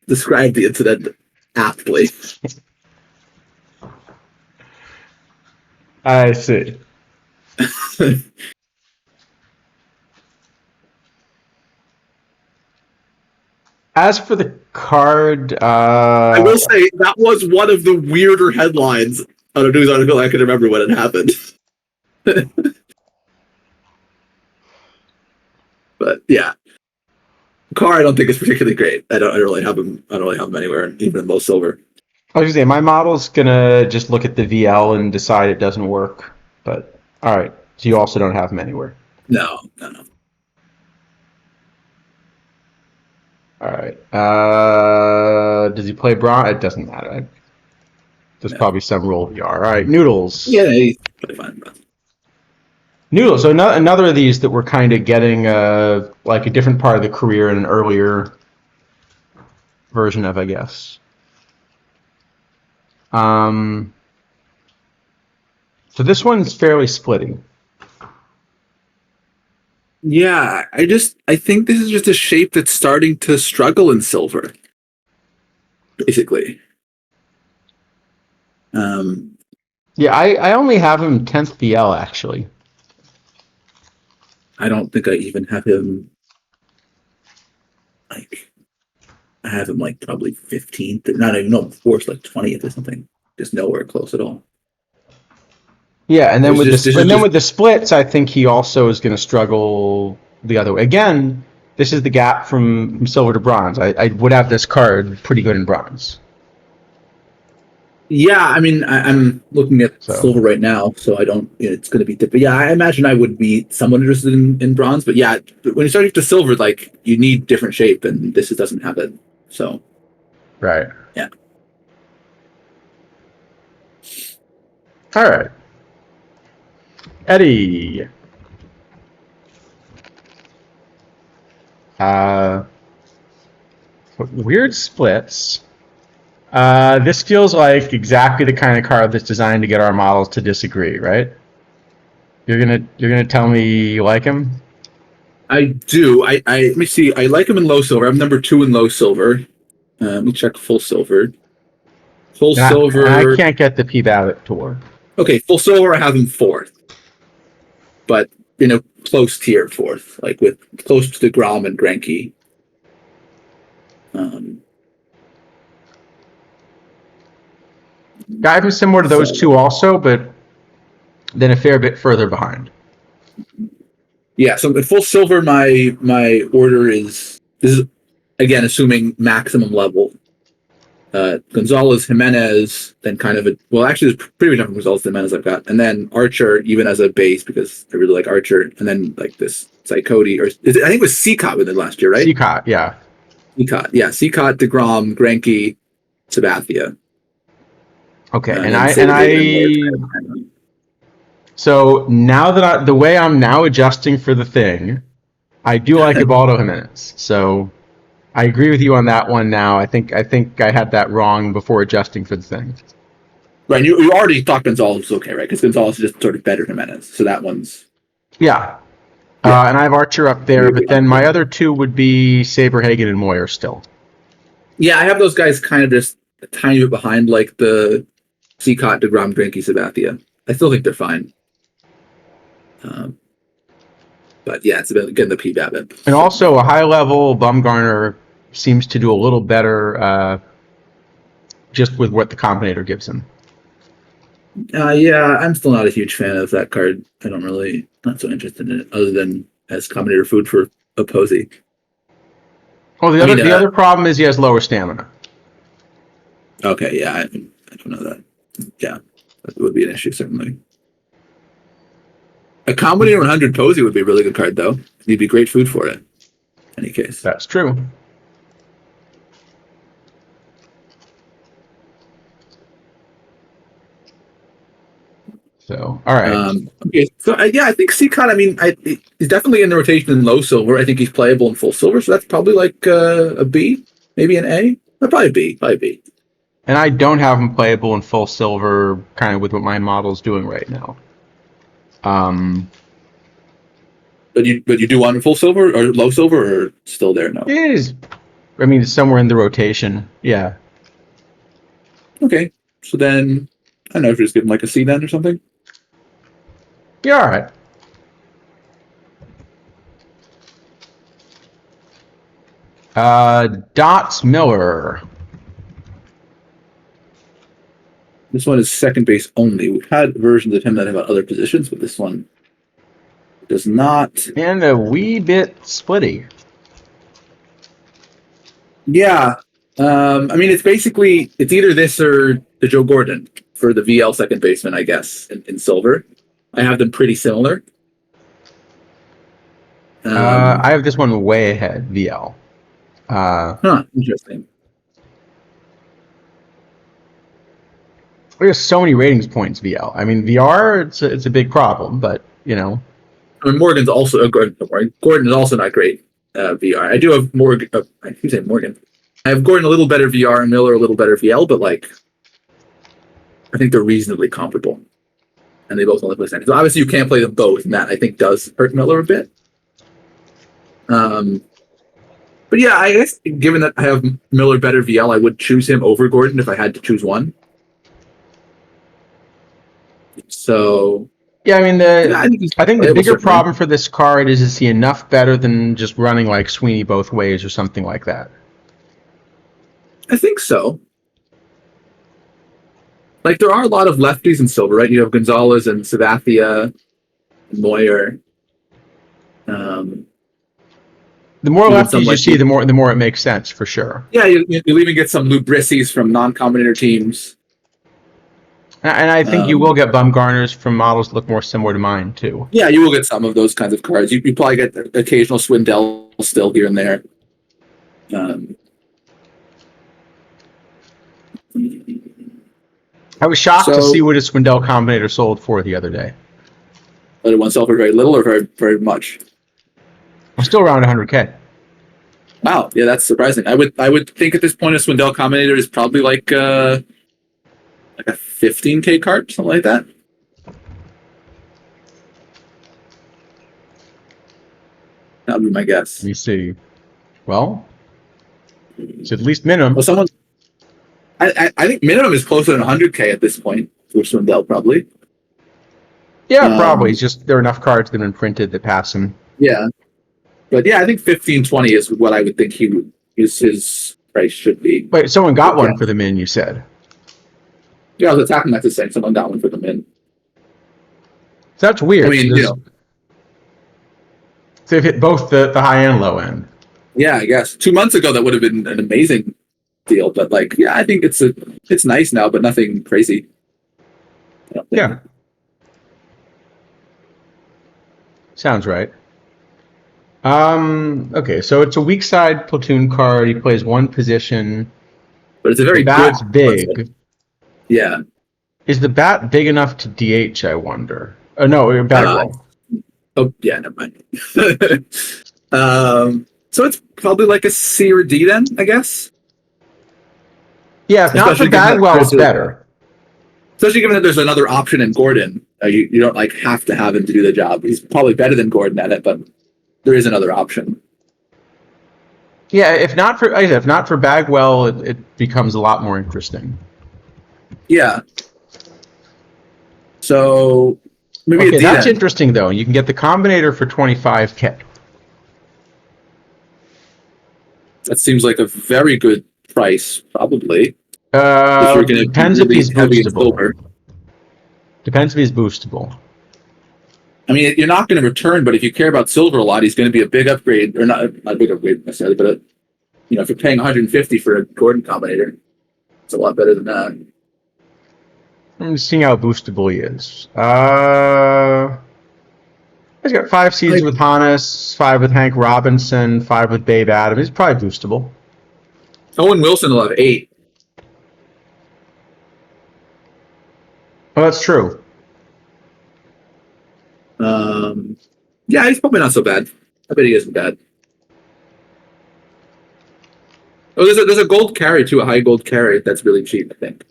described the incident aptly. I see. As for the card, I will say that was one of the weirder headlines on a news article I can remember when it happened. But yeah, car I don't think is particularly great. I don't really have them. I don't really have them anywhere, even in low silver. I was gonna say my model's gonna just look at the VL and decide it doesn't work. But all right, so you also don't have them anywhere. No. All right. Does he play bronze? It doesn't matter. There's probably some rule VR. All right, noodles. Yeah, he's pretty fine. Noodles. So another of these that we're kind of getting like a different part of the career in an earlier version of, I guess. So this one's fairly splitting. Yeah, I think this is just a shape that's starting to struggle in silver, basically. Yeah, I only have him 10th BL actually. I don't think I even have him. Like, I have him like probably 15th, not even no, worse, like 20th or something. Just nowhere close at all. Yeah, and then With the splits, I think he also is going to struggle the other way. Again, this is the gap from silver to bronze. I would have this card pretty good in bronze. Yeah, I mean, I'm looking at So. silver right now, so I don't. It's going to be different. Yeah, I imagine I would be somewhat interested in bronze, but yeah, when you start to silver, like you need different shape, and this doesn't have it. So, Right. Yeah. All right. Eddie. Weird splits. This feels like exactly the kind of card that's designed to get our models to disagree, right? You're gonna tell me you like him? I do. I let me see. I like him in low silver. I'm number 2 in low silver. Let me check full silver. Full And I silver. can't get the P Babbitt to work. Okay, full silver. I have him 4th, but in a close tier 4th, like with close to the Grom and Granke. I have him similar to those two also, but then a fair bit further behind. Yeah, so in full silver, my order is, this is again assuming maximum level. Gonzalez, Jimenez, then kind of actually there's pretty much different Gonzalez Jimenez I've got, and then Archer even as a base because I really like Archer, and then like this Cody I think it was Seacott with it last year, right? Seacott, yeah. Seacott, DeGrom, Greinke, Sabathia. Okay, and so now that the way I'm now adjusting for the thing, I do like Ubaldo Jimenez. So I agree with you on that one now. I think I had that wrong before adjusting for the thing. Right, you already thought Gonzalez was okay, right? Because Gonzalez is just sort of better than Jimenez, so that one's yeah. And I have Archer up there, but then my other two would be Saberhagen and Moyer still. Yeah, I have those guys kind of just a tiny bit behind, like the Seacott, DeGrom, Greinke, Sabathia. I still think they're fine. But yeah, it's about getting the P Babbitt. And also a high level Bumgarner seems to do a little better just with what the Combinator gives him. Yeah, I'm still not a huge fan of that card. I don't really, not so interested in it, other than as Combinator food for a Posey. Oh, the other problem is he has lower stamina. Okay, yeah, I don't know that. Yeah, that would be an issue certainly. A Combinator 100 Posey would be a really good card, though. You'd be great food for it. In any case. That's true. So, all right. Okay, so I think Seacon. I mean, he's definitely in the rotation in low silver. I think he's playable in full silver, so that's probably like a B, maybe an A. Probably B, probably B. And I don't have him playable in full silver, kind of with what my model's doing right now. But you do want him full silver or low silver, or still there? No. It is. I mean, it's somewhere in the rotation. Yeah. Okay, so then I don't know if you just give him like a C then or something. Yeah, all right. Dots Miller. This one is second base only. We've had versions of him that have other positions, but this one does not. And a wee bit splitty. Yeah. I mean, it's either this or the Joe Gordon for the VL second baseman, I guess, in silver. I have them pretty similar. I have this one way ahead, VL. Interesting. There's so many ratings points, VL. I mean, VR, it's a big problem, but, you know. I mean, Morgan's also Gordon is also not great VR. I do have Morgan. I keep saying Morgan. I have Gordon a little better VR and Miller a little better VL, but like, I think they're reasonably comparable, and they both only play center. So obviously, you can't play them both, and that I think does hurt Miller a bit. But yeah, I guess given that I have Miller better VL, I would choose him over Gordon if I had to choose one. So yeah, I mean I think the bigger problem certainly for this card is he enough better than just running like Sweeney both ways or something like that? I think so. Like there are a lot of lefties in silver, right? You have Gonzalez and Sabathia, and Moyer. The more lefties you see, the more it makes sense for sure. Yeah, you'll even get some Lou Brissis from non-combinator teams. And I think you will get Bumgarners from models that look more similar to mine too. Yeah, you will get some of those kinds of cards. You probably get the occasional Swindell still here and there. I was shocked to see what a Swindell Combinator sold for the other day. Did it one sell for very little or very, very much? I'm still around 100K. Wow, yeah, that's surprising. I would think at this point a Swindell Combinator is probably like a 15K card, something like that. That would be my guess. Let me see. Well, it's at least minimum. Well, someone. I think minimum is closer than 100K at this point for Swindell, probably. Yeah, probably. It's just there are enough cards that have been printed that pass him. Yeah, but yeah, I think 15-20 is what I would think his price should be. Wait, someone got one for the min, you said? Yeah, I was attacking that to say someone got one for the min. That's weird. I mean, you know. So they've hit both the high and low end. Yeah, I guess 2 months ago that would have been an amazing deal, but like, yeah, I think it's nice now, but nothing crazy. Yeah, sounds right. Okay, so it's a weak side platoon card. He plays one position, but it's a very bat's good big. Yeah, is the bat big enough to DH? I wonder. Oh no, Bagwell. Oh yeah, never mind. So it's probably like a C or D then, I guess. Yeah, if not for Bagwell, it's better. Especially given that there's another option in Gordon. You don't like have to have him to do the job. He's probably better than Gordon at it, but there is another option. Yeah, if not for Bagwell, it becomes a lot more interesting. Yeah. So maybe okay, that's interesting though. You can get the Combinator for 25K. That seems like a very good price, probably. Depends if he's boostable. Depends if he's boostable. I mean, you're not going to return, but if you care about silver a lot, he's going to be a big upgrade, or not a big upgrade necessarily, but if you're paying 150 for a Gordon Combinator, it's a lot better than that. I'm seeing how boostable he is. He's got 5 seasons with Hannes, 5 with Hank Robinson, 5 with Babe Adams. He's probably boostable. Owen Wilson will have 8. Oh, that's true. Yeah, he's probably not so bad. I bet he isn't bad. Oh, there's a gold carry too, a high gold carry that's really cheap. I think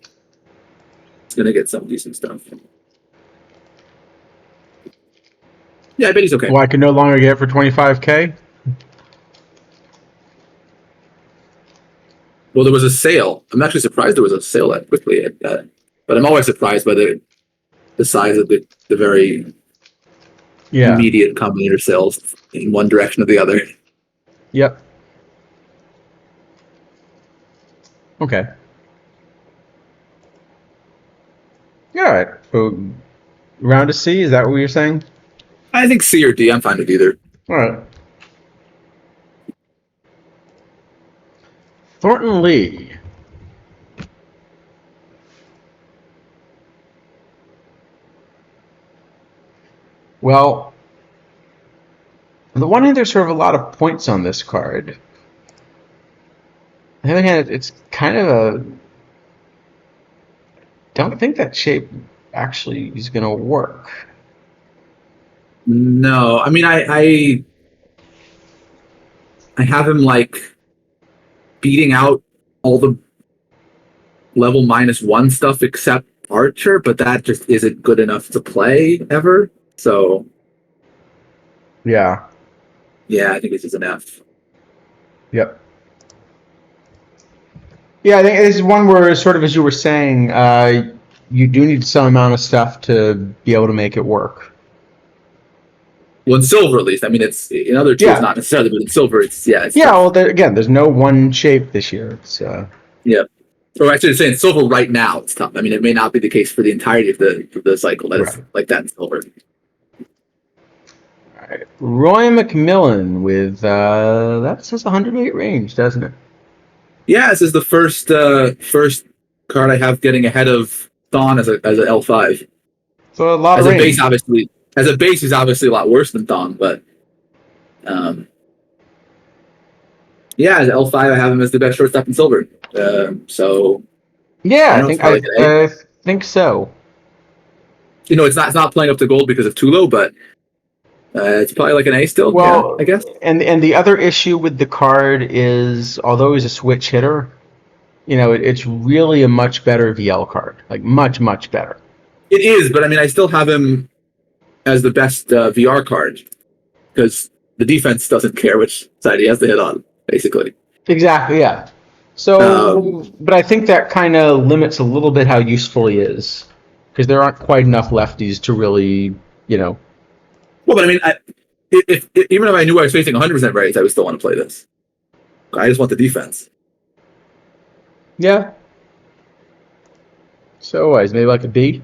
it's gonna get some decent stuff. Yeah, I bet he's okay. Well, I can no longer get it for 25K. Well, there was a sale. I'm actually surprised there was a sale that quickly. But I'm always surprised by the size of the very immediate combinator sales in one direction or the other. Yep. Okay. All right. So, round to C, is that what you're saying? I think C or D. I'm fine with either. All right. Thornton Lee. Well, on the one hand, there's sort of a lot of points on this card. On the other hand, it's kind of a... Don't think that shape actually is going to work. No, I mean I have him like beating out all the level -1 stuff except Archer, but that just isn't good enough to play ever. So Yeah. yeah, I think this is an F. Yep. Yeah, I think it's one where, sort of as you were saying, you do need some amount of stuff to be able to make it work. Well, in silver, at least. I mean, it's in other tools, not necessarily, but in silver, it's yeah. Well, again, there's no one shape this year. So yeah. Or actually, saying silver right now, it's tough. I mean, it may not be the case for the entirety of the cycle. That is like that in silver. All right. Roy McMillan with that says 108 range, doesn't it? Yeah, this is the first card I have getting ahead of Thon as a L5. So a lot as of a range. base, obviously. As a base, he's obviously a lot worse than Thon, but yeah, as L5, I have him as the best shortstop in silver. So yeah, I think so. You know, it's not playing up to gold because of Tulo, but it's probably like an A still. Well, yeah, I guess. And the other issue with the card is, although he's a switch hitter, you know, it's really a much better VL card, like much better. It is, but I mean, I still have him as the best VR card because the defense doesn't care which side he has to hit on, basically. Exactly, yeah. So, but I think that kind of limits a little bit how useful he is, because there aren't quite enough lefties to really, you know. Well, but I mean, even if I knew I was facing 100% raise, I would still want to play this. I just want the defense. Yeah. So, maybe like a B?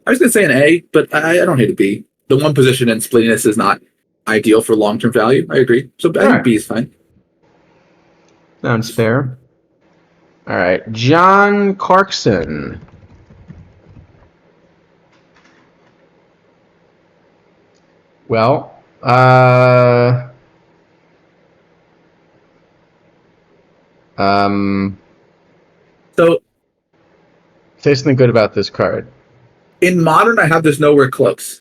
I was going to say an A, but I don't hate a B. The one position in splittiness is not ideal for long-term value. I agree. So I think B is fine. Sounds fair. All right. John Clarkson. Well, so say something good about this card. In Modern, I have this nowhere close.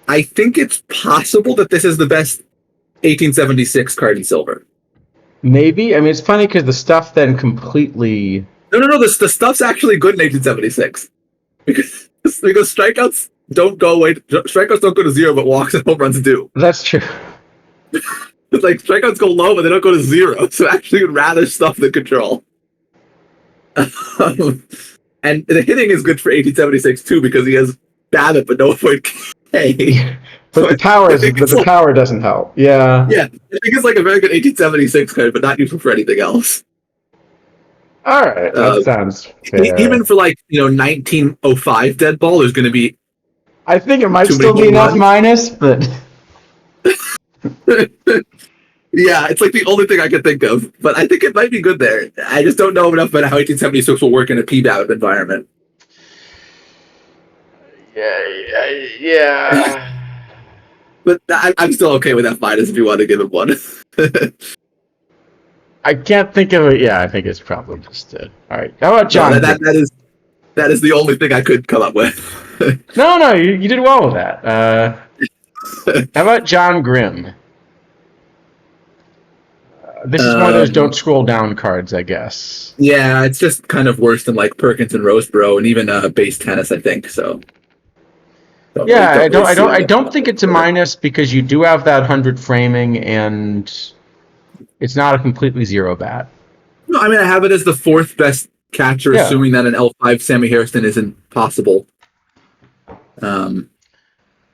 I think it's possible that this is the best 1876 card in silver. Maybe. I mean, it's funny because the stuff then completely... No. The stuff's actually good in 1876. Because strikeouts don't go away. Strikeouts don't go to 0, but walks and home runs do. That's true. It's like strikeouts go low, but they don't go to 0. So actually, you'd rather stuff than control. And the hitting is good for 1876 too because he has BABIP but no avoid K. But the power doesn't help. Yeah. Yeah, I think it's like a very good 1876 card, but not useful for anything else. All right, that sounds fair. Even for 1905 dead ball, there's going to be. I think it might still be enough minus, but. Yeah, it's like the only thing I can think of, but I think it might be good there. I just don't know enough about how 1876 will work in a PBAB environment. Yeah. But I'm still okay with F minus if you want to give him one. I can't think of it. Yeah, I think it's probably just it. All right. How about No, John? that is the only thing I could come up with. No, you did well with that. How about John Grimm? This is one of those don't um, scroll down cards, I guess. yeah, it's just kind of worse than like Perkins and Roseboro and even base tennis, I think. So Yeah, don't really see I it. don't think it's a minus because you do have that 100 framing, and it's not a completely zero bat. No, I mean I have it as the fourth best catcher, Yeah. assuming that an L5 Sammy Harrison isn't possible. Um,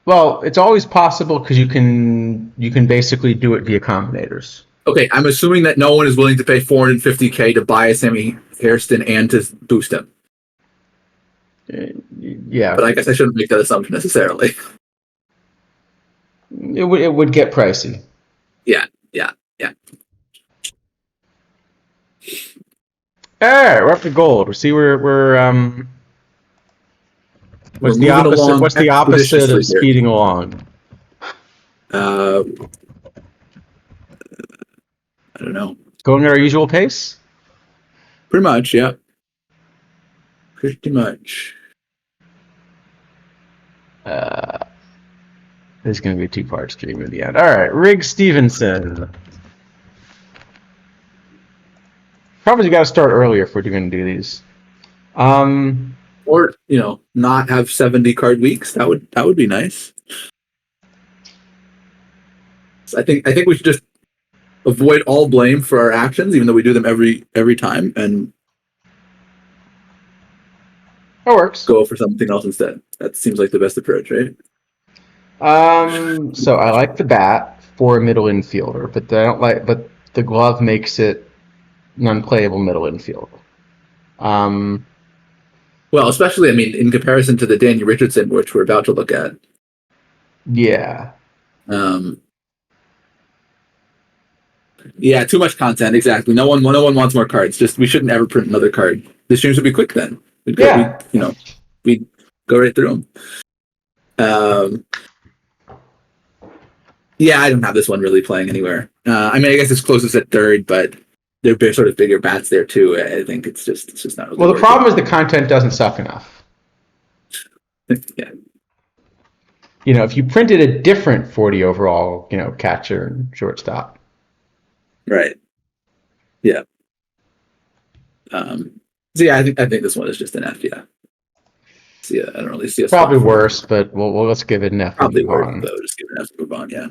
Well, it's always possible because you can basically do it via combinators. okay, I'm assuming that no one is willing to pay 450K to buy a Sammy Harrison and to boost him. Yeah, But I guess I shouldn't make that assumption necessarily. it would get pricey. Yeah, yeah, yeah. All right, we're up to gold. See, We're what's the moving opposite? along What's the opposite expeditiously of here. speeding along? Uh, I don't know. Going at our usual pace? Pretty much, yeah. Pretty much. This is going to be a two-part stream in the end. All right, Rig Stevenson. Probably got to start earlier if we're going to do these. Or, not have 70 card weeks. That would be nice. I think we should just avoid all blame for our actions, even though we do them every time, and that works. go for something else instead. That seems like the best approach, right? So I like the bat for a middle infielder, but but the glove makes it an unplayable middle infielder. Well, especially, I mean, in comparison to the Danny Richardson, which we're about to look at. Yeah. Yeah, too much content. Exactly. No one wants more cards. Just we shouldn't ever print another card. The streams would be quick then. We'd go right through them. Yeah, I don't have this one really playing anywhere. I mean, I guess it's closest at third, but they're sort of bigger bats there too. I think it's just not really. Well, the problem is the content doesn't suck enough. Yeah. If you printed a different 40 overall, catcher and shortstop. Right. Yeah. So yeah, I think this one is just an F. Yeah. See, I don't really see a probably worse, but let's give it an F. Probably worse, though. Just give it an F. Move on. Yeah.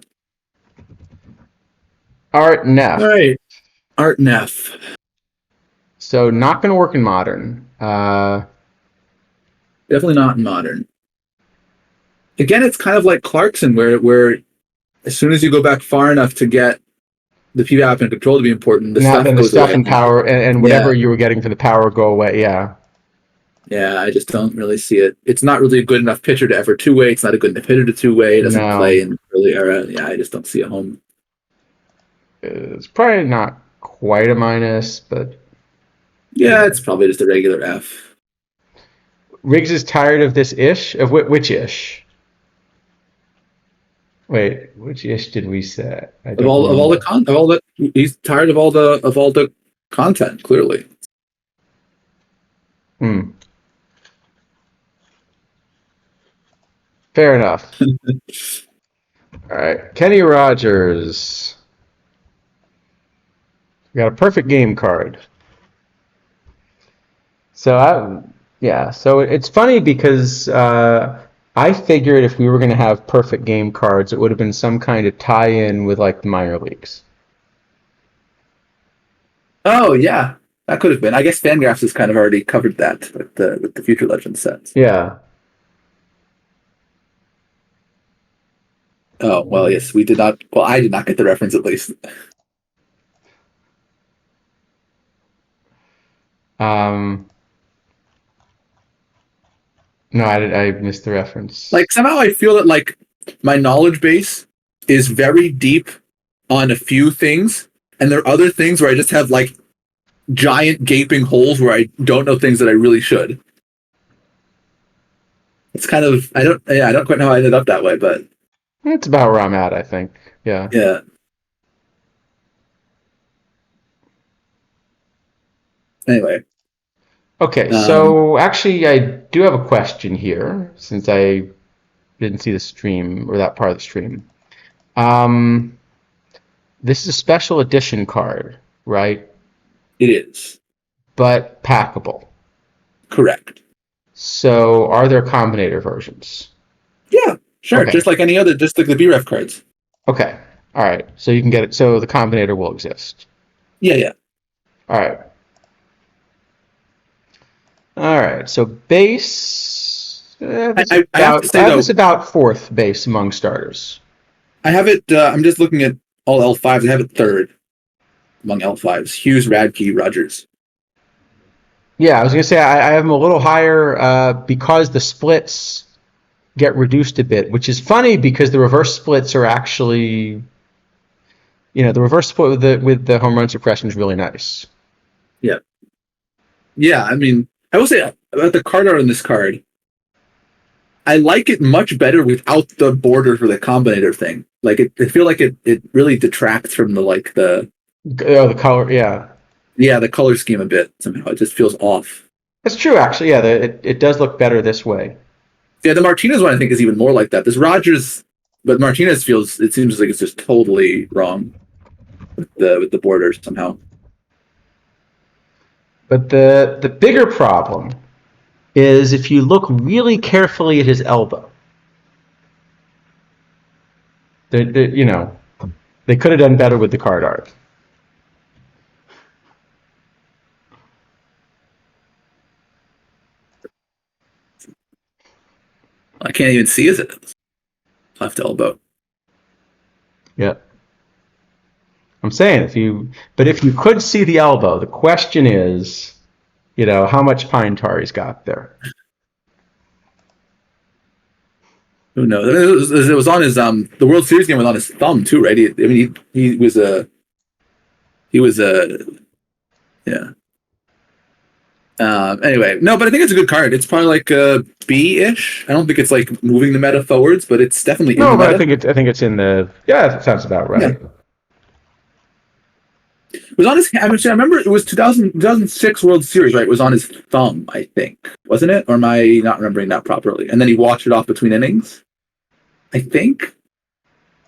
Art Neff. All right. Art Neff. So not going to work in modern. Definitely not in modern. Again, it's kind of like Clarkson, where as soon as you go back far enough to get the PVAP and control to be important, the stuff goes away. And power and whatever you were getting for the power go away. Yeah. Yeah, I just don't really see it. It's not really a good enough pitcher to ever two-way. It's not a good enough hitter to two-way. It doesn't play in early era. Yeah, I just don't see a home. It's probably not quite a minus, but yeah, it's probably just a regular F. Riggs is tired of this ish. Of which ish? Wait, which ish did we say? He's tired of all the content. Clearly. Fair enough. All right, Kenny Rogers. We got a perfect game card. So so it's funny because I figured if we were going to have perfect game cards, it would have been some kind of tie-in with like the minor leagues. Oh yeah, that could have been. I guess Fangraphs has kind of already covered that with the Future Legends sets. Yeah. Oh well, yes, we did not. Well, I did not get the reference at least. No, I missed the reference. Like somehow I feel that like my knowledge base is very deep on a few things, and there are other things where I just have like giant gaping holes where I don't know things that I really should. It's kind of I don't quite know how I ended up that way, but That's about where I'm at, I think. Yeah. Yeah. Anyway, Okay, um, so actually, I do have a question here since I didn't see the stream or that part of the stream. Um, this is a special edition card, right? it is But packable. correct. So are there combinator versions? Yeah, sure. Okay. Just like any other, just like the BREF cards. Okay. All right. So you can get it. So the combinator will exist. Yeah, yeah. All right. All right. So base. I have to say I have this though, about fourth base among starters. I have it. I'm just looking at all L5s. I have it third among L5s. Hughes, Radke, Rogers. Yeah, I was gonna say I have them a little higher because the splits get reduced a bit, which is funny because the reverse splits are actually, the reverse split with the home run suppression is really nice. Yeah, yeah. I mean, I will say about the card art on this card. I like it much better without the border for the combinator thing. Like I feel like it really detracts from Oh, the color, yeah, the color scheme a bit somehow. It just feels off. that's true. Actually, yeah, it does look better this way. Yeah, the Martinez one I think is even more like that. This Rogers, but Martinez feels it seems like it's just totally wrong with the borders somehow. But the bigger problem is if you look really carefully at his elbow. They they could have done better with the card art. I can't even see his left elbow. Yeah, I'm saying if you could see the elbow, the question is, how much pine tar he's got there. Who knows? It was on his the World Series game was on his thumb too, right? I mean he was a yeah. Anyway, no, but I think it's a good card. It's probably like a B-ish. I don't think it's like moving the meta forwards, but it's definitely in No, the but meta. I think it's in the yeah. That sounds about Yeah. right. It was on his. I remember it was 2006 World Series, right? It was on his thumb, I think, wasn't it? Or am I not remembering that properly? And then he walked it off between innings. I think.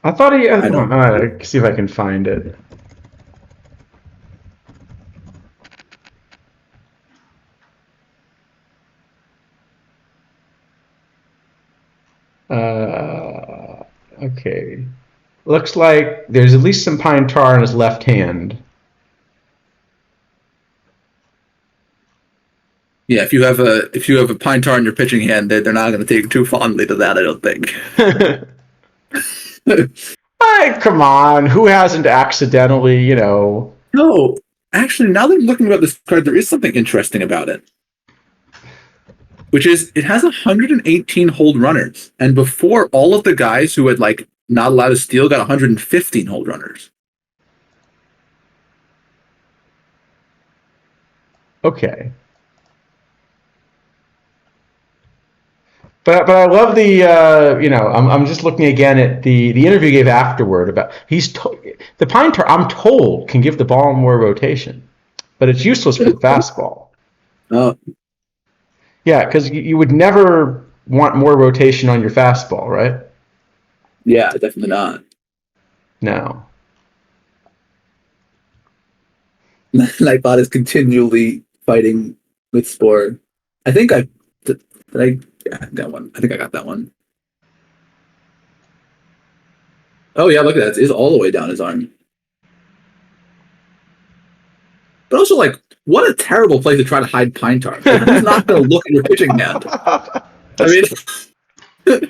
I thought he. I don't. See if I can find it. Okay. Looks like there's at least some pine tar in his left hand. Yeah, if you have a pine tar in your pitching hand, they're not going to take too fondly to that. I don't think. Come on, who hasn't accidentally. No, actually, now that I'm looking about this card, there is something interesting about it, which is it has 118 hold runners, and before all of the guys who had like not allowed to steal got 115 hold runners. Okay. But I love I'm just looking again at the interview he gave afterward about the pine tar I'm told can give the ball more rotation, but it's useless for the fastball. Uh, Yeah, because you would never want more rotation on your fastball, right? yeah, definitely not. No. Nightbot is continually fighting with Spore. I think did I yeah, that one. I think I got that one. Oh yeah, look at that. It's all the way down his arm. But also, like, what a terrible place to try to hide pine tar. Like, who's not going to look at your pitching hand? I mean,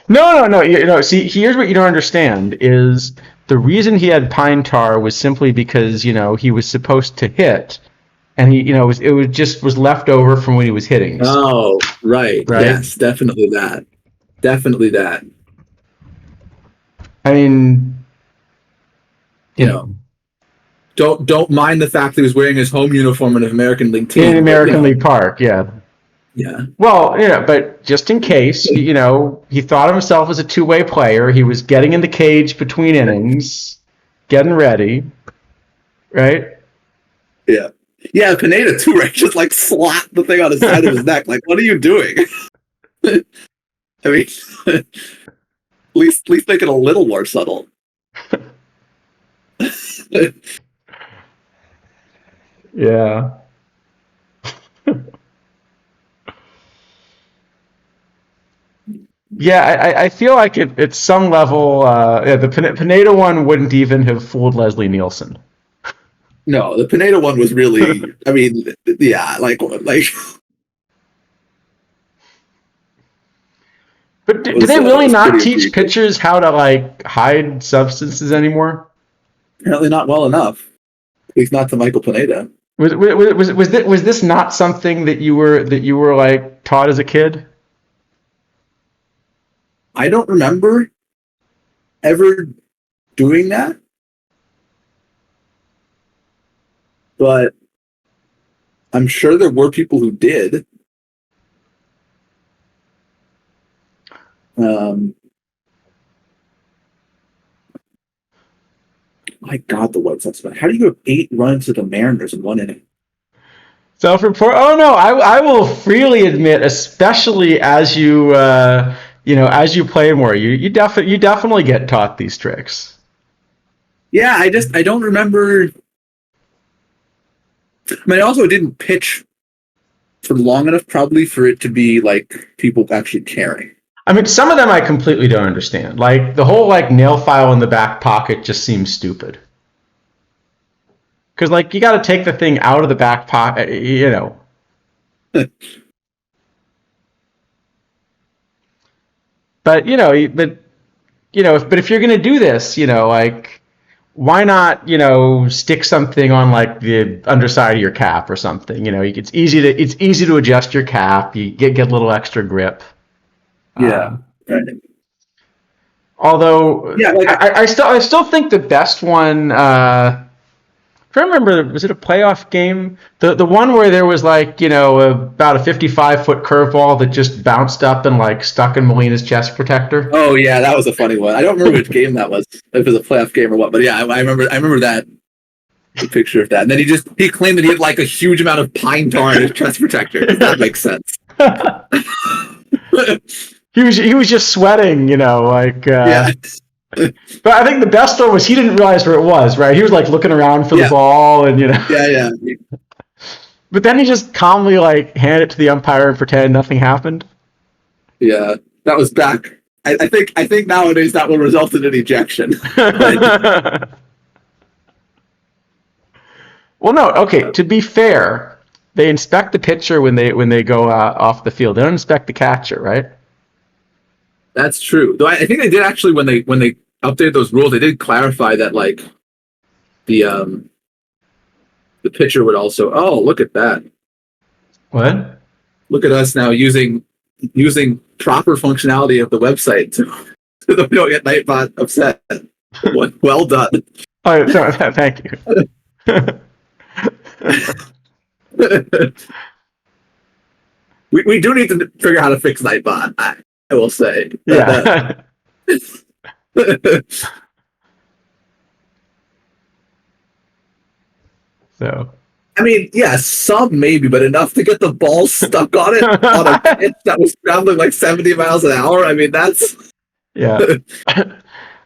No. See, here's what you don't understand is the reason he had pine tar was simply because he was supposed to hit, and it was left over from when he was hitting. oh, right. Right. Yes, definitely that. Definitely that. I mean, you know, Don't mind the fact that he was wearing his home uniform in an American League in team, but American League Park, yeah. Yeah. Well, but just in case, he thought of himself as a two-way player. He was getting in the cage between innings, getting ready, right? Yeah. Yeah, Pineda too, right? Just like slap the thing on the side of his neck. Like, what are you doing? I mean, at least make it a little more subtle. Yeah. Yeah, I feel like at some level, the Pineda one wouldn't even have fooled Leslie Nielsen. No, the Pineda one was really. I mean, yeah, like But it do they it really was not pretty teach egregious. pitchers how to like hide substances anymore? Apparently, not well enough. At least not to Michael Pineda. Was this not something that you were like taught as a kid? I don't remember ever doing that, but I'm sure there were people who did. Um, my God, the White Sox. How do you have 8 runs to the Mariners in one inning? Self-report. Oh no, I will freely admit, especially as as you play more, you definitely get taught these tricks. Yeah, I don't remember. I mean, I also didn't pitch for long enough, probably, for it to be like people actually caring. I mean, some of them I completely don't understand. Like the whole like nail file in the back pocket just seems stupid. Because like you got to take the thing out of the back pocket. But but if you're gonna do this, like why not, stick something on like the underside of your cap or something? It's easy to adjust your cap. You get a little extra grip. Yeah, Um, right. although Yeah, like I still think the best one. I remember, was it a playoff game? The one where there was like about a 55-foot curveball that just bounced up and like stuck in Molina's chest protector. oh yeah, that was a funny one. I don't remember which game that was, if it was a playoff game or what, but yeah, I remember. I remember that, the picture of that. And then he claimed that he had like a huge amount of pine tar in his chest protector. That makes sense. He was just sweating, like. Yeah, But I think the best one was he didn't realize where it was. Right, he was like looking around for the yeah, ball, and yeah. But then he just calmly like handed it to the umpire and pretend nothing happened. Yeah, that was back. I think nowadays that would result in an ejection. But Well, no. Okay. To be fair, they inspect the pitcher when they go off the field. They don't inspect the catcher, right? that's true. Though I think they did actually, when they updated those rules, they did clarify that like the the pitcher would also. Oh, look at that! What? Look at us now using proper functionality of the website to so that we don't get Nightbot upset. Well done. Oh, sorry. Thank you. we do need to figure out how to fix Nightbot. I will say. Yeah. So. I mean, yeah, some maybe, but enough to get the ball stuck on it on a pitch that was traveling like 70 miles an hour. I mean, that's. Yeah.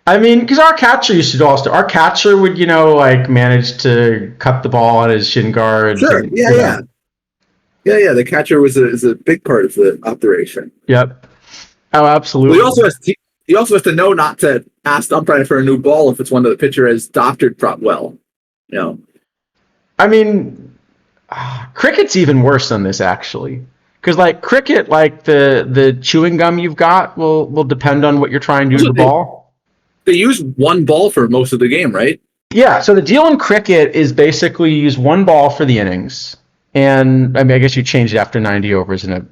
I mean, because our catcher used to do all stuff. Our catcher would, like manage to cut the ball on his shin guards. Sure. And, Yeah. Yeah. The catcher is a big part of the operation. Yep. Oh, Well, absolutely. he also has to know not to ask the umpire for a new ball if it's one that the pitcher has doctored well. You know. I mean, cricket's even worse than this actually, because like cricket, like the chewing gum you've got will depend on what you're trying to do to Also, the ball. they use one ball for most of the game, right? Yeah. So the deal in cricket is basically you use one ball for the innings, and I mean I guess you change it after 90 overs, and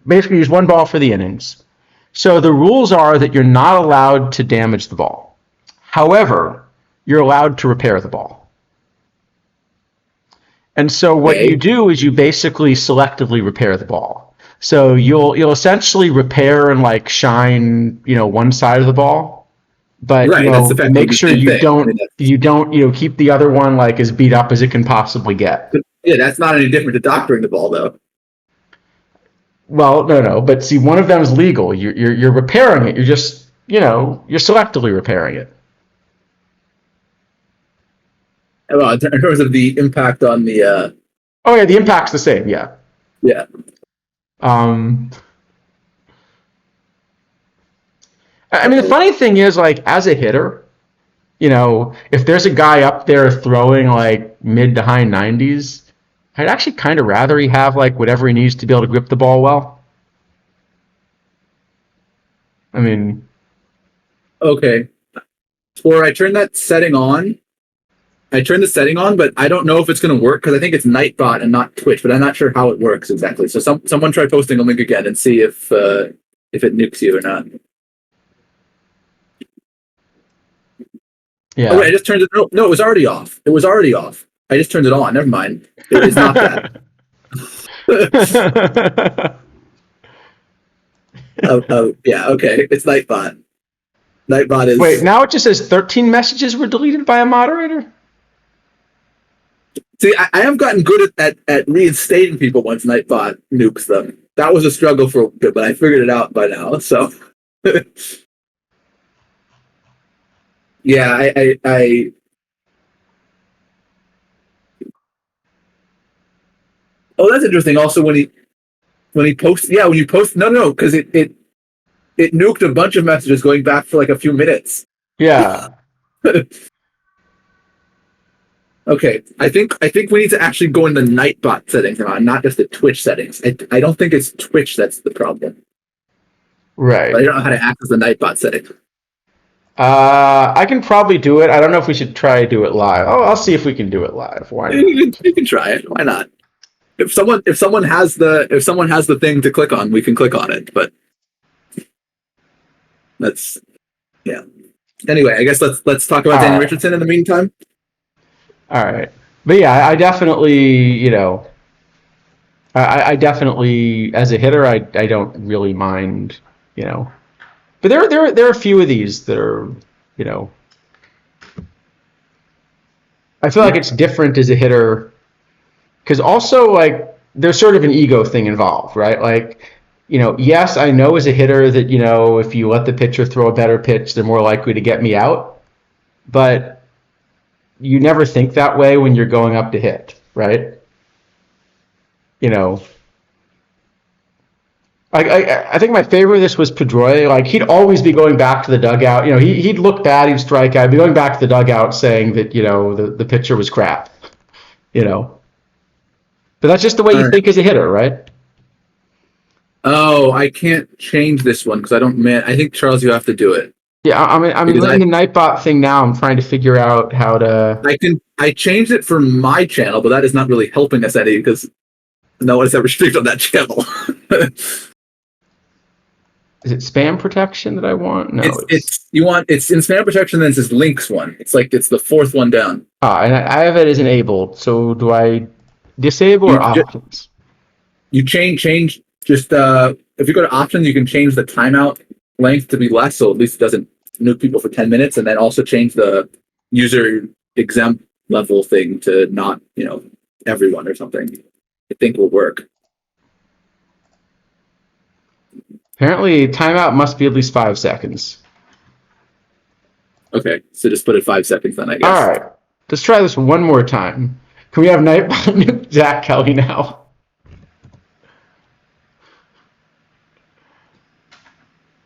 basically use one ball for the innings. So the rules are that you're not allowed to damage the ball. However, you're allowed to repair the ball. And so what you Okay. do is you basically selectively repair the ball. So you'll essentially repair and like shine, one side of the ball, but Right. That's effectively make the sure same you thing. I mean, don't keep the other one like as beat up as it can possibly get. yeah, that's not any different to doctoring the ball, though. Well, no, but see, one of them is legal. You're repairing it. You're just you're selectively repairing it. Well, in terms of the impact on the, Oh yeah, the impact's the same. Yeah. yeah. Um, I mean, the Uh-oh. funny thing is, like, as a hitter, if there's a guy up there throwing like mid to high 90s, I'd actually kind of rather he have like whatever he needs to be able to grip the ball well. I mean, Okay. Or I turn that setting on. I turn the setting on, but I don't know if it's going to work because I think it's Nightbot and not Twitch, but I'm not sure how it works exactly. So someone try posting a link again and see if it nukes you or not. yeah. Oh wait, I just turned it. No, it was already off. It was already off. I just turned it on. Never mind. It's not that. Yeah. Okay. It's Nightbot. Nightbot Wait, is. now it just says 13 messages were deleted by a moderator? See, I have gotten good at reinstating people once Nightbot nukes them. That was a struggle for a bit, but I figured it out by now. So, yeah, I oh, that's interesting. Also, when he posts, yeah, when you post, no, because it nuked a bunch of messages going back for like a few minutes. Yeah. Okay, I think we need to actually go into Nightbot settings now, not just the Twitch settings. I don't think it's Twitch that's the problem. Right. But I don't know how to access the Nightbot setting. I can probably do it. I don't know if we should try to do it live. Oh, I'll see if we can do it live. Why not? You can try it. Why not? If someone has the thing to click on, we can click on it. But that's yeah. Anyway, I guess let's talk about Danny Richardson in the meantime. All right. But yeah, I definitely, I definitely, as a hitter, I don't really mind, But there are a few of these that are, I feel like it's different as a hitter, because also like there's sort of an ego thing involved, right? Like, yes, I know as a hitter that if you let the pitcher throw a better pitch, they're more likely to get me out, but you never think that way when you're going up to hit, right? I think my favorite of this was Pedroia. Like he'd always be going back to the dugout. He'd look bad, he'd strike out, he'd be going back to the dugout saying that the pitcher was crap. But that's just the way you think as a hitter, right? Oh, I can't change this one because I don't. Man, I think Charles, you have to do it. Yeah, I'm in the Nightbot thing now. I'm trying to figure out how to. I changed it for my channel, but that is not really helping us any because no one is ever strict on that channel. Is it spam protection that I want? No, it's in spam protection. Then it says links one. It's the fourth one down. And I have it as enabled. So do I disable or options? You change. Just if you go to options, you can change the timeout length to be less, so at least it doesn't nuke people for 10 minutes, and then also change the user exempt level thing to not everyone or something. I think will work. Apparently, timeout must be at least 5 seconds. Okay, so just put it 5 seconds then, I guess. All right, let's try this one more time. Can we have Nightbot Zach Kelly now?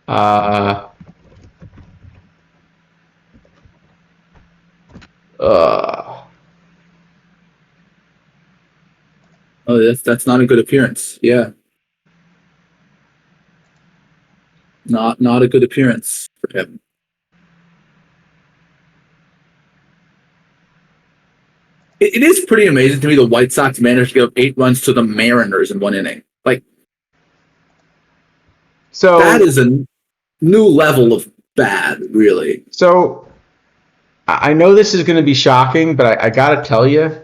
Oh, that's not a good appearance. Yeah. Not a good appearance for him. It is pretty amazing to me the White Sox managed to give 8 runs to the Mariners in 1 inning. So that is a new level of bad, really. So I know this is going to be shocking, but I got to tell you,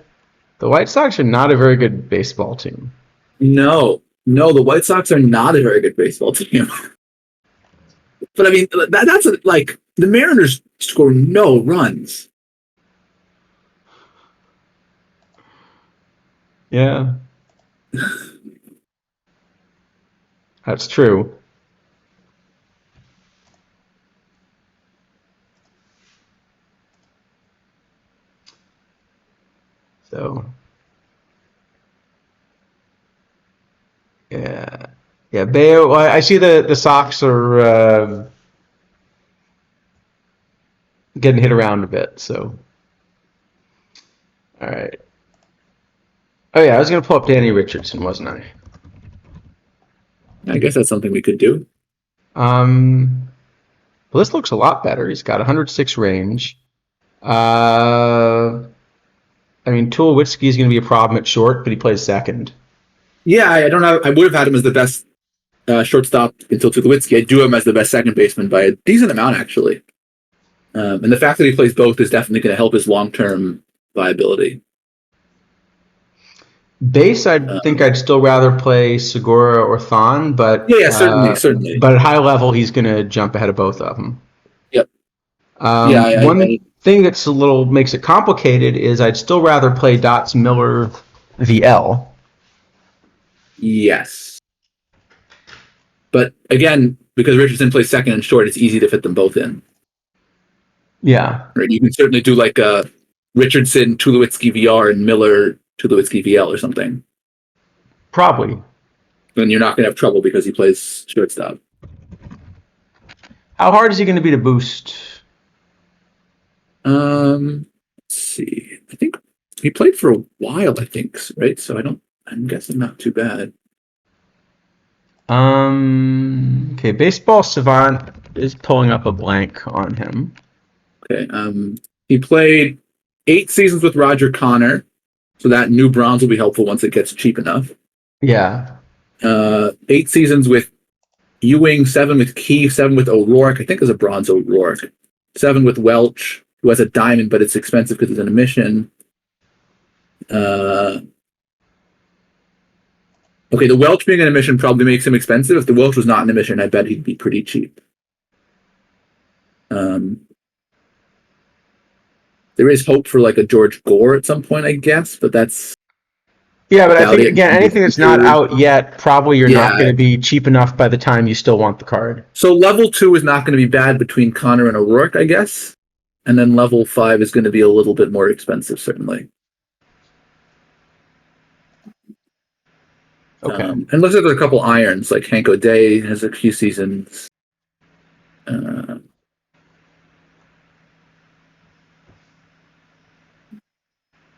the White Sox are not a very good baseball team. No, No, the White Sox are not a very good baseball team. But I mean, that's like the Mariners score no runs. Yeah, that's true. So, yeah. Yeah, Bayo, I see the Sox are getting hit around a bit, so. All right. Oh, yeah, I was going to pull up Danny Richardson, wasn't I? I guess that's something we could do. Um, well, this looks a lot better. He's got 106 range. Uh, I mean, Tulowitzki is going to be a problem at short, but he plays second. Yeah, I don't know. I would have had him as the best shortstop until Tulowitzki. I do have him as the best second baseman by a decent amount, actually. And the fact that he plays both is definitely going to help his long-term viability. Base, I think I'd still rather play Segura or Thon, but Yeah, certainly. But at high level, he's going to jump ahead of both of them. Yep. Yeah, One thing that's a little makes it complicated is I'd still rather play Dots Miller VL. Yes. But again, because Richardson plays second and short, it's easy to fit them both in. Yeah. Right. You can certainly do like a Richardson, Tulowitzki VR, and Miller, Tulowitzki VL or something. Probably. Then you're not going to have trouble because he plays shortstop. How hard is he going to be to boost? Let's see. I think he played for a while, I think, right? So I'm guessing not too bad. Okay, Baseball Savant is pulling up a blank on him. Okay. He played 8 seasons with Roger Connor, so that new bronze will be helpful once it gets cheap enough. Yeah. 8 seasons with Ewing, 7 with Keefe, 7 with O'Rourke. I think there's a bronze O'Rourke. 7 with Welch, who has a diamond, but it's expensive because it's an emission. Okay, the Welch being an emission probably makes him expensive. If the Welch was not an emission, I bet he'd be pretty cheap. There is hope for like a George Gore at some point, I guess, but that's yeah. But I think again, anything that's not out yet, probably you're not going to be cheap enough by the time you still want the card. So level 2 is not going to be bad between Connor and O'Rourke, I guess, and then level 5 is going to be a little bit more expensive, certainly. Okay. And looks like there's a couple irons, like Hank O'Day has a few seasons.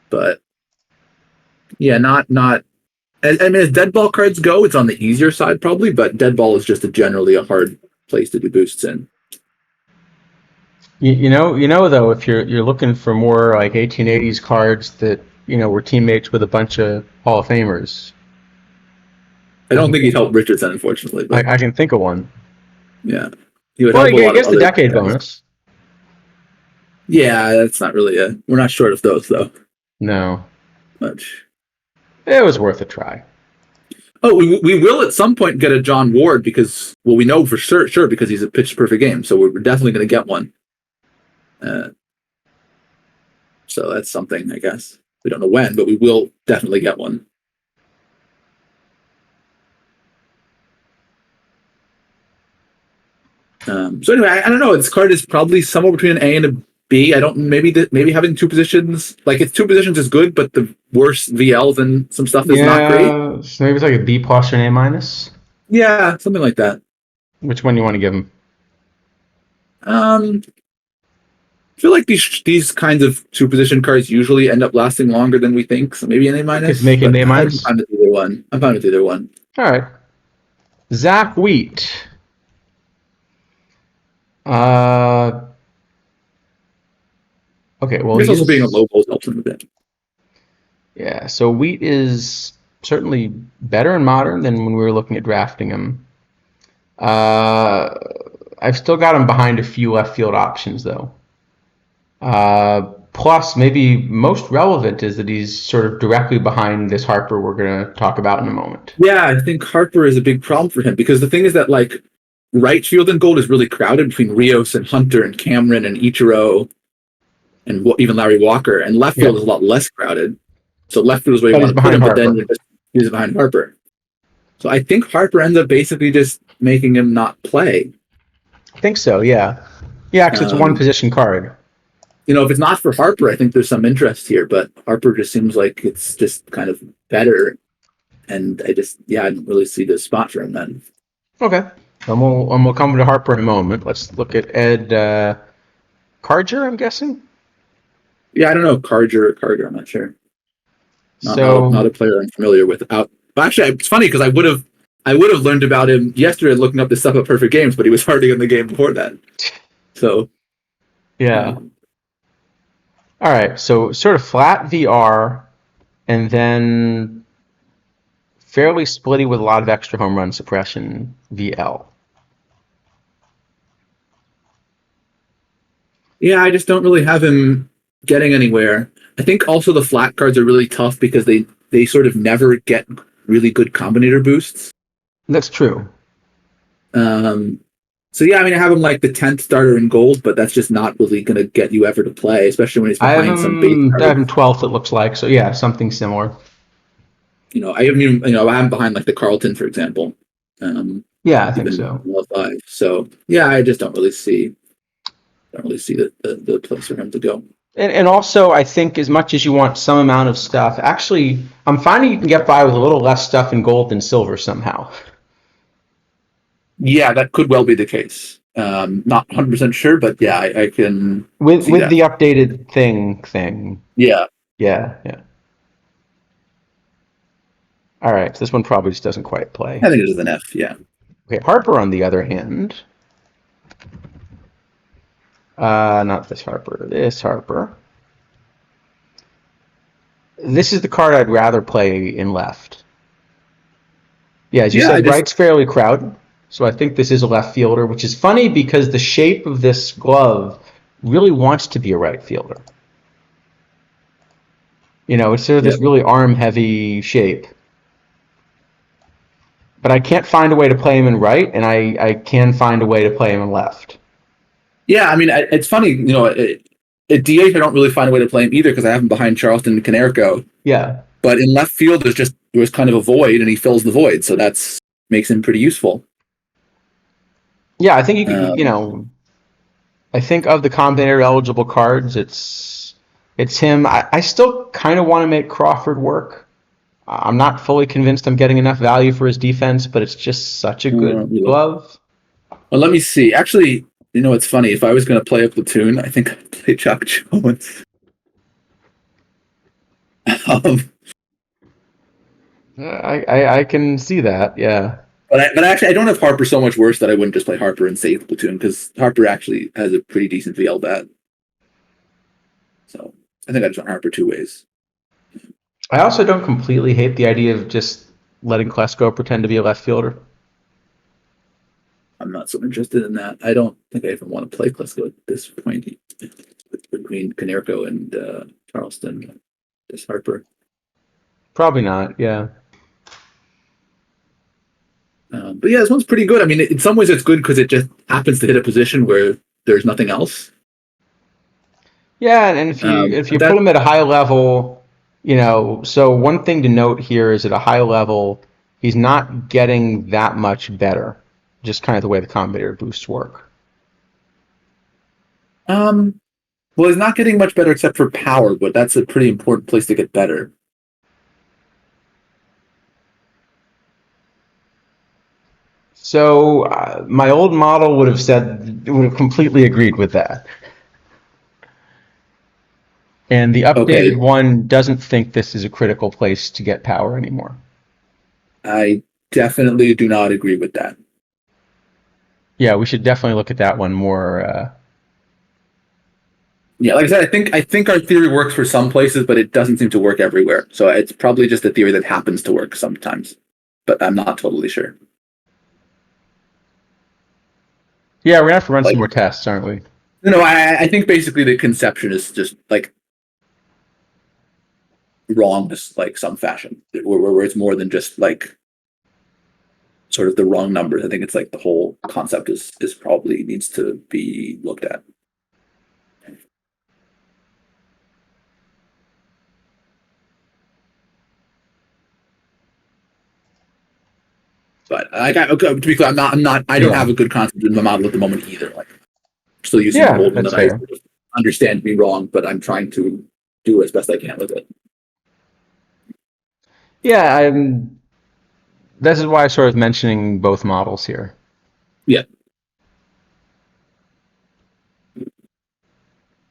But yeah, not. I mean, as dead ball cards go, it's on the easier side probably, but dead ball is just generally a hard place to do boosts in. You know though, if you're looking for more like 1880s cards that were teammates with a bunch of Hall of Famers. I don't think he'd help Richardson, unfortunately. But I can think of one. Yeah, he would well, help a lot he gets of the other decade guys. bonus. Yeah, that's not really we're not short of those though. No. Much. It was worth a try. Oh, we will at some point get a John Ward because, well, we know for sure because he's a pitch perfect game, so we're definitely going to get one. So that's something, I guess. We don't know when, but we will definitely get one. So anyway, I don't know. This card is probably somewhere between an A and a B. I don't. Maybe having 2 positions, like it's 2 positions, is good, but the worse VLs and some stuff is not great. So maybe it's like a B plus or an A minus. Yeah, something like that. Which one do you want to give him? I feel like these kinds of 2 position cards usually end up lasting longer than we think. So maybe an A minus. Just make it an A minus. I'm fine with either one. All right. Zach Wheat. Okay, well, I guess also being a low post helps him a bit. Yeah, so Wheat is certainly better in Modern than when we were looking at drafting him. I've still got him behind a few left field options, though. Plus, maybe most relevant is that he's sort of directly behind this Harper we're going to talk about in a moment. Yeah, I think Harper is a big problem for him because the thing is that like right field in gold is really crowded between Rios and Hunter and Cameron and Ichiro and even Larry Walker, and left field is a lot less crowded. So left field is where you But he's want to put behind him, but then Harper. he's behind Harper. So I think Harper ends up basically just making him not play. I think so, yeah. Yeah, because it's a one Um, position card. if it's not for Harper, I think there's some interest here, but Harper just seems like it's just kind of better. And I don't really see the spot for him then. Okay. And we'll come to Harper in a moment. Let's look at Ed Carger, I'm guessing. Yeah, I don't know Carger. I'm not sure. Not So a player I'm familiar with. Actually, it's funny because I would have learned about him yesterday looking up the stuff at Perfect Games, but he was hardly in the game before that. So yeah. All right. So sort of flat VR, and then fairly splitty with a lot of extra home run suppression VL. yeah, I just don't really have him getting anywhere. I think also the flat cards are really tough because they sort of never get really good combinator boosts. That's true. Um, so yeah, I mean, I have him like the 10th starter in gold, but that's just not really going to get you ever to play, especially when he's behind some base I have cards. him 12th. It looks like so. Yeah, something similar. I have him behind like the Carlton, for example. Yeah, I think Even so. 5. So yeah, I just don't really see the place for him to go. And also, I think as much as you want some amount of stuff, actually, I'm finding you can get by with a little less stuff in gold than silver somehow. Yeah, that could well be the case. Not 100% sure, but yeah, I can see With that. the updated thing. Yeah, Yeah, yeah. All right, so this one probably just doesn't quite play. I think it is an F. Yeah. Okay, Harper, on the other hand, not this Harper, this Harper. This is the card I'd rather play in left. Yeah, as you Yeah, said, right's fairly crowded, so I think this is a left fielder, which is funny because the shape of this glove really wants to be a right fielder. It's sort of yeah, this really arm-heavy shape. But I can't find a way to play him in right, and I can find a way to play him in left. yeah. I mean, it's funny. At DH, I don't really find a way to play him either because I have him behind Charleston and Canerco. Yeah. But in left field, there was kind of a void, and he fills the void, so that's makes him pretty useful. Yeah, I think you could, Um, I think of the combinator eligible cards, it's him. I still kind of want to make Crawford work. I'm not fully convinced I'm getting enough value for his defense, but it's just such a good glove. well, let me see. Actually, it's funny. If I was going to play a platoon, I think I'd play Chuck Jones. um, I can see that. Yeah. but actually, I don't have Harper so much worse that I wouldn't just play Harper and save the platoon because Harper actually has a pretty decent VL bat. So I think I just want Harper two ways. I also don't completely hate the idea of just letting Klesko pretend to be a left fielder. I'm not so interested in that. I don't think I even want to play Klesko at this point between Canerco and Charleston. Just Harper. Probably not. Yeah. But yeah, this one's pretty good. I mean, in some ways, it's good because it just happens to hit a position where there's nothing else. Yeah, and if you put him at a high level, so one thing to note here is at a high level, he's not getting that much better. Just kind of the way the combinator boosts work. Well, he's not getting much better except for power, but that's a pretty important place to get better. So my old model would have completely agreed with that. And the updated one doesn't think this is a critical place to get power anymore. I definitely do not agree with that. Yeah, we should definitely look at that one more. Yeah, like I said, I think our theory works for some places, but it doesn't seem to work everywhere. So it's probably just a theory that happens to work sometimes, but I'm not totally sure. Yeah, we're gonna have to run some more tests, aren't we? No, I think basically the conception is just like wrong to like some fashion, where it's more than just like sort of the wrong numbers. I think it's like the whole concept is probably needs to be looked at. But to be clear, I don't have a good concept in the model at the moment either. Like, I'm still using the old one that fair. I understand to be wrong, but I'm trying to do as best I can with it. Yeah, this is why I'm sort of mentioning both models here. Yeah.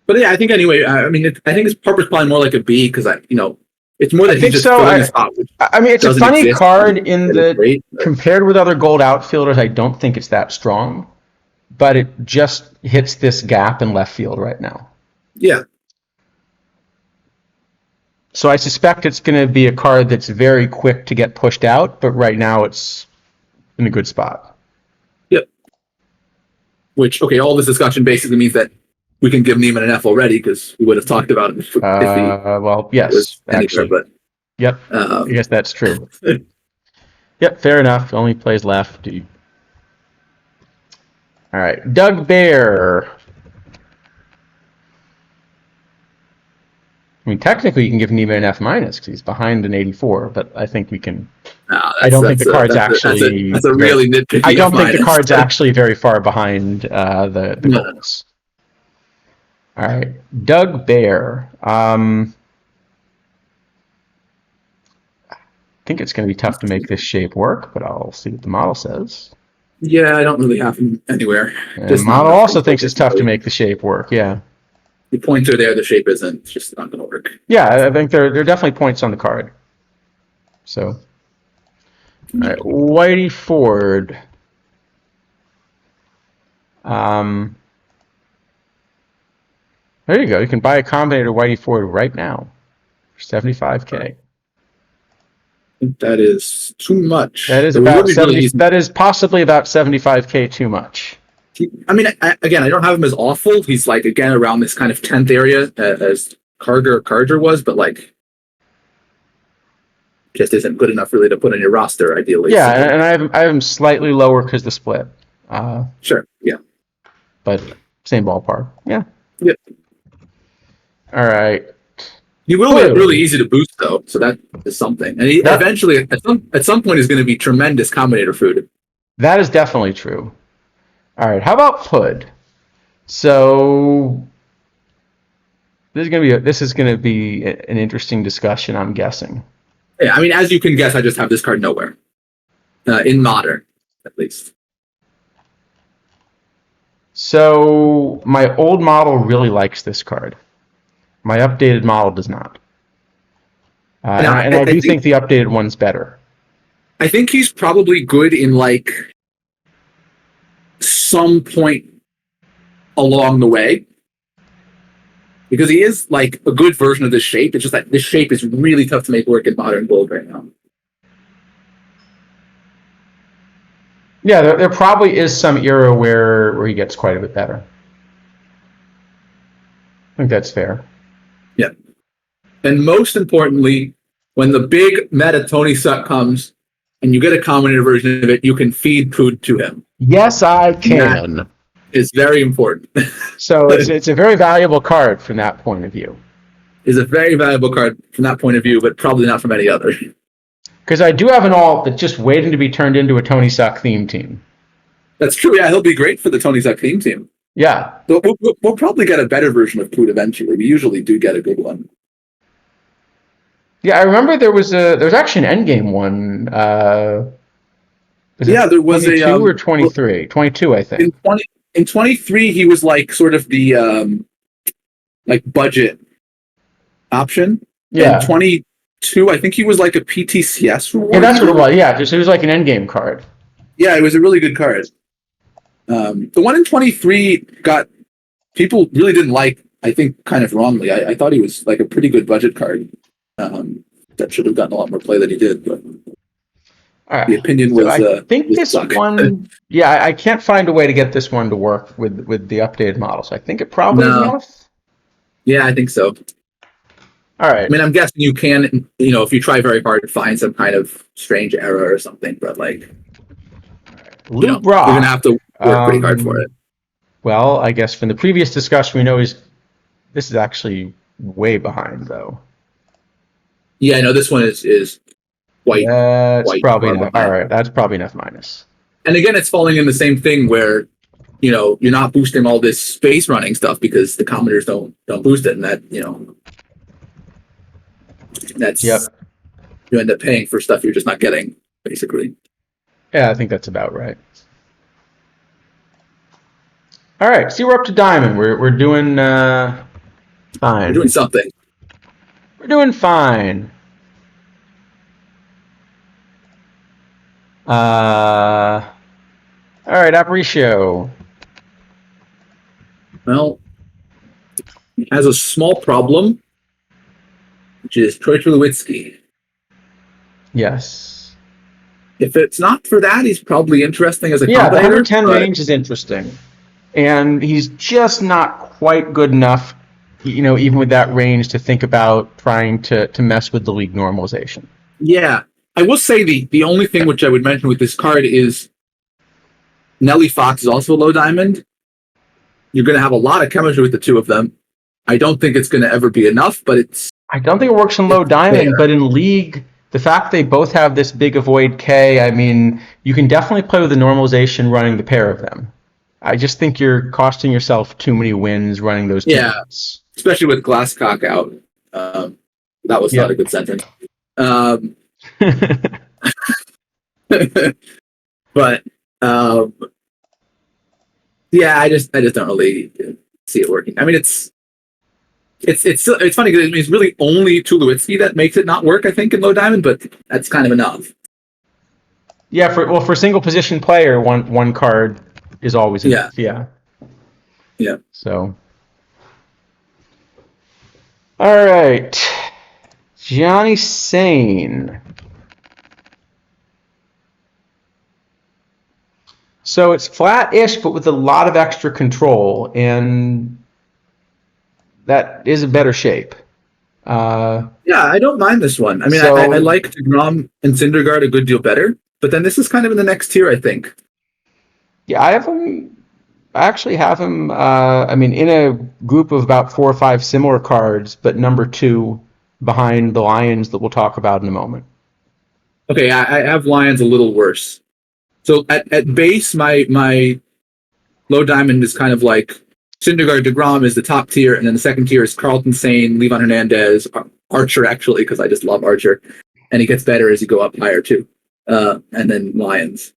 But yeah, I think anyway. I mean, I think his purpose probably more like a B because it's more that he's just filling a spot. I mean, it's a funny card in that compared with other gold outfielders, I don't think it's that strong, but it just hits this gap in left field right now. Yeah. So I suspect it's going to be a card that's very quick to get pushed out, but right now it's in a good spot. Yep. Which, okay, all this discussion basically means that we can give Neiman an F already because we would have talked about it if he well, yes, actually. But yep, I guess that's true. Yep, fair enough. Only plays left. All right, Doug Bear. I mean, technically, you can give Neiman an F minus because he's behind an 84, but I think we can. I don't think the card's actually. That's a really nitpicky. I don't think the card's actually very far behind the goals. All right, Doug Bear. I think it's going to be tough to make this shape work, but I'll see what the model says. Yeah, I don't really have him anywhere. The model also thinks it's tough to make the shape work. Yeah. The points are there. The shape isn't. It's just not going to work. Yeah, I think there are definitely points on the card. So, all right, Whitey Ford. There you go. You can buy a Combinator Whitey Ford right now for $75K. That is too much. That is that is possibly about $75K too much. I mean, again, I don't have him as awful. He's like again around this kind of 10th area as Carger was, but like just isn't good enough really to put on your roster ideally. Yeah, so. And I have him slightly lower because the split. Sure. Yeah. But same ballpark. Yeah. Yep. All right. He will get really easy to boost though, so that is something. And he eventually, at some point, is going to be tremendous Combinator food. That is definitely true. All right. How about Pud? So this is going to be an interesting discussion, I'm guessing. Yeah, I mean, as you can guess, I just have this card nowhere in modern, at least. So my old model really likes this card. My updated model does not. And I do think the updated one's better. I think he's probably good in like some point along the way. Because he is like a good version of this shape. It's just that this shape is really tough to make work in modern gold right now. Yeah, there probably is some era where he gets quite a bit better. I think that's fair. Yeah. And most importantly, when the big meta Tony Suck comes and you get a Combinator version of it, you can feed food to him. Yes, I can. That is very important. So it's a very valuable card from that point of view. It's a very valuable card from that point of view, but probably not from any other. Because I do have an alt that's just waiting to be turned into a Tony Suck theme team. That's true. Yeah, he'll be great for the Tony Suck theme team. Yeah. We'll probably get a better version of Poot eventually. We usually do get a good one. Yeah, I remember there was actually an endgame one. There was 22 or 23? 22, I think. In 23, he was like sort of the like budget option. Yeah. In 22, I think he was like a PTCS reward. Yeah, that's what it was. Yeah, just it was like an endgame card. Yeah, it was a really good card. The one in 23 got people really didn't like. I think kind of wrongly. I thought he was like a pretty good budget card. That should have gotten a lot more play than he did. But the opinion was. I think this one. Yeah, I can't find a way to get this one to work with the updated model. So I think it probably is enough. Yeah, I think so. All I right. mean, I'm guessing you can, if you try very hard, find some kind of strange error or something, but like, Lou you're gonna Brock. have to work pretty hard for it. Well, I guess from the previous discussion, we know this is actually way behind, though. Yeah, I know this one is quite That's quite probably far enough. All behind. right, that's probably enough minus. And again, it's falling in the same thing where you're not boosting all this space running stuff because the commenters don't boost it, and that that's Yep. you end up paying for stuff you're just not getting, basically. Yeah, I think that's about right. All right, see, we're up to diamond. We're doing You're fine. doing something. We're doing fine. All right, Aparicio. Well, it has a small problem, which is Troy Tulowitzki. Yes. If it's not for that, he's probably interesting as a Yeah, the combinator. 110 But range is interesting, and he's just not quite good enough, even with that range, to think about trying to mess with the league normalization. yeah, I will say the only thing which I would mention with this card is Nelly Fox is also a low diamond. You're going to have a lot of chemistry with the two of them. I don't think it's going to ever be enough, but I don't think it works in low it's diamond, there. but in league, the fact they both have this big avoid K, I mean, you can definitely play with the normalization running the pair of them. I just think you're costing yourself too many wins running those two Yeah, units. especially with Glasscock out. That was not a Yep. good sentence. Um, but yeah, I just don't really see it working. I mean, it's funny because it's really only Tulowitzki that makes it not work. I think in low diamond, but that's kind of enough. Yeah, for single position player, one card is always Yeah, enough. Yeah. yeah. So, all right, Johnny Sane. So it's flat-ish, but with a lot of extra control, and that is a better shape. Yeah, I don't mind this one. I mean, I So like Grom and Syndergaard a good deal better, but then this is kind of in the next tier, I think. yeah, I have him. I actually have him. I mean, in a group of about 4 or 5 similar cards, but number 2 behind the Lions that we'll talk about in a moment. Okay, I have Lions a little worse. So at base, my low diamond is kind of like Syndergaard, DeGrom is the top tier, and then the second tier is Carlton Sane, Levon Hernandez, Archer actually, because I just love Archer, and he gets better as you go up higher too, and then Lions.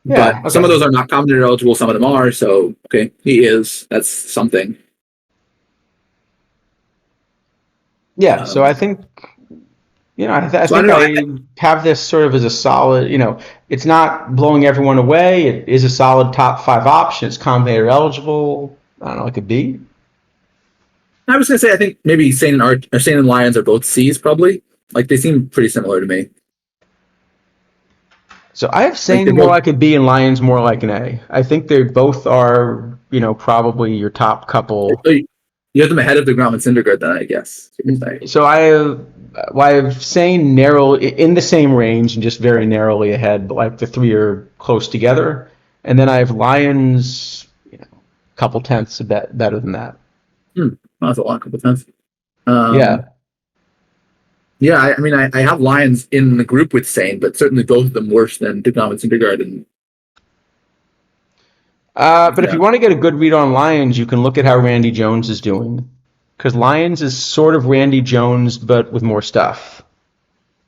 But Yeah. some of Okay. those are not commentator eligible, some of them are. So okay, he is. That's something. Yeah. So I think I So I think don't know. I have this sort of as a solid. It's not blowing everyone away. It is a solid top 5 option. It's combinator eligible. I don't know, like a B. I was gonna say I think maybe Sane and Sane and Lions are both C's probably. Like they seem pretty similar to me. So I have Like Sane they more both. like a B and Lions more like an A. I think they both are, probably your top couple. You have them ahead of the Grom and Syndergaard, then I guess. You could say. So I have Sane narrow in the same range and just very narrowly ahead, but like the 3 are close together. And then I have Lions, a couple tenths a bit better than that. Well, that's a lot of times. Um, Yeah. yeah, I mean, I have Lions in the group with Sane, but certainly both of them worse than Grom and Syndergaard. And But if yeah, you want to get a good read on Lions, you can look at how Randy Jones is doing. Because Lions is sort of Randy Jones, but with more stuff.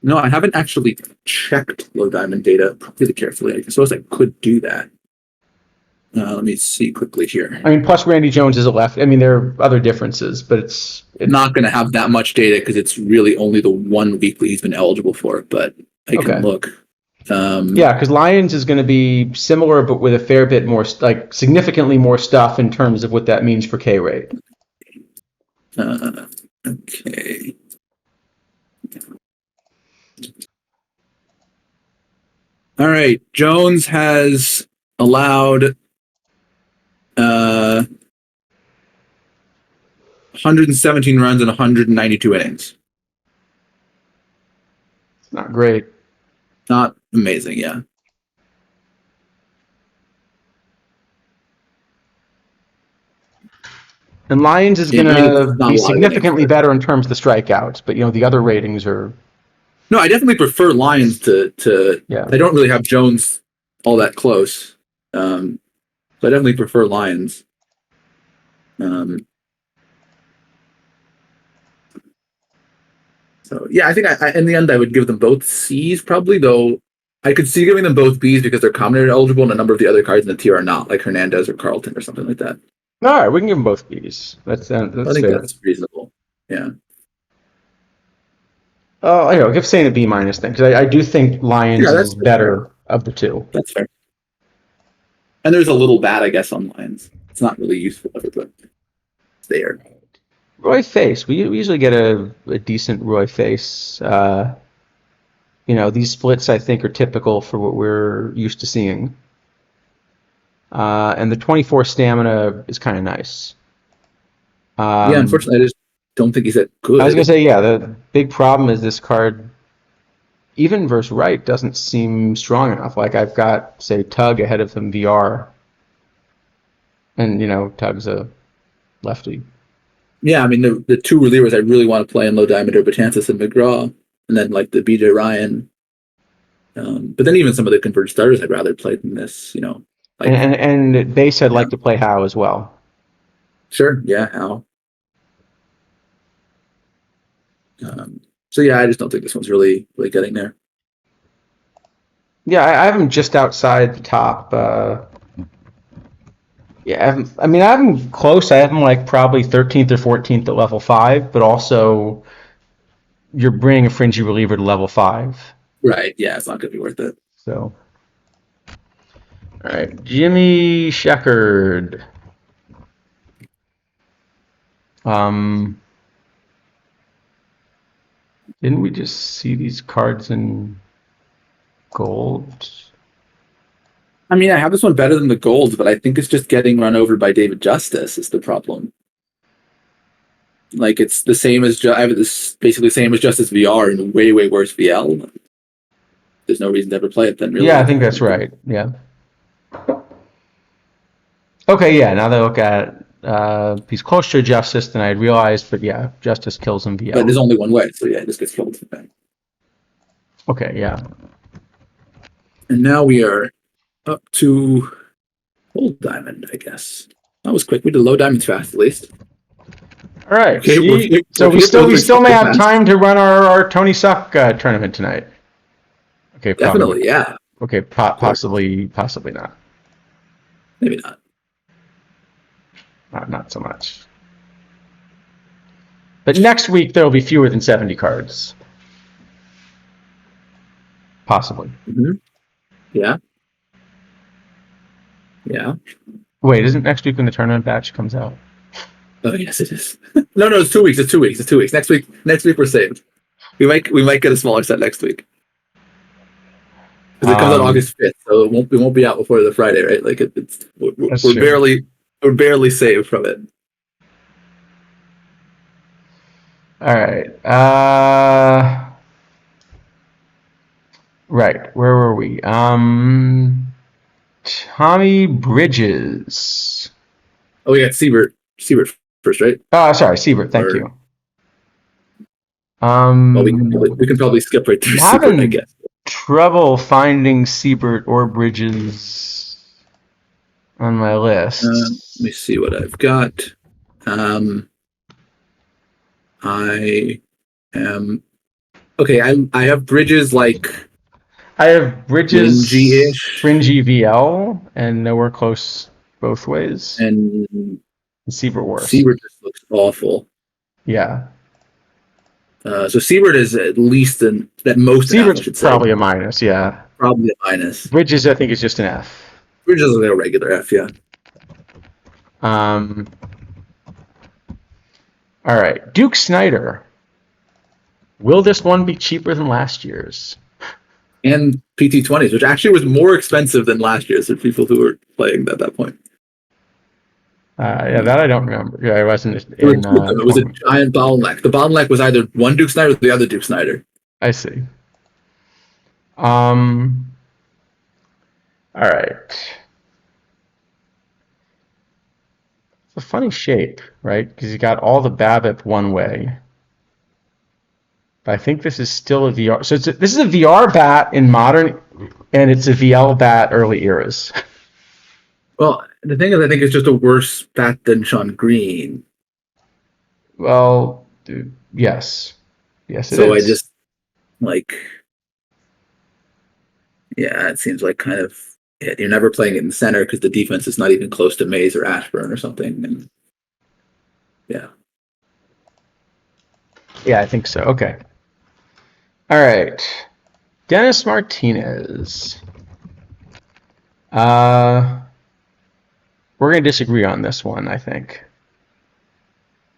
no, I haven't actually checked low diamond data really carefully. I suppose I could do that. Let me see quickly here. I mean, plus Randy Jones is a left. I mean, there are other differences, but it's Not going to have that much data because it's really only the one weekly he's been eligible for, but I can okay. look. Yeah, because Lions is going to be similar, but with a fair bit more, like significantly more stuff in terms of what that means for K rate. Okay. All right. Jones has allowed 117 runs and 192 innings. It's not great. Not amazing, yeah. And Lyons is Yeah, going I mean, to it's not be a lot of innings, significantly but better in terms of the strikeouts, but the other ratings are no, I definitely prefer Lyons to. yeah. I don't really have Jones all that close, so I definitely prefer Lyons. So yeah, I think in the end I would give them both C's probably, though I could see giving them both B's because they're combinator eligible and a number of the other cards in the tier are not, like Hernandez or Carlton or something like that. All right, we can give them both B's. That's I think fair. that's reasonable. Yeah. Oh, give Saint a B minus then, because I do think Lyons Yeah, is that's better of the two. That's fair. And there's a little bad, I guess, on Lions. It's not really useful ever, but it's there. Roy Face, we usually get a decent Roy Face. These splits I think are typical for what we're used to seeing. And the 24 stamina is kind of nice. Yeah, unfortunately, I just don't think he's that good. I was gonna say, yeah, the big problem is this card, even versus right, doesn't seem strong enough. Like I've got, say, Tug ahead of him VR, and Tug's a lefty. Yeah, I mean the two relievers I really want to play in low diameter, Betances and McGraw, and then like the BJ Ryan. But then even some of the converged starters I'd rather play than this. Like and base I'd like to play Howe as well. Sure, yeah, How. So yeah, I just don't think this one's really getting there. Yeah, I have him just outside the top. Yeah, I have him close. I have him like probably 13th or 14th at level 5, but also you're bringing a fringy reliever to level 5. Right, yeah, it's not going to be worth it. So, all right, Jimmy Sheckard. Didn't we just see these cards in gold? I mean, I have this one better than the golds, but I think it's just getting run over by David Justice is the problem. Like it's the same as I have this basically the same as Justice VR and way worse VL. There's no reason to ever play it then, really. Yeah, I think that's right. Yeah. Okay, yeah. Now that I look at it, he's closer to Justice than I had realized, but yeah, Justice kills him VL. But there's only one way, so yeah, it just gets killed. Okay, yeah. And now we are up to Old Diamond, I guess. That was quick. We did low diamonds fast, at least. All right. Okay, so we still may have time to run our Tony Suck tournament tonight. Okay, definitely, yeah. Okay, possibly not. Maybe not. Not so much. But next week there will be fewer than 70 cards. Possibly. Mm-hmm. Yeah. Yeah. Wait, isn't next week when the tournament batch comes out? Oh yes, it is. No, it's 2 weeks. It's 2 weeks. It's 2 weeks. Next week we're saved. We might get a smaller set next week. Because it comes out August 5th, so it won't be out before the Friday, right? Like we're barely saved from it. All right. Right. Where were we? Tommy Bridges. Oh, we got Siebert first, right? Oh, sorry, Siebert. Thank you. Well, we can probably skip right through Siebert, I guess. Trouble finding Siebert or Bridges on my list. Let me see what I've got. I am okay. I have Bridges like. I have Bridges fringy VL and nowhere close both ways. And Siebert worse. Siebert just looks awful. Yeah. So Siebert is at least at most. Siebert's probably a minus. Yeah. Probably a minus. Bridges, I think, is just an F. Bridges is a regular F. Yeah. All right, Duke Snyder. Will this one be cheaper than last year's? And PT20s, which actually was more expensive than last year's for people who were playing at that point. Yeah, that I don't remember. Yeah, I wasn't There were in two of them. It was a tournament. giant bottleneck. The bottleneck was either one Duke Snyder or the other Duke Snyder. I see. All right. It's a funny shape, right? Because you got all the BABIP one way. But I think this is still a VR. So this is a VR bat in modern, and it's a VL bat early eras. Well, the thing is, I think it's just a worse bat than Sean Green. Well, yes. Yes, it So I is. just like, yeah, it seems like kind of you're never playing it in the center because the defense is not even close to Mays or Ashburn or something. And yeah. Yeah, I think so. Okay. All right. Dennis Martinez. We're going to disagree on this one, I think.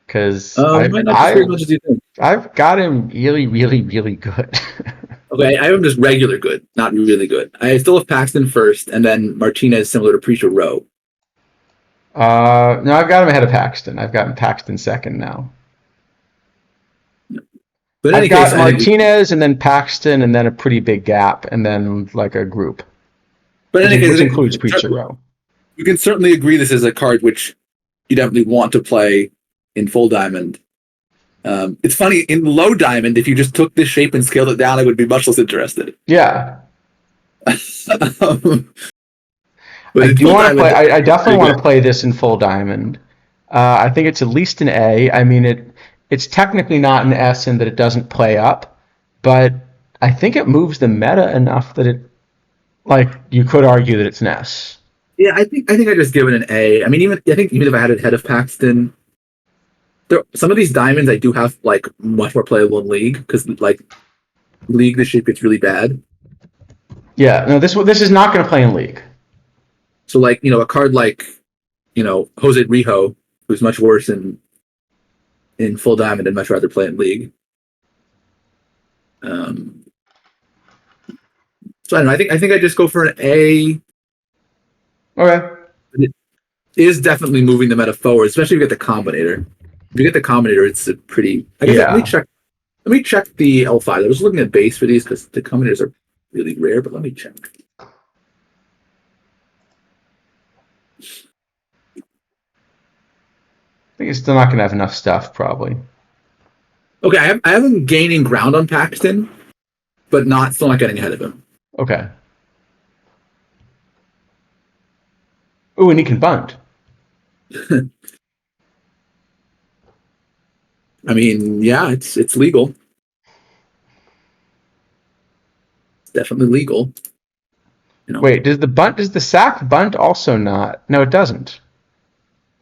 Because We might not disagree as much as you think. I've got him really, really, really good. Okay, I have him just regular good, not really good. I still have Paxton first, and then Martinez similar to Preacher Rowe. No, I've got him ahead of Paxton. I've got Paxton second now. But in any I've got case, I think Martinez and then Paxton and then a pretty big gap and then like a group, but in any case, which includes Preacher Row. we can certainly agree this is a card which you definitely want to play in full diamond. It's funny, in low diamond, if you just took this shape and scaled it down, I would be much less interested. Yeah. But I in do full want to diamond, play. I definitely pretty want to good. play this in full diamond. I think it's at least an A. I mean, it's technically not an S in that it doesn't play up, but I think it moves the meta enough that it, like, you could argue that it's an S. Yeah, I think I just give it an A. I mean, I think even if I had it ahead of Paxton, some of these diamonds I do have like much more playable in League because like League the shape gets really bad. Yeah. No, this is not going to play in League. So like a card like Jose Rijo, who's much worse in full diamond, I'd much rather play in League. Um, so I don't know. I think I just go for an A. Okay. It is definitely moving the meta forward, especially if you get the Combinator. If you get the Combinator, it's a pretty. I guess let me Yeah. check. Let me check the L5. I was looking at base for these because the Combinators are really rare, but let me check. I think it's still not going to have enough stuff, probably. Okay, I have him gaining ground on Paxton, but still not getting ahead of him. Okay. Ooh, and he can bunt. I mean, yeah, it's legal. It's definitely legal. Wait, does the sack bunt also not? No, it doesn't.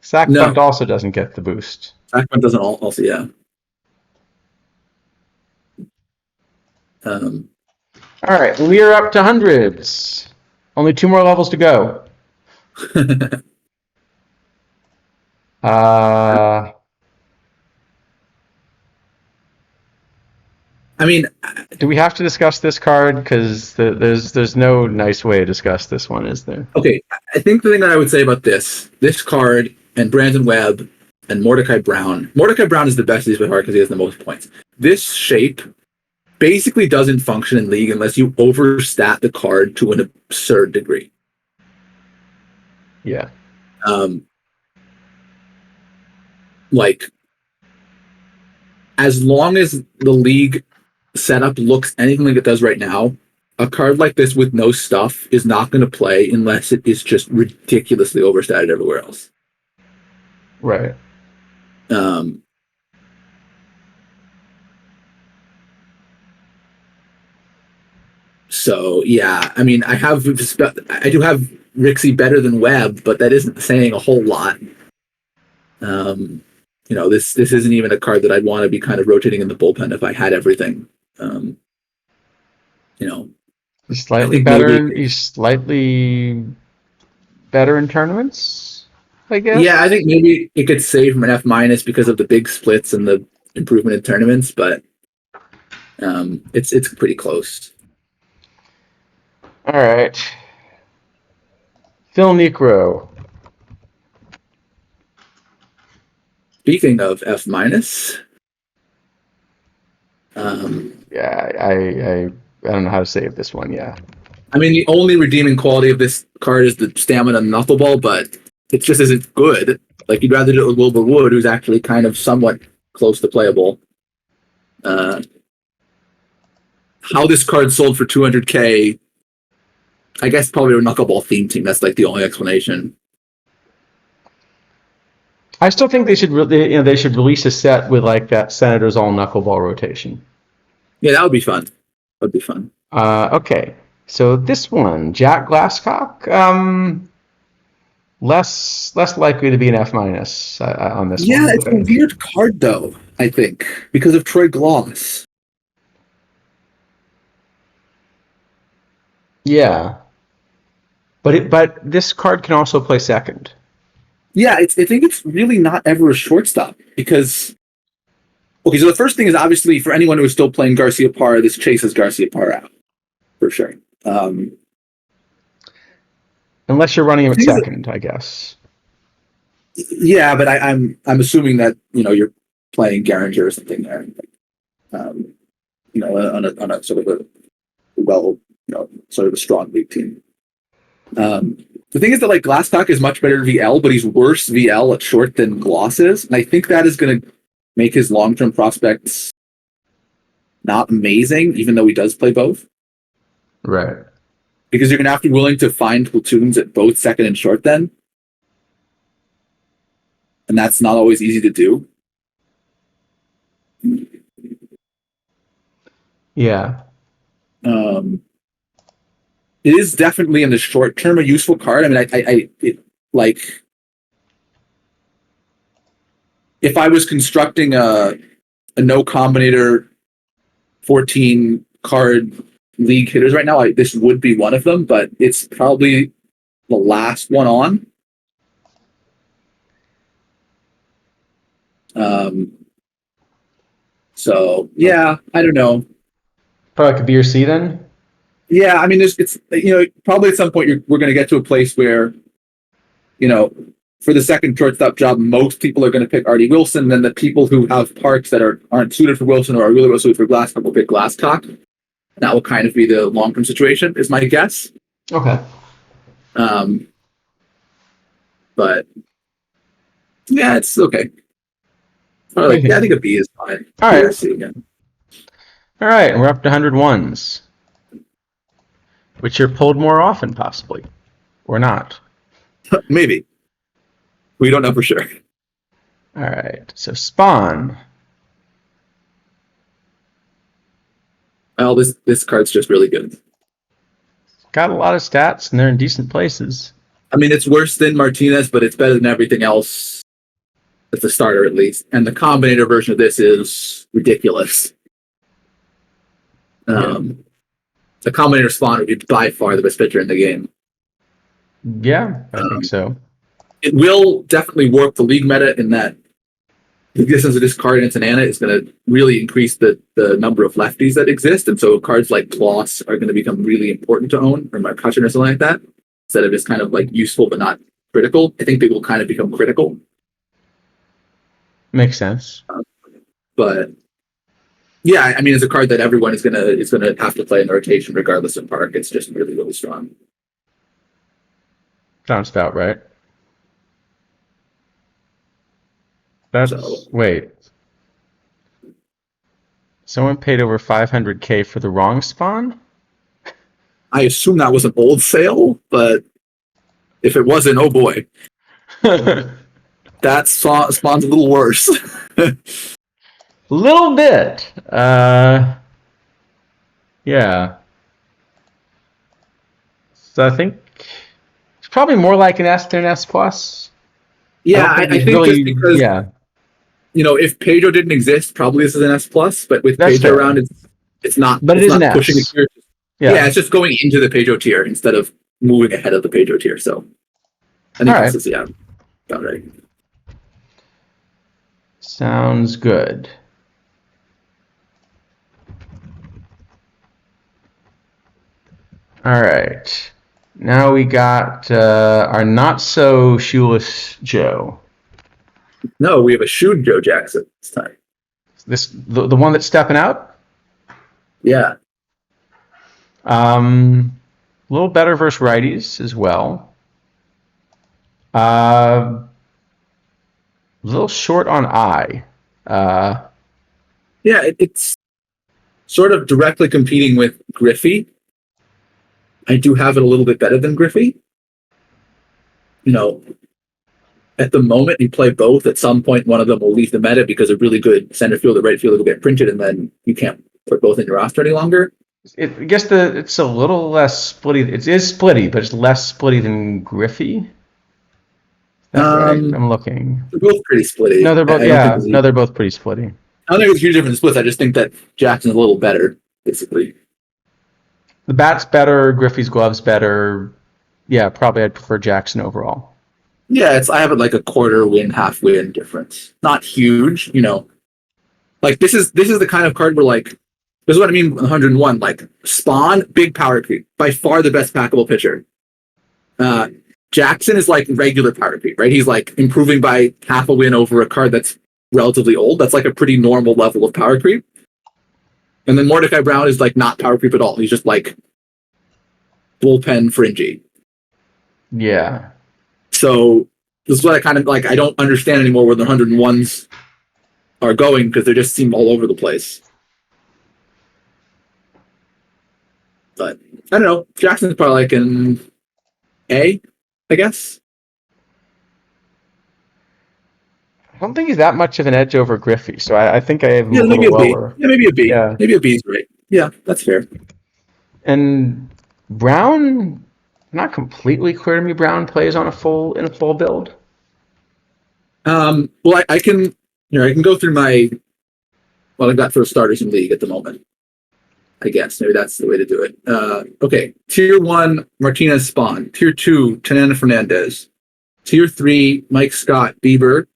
Sack bunt No, also doesn't get the boost. Paxton doesn't also, yeah. Um, All right, we're up to hundreds. Only 2 more levels to go. Uh, I mean, do we have to discuss this card? Because there's no nice way to discuss this one, is there? okay, I think the thing that I would say about this card and Brandon Webb and Mordecai Brown. Mordecai Brown is the best of these by heart because he has the most points. This shape basically doesn't function in League unless you overstat the card to an absurd degree. Yeah. Like, as long as the League setup looks anything like it does right now, a card like this with no stuff is not going to play unless it is just ridiculously overstated everywhere else. Right. So yeah, I mean, I do have Rixie better than Webb, but that isn't saying a whole lot. This isn't even a card that I'd want to be kind of rotating in the bullpen if I had everything. He's I slightly think better. maybe He's slightly better in tournaments, I guess. yeah, I think maybe it could save from an F minus because of the big splits and the improvement in tournaments, but it's pretty close. All right. Phil Necro. Speaking of F minus, Yeah, I don't know how to save this one. Yeah. I mean, the only redeeming quality of this card is the stamina knuckleball, but it just isn't good. Like, you'd rather do it with Wilbur Wood, who's actually kind of somewhat close to playable. How this card sold for 200K, I guess probably a knuckleball theme team. That's like the only explanation. I still think they should they should release a set with like that Senators all knuckleball rotation. Yeah, that would be fun. That would be fun. Okay, so this one, Jack Glasscock, less likely to be an F minus on this one. Yeah, it's a weird card though, I think, because of Troy Gloss. Yeah, but this card can also play second. Yeah, I think it's really not ever a shortstop because okay, so the first thing is obviously for anyone who is still playing Garcia Parra, this chases Garcia Parra out for sure. Unless you're running him at second, I guess. Yeah, but I'm assuming that you're playing Garinger or something there, on a sort of a well, sort of a strong league team. The thing is that like Glasscock is much better VL, but he's worse VL at short than Gloss is, and I think that is going to make his long-term prospects not amazing, even though he does play both. Right. Because you're going to have to be willing to find platoons at both second and short then. And that's not always easy to do. Yeah. It is definitely in the short term a useful card. I mean, if I was constructing a no combinator 14 card league hitters right now, this would be one of them, but it's probably the last one on. So yeah, I don't know. Probably like a B or C then. Yeah, I mean, it's probably at some point we're going to get to a place where, for the second shortstop job, most people are going to pick Artie Wilson. Then the people who have parks that aren't suited for Wilson or are really well suited for Glasscock will pick Glasscock. That will kind of be the long-term situation, is my guess. Okay. But yeah, it's okay. I think a B is fine. All right. C again. All right, we're up to 101s, which are pulled more often, possibly, or not. Maybe. We don't know for sure. All right, so Spawn. Well, this card's just really good. Got a lot of stats, and they're in decent places. I mean, it's worse than Martinez, but it's better than everything else. It's a starter, at least. And the combinator version of this is ridiculous. The combinator Spawn would be by far the best pitcher in the game. Yeah, I think so. It will definitely warp the league meta in that the existence of this card in Tanana is going to really increase the number of lefties that exist. And so cards like Gloss are going to become really important to own, or McCutcheon or something like that, instead of just kind of like useful but not critical. I think they will kind of become critical. Makes sense. But yeah, I mean, it's a card that everyone is gonna have to play in the rotation regardless of park. It's just really, really strong. Sounds about right. Wait. Someone paid over 500K for the wrong Spawn? I assume that was an old sale, but if it wasn't, oh boy. That Spawn's a little worse. Little bit. Yeah. So I think it's probably more like an S than an S plus. Yeah, I think really, just because if Pedro didn't exist, probably this is an S plus. But with Pedro around, it's not. But it's not pushing S. it. Yeah, it's just going into the Pedro tier instead of moving ahead of the Pedro tier. So I think this is about right. Sounds good. All right. Now we got our not so shoeless Joe. No, we have a shoot Joe Jackson this time. The one that's stepping out. Yeah. A little better versus righties as well. A little short on eye. Yeah, it's sort of directly competing with Griffey. I do have it a little bit better than Griffey. You know, at the moment, you play both. At some point, one of them will leave the meta because a really good center field or right fielder will get printed, and then you can't put both in your roster any longer. I guess it's a little less splitty. It is splitty, but it's less splitty than Griffey. Is that right? I'm looking. They're both pretty splitty. No, they're both. I don't Yeah, think no, they're both pretty splitty. I don't think there's huge difference in splits. I just think that Jackson's a little better, basically. The bat's better. Griffey's gloves better. Yeah, probably I'd prefer Jackson overall. Yeah, I have it like a quarter win, half win difference. Not huge, you know. Like this is the kind of card where like this is what I mean. 101, like Spawn, big power creep, by far the best packable pitcher. Jackson is like regular power creep, right? He's like improving by half a win over a card that's relatively old. That's like a pretty normal level of power creep. And then Mordecai Brown is like not power creep at all. He's just like bullpen fringy. Yeah. So this is what I kind of like. I don't understand anymore where the 101s are going because they just seem all over the place. But I don't know. Jackson's probably like an A, I guess. I don't think he's that much of an edge over Griffey, so I think I have him a maybe little a B. lower. Yeah, maybe a B. Yeah. Maybe a B is right. Yeah, that's fair. And Brown, not completely clear to me. Brown plays on a full build. Well, I can I can go through what I've got for starters in league at the moment. I guess maybe that's the way to do it. Okay, tier 1, Martinez Spawn. Tier 2, Tanana Fernandez. Tier 3, Mike Scott Bieber.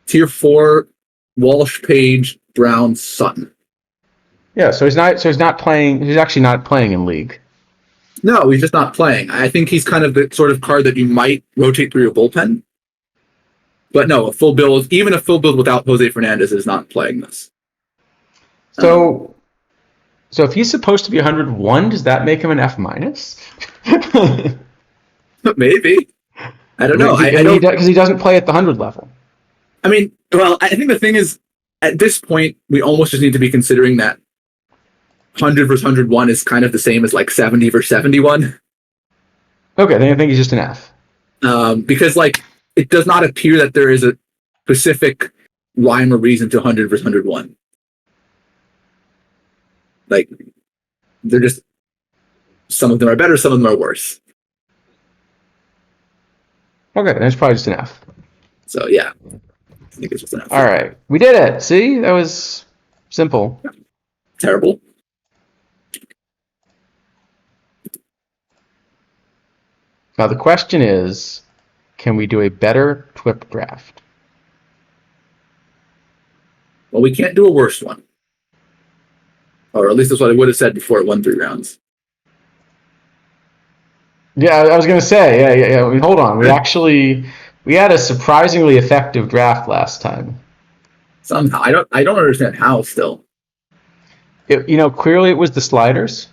Tier 4, Walsh Page Brown Sutton. Yeah, so he's not playing. He's actually not playing in league. No, he's just not playing. I think he's kind of the sort of card that you might rotate through your bullpen. But no, even a full build without Jose Fernandez is not playing this. So if he's supposed to be 101, does that make him an F minus? Maybe. I don't know. Because he doesn't play at the 100 level. I mean, well, I think the thing is, at this point, we almost just need to be considering that 100 versus 101 is kind of the same as like 70 versus 71. Okay, then I think he's just an F. Because like it does not appear that there is a specific rhyme or reason to 100 versus 101. Like they're just, some of them are better, some of them are worse. Okay, then it's probably just an F. So yeah, I think it's just an F. All right, we did it. See, that was simple. Terrible. Now the question is, can we do a better TWIP draft? Well, we can't do a worse one. Or at least that's what I would have said before it won 3 rounds. Yeah, I was gonna say, yeah. I mean, hold on, we had a surprisingly effective draft last time. Somehow, I don't understand how. Still, clearly it was the sliders.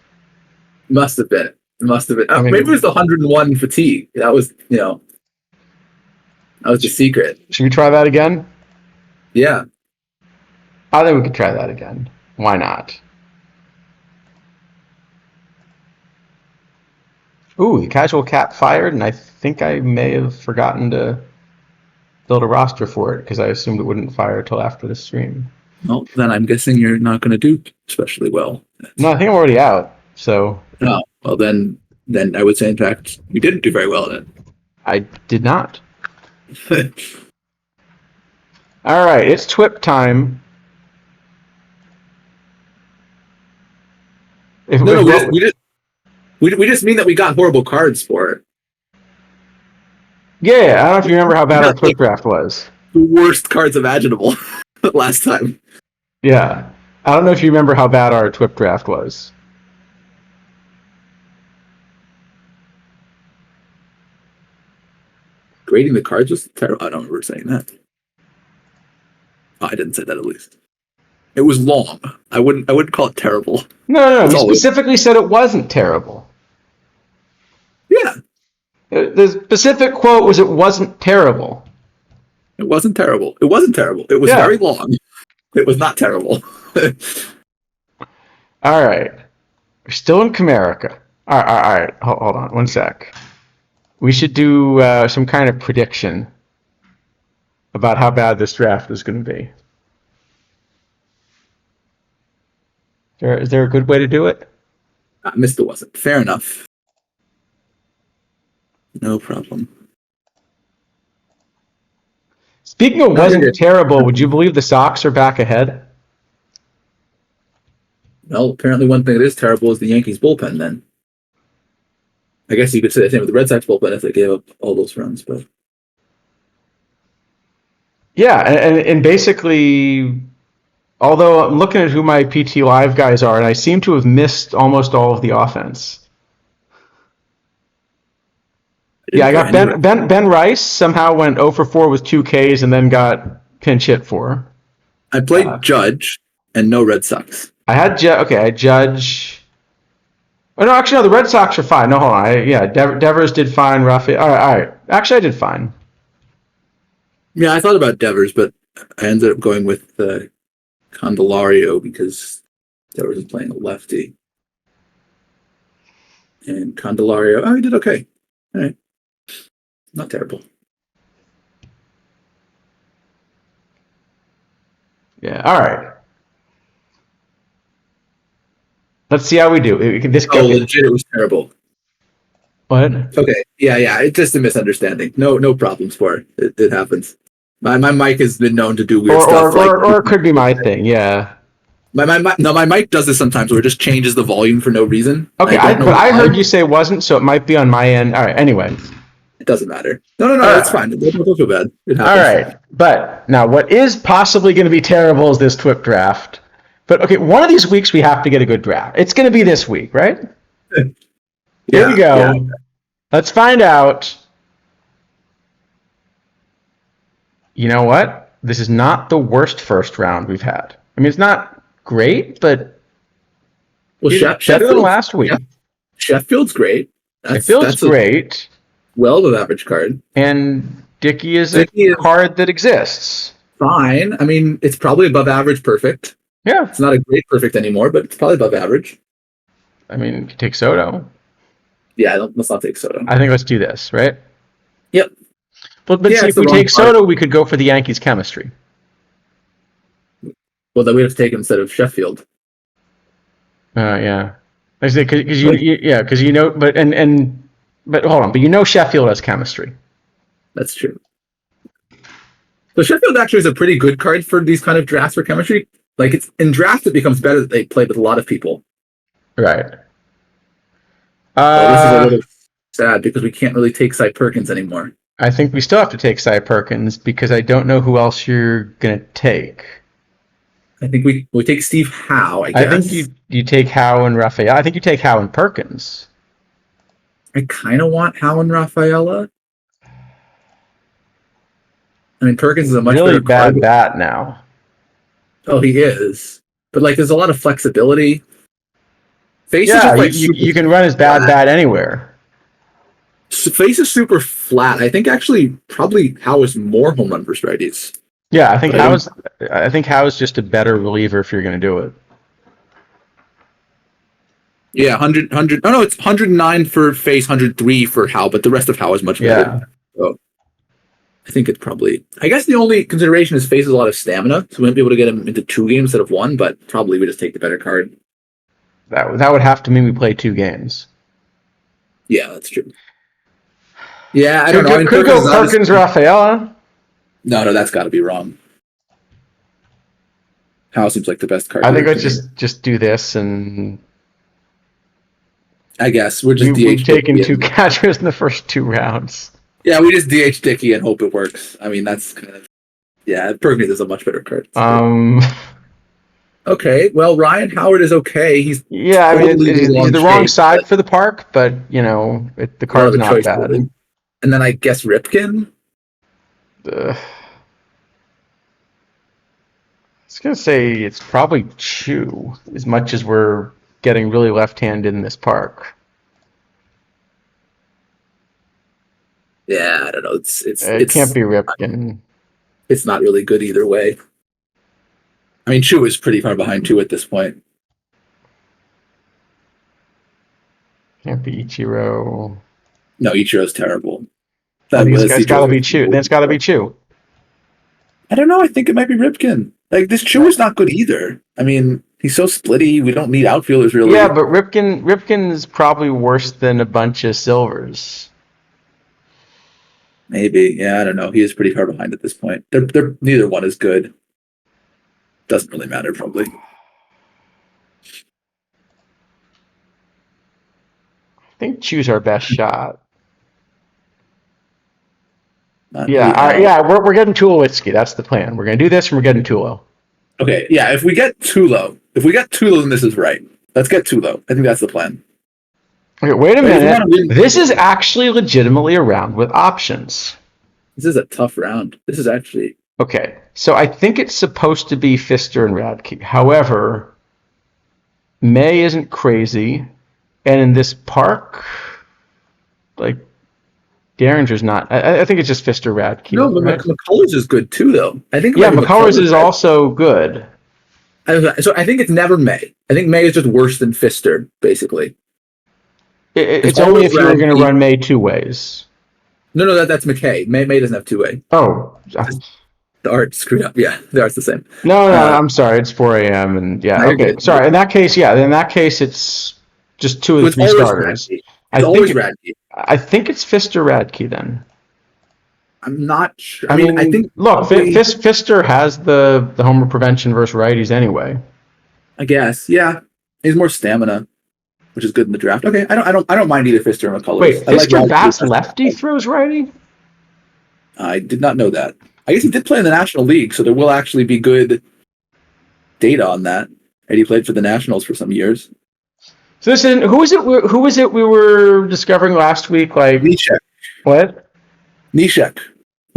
must have been. It must have been. I mean, maybe it was the 101 fatigue. That was that was the secret. Should we try that again? Yeah. I think we could try that again. Why not? Ooh, the casual cap fired, and I think I may have forgotten to build a roster for it because I assumed it wouldn't fire until after the stream. Well, then I'm guessing you're not going to do especially well. No, I think I'm already out. So. Oh, well then I would say in fact you didn't do very well then. I did not. All right, it's TWIP time. We just mean that we got horrible cards for it. Yeah, I don't know if you remember how bad our TWIP draft was. The worst cards imaginable last time. Yeah, I don't know if you remember how bad our TWIP draft was. Grading the cards was terrible. I don't remember saying that. I didn't say that at least. It was long. I wouldn't call it terrible. No, That's we all. specifically said it wasn't terrible. Yeah, The specific quote was it wasn't terrible. it wasn't terrible. It wasn't terrible. It was Yeah. very long. It was not terrible. All right. We're still in Comerica. All right. Hold on 1 sec. We should do some kind of prediction about how bad this draft is going to be. Is there a good way to do it? I missed it wasn't. Fair enough. No problem. Speaking of wasn't terrible, would you believe the Sox are back ahead? Well, apparently one thing that is terrible is the Yankees bullpen then. I guess you could say the same with the Red Sox bullpen if they gave up all those runs, but Yeah, and basically, although I'm looking at who my PT Live guys are, and I seem to have missed almost all of the offense. I got Ben Rice somehow went 0 for 4 with 2 Ks and then got pinch hit for. I played Judge and no Red Sox. I had Judge. Oh no, actually no, the Red Sox are fine. No, hold on. Devers did fine. Rafael. All right. Actually, I did fine. Yeah, I thought about Devers, but I ended up going with Candelario because Devers is playing a lefty. And Candelario, he did okay. All right. Not terrible. Yeah, all right. Let's see how we do. Legit, it was terrible. What? Okay, yeah, it's just a misunderstanding. No problems for it. It happens. My mic has been known to do weird stuff. Or it could be my thing, yeah. My mic does this sometimes where it just changes the volume for no reason. Okay, I heard you say it wasn't, so it might be on my end. All right, anyway. It doesn't matter. No, it's fine. Don't feel bad. It happens. All right, but now what is possibly going to be terrible is this TWIP draft. But okay, one of these weeks we have to get a good draft. It's going to be this week, right? Here we go. Yeah. Let's find out. You know what? This is not the worst first round we've had. I mean, it's not great, but better than last week. Yeah. Sheffield's great. Sheffield's great. Well above average card. And Dickey is a card that exists. Fine. I mean, it's probably above average perfect. Yeah. It's not a great perfect anymore, but it's probably above average. I mean, if you take Soto. Yeah, let's not take Soto. I think let's do this, right? Yep. But see, if we take Soto, we could go for the Yankees chemistry. Well, then we have to take him instead of Sheffield. Yeah. I say because you know, but hold on, but you know Sheffield has chemistry. That's true. So Sheffield actually is a pretty good card for these kind of drafts for chemistry. Like it's in draft, it becomes better that they play with a lot of people. Right. This is a little sad because we can't really take Cy Perkins anymore. I think we still have to take Cy Perkins because I don't know who else you're gonna take. I think we take Steve Howe. I guess. I think you take Howe and Rafael. I think you take Howe and Perkins. I kind of want Howe and Rafaela. I mean, Perkins is a much really better bad bat now. Oh, he is. But like, there's a lot of flexibility. Face is just, like, you can run his bad bat anywhere. Face is super flat. I think actually probably Howe is more home run versus righties. Yeah, I think Howe is just a better reliever if you're going to do it. Yeah, 100. No, it's 109 for Face, 103 for Howe, but the rest of Howe is much better. Yeah. So I think it's probably. I guess the only consideration is Face has a lot of stamina, so we wouldn't be able to get him into 2 games instead of 1. But probably we just take the better card. That would have to mean we play 2 games. Yeah, that's true. Yeah, I don't know. Could go Perkins, Rafaela. No, that's got to be wrong. Howe seems like the best card. I think let's just do this, and I guess we're just we've taken 2 catchers in the first 2 rounds. Yeah, we just DH Dickey and hope it works. I mean, that's kind of Perkins is a much better card. Okay, well, Ryan Howard is okay. He's he's the wrong side for the park, but you know the card's not bad. And then I guess Ripken. was gonna say it's probably Chew, as much as we're getting really left-handed in this park. Yeah, I don't know. It can't be Ripken. It's not really good either way. I mean, Chu is pretty far behind too at this point. Can't be Ichiro. No, Ichiro's terrible. I think Was it's gotta be Ichiro's Chew. Then it's gotta be Chew. I don't know. I think it might be Ripken. Like this Chu is not good either. I mean, he's so splitty. We don't need outfielders really. Yeah, but Ripken's probably worse than a bunch of Silvers. Maybe. Yeah, I don't know. He is pretty far behind at this point. They're neither one is good. Doesn't really matter probably. I think Chew's our best shot. Not Yeah, we're getting Tulowitzki. That's the plan. We're gonna do this, and we're getting Tulo. Okay, yeah. If we get Tulo, then this is right. Let's get Tulo. I think that's the plan. Okay, wait a minute. This is actually legitimately a round with options. This is a tough round. This is actually okay. So I think it's supposed to be Pfister and Radke. However, May isn't crazy, and in this park, like Derringer's not. I think it's just Pfister Radke. No, but right? McCullers is good too, though. I think McCullers is also good. So I think it's never May. I think May is just worse than Pfister, basically. It's only if you were going to run May two ways. No, that's McKay. May doesn't have two way. Oh, the art screwed up. Yeah, the art's the same. No, I'm sorry. It's 4 a.m. and yeah. Okay, sorry. In that case, it's just two of the three starters. I think it's Pfister Radke then. I'm not sure. I mean, I think Pfister has the homer prevention versus righties anyway. I guess, yeah. He's more stamina, which is good in the draft. Okay, I don't mind either Pfister or McCullers. Wait, Pfister bats lefty, throws righty? I did not know that. I guess he did play in the National League, so there will actually be good data on that. And he played for the Nationals for some years. So listen, who was it we were discovering last week? Like Nishek. What? Nishek.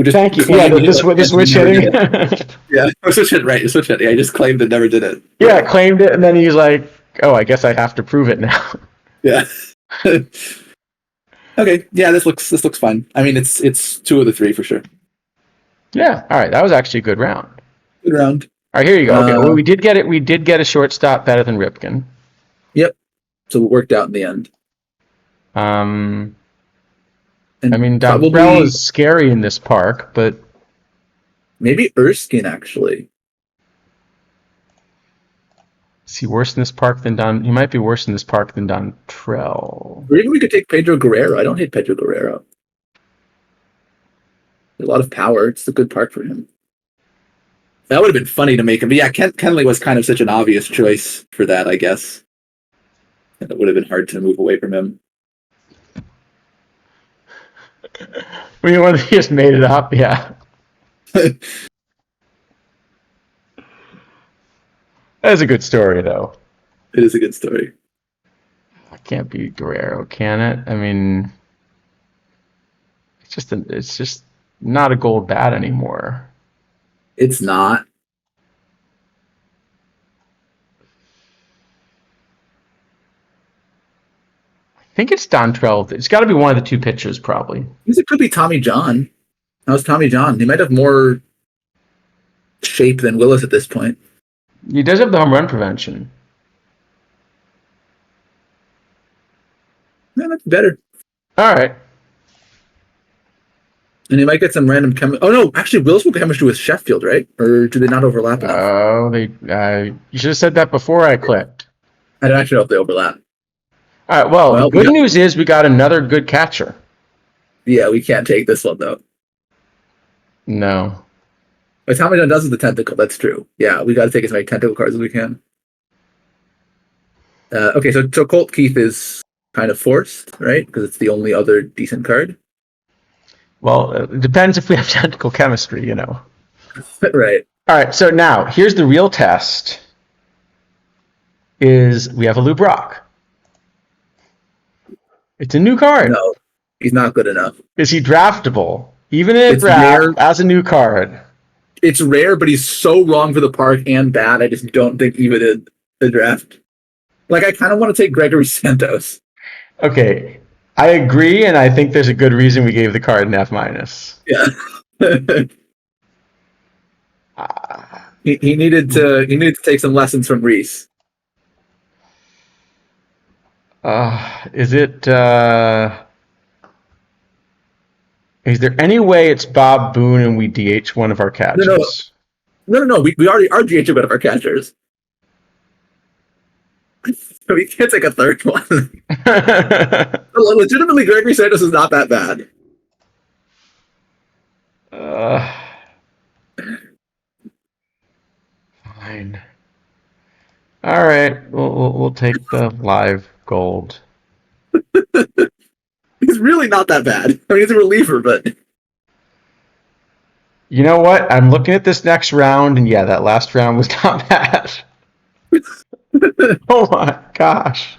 Thank you. Yeah, the switch hitting. Yeah, switch hit, right? Switch hit. Yeah, he just claimed it, never did it. Yeah, claimed it, and then he's like, "Oh, I guess I have to prove it now." Yeah. Okay. Yeah, this looks fine. I mean, it's 2 of the 3 for sure. Yeah. All right. That was actually a good round. Good round. All right. Here you go. Okay. Well, we did get it. We did get a shortstop better than Ripken. Yep. So it worked out in the end. I mean, Dombrell is scary in this park, but maybe Erskine actually. Is he worse in this park than Don? He might be worse in this park than Dontrell. Or even we could take Pedro Guerrero. I don't hate Pedro Guerrero. A lot of power. It's a good park for him. That would have been funny to make him. But yeah, Kenley was kind of such an obvious choice for that, I guess. And it would have been hard to move away from him. We want to just made it up, yeah. That's a good story, though. It is a good story. It can't be Guerrero, can it? I mean, it's just not a gold bat anymore. It's not. I think it's Dontrell. It's got to be one of the 2 pitchers, probably. It could be Tommy John. How's Tommy John? He might have more shape than Willis at this point. He does have the home run prevention. Yeah, that's better. All right. And he might get some random chemistry. Oh, no. Actually, Willis will get chemistry with Sheffield, right? Or do they not overlap enough? Oh, you should have said that before I clicked. I don't actually know if they overlap. All right. Well, the good news is we got another good catcher. Yeah, we can't take this one, though. No. But Tommy John does the tentacle. That's true. Yeah, we got to take as many tentacle cards as we can. Okay, so Colt Keith is kind of forced, right? Because it's the only other decent card. Well, it depends if we have tentacle chemistry, you know. Right. All right, so now, here's the real test. Is we have a Lou Brock. It's a new card. No, he's not good enough. Is he draftable? Even in draft as a new card? it's rare, but he's so wrong for the park and bad. I just don't think even in the draft. Like, I kind of want to take Gregory Santos. Okay, I agree, and I think there's a good reason we gave the card an F minus. Yeah. Uh, he needed to take some lessons from Reese. is it? Is there any way it's Bob Boone and we DH one of our catchers? No. We already RGH one of our catchers. We can't take a third one. Legitimately, Gregory Santos is not that bad. Fine. All right, we'll take the live gold. He's really not that bad. I mean, he's a reliever, but You know what? I'm looking at this next round, and yeah, that last round was not bad. Oh my gosh.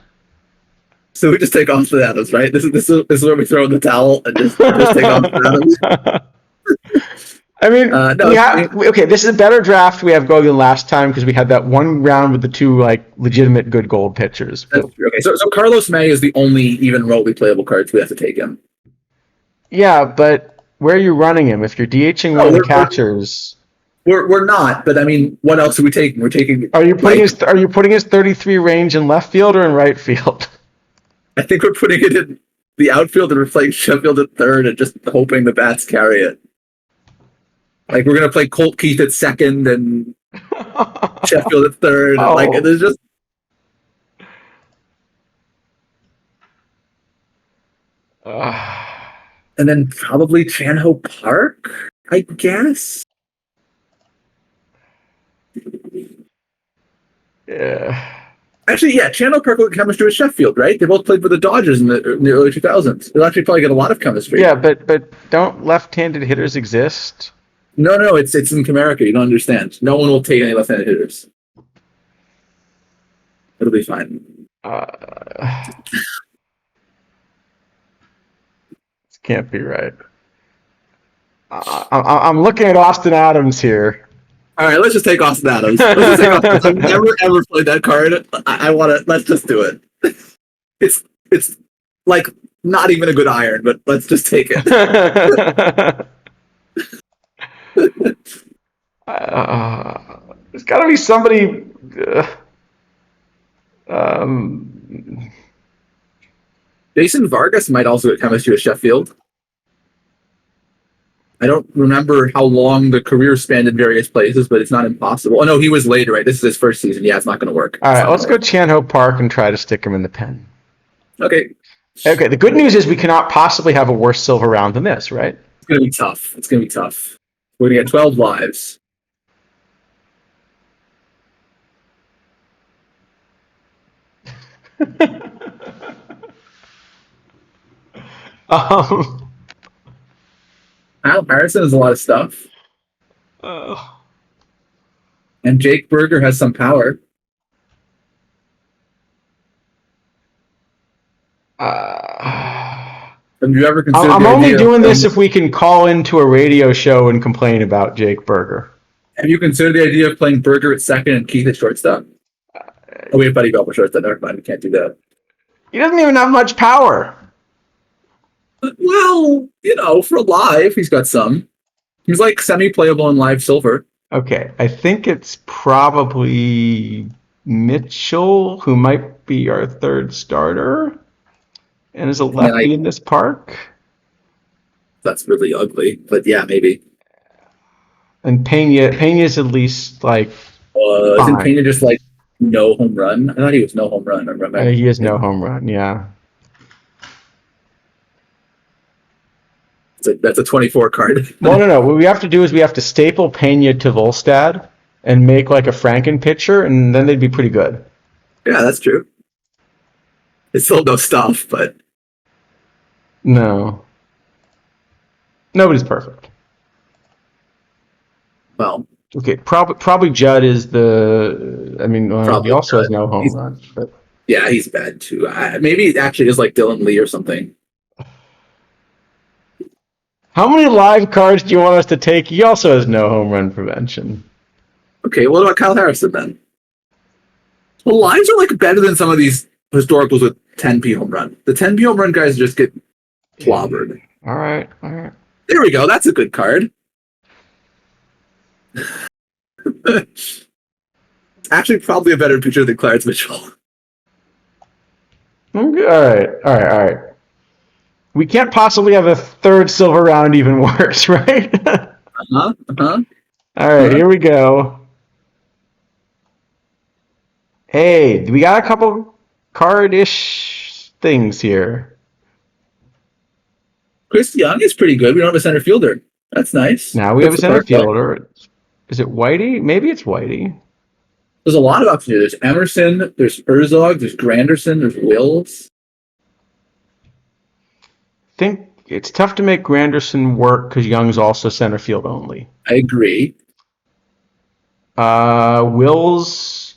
so we just take off the Adams, right? This is where we throw in the towel and just take off the Adams. I mean, no, okay, this is a better draft we have going than last time because we had that one round with the two like legitimate good gold pitchers. That's true. Okay, so Carlos May is the only even remotely playable card, so we have to take him. Yeah, but where are you running him? If you're DHing one of the catchers, we're not. But I mean, what else are we taking? We're taking. Are you putting his 33 range in left field or in right field? I think we're putting it in the outfield and we're playing Sheffield at third and just hoping the bats carry it. Like, we're gonna play Colt Keith at second and Sheffield at third. And like, there's just. And then probably Chan-Ho Park, I guess. Yeah. Actually, yeah, Chan-Ho Park with chemistry with Sheffield, right? They both played for the Dodgers in the early 2000s. They'll actually probably get a lot of chemistry. Yeah, but don't left-handed hitters exist? No, it's in Comerica. You don't understand. No one will take any left-handed hitters. It'll be fine. This can't be right. I'm looking at Austin Adams here. All right, let's just take Austin Adams. I've never ever played that card. I want to. Let's just do it. It's like not even a good iron, but let's just take it. There's got to be somebody. Jason Vargas might also get chemistry with Sheffield. I don't remember how long the career spanned in various places, but it's not impossible. Oh no, he was later, right? This is his first season. Yeah, it's not going to work. All right, let's go Chan-Ho Park and try to stick him in the pen. Okay. Okay. The good news is we cannot possibly have a worse silver round than this, right? It's going to be tough. We're going to get 12 lives. Al Harrison has a lot of stuff. And Jake Berger has some power. Have you ever considered? I'm only doing this if we can call into a radio show and complain about Jake Berger. Have you considered the idea of playing Berger at second and Keith at shortstop? Oh, we have Buddy Bell for shortstop. Never mind, we can't do that. He doesn't even have much power. Well, for live, he's got some. He's like semi-playable in live silver. Okay, I think it's probably Mitchell, who might be our third starter, and is a lefty in this park. That's really ugly, but yeah, maybe. And Pena's at least like. Isn't Pena just like no home run? I thought he was no home run. He is no home run. Yeah. That's a 24 card. No. What we have to do is we have to staple Pena to Volstad and make like a Franken pitcher, and then they'd be pretty good. Yeah, that's true. It's still no stuff, but no, nobody's perfect. Well, okay, probably Judd is the. I mean, he also has no home run, but yeah, he's bad too. Maybe it actually is like Dylan Lee or something. How many live cards do you want us to take? He also has no home run prevention. Okay, what about Kyle Harrison then? Well, lives are like better than some of these historicals with 10p home run. The 10p home run guys just get clobbered. All right, all right. There we go. That's a good card. Actually, probably a better pitcher than Clarence Mitchell. Okay, all right, all right, all right. We can't possibly have a third silver round even worse, right? Uh-huh. Uh-huh. All right, here we go. Hey, we got a couple card-ish things here. Chris Young is pretty good. We don't have a center fielder. That's nice. Now we have a Fits the center part, but fielder. Is it Whitey? Maybe it's Whitey. there's a lot of options here. There's Emerson, there's Herzog, there's Granderson, there's Wills. I think it's tough to make Granderson work because Young's also center field only. I agree. Wills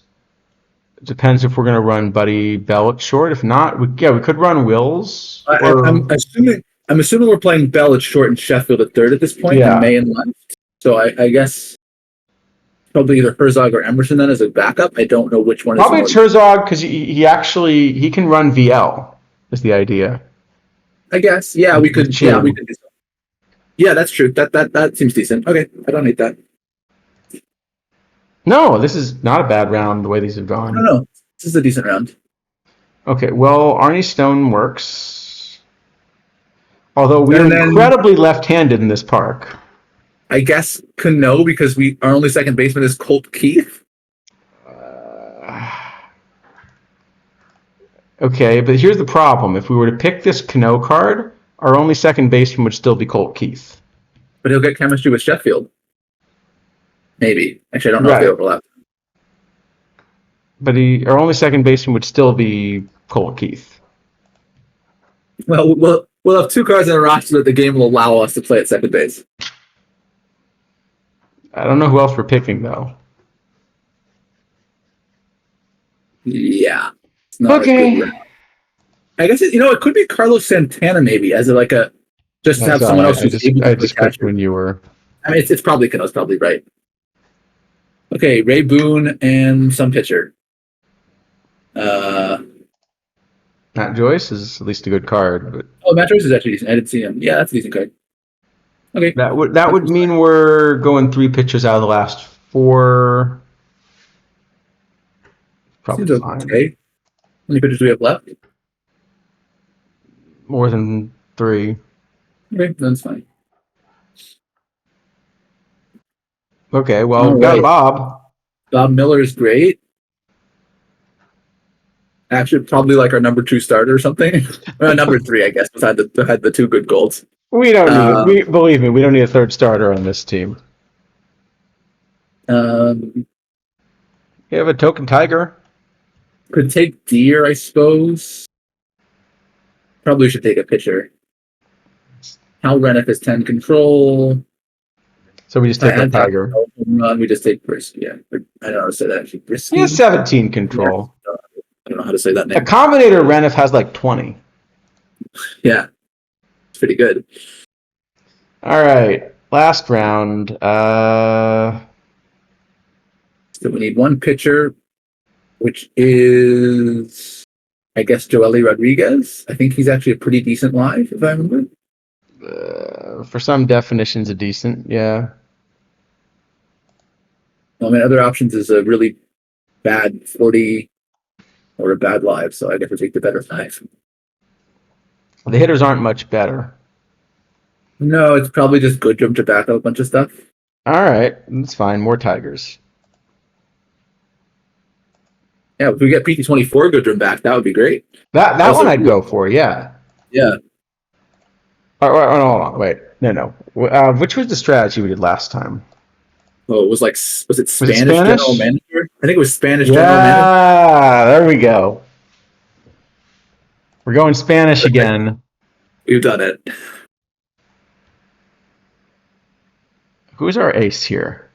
depends if we're going to run Buddy Bell at short. If not, we could run Wills. I'm assuming we're playing Bell at short and Sheffield at third at this point, Yeah. and May in left. So I guess probably either Herzog or Emerson then as a backup. I don't know which one Probably is it's Herzog because he can run VL. Is the idea? I guess. Yeah, we could. Chin. Yeah, we could do so. Yeah, that's true. That seems decent. Okay, I don't hate that. No, this is not a bad round the way these have gone. No, this is a decent round. Okay, well, Arnie Stone works. Although we're And then- incredibly left-handed in this park. I guess Cano because our only second baseman is Colt Keith. Okay, but here's the problem. If we were to pick this Cano card, our only second baseman would still be Colt Keith. But he'll get chemistry with Sheffield. Maybe. Actually, I don't know if Right. they overlap. But our only second baseman would still be Colt Keith. Well, we'll have two cards in a roster that the game will allow us to play at second base. I don't know who else we're picking, though. Yeah. It's not Okay. a good round. I guess it could be Carlos Santana maybe as a, just to have someone else who's able to I just catch picked when you were. I mean, it's probably Cano's probably right. Okay, Ray Boone and some pitcher. Matt Joyce is at least a good card, but Matt Joyce is actually decent. I didn't see him. Yeah, that's a decent card. Okay. that would mean we're going 3 pitchers out of the last 4. Probably Seems fine. okay. How many pitchers do we have left? More than 3. Okay, that's fine. Okay, well, All we've got right. Bob. Bob Miller is great. Actually, probably like our number 2 starter or something. Or number 3, I guess, had the 2 good goals. We don't need believe me, we don't need a third starter on this team. Um, You have a token Tiger. could take Deer, I suppose. Probably should take a pitcher. Hal Rennick is 10 control. So we just take a And Tiger. Run, we just take Brisky. Yeah, I don't know how to say that actually. Brisky. He has 17 control. I don't know how to say that A name. Combinator Renif has like 20. Yeah, it's pretty good. All right, last round. So we need one pitcher, which is, I guess, Joely Rodriguez. I think he's actually a pretty decent live, if I remember. For some definitions, a decent, yeah. I mean, other options is a really bad 40 or a bad live, so I guess we'll take the better live. The hitters aren't much better. No, it's probably just good to back up a bunch of stuff. All right, that's fine. More Tigers. Yeah, if we get PT24 Goodrum back, that would be great. That Also- one I'd go for, yeah. Yeah. Oh, hold on, wait. No. Which was the strategy we did last time? Oh, it was it Spanish, Spanish? General Manager? I think it was Spanish General Manager. Yeah, there we go. We're going Spanish again. We've done it. Who's our ace here?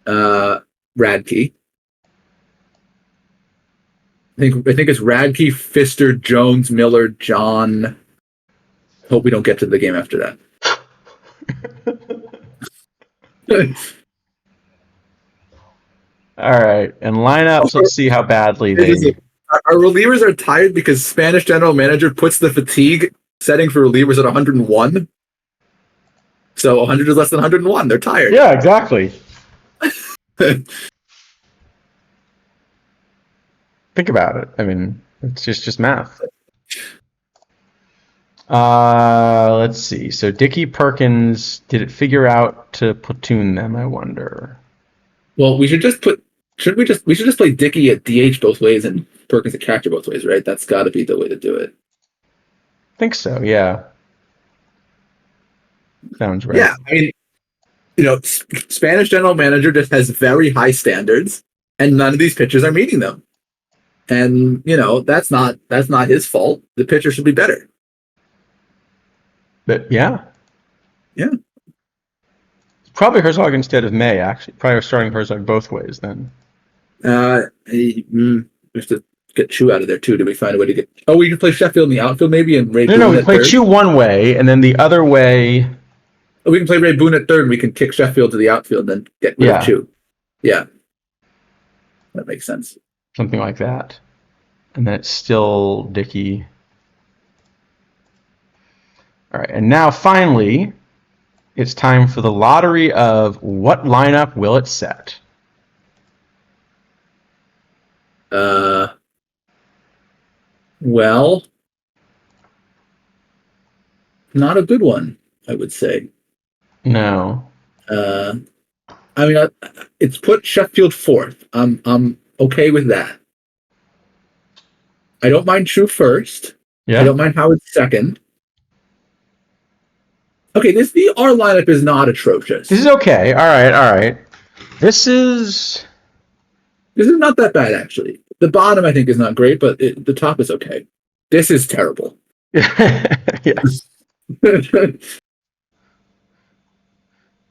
Radke. I think it's Radke, Pfister, Jones, Miller, John. Hope we don't get to the game after that. All right, and lineups. Let's see how badly they. Our relievers are tired because Spanish general manager puts the fatigue setting for relievers at 101. So 100 is less than 101. They're tired. Yeah, exactly. Think about it. I mean, it's just math. Let's see. So Dickey Perkins, did it figure out to platoon them? I wonder. Well, we should just play Dickey at DH both ways and Perkins at catcher both ways, right? That's got to be the way to do it. I think so. Yeah. Sounds right. Yeah, I mean, Spanish general manager just has very high standards, and none of these pitchers are meeting them. And that's not his fault. The pitcher should be better. But yeah. Yeah. Probably Herzog instead of May, actually. Probably starting Herzog both ways then. We have to get Chu out of there too. Did we find a way to get? Oh, we can play Sheffield in the outfield maybe, and Ray. No, we play Chu one way, and then the other way. Oh, we can play Ray Boone at third. And we can kick Sheffield to the outfield, and then get rid of Chu. Yeah, that makes sense. Something like that, and then it's still Dickey. All right, and now finally, it's time for the lottery of what lineup will it set? Well, not a good one, I would say. No. I mean, it's put Sheffield fourth. I'm okay with that. I don't mind Chu first. Yeah. I don't mind Howard second. Okay, our lineup is not atrocious. This is okay. All right. This is not that bad, actually. The bottom, I think, is not great, but the top is okay. This is terrible. Yes.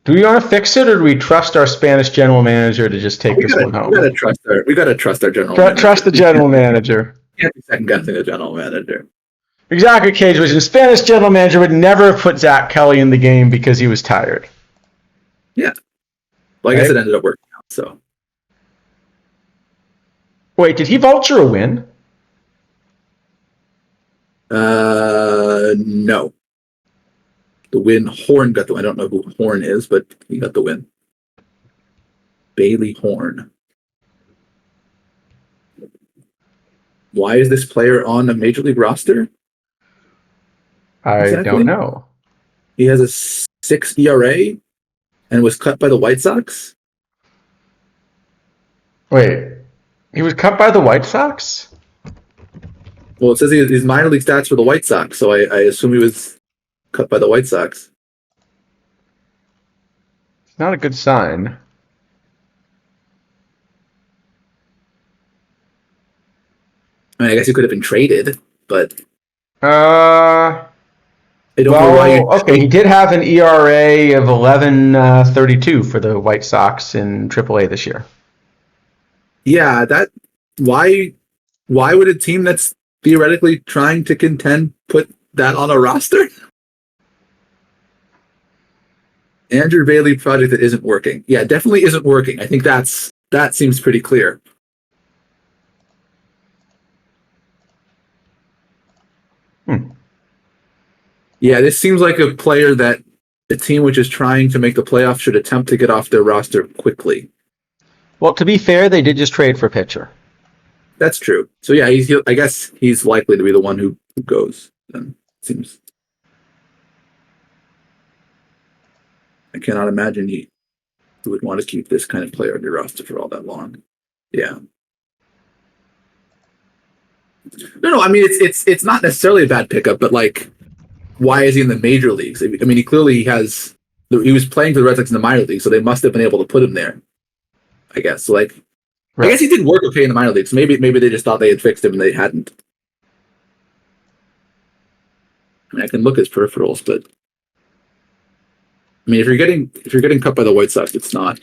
Do we want to fix it, or do we trust our Spanish general manager to just take this one home? We gotta trust our general manager. Trust the general manager. You can't be second guessing the general manager. Exactly, Cage. The Spanish general manager would never have put Zach Kelly in the game because he was tired. Yeah. Well, I guess it ended up working out, so. Wait, did he vulture a win? No. The win, Horn got the win. I don't know who Horn is, but he got the win. Bailey Horn. Why is this player on a major league roster? I don't know. He has a 6 ERA and was cut by the White Sox. Wait, he was cut by the White Sox? Well, it says his minor league stats for the White Sox, so I assume he was cut by the White Sox. It's not a good sign. I mean, I guess he could have been traded, but I don't know why. Okay, he did have an ERA of 11.32 for the White Sox in AAA this year. Yeah, why would a team that's theoretically trying to contend put that on a roster? Andrew Bailey project that isn't working. Yeah, definitely isn't working. I think that seems pretty clear. Yeah, this seems like a player that a team which is trying to make the playoffs should attempt to get off their roster quickly. Well, to be fair, they did just trade for a pitcher. That's true. So yeah, I guess he's likely to be the one who goes. Then seems. I cannot imagine he would want to keep this kind of player on your roster for all that long. Yeah. No. I mean, it's not necessarily a bad pickup, but like, why is he in the major leagues? I mean, he was playing for the Red Sox in the minor leagues, so they must have been able to put him there. I guess. So like, right. I guess he did work okay in the minor leagues. Maybe they just thought they had fixed him and they hadn't. I mean, I can look at his peripherals, but I mean, if you're getting cut by the White Sox, it's not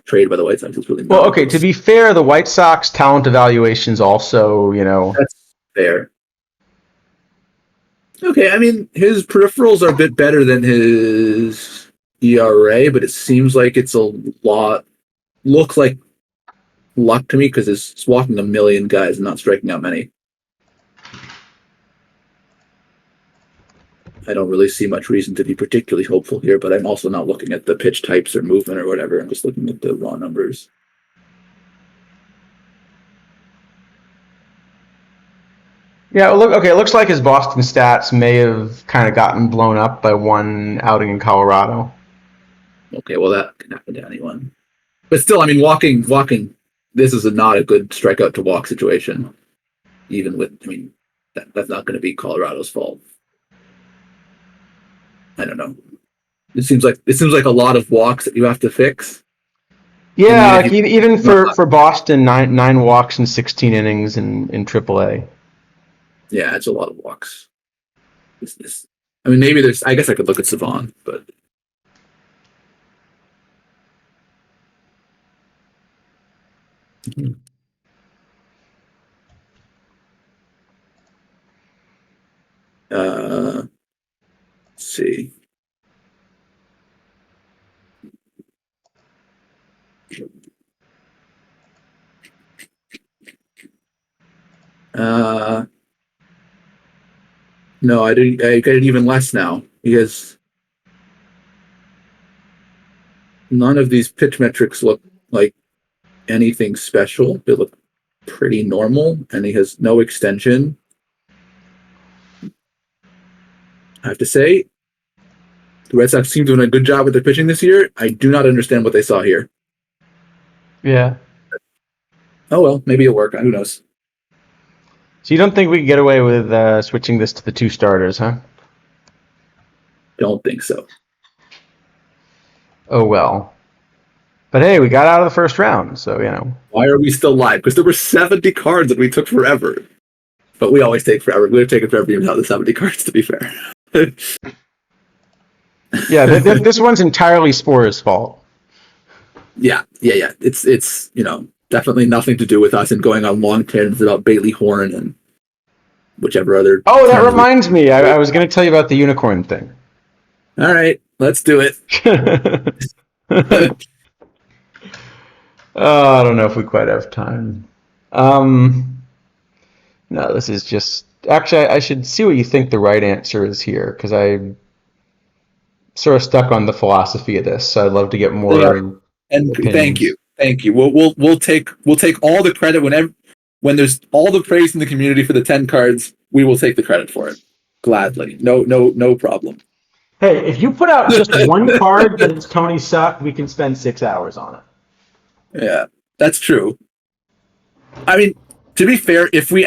traded by the White Sox. It's really not. Well, okay. To be fair, the White Sox talent evaluations also, That's fair. Okay, I mean, his peripherals are a bit better than his ERA, but it seems like it's a lot. Looks like luck to me because it's walking a million guys and not striking out many. I don't really see much reason to be particularly hopeful here, but I'm also not looking at the pitch types or movement or whatever. I'm just looking at the raw numbers. Yeah, look, okay, it looks like his Boston stats may have kind of gotten blown up by one outing in Colorado. Okay, well, that can happen to anyone. But still, I mean, walking, this is not a good strikeout to walk situation. Even with, I mean, that's not going to be Colorado's fault. I don't know. It seems like a lot of walks that you have to fix. Yeah, like even for Boston, nine walks in 16 innings in AAA. Yeah, it's a lot of walks. I mean, maybe I guess I could look at Savon, but let's see. No, I didn't. I get it even less now because none of these pitch metrics look like anything special. They look pretty normal, and he has no extension. I have to say, the Red Sox seem to be doing a good job with their pitching this year. I do not understand what they saw here. Yeah. Oh well, maybe it'll work. Who knows? So you don't think we could get away with switching this to the two starters, huh? Don't think so. Oh well. But hey, we got out of the first round, so you know. Why are we still live? Because there were 70 cards that we took forever. But we always take forever. We've taken forever even without the 70 cards, to be fair. Yeah, this one's entirely Spore's fault. Yeah. It's definitely nothing to do with us and going on long tangents about Bailey Horn and whichever other. Oh, that reminds me. I was going to tell you about the unicorn thing. All right, let's do it. I don't know if we quite have time. No, this is just... Actually, I should see what you think the right answer is here, because I'm sort of stuck on the philosophy of this, so I'd love to get more... Yeah. And opinions. Thank you. We'll take all the credit when there's all the praise in the community for the 10 cards. We will take the credit for it gladly. No problem. Hey, if you put out just one card that it's Tony suck, we can spend 6 hours on it. Yeah, that's true. I mean, to be fair, if we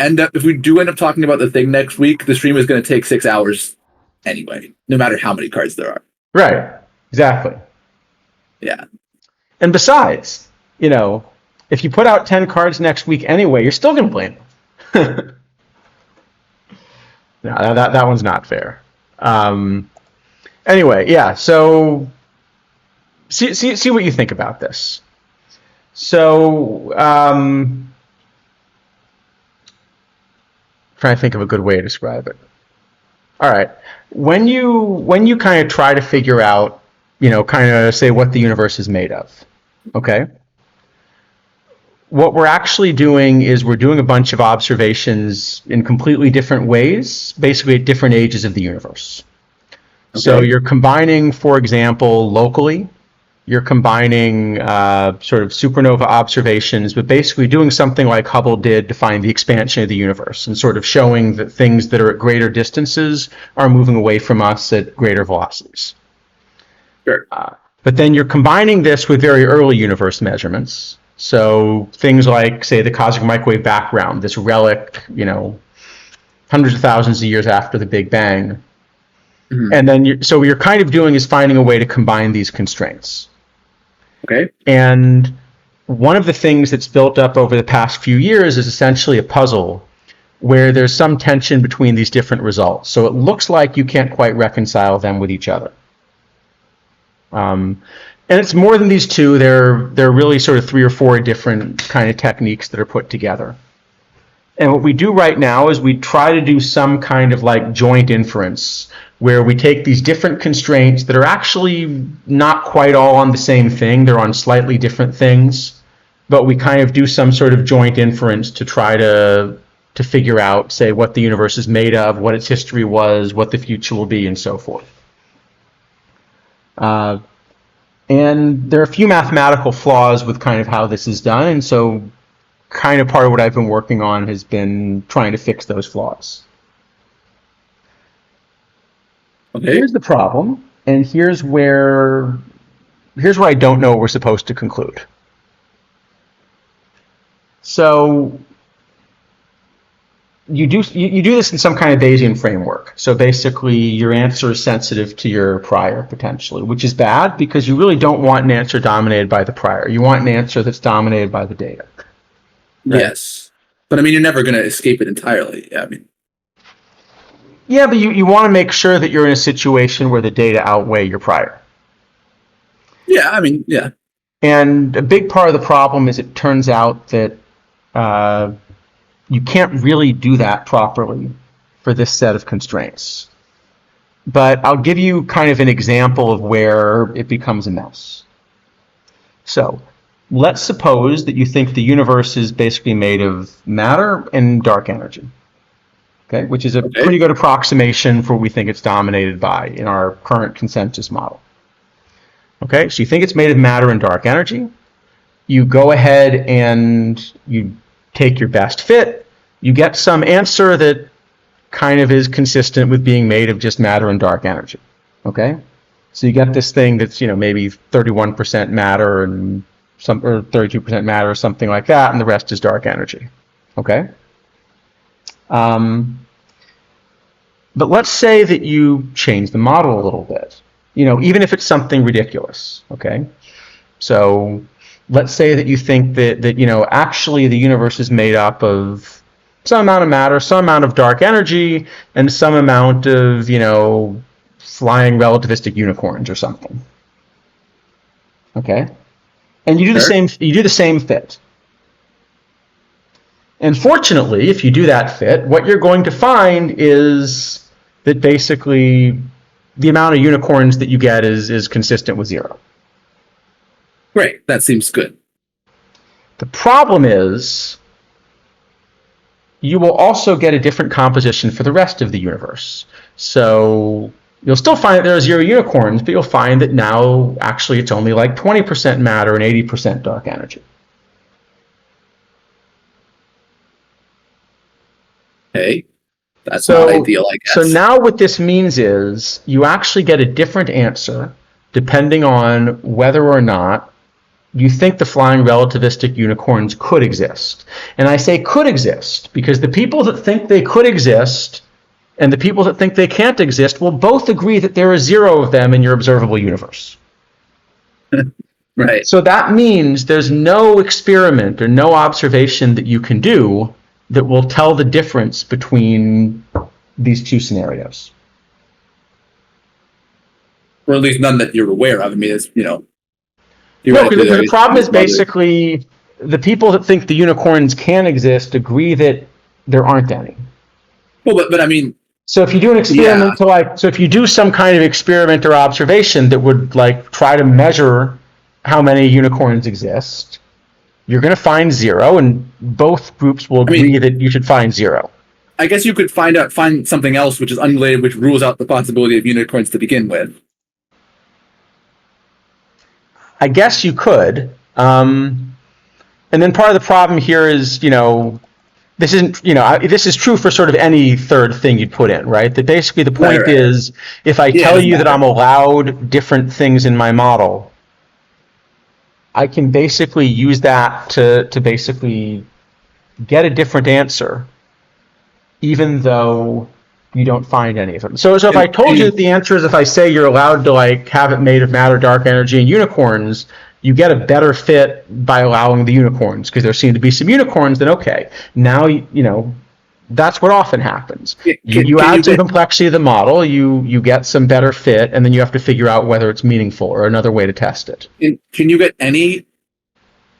do end up talking about the thing next week, the stream is going to take 6 hours anyway, no matter how many cards there are. Right. Exactly. Yeah. And besides, if you put out 10 cards next week anyway, you're still going to blame them. No, that one's not fair. Anyway, yeah, so see what you think about this. So, trying to think of a good way to describe it. All right, when you kind of try to figure out, kind of say what the universe is made of, okay? What we're actually doing is we're doing a bunch of observations in completely different ways, basically at different ages of the universe. Okay. So you're combining, for example, locally, you're combining sort of supernova observations, but basically doing something like Hubble did to find the expansion of the universe and sort of showing that things that are at greater distances are moving away from us at greater velocities. Sure. But then you're combining this with very early universe measurements. So things like, say, the cosmic microwave background, this relic, hundreds of thousands of years after the Big Bang. Mm-hmm. And then, so what you're kind of doing is finding a way to combine these constraints. Okay. And one of the things that's built up over the past few years is essentially a puzzle where there's some tension between these different results. So it looks like you can't quite reconcile them with each other. And it's more than these two. There are really sort of 3 or 4 different kind of techniques that are put together. And what we do right now is we try to do some kind of like joint inference where we take these different constraints that are actually not quite all on the same thing. They're on slightly different things, but we kind of do some sort of joint inference to try to figure out, say, what the universe is made of, what its history was, what the future will be, and so forth. And there are a few mathematical flaws with kind of how this is done, and so kind of part of what I've been working on has been trying to fix those flaws. Okay. Here's the problem, and here's where I don't know what we're supposed to conclude. So you do this in some kind of Bayesian framework. So basically, your answer is sensitive to your prior potentially, which is bad because you really don't want an answer dominated by the prior. You want an answer that's dominated by the data. Right? Yes, but I mean, you're never going to escape it entirely. I mean, yeah, but you want to make sure that you're in a situation where the data outweigh your prior. Yeah, I mean, yeah. And a big part of the problem is it turns out that you can't really do that properly for this set of constraints. But I'll give you kind of an example of where it becomes a mess. So let's suppose that you think the universe is basically made of matter and dark energy, okay, which is a pretty good approximation for what we think it's dominated by in our current consensus model. Okay, so you think it's made of matter and dark energy. You go ahead and you take your best fit. You get some answer that kind of is consistent with being made of just matter and dark energy. Okay, so you get this thing that's maybe 31% matter and or 32% matter or something like that, and the rest is dark energy. Okay. But let's say that you change the model a little bit. Even if it's something ridiculous. Okay. So let's say that you think that actually the universe is made up of some amount of matter, some amount of dark energy, and some amount of flying relativistic unicorns or something. Okay, and you do the same. You do the same fit. And fortunately, if you do that fit, what you're going to find is that basically the amount of unicorns that you get is consistent with zero. Great, that seems good. The problem is you will also get a different composition for the rest of the universe. So you'll still find that there are zero unicorns, but you'll find that now actually it's only like 20% matter and 80% dark energy. Okay, that's not ideal, I guess. So now what this means is you actually get a different answer depending on whether or not you think the flying relativistic unicorns could exist. And I say could exist because the people that think they could exist and the people that think they can't exist will both agree that there are zero of them in your observable universe. Right. So that means there's no experiment or no observation that you can do that will tell the difference between these two scenarios. Or at least none that you're aware of. I mean, it's, No, the problem is basically the people that think the unicorns can exist agree that there aren't any. Well, but I mean, so if you do an experiment so if you do some kind of experiment or observation that would try to measure how many unicorns exist, you're going to find zero, and both groups will agree that you should find zero. I guess you could find something else which is unrelated, which rules out the possibility of unicorns to begin with. I guess you could. And then part of the problem here is, this isn't, this is true for sort of any third thing you'd put in, right? That basically the point is, if I tell you that I'm allowed different things in my model, I can basically use that to basically get a different answer, even though you don't find any of them. So if I told you that the answer is if I say you're allowed to have it made of matter, dark energy, and unicorns, you get a better fit by allowing the unicorns because there seem to be some unicorns. Then okay, now that's what often happens. You add some complexity to the model, you get some better fit, and then you have to figure out whether it's meaningful or another way to test it. Can you get any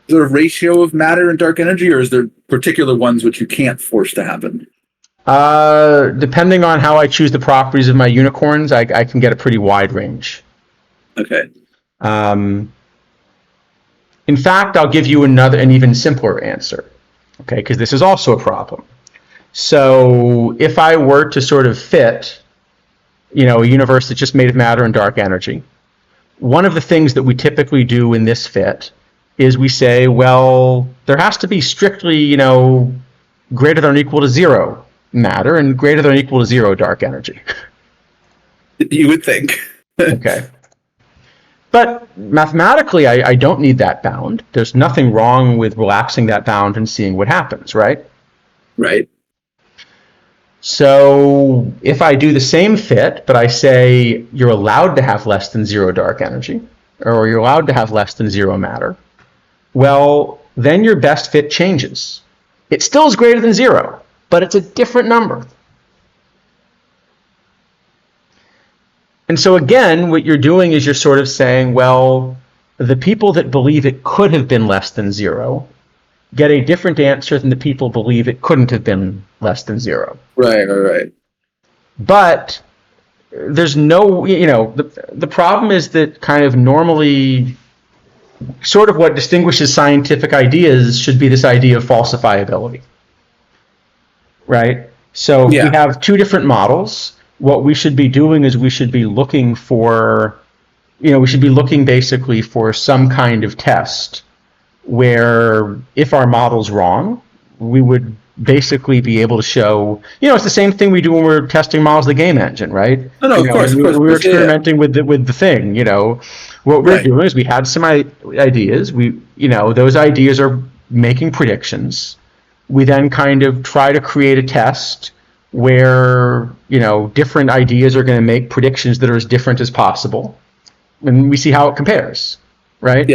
sort of ratio of matter and dark energy, or is there particular ones which you can't force to happen? Depending on how I choose the properties of my unicorns, I can get a pretty wide range. Okay. In fact, I'll give you an even simpler answer, okay, because this is also a problem. So if I were to sort of fit, a universe that's just made of matter and dark energy, one of the things that we typically do in this fit is we say, well, there has to be strictly, greater than or equal to zero matter and greater than or equal to zero dark energy. You would think. Okay. But mathematically, I don't need that bound. There's nothing wrong with relaxing that bound and seeing what happens, right? Right. So if I do the same fit, but I say you're allowed to have less than zero dark energy, or you're allowed to have less than zero matter, well, then your best fit changes. It still is greater than zero, but it's a different number. And so again, what you're doing is you're sort of saying, well, the people that believe it could have been less than zero get a different answer than the people believe it couldn't have been less than zero. Right. But there's no, the problem is that kind of normally sort of what distinguishes scientific ideas should be this idea of falsifiability, right? So if we have two different models, what we should be doing is we should be looking for, we should be looking basically for some kind of test where if our model's wrong, we would basically be able to show, it's the same thing we do when we're testing models of the game engine, right? No, of course. We're experimenting with the thing, What we're doing is we had some ideas. Those ideas are making predictions. We then kind of try to create a test where, different ideas are going to make predictions that are as different as possible. And we see how it compares, right?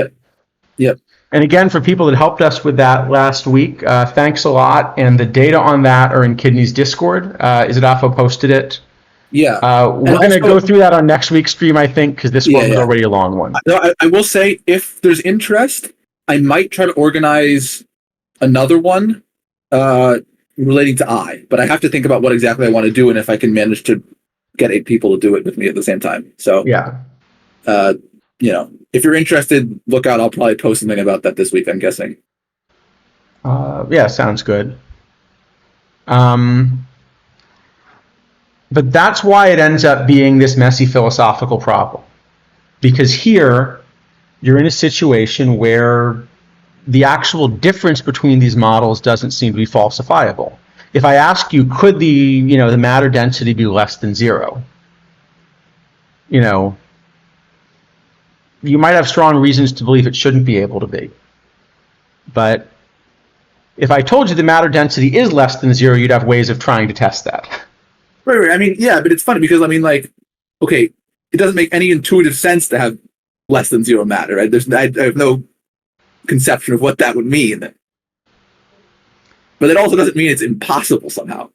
Yep. And again, for people that helped us with that last week, thanks a lot. And the data on that are in Kidney's Discord. Isidafo posted it. Yeah. We're going to go through that on next week's stream, I think, because this one was already a long one. I will say, if there's interest, I might try to organize another one relating to I, but I have to think about what exactly I want to do and if I can manage to get 8 people to do it with me at the same time. So, if you're interested, look out. I'll probably post something about that this week, I'm guessing. Sounds good. But that's why it ends up being this messy philosophical problem. Because here, you're in a situation where the actual difference between these models doesn't seem to be falsifiable. If I ask you, could the matter density be less than zero? You might have strong reasons to believe it shouldn't be able to be. But if I told you the matter density is less than zero, you'd have ways of trying to test that. Right. I mean, but it's funny because, okay, it doesn't make any intuitive sense to have less than zero matter, right? I have no conception of what that would mean. But it also doesn't mean it's impossible somehow.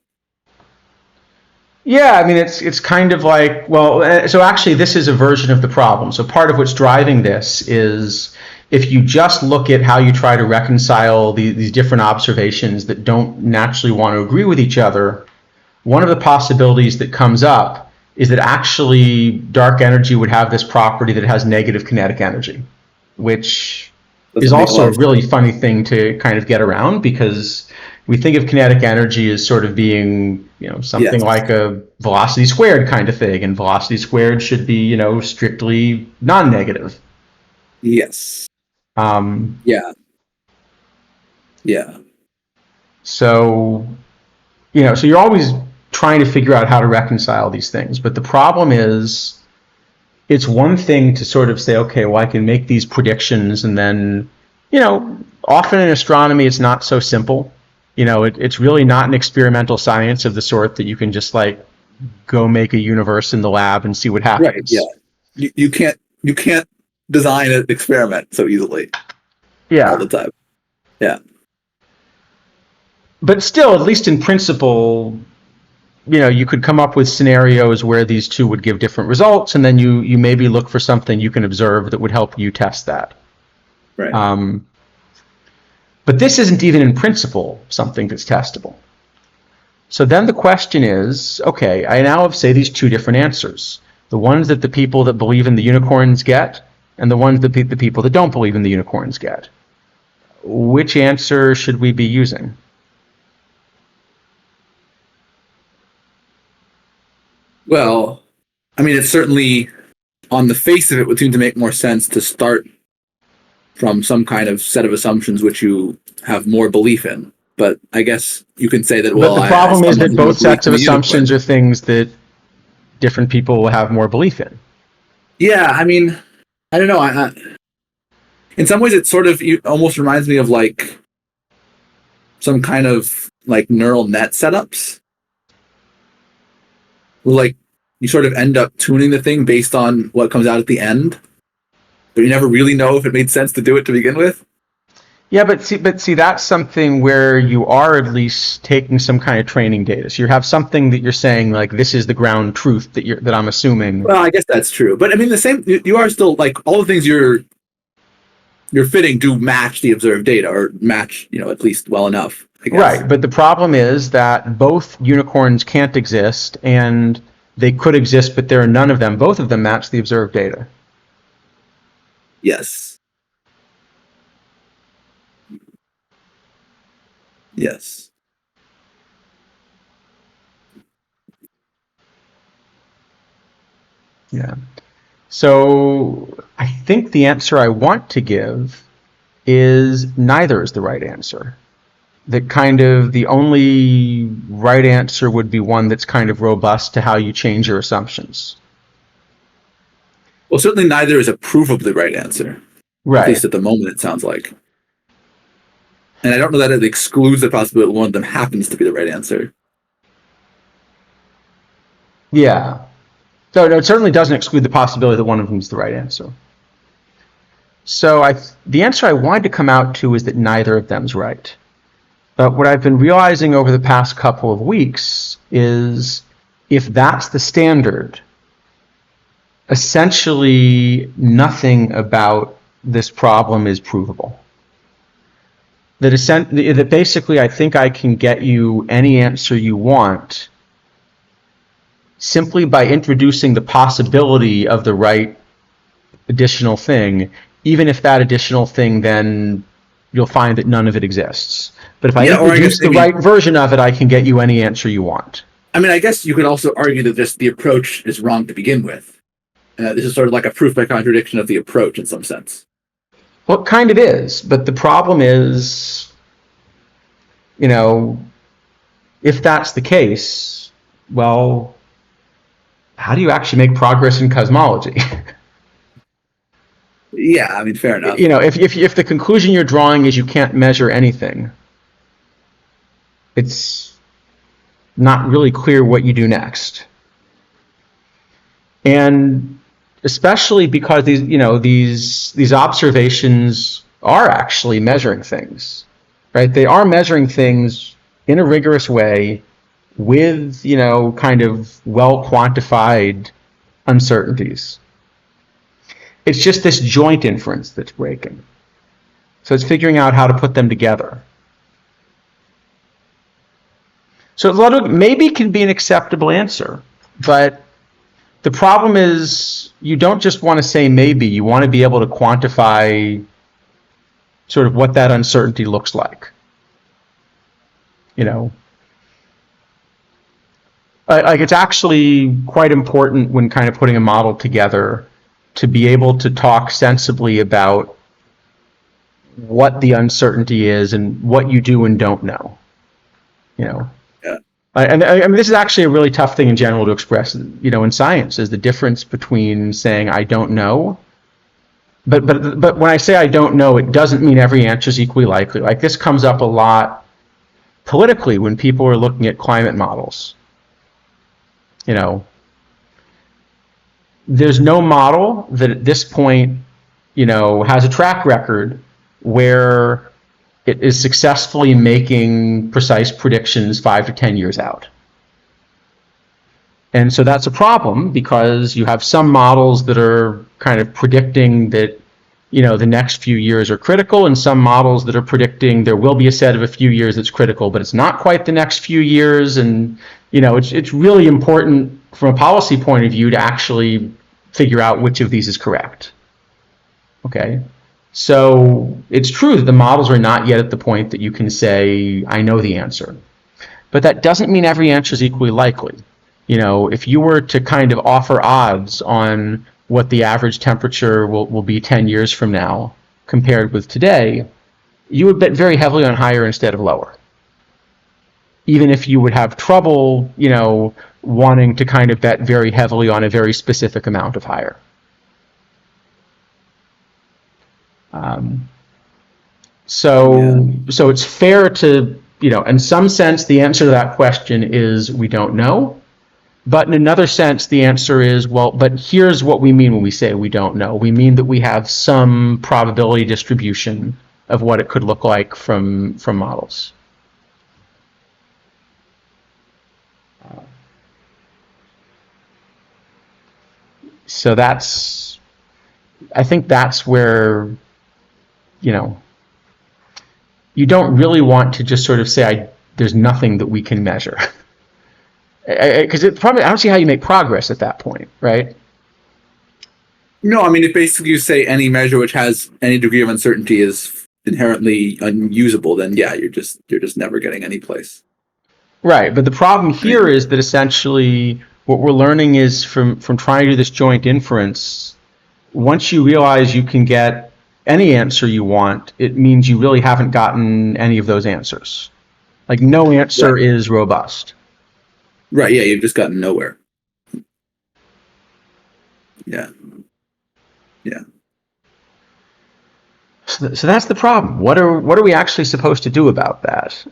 Yeah, I mean, it's kind of like, so actually this is a version of the problem. So part of what's driving this is if you just look at how you try to reconcile these different observations that don't naturally want to agree with each other, one of the possibilities that comes up is that actually dark energy would have this property that has negative kinetic energy, which is also a really funny thing to kind of get around because we think of kinetic energy as sort of being, something like a velocity squared kind of thing, and velocity squared should be, strictly non-negative. Yes. Yeah. So, so you're always trying to figure out how to reconcile these things, but the problem is, it's one thing to sort of say, okay, well, I can make these predictions, and then, often in astronomy, it's not so simple. It's really not an experimental science of the sort that you can just go make a universe in the lab and see what happens. Right. Yeah. You can't design an experiment so easily. Yeah. All the time. Yeah. But still, at least in principle, you could come up with scenarios where these two would give different results, and then you maybe look for something you can observe that would help you test that. Right. But this isn't even in principle something that's testable. So then the question is, okay, I now have, say, these two different answers. The ones that the people that believe in the unicorns get, and the ones that the people that don't believe in the unicorns get. Which answer should we be using? Well, I mean, it's certainly, on the face of it, would seem to make more sense to start from some kind of set of assumptions which you have more belief in. But I guess you can say that, well, but the problem is that both sets of in the assumptions unicorn. are things that different people will have more belief in. Yeah, I mean, I don't know. In some ways, it sort of almost reminds me of like some kind of like neural net setups. Like you sort of end up tuning the thing based on what comes out at the end, but you never really know if it made sense to do it to begin with. Yeah, but see, that's something where you are at least taking some kind of training data. So you have something that you're saying like this is the ground truth that I'm assuming. Well, I guess that's true, but I mean the same. You are still like all the things you're fitting do match the observed data, or match at least well enough. I guess. Right, but the problem is that both unicorns can't exist, and they could exist, but there are none of them. Both of them match the observed data. Yes. Yes. Yeah. So I think the answer I want to give is neither is the right answer. That kind of the only right answer would be one that's kind of robust to how you change your assumptions. Well, certainly neither is a provably right answer. Right. At least at the moment, it sounds like. And I don't know that it excludes the possibility that one of them happens to be the right answer. Yeah. So no, it certainly doesn't exclude the possibility that one of them is the right answer. So the answer I wanted to come out to is that neither of them's right. But what I've been realizing over the past couple of weeks is if that's the standard, essentially nothing about this problem is provable. That basically I think I can get you any answer you want simply by introducing the possibility of the right additional thing, even if that additional thing then you'll find that none of it exists. But if I introduce the right version of it, I can get you any answer you want. I mean, I guess you could also argue that the approach is wrong to begin with. This is sort of like a proof by contradiction of the approach in some sense. Well, it kind of is, but the problem is, if that's the case, well, how do you actually make progress in cosmology? Yeah, I mean, fair enough. If the conclusion you're drawing is you can't measure anything, it's not really clear what you do next. And especially because these observations are actually measuring things, right? They are measuring things in a rigorous way with, kind of well quantified uncertainties. It's just this joint inference that's breaking. So it's figuring out how to put them together. So maybe can be an acceptable answer, but the problem is you don't just want to say maybe, you want to be able to quantify sort of what that uncertainty looks like. Like it's actually quite important when kind of putting a model together to be able to talk sensibly about what the uncertainty is and what you do and don't know. Yeah. And I mean, this is actually a really tough thing in general to express, in science, is the difference between saying I don't know. But when I say I don't know, it doesn't mean every answer is equally likely. Like this comes up a lot politically when people are looking at climate models. There's no model that at this point, has a track record where it is successfully making precise predictions 5 to 10 years out. And so that's a problem because you have some models that are kind of predicting that the next few years are critical, and some models that are predicting there will be a set of a few years that's critical, but it's not quite the next few years. And, it's really important from a policy point of view to actually figure out which of these is correct. Okay. So it's true that the models are not yet at the point that you can say, I know the answer. But that doesn't mean every answer is equally likely. If you were to kind of offer odds on what the average temperature will be 10 years from now compared with today, you would bet very heavily on higher instead of lower. Even if you would have trouble, wanting to kind of bet very heavily on a very specific amount of higher. So it's fair to, in some sense, the answer to that question is we don't know. But in another sense, the answer is, well, but here's what we mean when we say we don't know. We mean that we have some probability distribution of what it could look like from models. So I think that's where, you don't really want to just sort of say, there's nothing that we can measure. Because I don't see how you make progress at that point, right? No, I mean, if basically you say any measure which has any degree of uncertainty is inherently unusable, then yeah, you're just never getting any place. Right, but the problem here is that essentially what we're learning is from trying to do this joint inference, once you realize you can get any answer you want, it means you really haven't gotten any of those answers. Like no answer is robust. Right, yeah, you've just gotten nowhere. Yeah. So that's the problem. What are we actually supposed to do about that?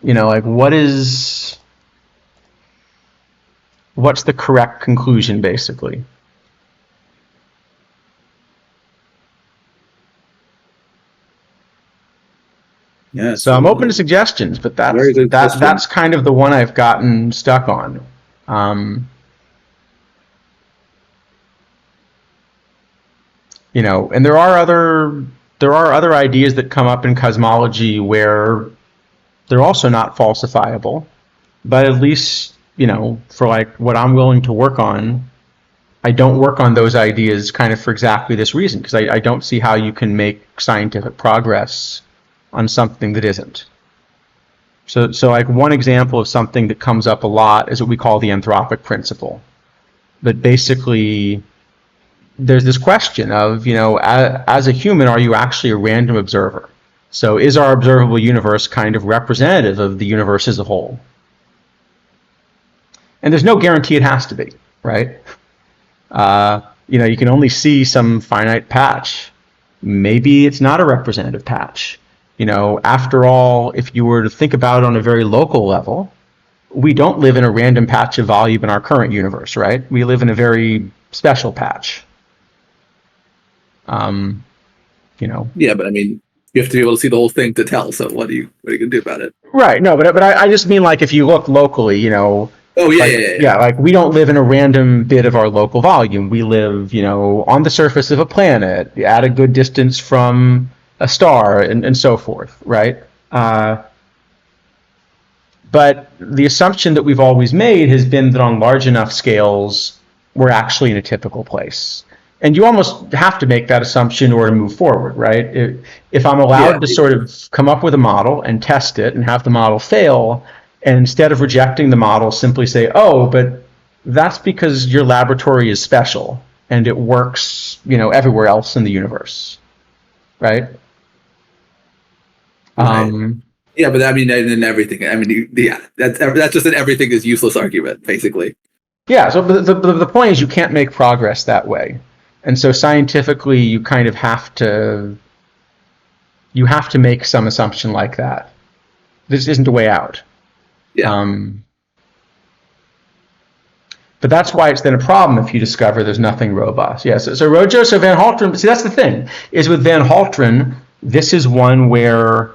What's the correct conclusion, basically? Yeah. So I'm open to suggestions, but that's kind of the one I've gotten stuck on. And there are other ideas that come up in cosmology where they're also not falsifiable, but at least, for like what I'm willing to work on, I don't work on those ideas kind of for exactly this reason, because I don't see how you can make scientific progress on something that isn't. So like one example of something that comes up a lot is what we call the anthropic principle. But basically, there's this question of, as a human, are you actually a random observer? So is our observable universe kind of representative of the universe as a whole? And there's no guarantee it has to be, right? You can only see some finite patch. Maybe it's not a representative patch. After all, if you were to think about it on a very local level, we don't live in a random patch of volume in our current universe, right? We live in a very special patch. Yeah, but I mean, you have to be able to see the whole thing to tell. So what are you going to do about it? Right. No, but I just mean like if you look locally, Oh yeah, yeah. Like we don't live in a random bit of our local volume. We live, on the surface of a planet at a good distance from a star and so forth, right? But the assumption that we've always made has been that on large enough scales, we're actually in a typical place. And you almost have to make that assumption in order to move forward, right? If I'm allowed to sort of come up with a model and test it and have the model fail, and instead of rejecting the model, simply say, oh, but that's because your laboratory is special and it works, everywhere else in the universe, right? Yeah, but I mean, in everything. I mean, yeah, that's just an everything is useless argument, basically. Yeah. So the point is, you can't make progress that way, and so scientifically, you kind of have to make some assumption like that. This isn't a way out. Yeah. But that's why it's then a problem if you discover there's nothing robust. Yes. So Rojo, so Van Halteren. See, that's the thing is with Van Halteren, this is one where,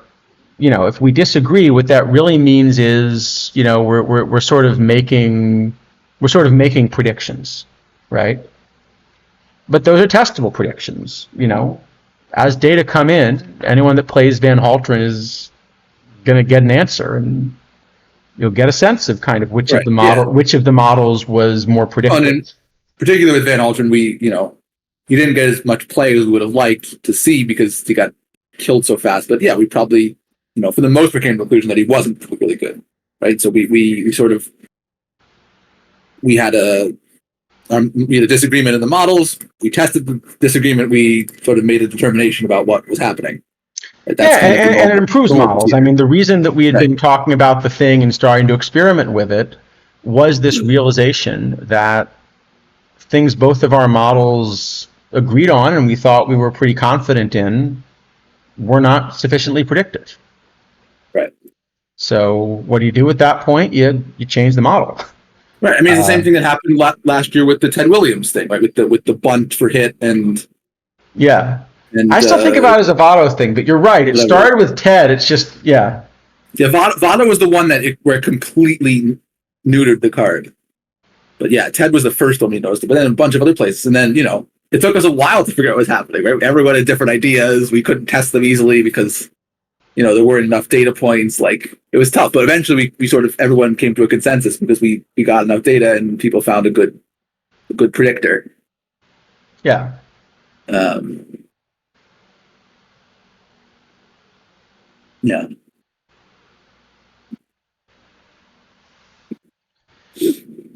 if we disagree, what that really means is, we're sort of making predictions, right? But those are testable predictions, as data come in, anyone that plays Van Halteren is going to get an answer, and you'll get a sense of kind of which of Right. the Yeah. which of the models was more And predictive. in particular with Van Halteren, he didn't get as much play as we would have liked to see because he got killed so fast. But yeah, we probably, for the most part, came to the conclusion that he wasn't really good, right? So we sort of had a disagreement in the models. We tested the disagreement. We sort of made a determination about what was happening. Right? That's kind of the And it improves normal models. procedure. I mean, the reason that we had Right. been talking about the thing and starting to experiment with it was this realization that things both of our models agreed on and we thought we were pretty confident in were not sufficiently predictive. Right. So what do you do at that point? You change the model. Right. I mean, it's the same thing that happened last year with the Ted Williams thing, right? With the bunt for hit Yeah. and I still think about it as a Votto thing, but you're right. It whatever. started with Ted. It's just, yeah. Yeah, Votto was the one where it completely neutered the card. But yeah, Ted was the first one we noticed, but then a bunch of other places. And then, it took us a while to figure out what was happening, right? Everyone had different ideas. We couldn't test them easily because, there weren't enough data points. Like, it was tough. But eventually we sort of, everyone came to a consensus because we got enough data and people found a good predictor. Yeah. Yeah.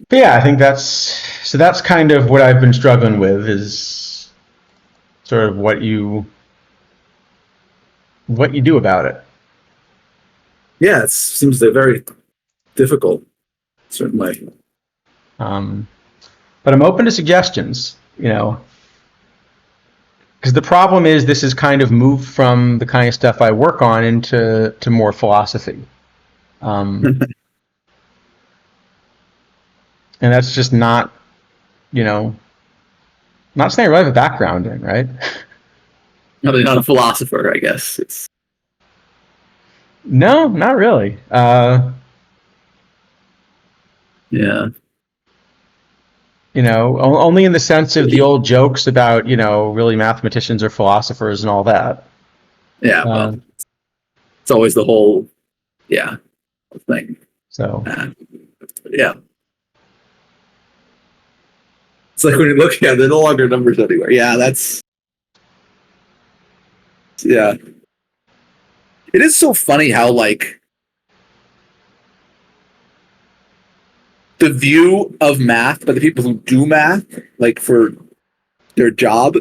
But yeah, I think that's kind of what I've been struggling with is sort of what you do about it. Yeah, it seems very difficult, certainly. But I'm open to suggestions, because the problem is this is kind of moved from the kind of stuff I work on into more philosophy. And that's just not, not something I really have a background in, right? No, they're not a philosopher, I guess. No, not really. Yeah. Only in the sense of the old jokes about, really mathematicians are philosophers and all that. Yeah, well, it's always the whole, thing. So. Yeah. It's like when you look at it, they're no longer numbers anywhere. Yeah, yeah. It is so funny how, like, the view of math by the people who do math, like, for their job,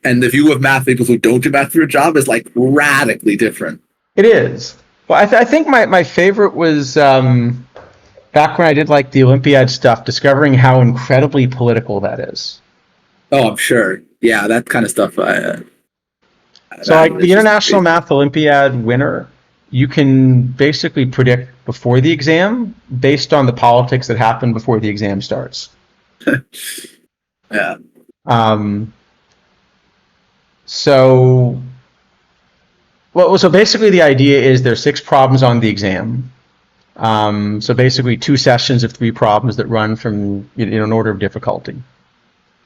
and the view of math by people who don't do math for a job is, like, radically different. It is. Well, I think my favorite was back when I did, like, the Olympiad stuff, discovering how incredibly political that is. Oh, I'm sure. Yeah, that kind of stuff. So, like, the International Math Olympiad winner, you can basically predict before the exam based on the politics that happen before the exam starts. Yeah. So basically the idea is there's 6 problems on the exam. So basically 2 sessions of 3 problems that run from an order of difficulty.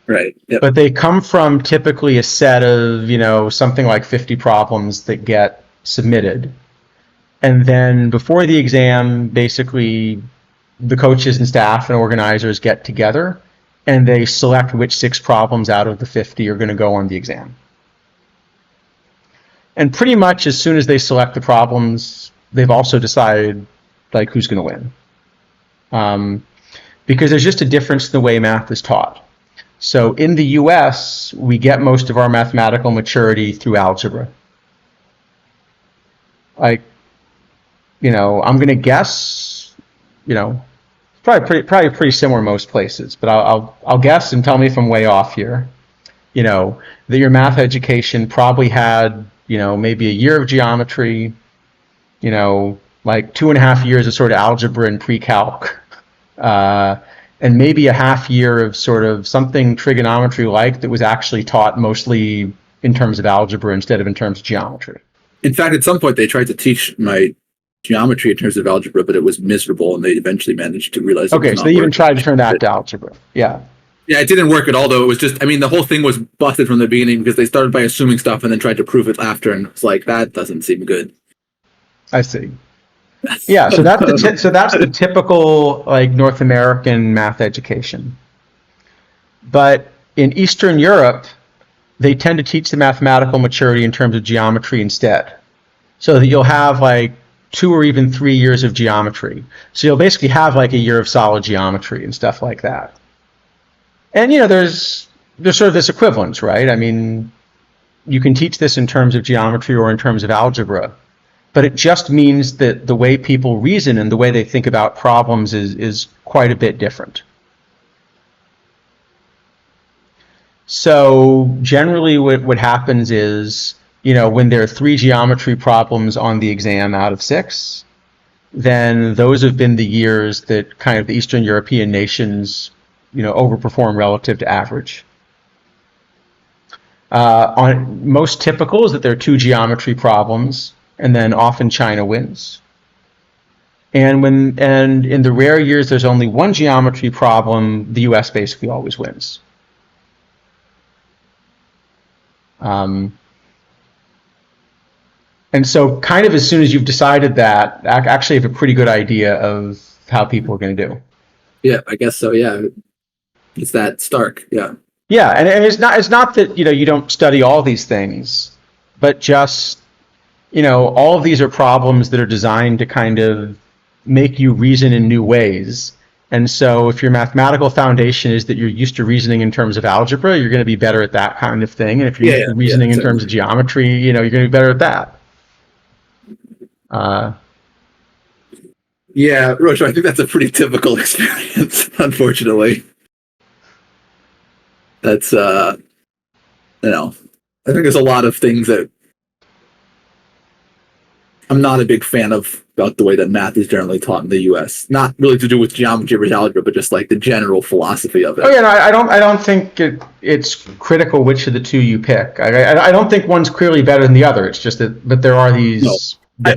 Right. Yep. But they come from typically a set of, something like 50 problems that get submitted. And then before the exam, basically the coaches and staff and organizers get together and they select which 6 problems out of the 50 are going to go on the exam. And pretty much as soon as they select the problems, they've also decided, like, who's going to win. Because there's just a difference in the way math is taught. So in the US, we get most of our mathematical maturity through algebra. Like, I'm going to guess, probably pretty similar in most places, but I'll guess and tell me if I'm way off here. That your math education probably had, maybe a year of geometry, like 2.5 years of sort of algebra and pre-calc, and maybe a half year of sort of something trigonometry-like that was actually taught mostly in terms of algebra instead of in terms of geometry. In fact, at some point they tried to teach my geometry in terms of algebra, but it was miserable, and they eventually managed to realize. Okay, so they even tried to turn that to algebra. Yeah. Yeah, it didn't work at all, though. It was just, I mean, the whole thing was busted from the beginning because they started by assuming stuff and then tried to prove it after, and it's like that doesn't seem good. I see. Yeah, so that's the typical like North American math education. But in Eastern Europe, they tend to teach the mathematical maturity in terms of geometry instead. So that you'll have like 2 or even 3 years of geometry. So you'll basically have like a year of solid geometry and stuff like that. And there's sort of this equivalence, right? I mean, you can teach this in terms of geometry or in terms of algebra, but it just means that the way people reason and the way they think about problems is quite a bit different. So generally what happens is, when there are 3 geometry problems on the exam out of 6, then those have been the years that kind of the Eastern European nations, overperform relative to average. Most typical is that there are 2 geometry problems, and then often China wins. And in the rare years there's only 1 geometry problem, the U.S. basically always wins. And so kind of as soon as you've decided that, actually have a pretty good idea of how people are going to do. Yeah, I guess so. Yeah, it's that stark. Yeah. Yeah, and it's not that you don't study all these things, but just all of these are problems that are designed to kind of make you reason in new ways. And so if your mathematical foundation is that you're used to reasoning in terms of algebra, you're going to be better at that kind of thing. And if you're used to reasoning in terms of geometry, you're going to be better at that. Yeah, Roche, I think that's a pretty typical experience, unfortunately. That's, I think there's a lot of things that I'm not a big fan of about the way that math is generally taught in the U.S. Not really to do with geometry or algebra, but just like the general philosophy of it. Oh yeah, no, I don't think it's critical which of the 2 you pick. I don't think one's clearly better than the other. It's just that, but there are these. No.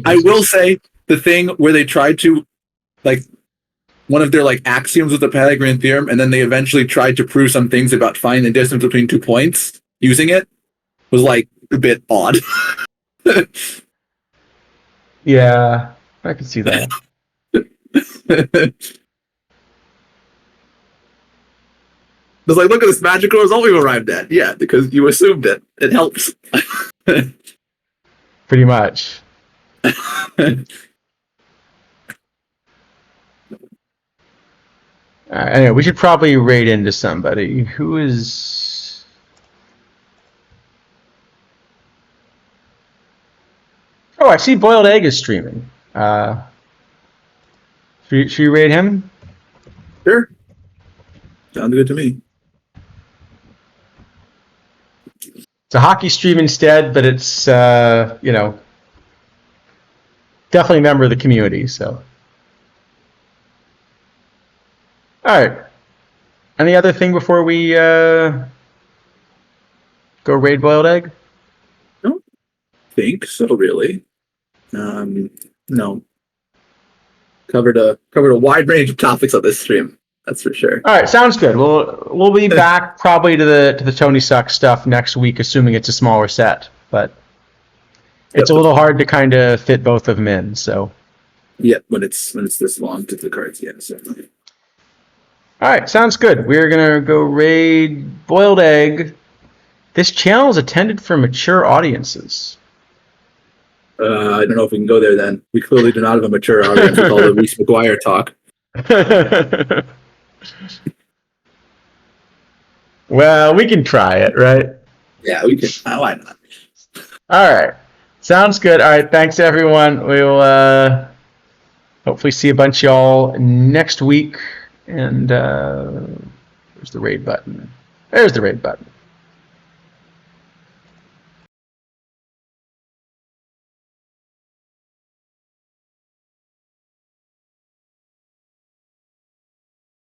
I will say the thing where they tried to, like, one of their like axioms was the Pythagorean theorem, and then they eventually tried to prove some things about finding the distance between 2 points using it, was like a bit odd. Yeah, I can see that. It's like, look at this magical result we've arrived at. Yeah, because you assumed it. It helps. Pretty much. Anyway, we should probably raid into somebody. Who is... Oh, I see Boiled Egg is streaming. Should you raid him? Sure. Sounds good to me. It's a hockey stream instead, but it's, definitely a member of the community, so... All right. Any other thing before we go raid Boiled Egg? I don't think so, really. No. Covered a wide range of topics on this stream. That's for sure. All right, sounds good. We'll be back probably to the Tony Suck stuff next week, assuming it's a smaller set. But it's a little hard to kind of fit both of them in. So. Yeah, when it's this long to the cards, yeah, certainly. All right, sounds good. We're gonna go raid Boiled Egg. This channel is intended for mature audiences. I don't know if we can go there then. We clearly do not have a mature audience with all the Reese McGuire talk. Well, we can try it, right? Yeah, we can. Why not? All right. Sounds good. All right, thanks everyone. We'll hopefully see a bunch of y'all next week. And there's the raid button. There's the raid button.